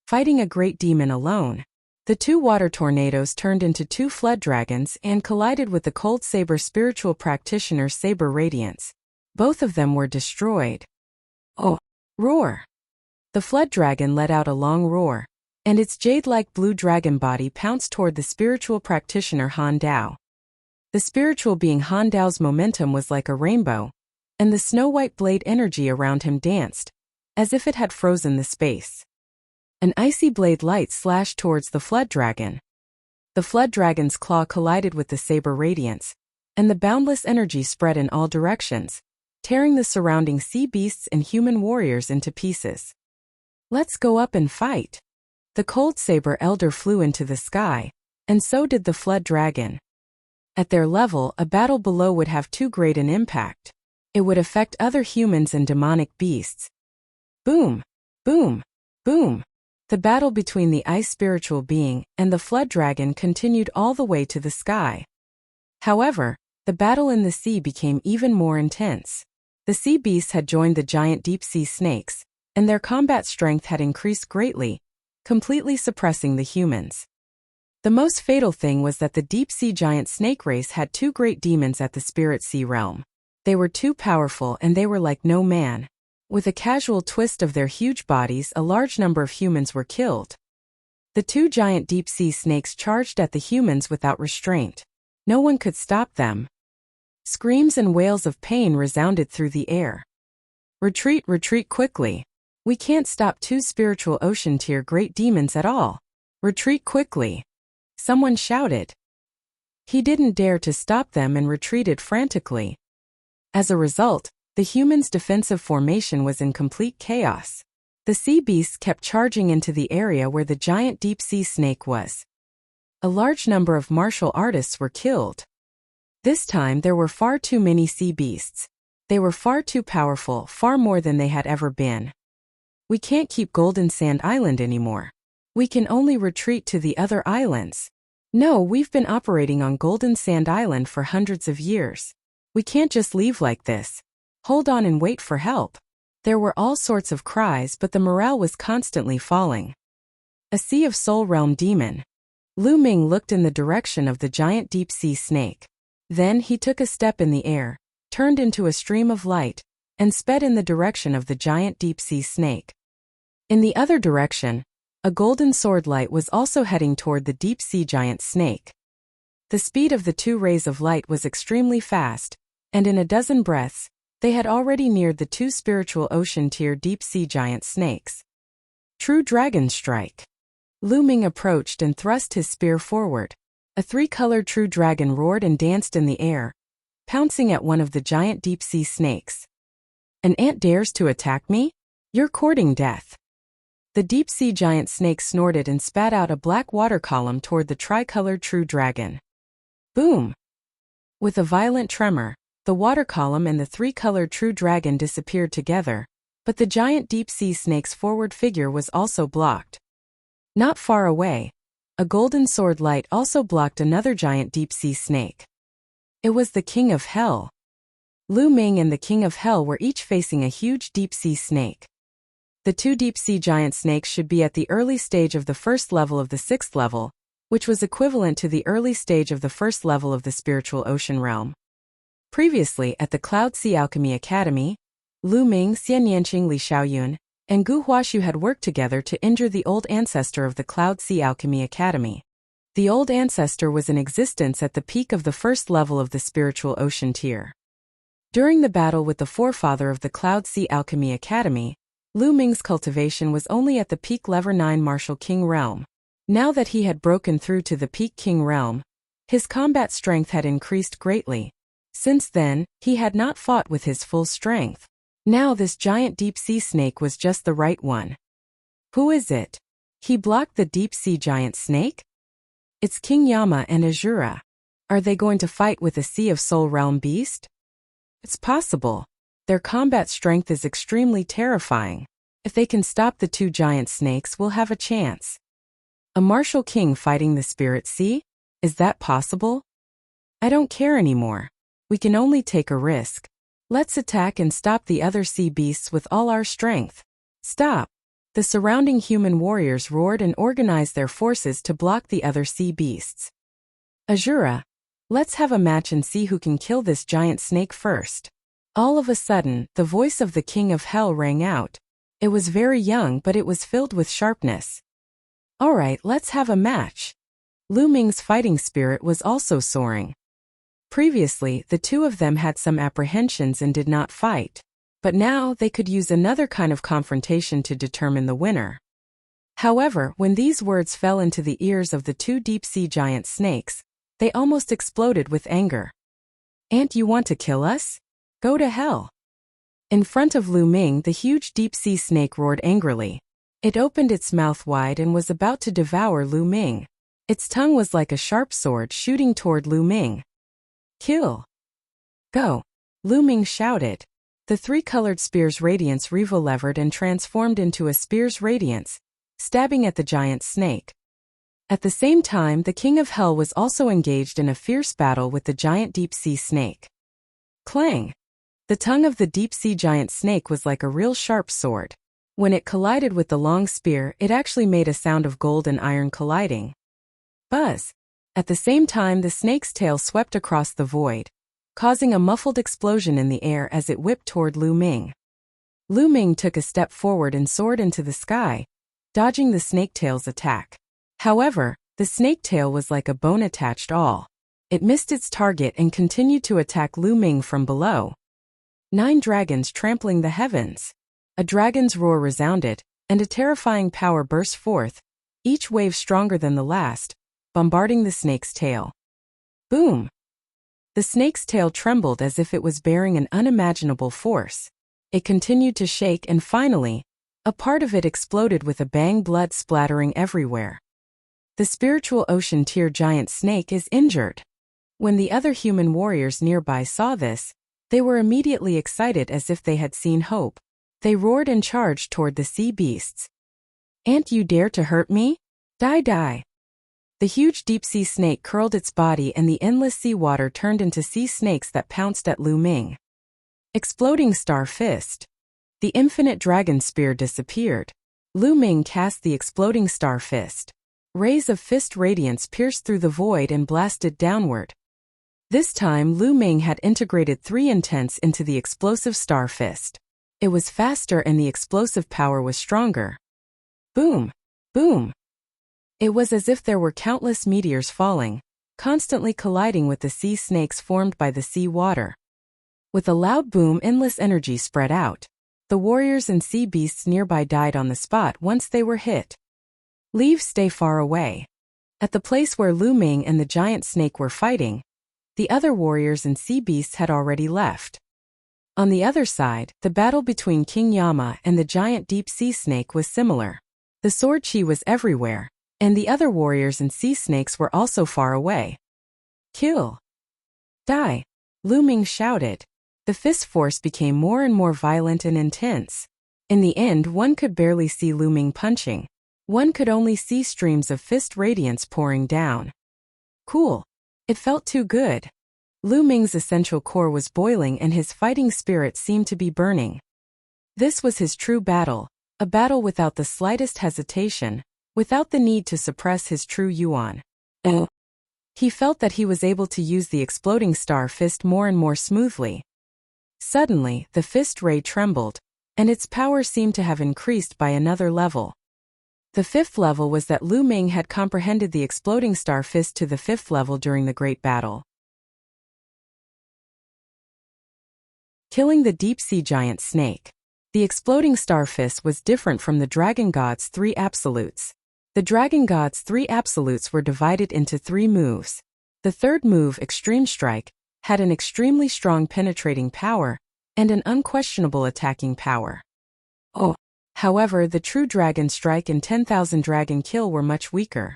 Fighting a great demon alone, the 2 water tornadoes turned into 2 flood dragons and collided with the cold saber spiritual practitioner Saber Radiance. Both of them were destroyed. Oh! Roar! The flood dragon let out a long roar, and its jade-like blue dragon body pounced toward the spiritual practitioner Han Dao. The spiritual being Han Dao's momentum was like a rainbow, and the snow-white blade energy around him danced, as if it had frozen the space. An icy blade light slashed towards the flood dragon. The flood dragon's claw collided with the saber radiance, and the boundless energy spread in all directions, tearing the surrounding sea beasts and human warriors into pieces. "Let's go up and fight." The cold saber elder flew into the sky, and so did the flood dragon. At their level, a battle below would have too great an impact. It would affect other humans and demonic beasts. Boom! Boom! Boom! The battle between the ice spiritual being and the flood dragon continued all the way to the sky. However, the battle in the sea became even more intense. The sea beasts had joined the giant deep-sea snakes, and their combat strength had increased greatly, completely suppressing the humans. The most fatal thing was that the deep-sea giant snake race had 2 great demons at the spirit sea realm. They were too powerful and they were like no man. With a casual twist of their huge bodies, a large number of humans were killed. The 2 giant deep-sea snakes charged at the humans without restraint. No one could stop them. Screams and wails of pain resounded through the air. "Retreat, retreat quickly. We can't stop 2 spiritual ocean tier great demons at all. Retreat quickly." Someone shouted. He didn't dare to stop them and retreated frantically. As a result, the humans' defensive formation was in complete chaos. The sea beasts kept charging into the area where the giant deep-sea snake was. A large number of martial artists were killed. This time there were far too many sea beasts. They were far too powerful, far more than they had ever been. "We can't keep Golden Sand Island anymore. We can only retreat to the other islands." "No, we've been operating on Golden Sand Island for hundreds of years. We can't just leave like this. Hold on and wait for help." There were all sorts of cries, but the morale was constantly falling. A Sea of Soul Realm demon. Lu Ming looked in the direction of the giant deep-sea snake. Then he took a step in the air, turned into a stream of light, and sped in the direction of the giant deep-sea snake. In the other direction, a golden sword light was also heading toward the deep-sea giant snake. The speed of the 2 rays of light was extremely fast, and in a dozen breaths, they had already neared the 2 spiritual ocean tier deep-sea giant snakes. True Dragon Strike. Lu Ming approached and thrust his spear forward. A 3-colored true dragon roared and danced in the air, pouncing at one of the giant deep-sea snakes. "An ant dares to attack me? You're courting death." The deep-sea giant snake snorted and spat out a black water column toward the tricolored true dragon. Boom! With a violent tremor, the water column and the 3-colored true dragon disappeared together, but the giant deep-sea snake's forward figure was also blocked. Not far away, a golden sword light also blocked another giant deep-sea snake. It was the King of Hell. Lu Ming and the King of Hell were each facing a huge deep-sea snake. The 2 deep-sea giant snakes should be at the early stage of the first level of the 6th level, which was equivalent to the early stage of the first level of the spiritual ocean realm. Previously at the Cloud Sea Alchemy Academy, Lu Ming, Xian Yanqing, Li Xiaoyun, and Gu Huashu had worked together to injure the old ancestor of the Cloud Sea Alchemy Academy. The old ancestor was in existence at the peak of the first level of the spiritual ocean tier. During the battle with the forefather of the Cloud Sea Alchemy Academy, Lu Ming's cultivation was only at the peak level 9 Martial King realm. Now that he had broken through to the peak King realm, his combat strength had increased greatly. Since then, he had not fought with his full strength. Now this giant deep-sea snake was just the right one. Who is it? He blocked the deep-sea giant snake? It's King Yama and Azura. Are they going to fight with a Sea of Soul realm beast? It's possible. Their combat strength is extremely terrifying. If they can stop the two giant snakes, we'll have a chance. A martial king fighting the spirit sea? Is that possible? I don't care anymore. We can only take a risk. Let's attack and stop the other sea beasts with all our strength. Stop! The surrounding human warriors roared and organized their forces to block the other sea beasts. Azura, let's have a match and see who can kill this giant snake first. All of a sudden, the voice of the King of Hell rang out. It was very young, but it was filled with sharpness. Alright, let's have a match. Lu Ming's fighting spirit was also soaring. Previously, the two of them had some apprehensions and did not fight, but now they could use another kind of confrontation to determine the winner. However, when these words fell into the ears of the two deep-sea giant snakes, they almost exploded with anger. "And you want to kill us? Go to hell." In front of Lu Ming, the huge deep-sea snake roared angrily. It opened its mouth wide and was about to devour Lu Ming. Its tongue was like a sharp sword shooting toward Lu Ming. "Kill! Go!" Lu Ming shouted. The three-colored spear's radiance revolvered and transformed into a spear's radiance, stabbing at the giant snake. At the same time, the King of Hell was also engaged in a fierce battle with the giant deep-sea snake. Clang! The tongue of the deep-sea giant snake was like a real sharp sword. When it collided with the long spear, it actually made a sound of gold and iron colliding. Buzz! At the same time, the snake's tail swept across the void, causing a muffled explosion in the air as it whipped toward Lu Ming. Lu Ming took a step forward and soared into the sky, dodging the snake-tail's attack. However, the snake-tail was like a bone-attached awl. It missed its target and continued to attack Lu Ming from below. 9 dragons trampling the heavens. A dragon's roar resounded, and a terrifying power burst forth, each wave stronger than the last, bombarding the snake's tail. Boom! The snake's tail trembled as if it was bearing an unimaginable force. It continued to shake and finally, a part of it exploded with a bang, blood splattering everywhere. The spiritual ocean tier giant snake is injured. When the other human warriors nearby saw this, they were immediately excited as if they had seen hope. They roared and charged toward the sea beasts. "Ant you dare to hurt me? Die die!" The huge deep-sea snake curled its body and the endless sea water turned into sea snakes that pounced at Lu Ming. Exploding Star Fist. The infinite dragon spear disappeared. Lu Ming cast the exploding Star Fist. Rays of fist radiance pierced through the void and blasted downward. This time, Lu Ming had integrated 3 intents into the explosive Star Fist. It was faster and the explosive power was stronger. Boom! Boom! It was as if there were countless meteors falling, constantly colliding with the sea snakes formed by the sea water. With a loud boom, endless energy spread out. The warriors and sea beasts nearby died on the spot once they were hit. Leave, stay far away. At the place where Lu Ming and the giant snake were fighting, the other warriors and sea beasts had already left. On the other side, the battle between King Yama and the giant deep-sea snake was similar. The sword chi was everywhere, and the other warriors and sea snakes were also far away. "Kill! Die!" Lu Ming shouted. The fist force became more and more violent and intense. In the end, one could barely see Lu Ming punching. One could only see streams of fist radiance pouring down. Cool. It felt too good. Lu Ming's essential core was boiling and his fighting spirit seemed to be burning. This was his true battle, a battle without the slightest hesitation, without the need to suppress his true yuan. He felt that he was able to use the exploding star fist more and more smoothly. Suddenly, the fist ray trembled, and its power seemed to have increased by another level. The fifth level was that Lu Ming had comprehended the exploding star fist to the fifth level during the Great Battle, killing the deep-sea giant snake. The exploding star fist was different from the Dragon God's three absolutes. The Dragon God's three absolutes were divided into three moves. The third move, Extreme Strike, had an extremely strong penetrating power and an unquestionable attacking power. However, the True Dragon Strike and 10,000 Dragon Kill were much weaker.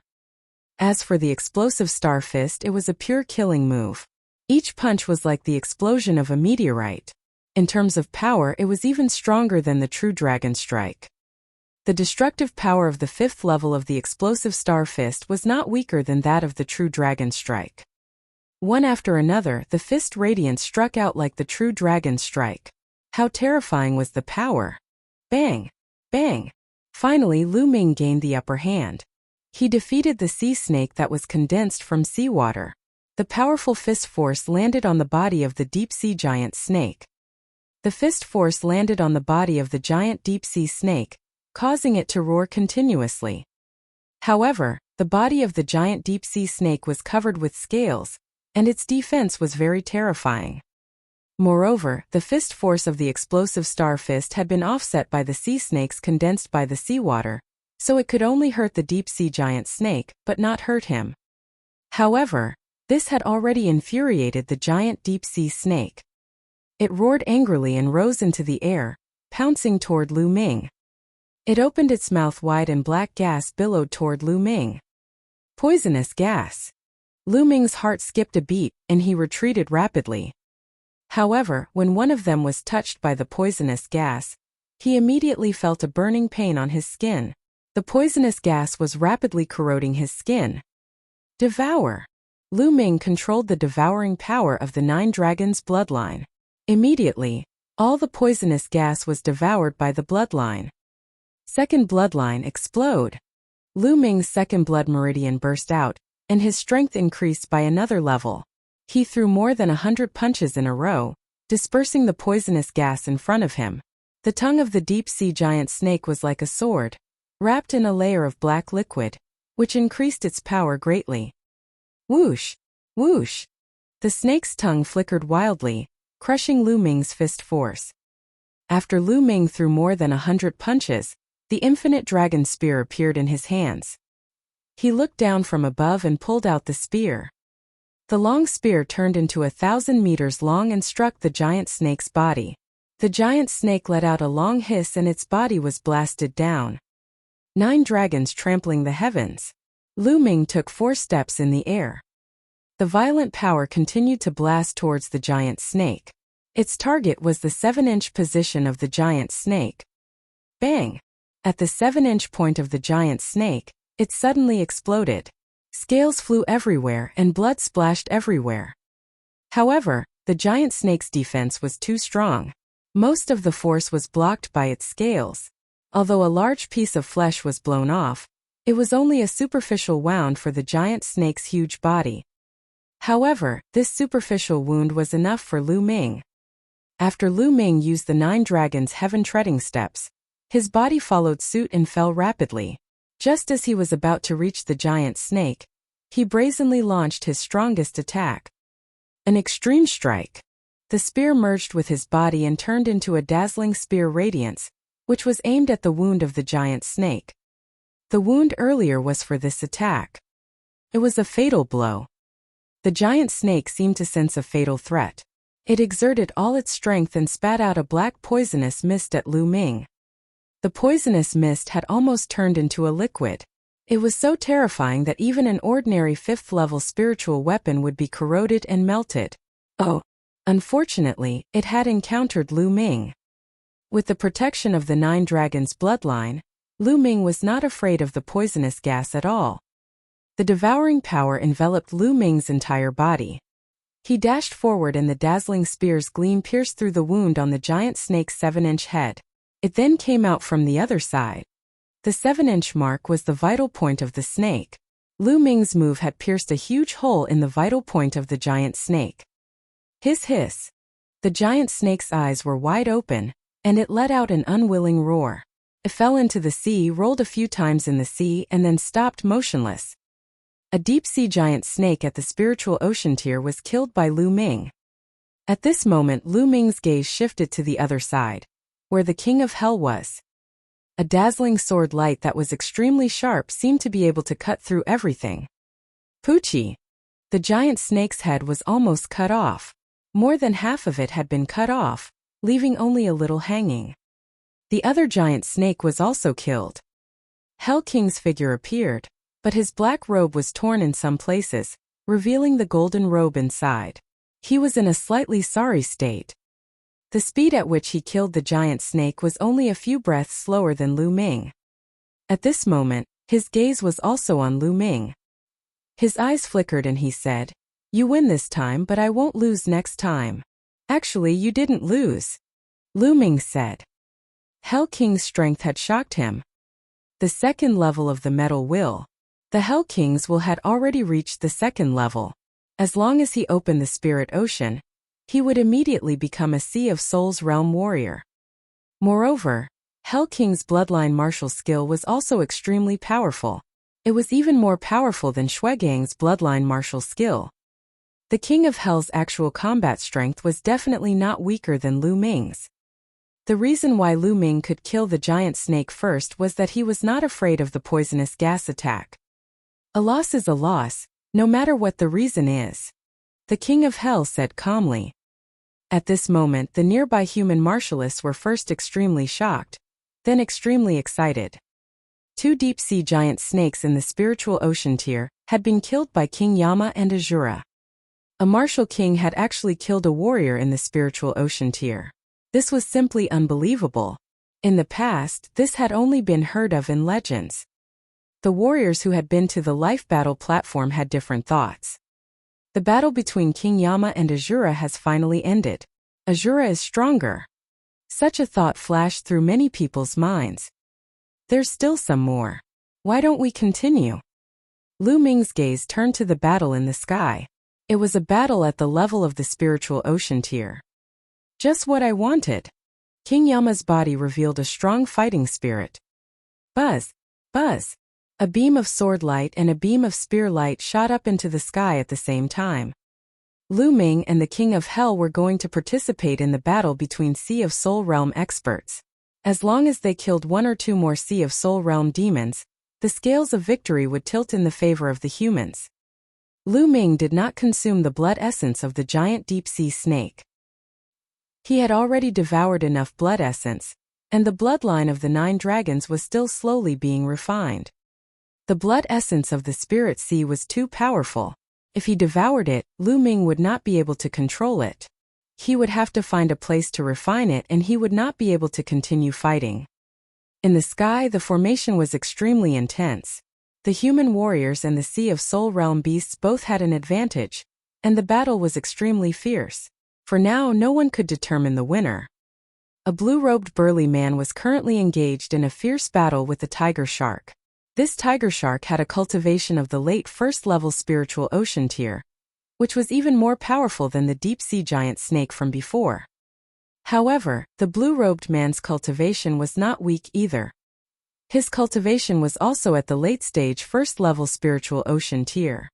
As for the Explosive Star Fist, it was a pure killing move. Each punch was like the explosion of a meteorite. In terms of power, it was even stronger than the True Dragon Strike. The destructive power of the fifth level of the Explosive Star Fist was not weaker than that of the True Dragon Strike. One after another, the fist radiance struck out like the True Dragon Strike. How terrifying was the power! Bang! Bang! Finally, Lu Ming gained the upper hand. He defeated the sea snake that was condensed from seawater. The powerful fist force landed on the body of the deep-sea giant snake. The fist force landed on the body of the giant deep-sea snake, causing it to roar continuously. However, the body of the giant deep-sea snake was covered with scales, and its defense was very terrifying. Moreover, the fist force of the explosive star fist had been offset by the sea snakes condensed by the seawater, so it could only hurt the deep-sea giant snake, but not hurt him. However, this had already infuriated the giant deep-sea snake. It roared angrily and rose into the air, pouncing toward Lu Ming. It opened its mouth wide and black gas billowed toward Lu Ming. Poisonous gas. Lu Ming's heart skipped a beat, and he retreated rapidly. However, when one of them was touched by the poisonous gas, he immediately felt a burning pain on his skin. The poisonous gas was rapidly corroding his skin. Devour. Lu Ming controlled the devouring power of the Nine Dragons' bloodline. Immediately, all the poisonous gas was devoured by the bloodline. Second bloodline explode. Lu Ming's second blood meridian burst out, and his strength increased by another level. He threw more than 100 punches in a row, dispersing the poisonous gas in front of him. The tongue of the deep-sea giant snake was like a sword, wrapped in a layer of black liquid, which increased its power greatly. Whoosh! Whoosh! The snake's tongue flickered wildly, crushing Lu Ming's fist force. After Lu Ming threw more than 100 punches, the infinite dragon spear appeared in his hands. He looked down from above and pulled out the spear. The long spear turned into 1,000 meters long and struck the giant snake's body. The giant snake let out a long hiss and its body was blasted down. 9 dragons trampling the heavens. Lu Ming took 4 steps in the air. The violent power continued to blast towards the giant snake. Its target was the 7-inch position of the giant snake. Bang! At the 7-inch point of the giant snake, it suddenly exploded. Scales flew everywhere and blood splashed everywhere. However, the giant snake's defense was too strong. Most of the force was blocked by its scales. Although a large piece of flesh was blown off, it was only a superficial wound for the giant snake's huge body. However, this superficial wound was enough for Lu Ming. After Lu Ming used the 9 dragons' heaven-treading steps, his body followed suit and fell rapidly. Just as he was about to reach the giant snake, he brazenly launched his strongest attack. An extreme strike. The spear merged with his body and turned into a dazzling spear radiance, which was aimed at the wound of the giant snake. The wound earlier was for this attack. It was a fatal blow. The giant snake seemed to sense a fatal threat. It exerted all its strength and spat out a black poisonous mist at Lu Ming. The poisonous mist had almost turned into a liquid. It was so terrifying that even an ordinary 5th-level spiritual weapon would be corroded and melted. Unfortunately, it had encountered Lu Ming. With the protection of the 9 dragons' bloodline, Lu Ming was not afraid of the poisonous gas at all. The devouring power enveloped Lu Ming's entire body. He dashed forward and the dazzling spear's gleam pierced through the wound on the giant snake's 7-inch head. It then came out from the other side. The 7-inch mark was the vital point of the snake. Lu Ming's move had pierced a huge hole in the vital point of the giant snake. Hiss hiss. The giant snake's eyes were wide open, and it let out an unwilling roar. It fell into the sea, rolled a few times in the sea, and then stopped motionless. A deep-sea giant snake at the spiritual ocean tier was killed by Lu Ming. At this moment, Lu Ming's gaze shifted to the other side, where the king of hell was. A dazzling sword light that was extremely sharp seemed to be able to cut through everything. Poochie! The giant snake's head was almost cut off. More than half of it had been cut off, leaving only a little hanging. The other giant snake was also killed. Hell King's figure appeared, but his black robe was torn in some places, revealing the golden robe inside. He was in a slightly sorry state. The speed at which he killed the giant snake was only a few breaths slower than Lu Ming. At this moment, his gaze was also on Lu Ming. His eyes flickered and he said, "You win this time, but I won't lose next time." "Actually, you didn't lose," Lu Ming said. Hell King's strength had shocked him. The second level of the metal will. The Hell King's will had already reached the second level. As long as he opened the spirit ocean, he would immediately become a Sea of Souls realm warrior. Moreover, Hell King's bloodline martial skill was also extremely powerful. It was even more powerful than Shuigang's bloodline martial skill. The King of Hell's actual combat strength was definitely not weaker than Lu Ming's. The reason why Lu Ming could kill the giant snake first was that he was not afraid of the poisonous gas attack. A loss is a loss, no matter what the reason is, the King of Hell said calmly. At this moment, the nearby human martialists were first extremely shocked, then extremely excited. 2 deep-sea giant snakes in the spiritual ocean tier had been killed by King Yama and Azura. A martial king had actually killed a warrior in the spiritual ocean tier. This was simply unbelievable. In the past, this had only been heard of in legends. The warriors who had been to the life battle platform had different thoughts. The battle between King Yama and Azura has finally ended. Azura is stronger. Such a thought flashed through many people's minds. There's still some more. Why don't we continue? Lu Ming's gaze turned to the battle in the sky. It was a battle at the level of the spiritual ocean tier. Just what I wanted. King Yama's body revealed a strong fighting spirit. Buzz! Buzz! A beam of sword light and a beam of spear light shot up into the sky at the same time. Lu Ming and the King of Hell were going to participate in the battle between Sea of Soul Realm experts. As long as they killed 1 or 2 more Sea of Soul Realm demons, the scales of victory would tilt in the favor of the humans. Lu Ming did not consume the blood essence of the giant deep-sea snake. He had already devoured enough blood essence, and the bloodline of the 9 dragons was still slowly being refined. The blood essence of the spirit sea was too powerful. If he devoured it, Lu Ming would not be able to control it. He would have to find a place to refine it and he would not be able to continue fighting. In the sky, the formation was extremely intense. The human warriors and the Sea of Soul Realm beasts both had an advantage, and the battle was extremely fierce. For now, no one could determine the winner. A blue-robed burly man was currently engaged in a fierce battle with a tiger shark. This tiger shark had a cultivation of the late first-level spiritual ocean tier, which was even more powerful than the deep-sea giant snake from before. However, the blue-robed man's cultivation was not weak either. His cultivation was also at the late-stage first-level spiritual ocean tier.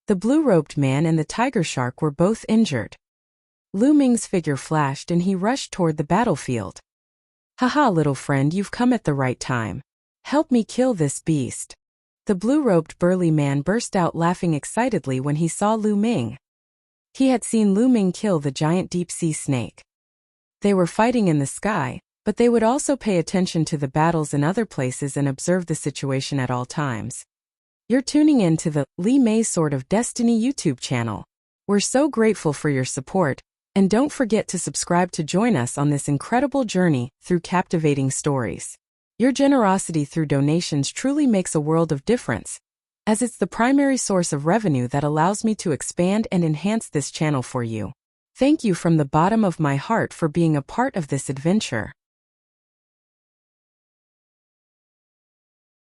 The blue-robed man and the tiger shark were both injured. Lu Ming's figure flashed and he rushed toward the battlefield. "Haha, little friend, you've come at the right time. Help me kill this beast." The blue-robed burly man burst out laughing excitedly when he saw Lu Ming. He had seen Lu Ming kill the giant deep-sea snake. They were fighting in the sky, but they would also pay attention to the battles in other places and observe the situation at all times. You're tuning in to the Li Mei Sword of Destiny YouTube channel. We're so grateful for your support, and don't forget to subscribe to join us on this incredible journey through captivating stories. Your generosity through donations truly makes a world of difference, as it's the primary source of revenue that allows me to expand and enhance this channel for you. Thank you from the bottom of my heart for being a part of this adventure.